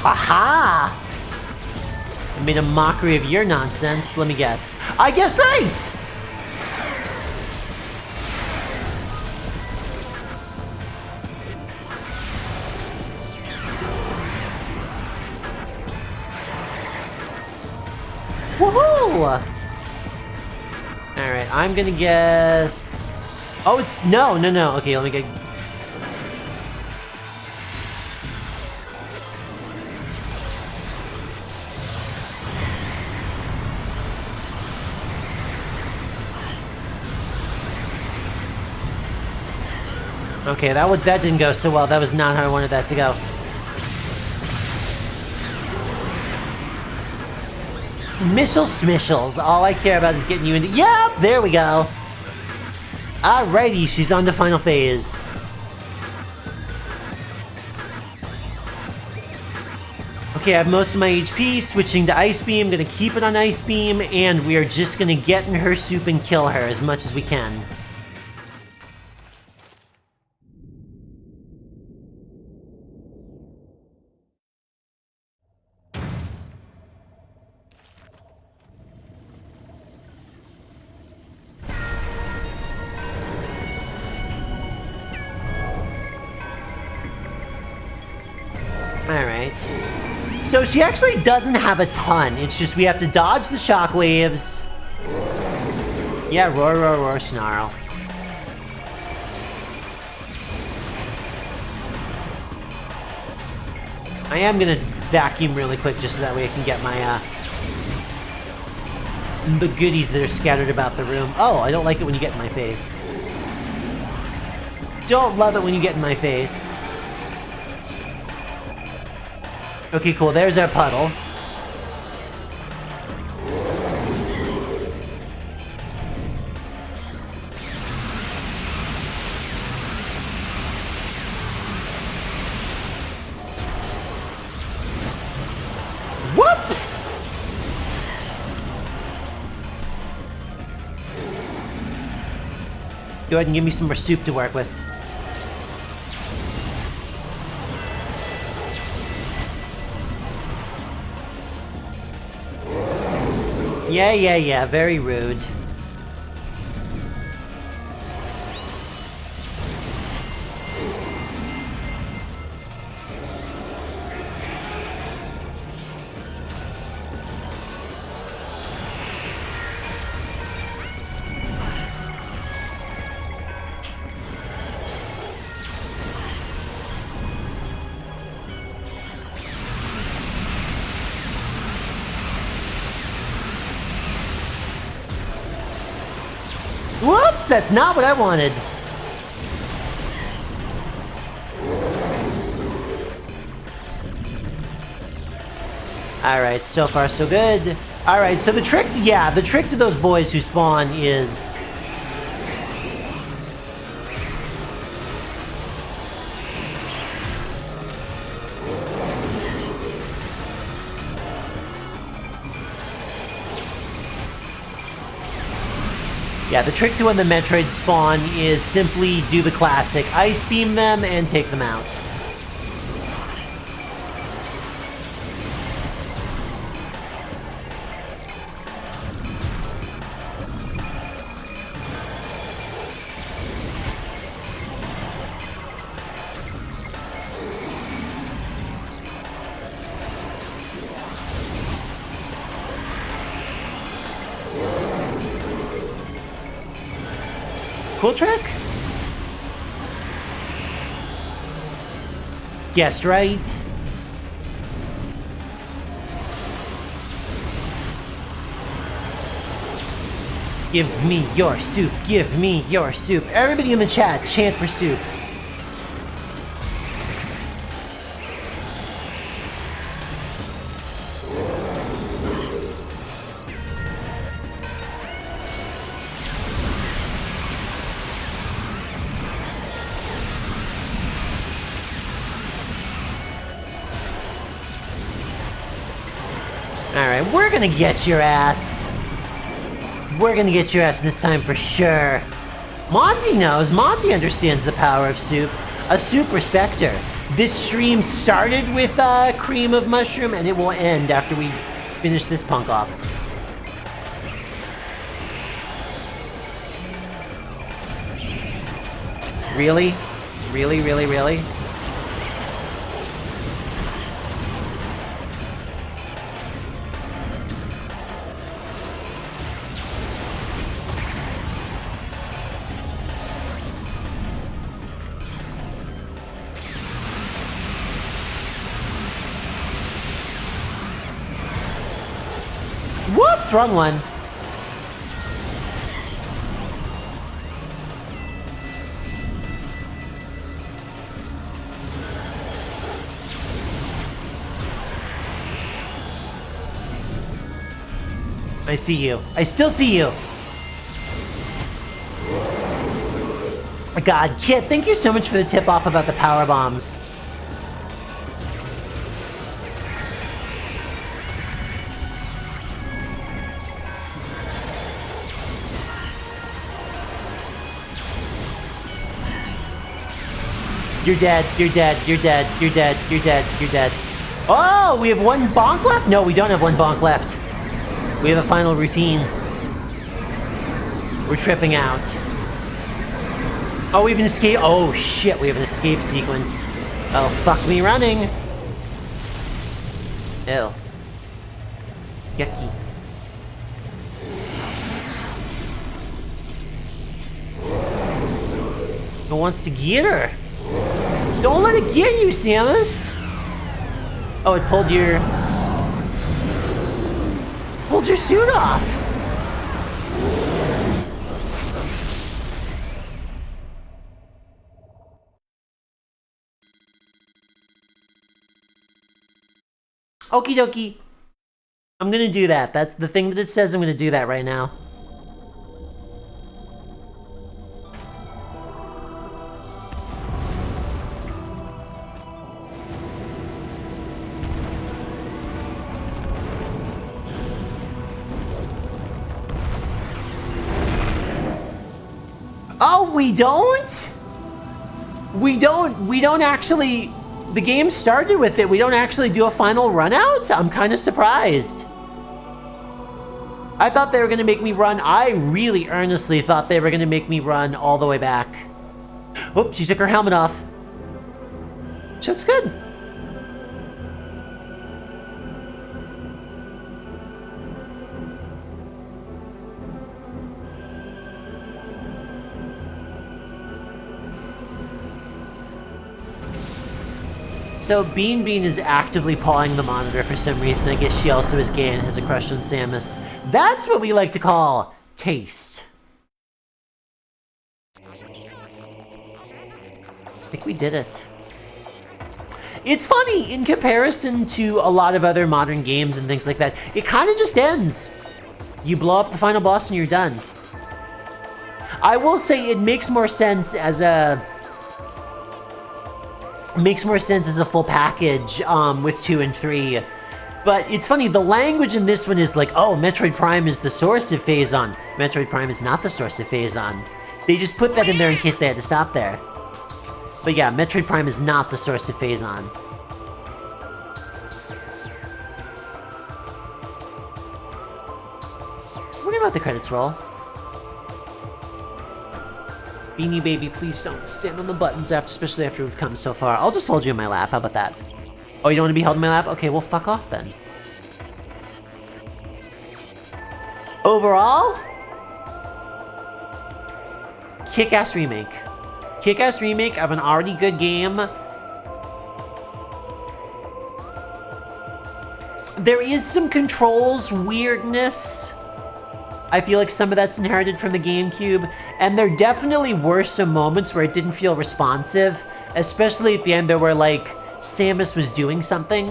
Aha! I made a mockery of your nonsense. Let me guess. I guessed right! Woohoo! Alright, I'm gonna guess... Oh, it's... No. Okay, let me get... Okay, that didn't go so well. That was not how I wanted that to go. Missile smishles. All I care about is getting you into... Yep, there we go. Alrighty, she's on to final phase. Okay, I have most of my HP. Switching to Ice Beam. Gonna keep it on Ice Beam. And we are just gonna get in her soup and kill her as much as we can. Alright. So she actually doesn't have a ton. It's just we have to dodge the shockwaves. Yeah, roar, snarl. I am gonna vacuum really quick just so that way I can get my, the goodies that are scattered about the room. Oh, I don't like it when you get in my face. Don't love it when you get in my face. Okay, cool. There's our puddle. Whoops! Go ahead and give me some more soup to work with. Yeah, very rude. Whoops, that's not what I wanted. Alright, so far so good. Alright, so the trick to those boys who spawn is... Yeah, the trick to when the Metroid spawn is simply do the classic. Ice beam them and take them out. Cool trick? Guessed right. Give me your soup, give me your soup. Everybody in the chat, chant for soup. Alright, we're gonna get your ass. We're gonna get your ass this time for sure. Monty knows. Monty understands the power of soup. A soup respecter. This stream started with cream of mushroom, and it will end after we finish this punk off. Really? Really, really, really? Whoops, wrong one. I see you. I still see you. God, Kit, thank you so much for the tip off about the power bombs. You're dead, you're dead, you're dead, you're dead, you're dead, you're dead. Oh, we have one bonk left? No, we don't have one bonk left. We have a final routine. We're tripping out. Oh, we have an escape. Oh, shit, we have an escape sequence. Oh, fuck me running. Ew. Yucky. Who wants to get her? Don't let it get you, Samus! Oh, it pulled your suit off! Okie dokie. I'm gonna do that. That's the thing that it says. I'm gonna do that right now. Oh, we don't? We don't actually... The game started with it. We don't actually do a final run out? I'm kind of surprised. I thought they were going to make me run. I really earnestly thought they were going to make me run all the way back. Oh, she took her helmet off. She looks good. So Bean Bean is actively pawing the monitor for some reason. I guess she also is gay and has a crush on Samus. That's what we like to call taste. I think we did it. It's funny, in comparison to a lot of other modern games and things like that, it kind of just ends. You blow up the final boss and you're done. I will say it makes more sense as a... Makes more sense as a full package with 2 and 3. But it's funny, the language in this one is like, oh, Metroid Prime is the source of Phazon. Metroid Prime is not the source of Phazon. They just put that in there in case they had to stop there. But yeah, Metroid Prime is not the source of Phazon. We're gonna let the credits roll. Beanie Baby, please don't stand on the buttons, especially after we've come so far. I'll just hold you in my lap, how about that? Oh, you don't want to be held in my lap? Okay, well, fuck off then. Overall, kick-ass remake. Kick-ass remake of an already good game. There is some controls weirdness. I feel like some of that's inherited from the GameCube, and there definitely were some moments where it didn't feel responsive, especially at the end there where, like, Samus was doing something.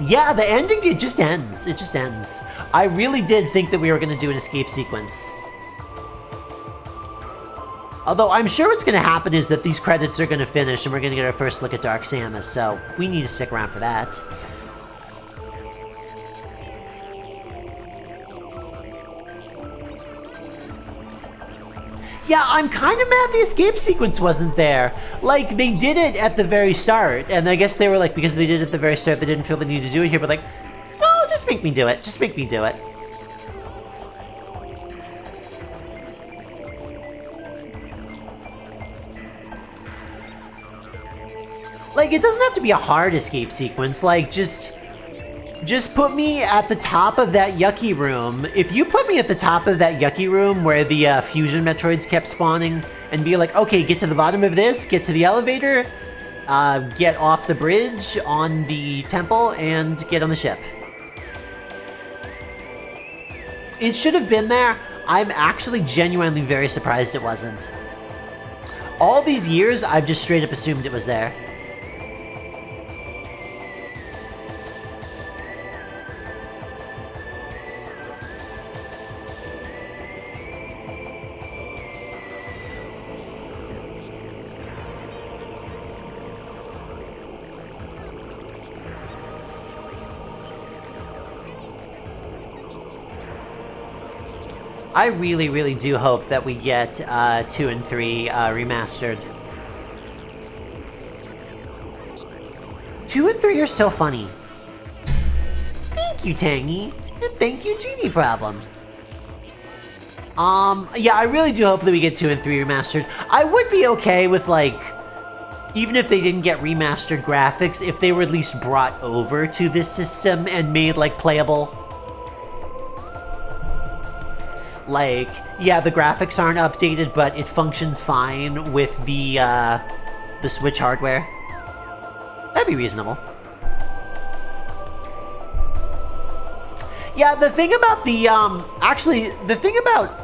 Yeah, the ending, it just ends. It just ends. I really did think that we were going to do an escape sequence. Although I'm sure what's going to happen is that these credits are going to finish and we're going to get our first look at Dark Samus, so we need to stick around for that. Yeah, I'm kind of mad the escape sequence wasn't there. Like, they did it at the very start, and I guess they were like, because they did it at the very start, they didn't feel the need to do it here, but like, no, just make me do it. Just make me do it. Like, it doesn't have to be a hard escape sequence, like, just put me at the top of that yucky room. If you put me at the top of that yucky room where the fusion Metroids kept spawning and be like, okay, get to the bottom of this, get to the elevator, get off the bridge on the temple, and get on the ship. It should have been there. I'm actually genuinely very surprised it wasn't. All these years, I've just straight up assumed it was there. I really, really do hope that we get 2 and 3 remastered. 2 and 3 are so funny. Thank you, Tangy. And thank you, Genie Problem. Yeah, I really do hope that we get 2 and 3 remastered. I would be okay with, like, even if they didn't get remastered graphics, if they were at least brought over to this system and made, like, playable. Like, yeah, the graphics aren't updated, but it functions fine with the Switch hardware. That'd be reasonable. Yeah, the thing about the, actually, the thing about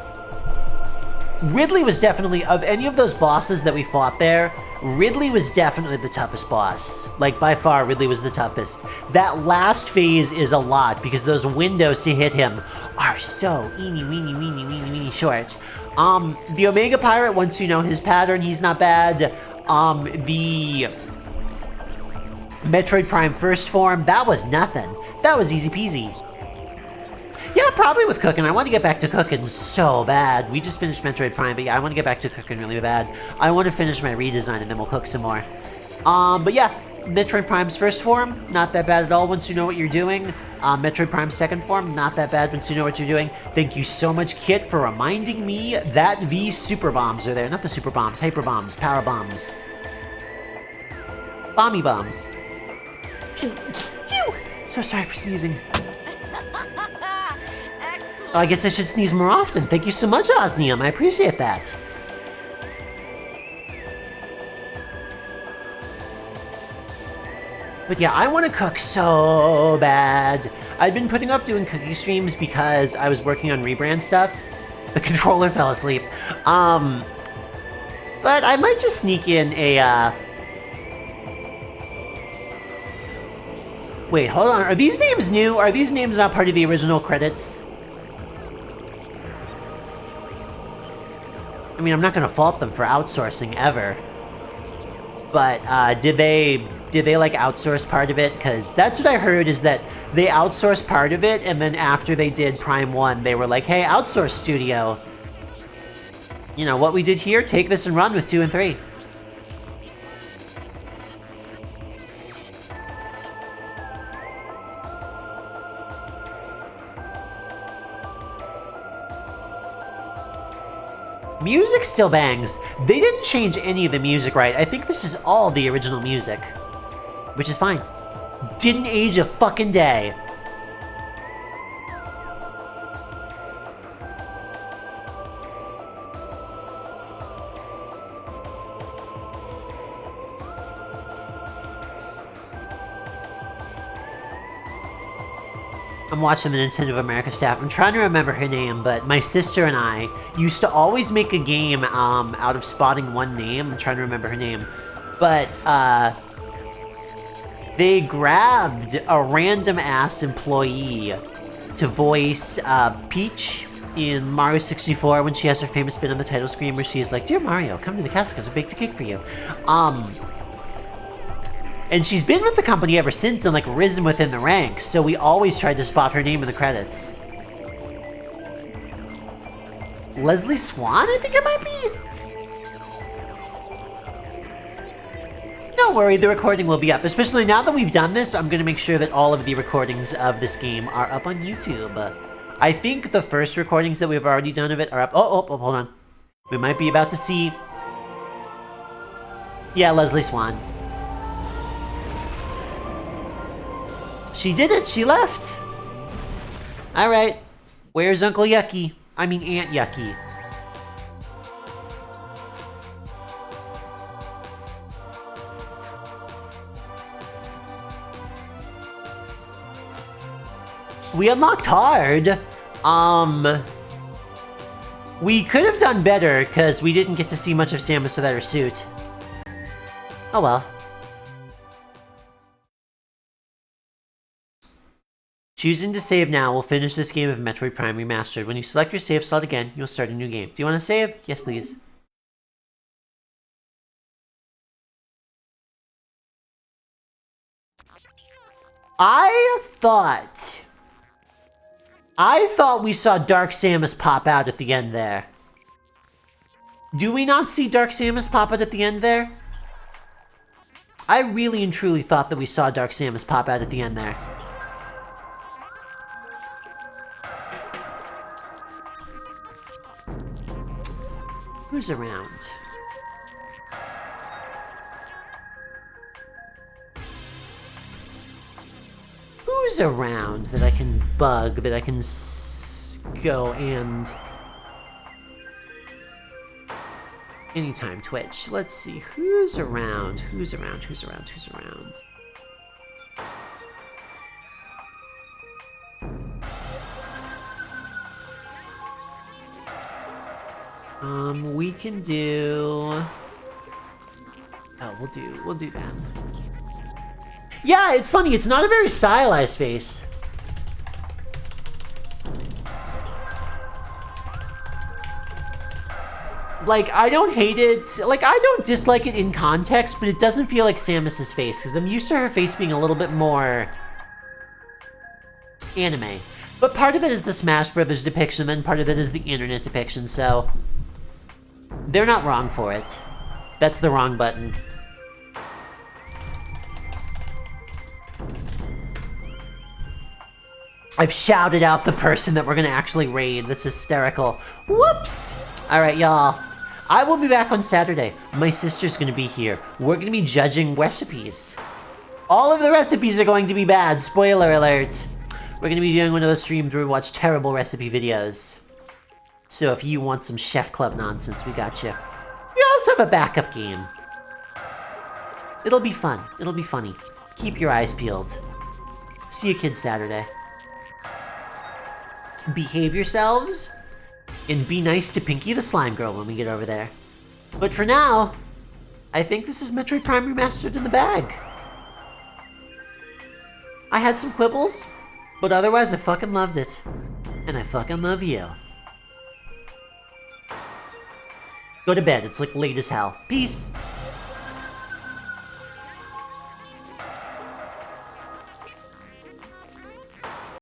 Ridley was definitely, of any of those bosses that we fought there, Ridley was definitely the toughest boss. Like, by far, Ridley was the toughest. That last phase is a lot, because those windows to hit him are so weeny short. The Omega Pirate, once you know his pattern, he's not bad. The Metroid Prime first form, that was nothing. That was easy peasy. Yeah, probably with cooking. I want to get back to cooking so bad. We just finished Metroid Prime, but yeah, I want to get back to cooking really bad. I want to finish my redesign and then we'll cook some more. But yeah, Metroid Prime's first form, not that bad at all once you know what you're doing. Metroid Prime's second form, not that bad once you know what you're doing. Thank you so much, Kit, for reminding me that the super bombs are there. Not the super bombs, hyper bombs, power bombs. Bomby bombs. Phew. So sorry for sneezing. Excellent. I guess I should sneeze more often. Thank you so much, Osnium. I appreciate that. But yeah, I want to cook so bad. I've been putting off doing cooking streams because I was working on rebrand stuff. The controller fell asleep. But I might just sneak in a, Wait, hold on. Are these names new? Are these names not part of the original credits? I mean, I'm not gonna fault them for outsourcing ever. But, did they like outsource part of it? Because that's what I heard, is that they outsourced part of it, and then after they did Prime 1, they were like, hey, outsource studio. You know, what we did here, take this and run with 2 and 3. Music still bangs. They didn't change any of the music, right? I think this is all the original music. Which is fine. Didn't age a fucking day. I'm watching the Nintendo of America staff. I'm trying to remember her name, but my sister and I used to always make a game out of spotting one name. I'm trying to remember her name. But they grabbed a random-ass employee to voice Peach in Mario 64 when she has her famous bit on the title screen where she is like, "Dear Mario, come to the castle because I baked a cake for you." And she's been with the company ever since and, like, risen within the ranks, so we always tried to spot her name in the credits. Leslie Swan, I think it might be? Don't worry, the recording will be up. Especially now that we've done this, I'm gonna make sure that all of the recordings of this game are up on YouTube. I think the first recordings that we've already done of it are up. Oh, hold on. We might be about to see... Yeah, Leslie Swan. She did it! She left! Alright. Where's Uncle Yucky? I mean Aunt Yucky. We unlocked hard. We could have done better, because we didn't get to see much of Samus without her suit. Oh well. Choosing to save now will finish this game of Metroid Prime Remastered. When you select your save slot again, you'll start a new game. Do you want to save? Yes, please. I thought we saw Dark Samus pop out at the end there. Do we not see Dark Samus pop out at the end there? I really and truly thought that we saw Dark Samus pop out at the end there. Who's around? Who's around that I can bug, that I can go and... Anytime Twitch. Let's see, who's around? Who's around? Who's around? Who's around? We can do... Oh, we'll do that. Yeah, it's funny. It's not a very stylized face. Like, I don't hate it. Like, I don't dislike it in context, but it doesn't feel like Samus's face, because I'm used to her face being a little bit more anime. But part of it is the Smash Brothers depiction, and part of it is the internet depiction, so they're not wrong for it. That's the wrong button. I've shouted out the person that we're gonna actually raid. That's hysterical. Whoops! Alright, y'all. I will be back on Saturday. My sister's gonna be here. We're gonna be judging recipes. All of the recipes are going to be bad. Spoiler alert. We're gonna be doing one of those streams where we watch terrible recipe videos. So if you want some Chef Club nonsense, we got you. We also have a backup game. It'll be fun. It'll be funny. Keep your eyes peeled. See you kids Saturday. Behave yourselves, and be nice to Pinky the Slime Girl when we get over there. But for now, I think this is Metroid Prime Remastered in the bag. I had some quibbles, but otherwise I fucking loved it. And I fucking love you. Go to bed, it's like late as hell. Peace.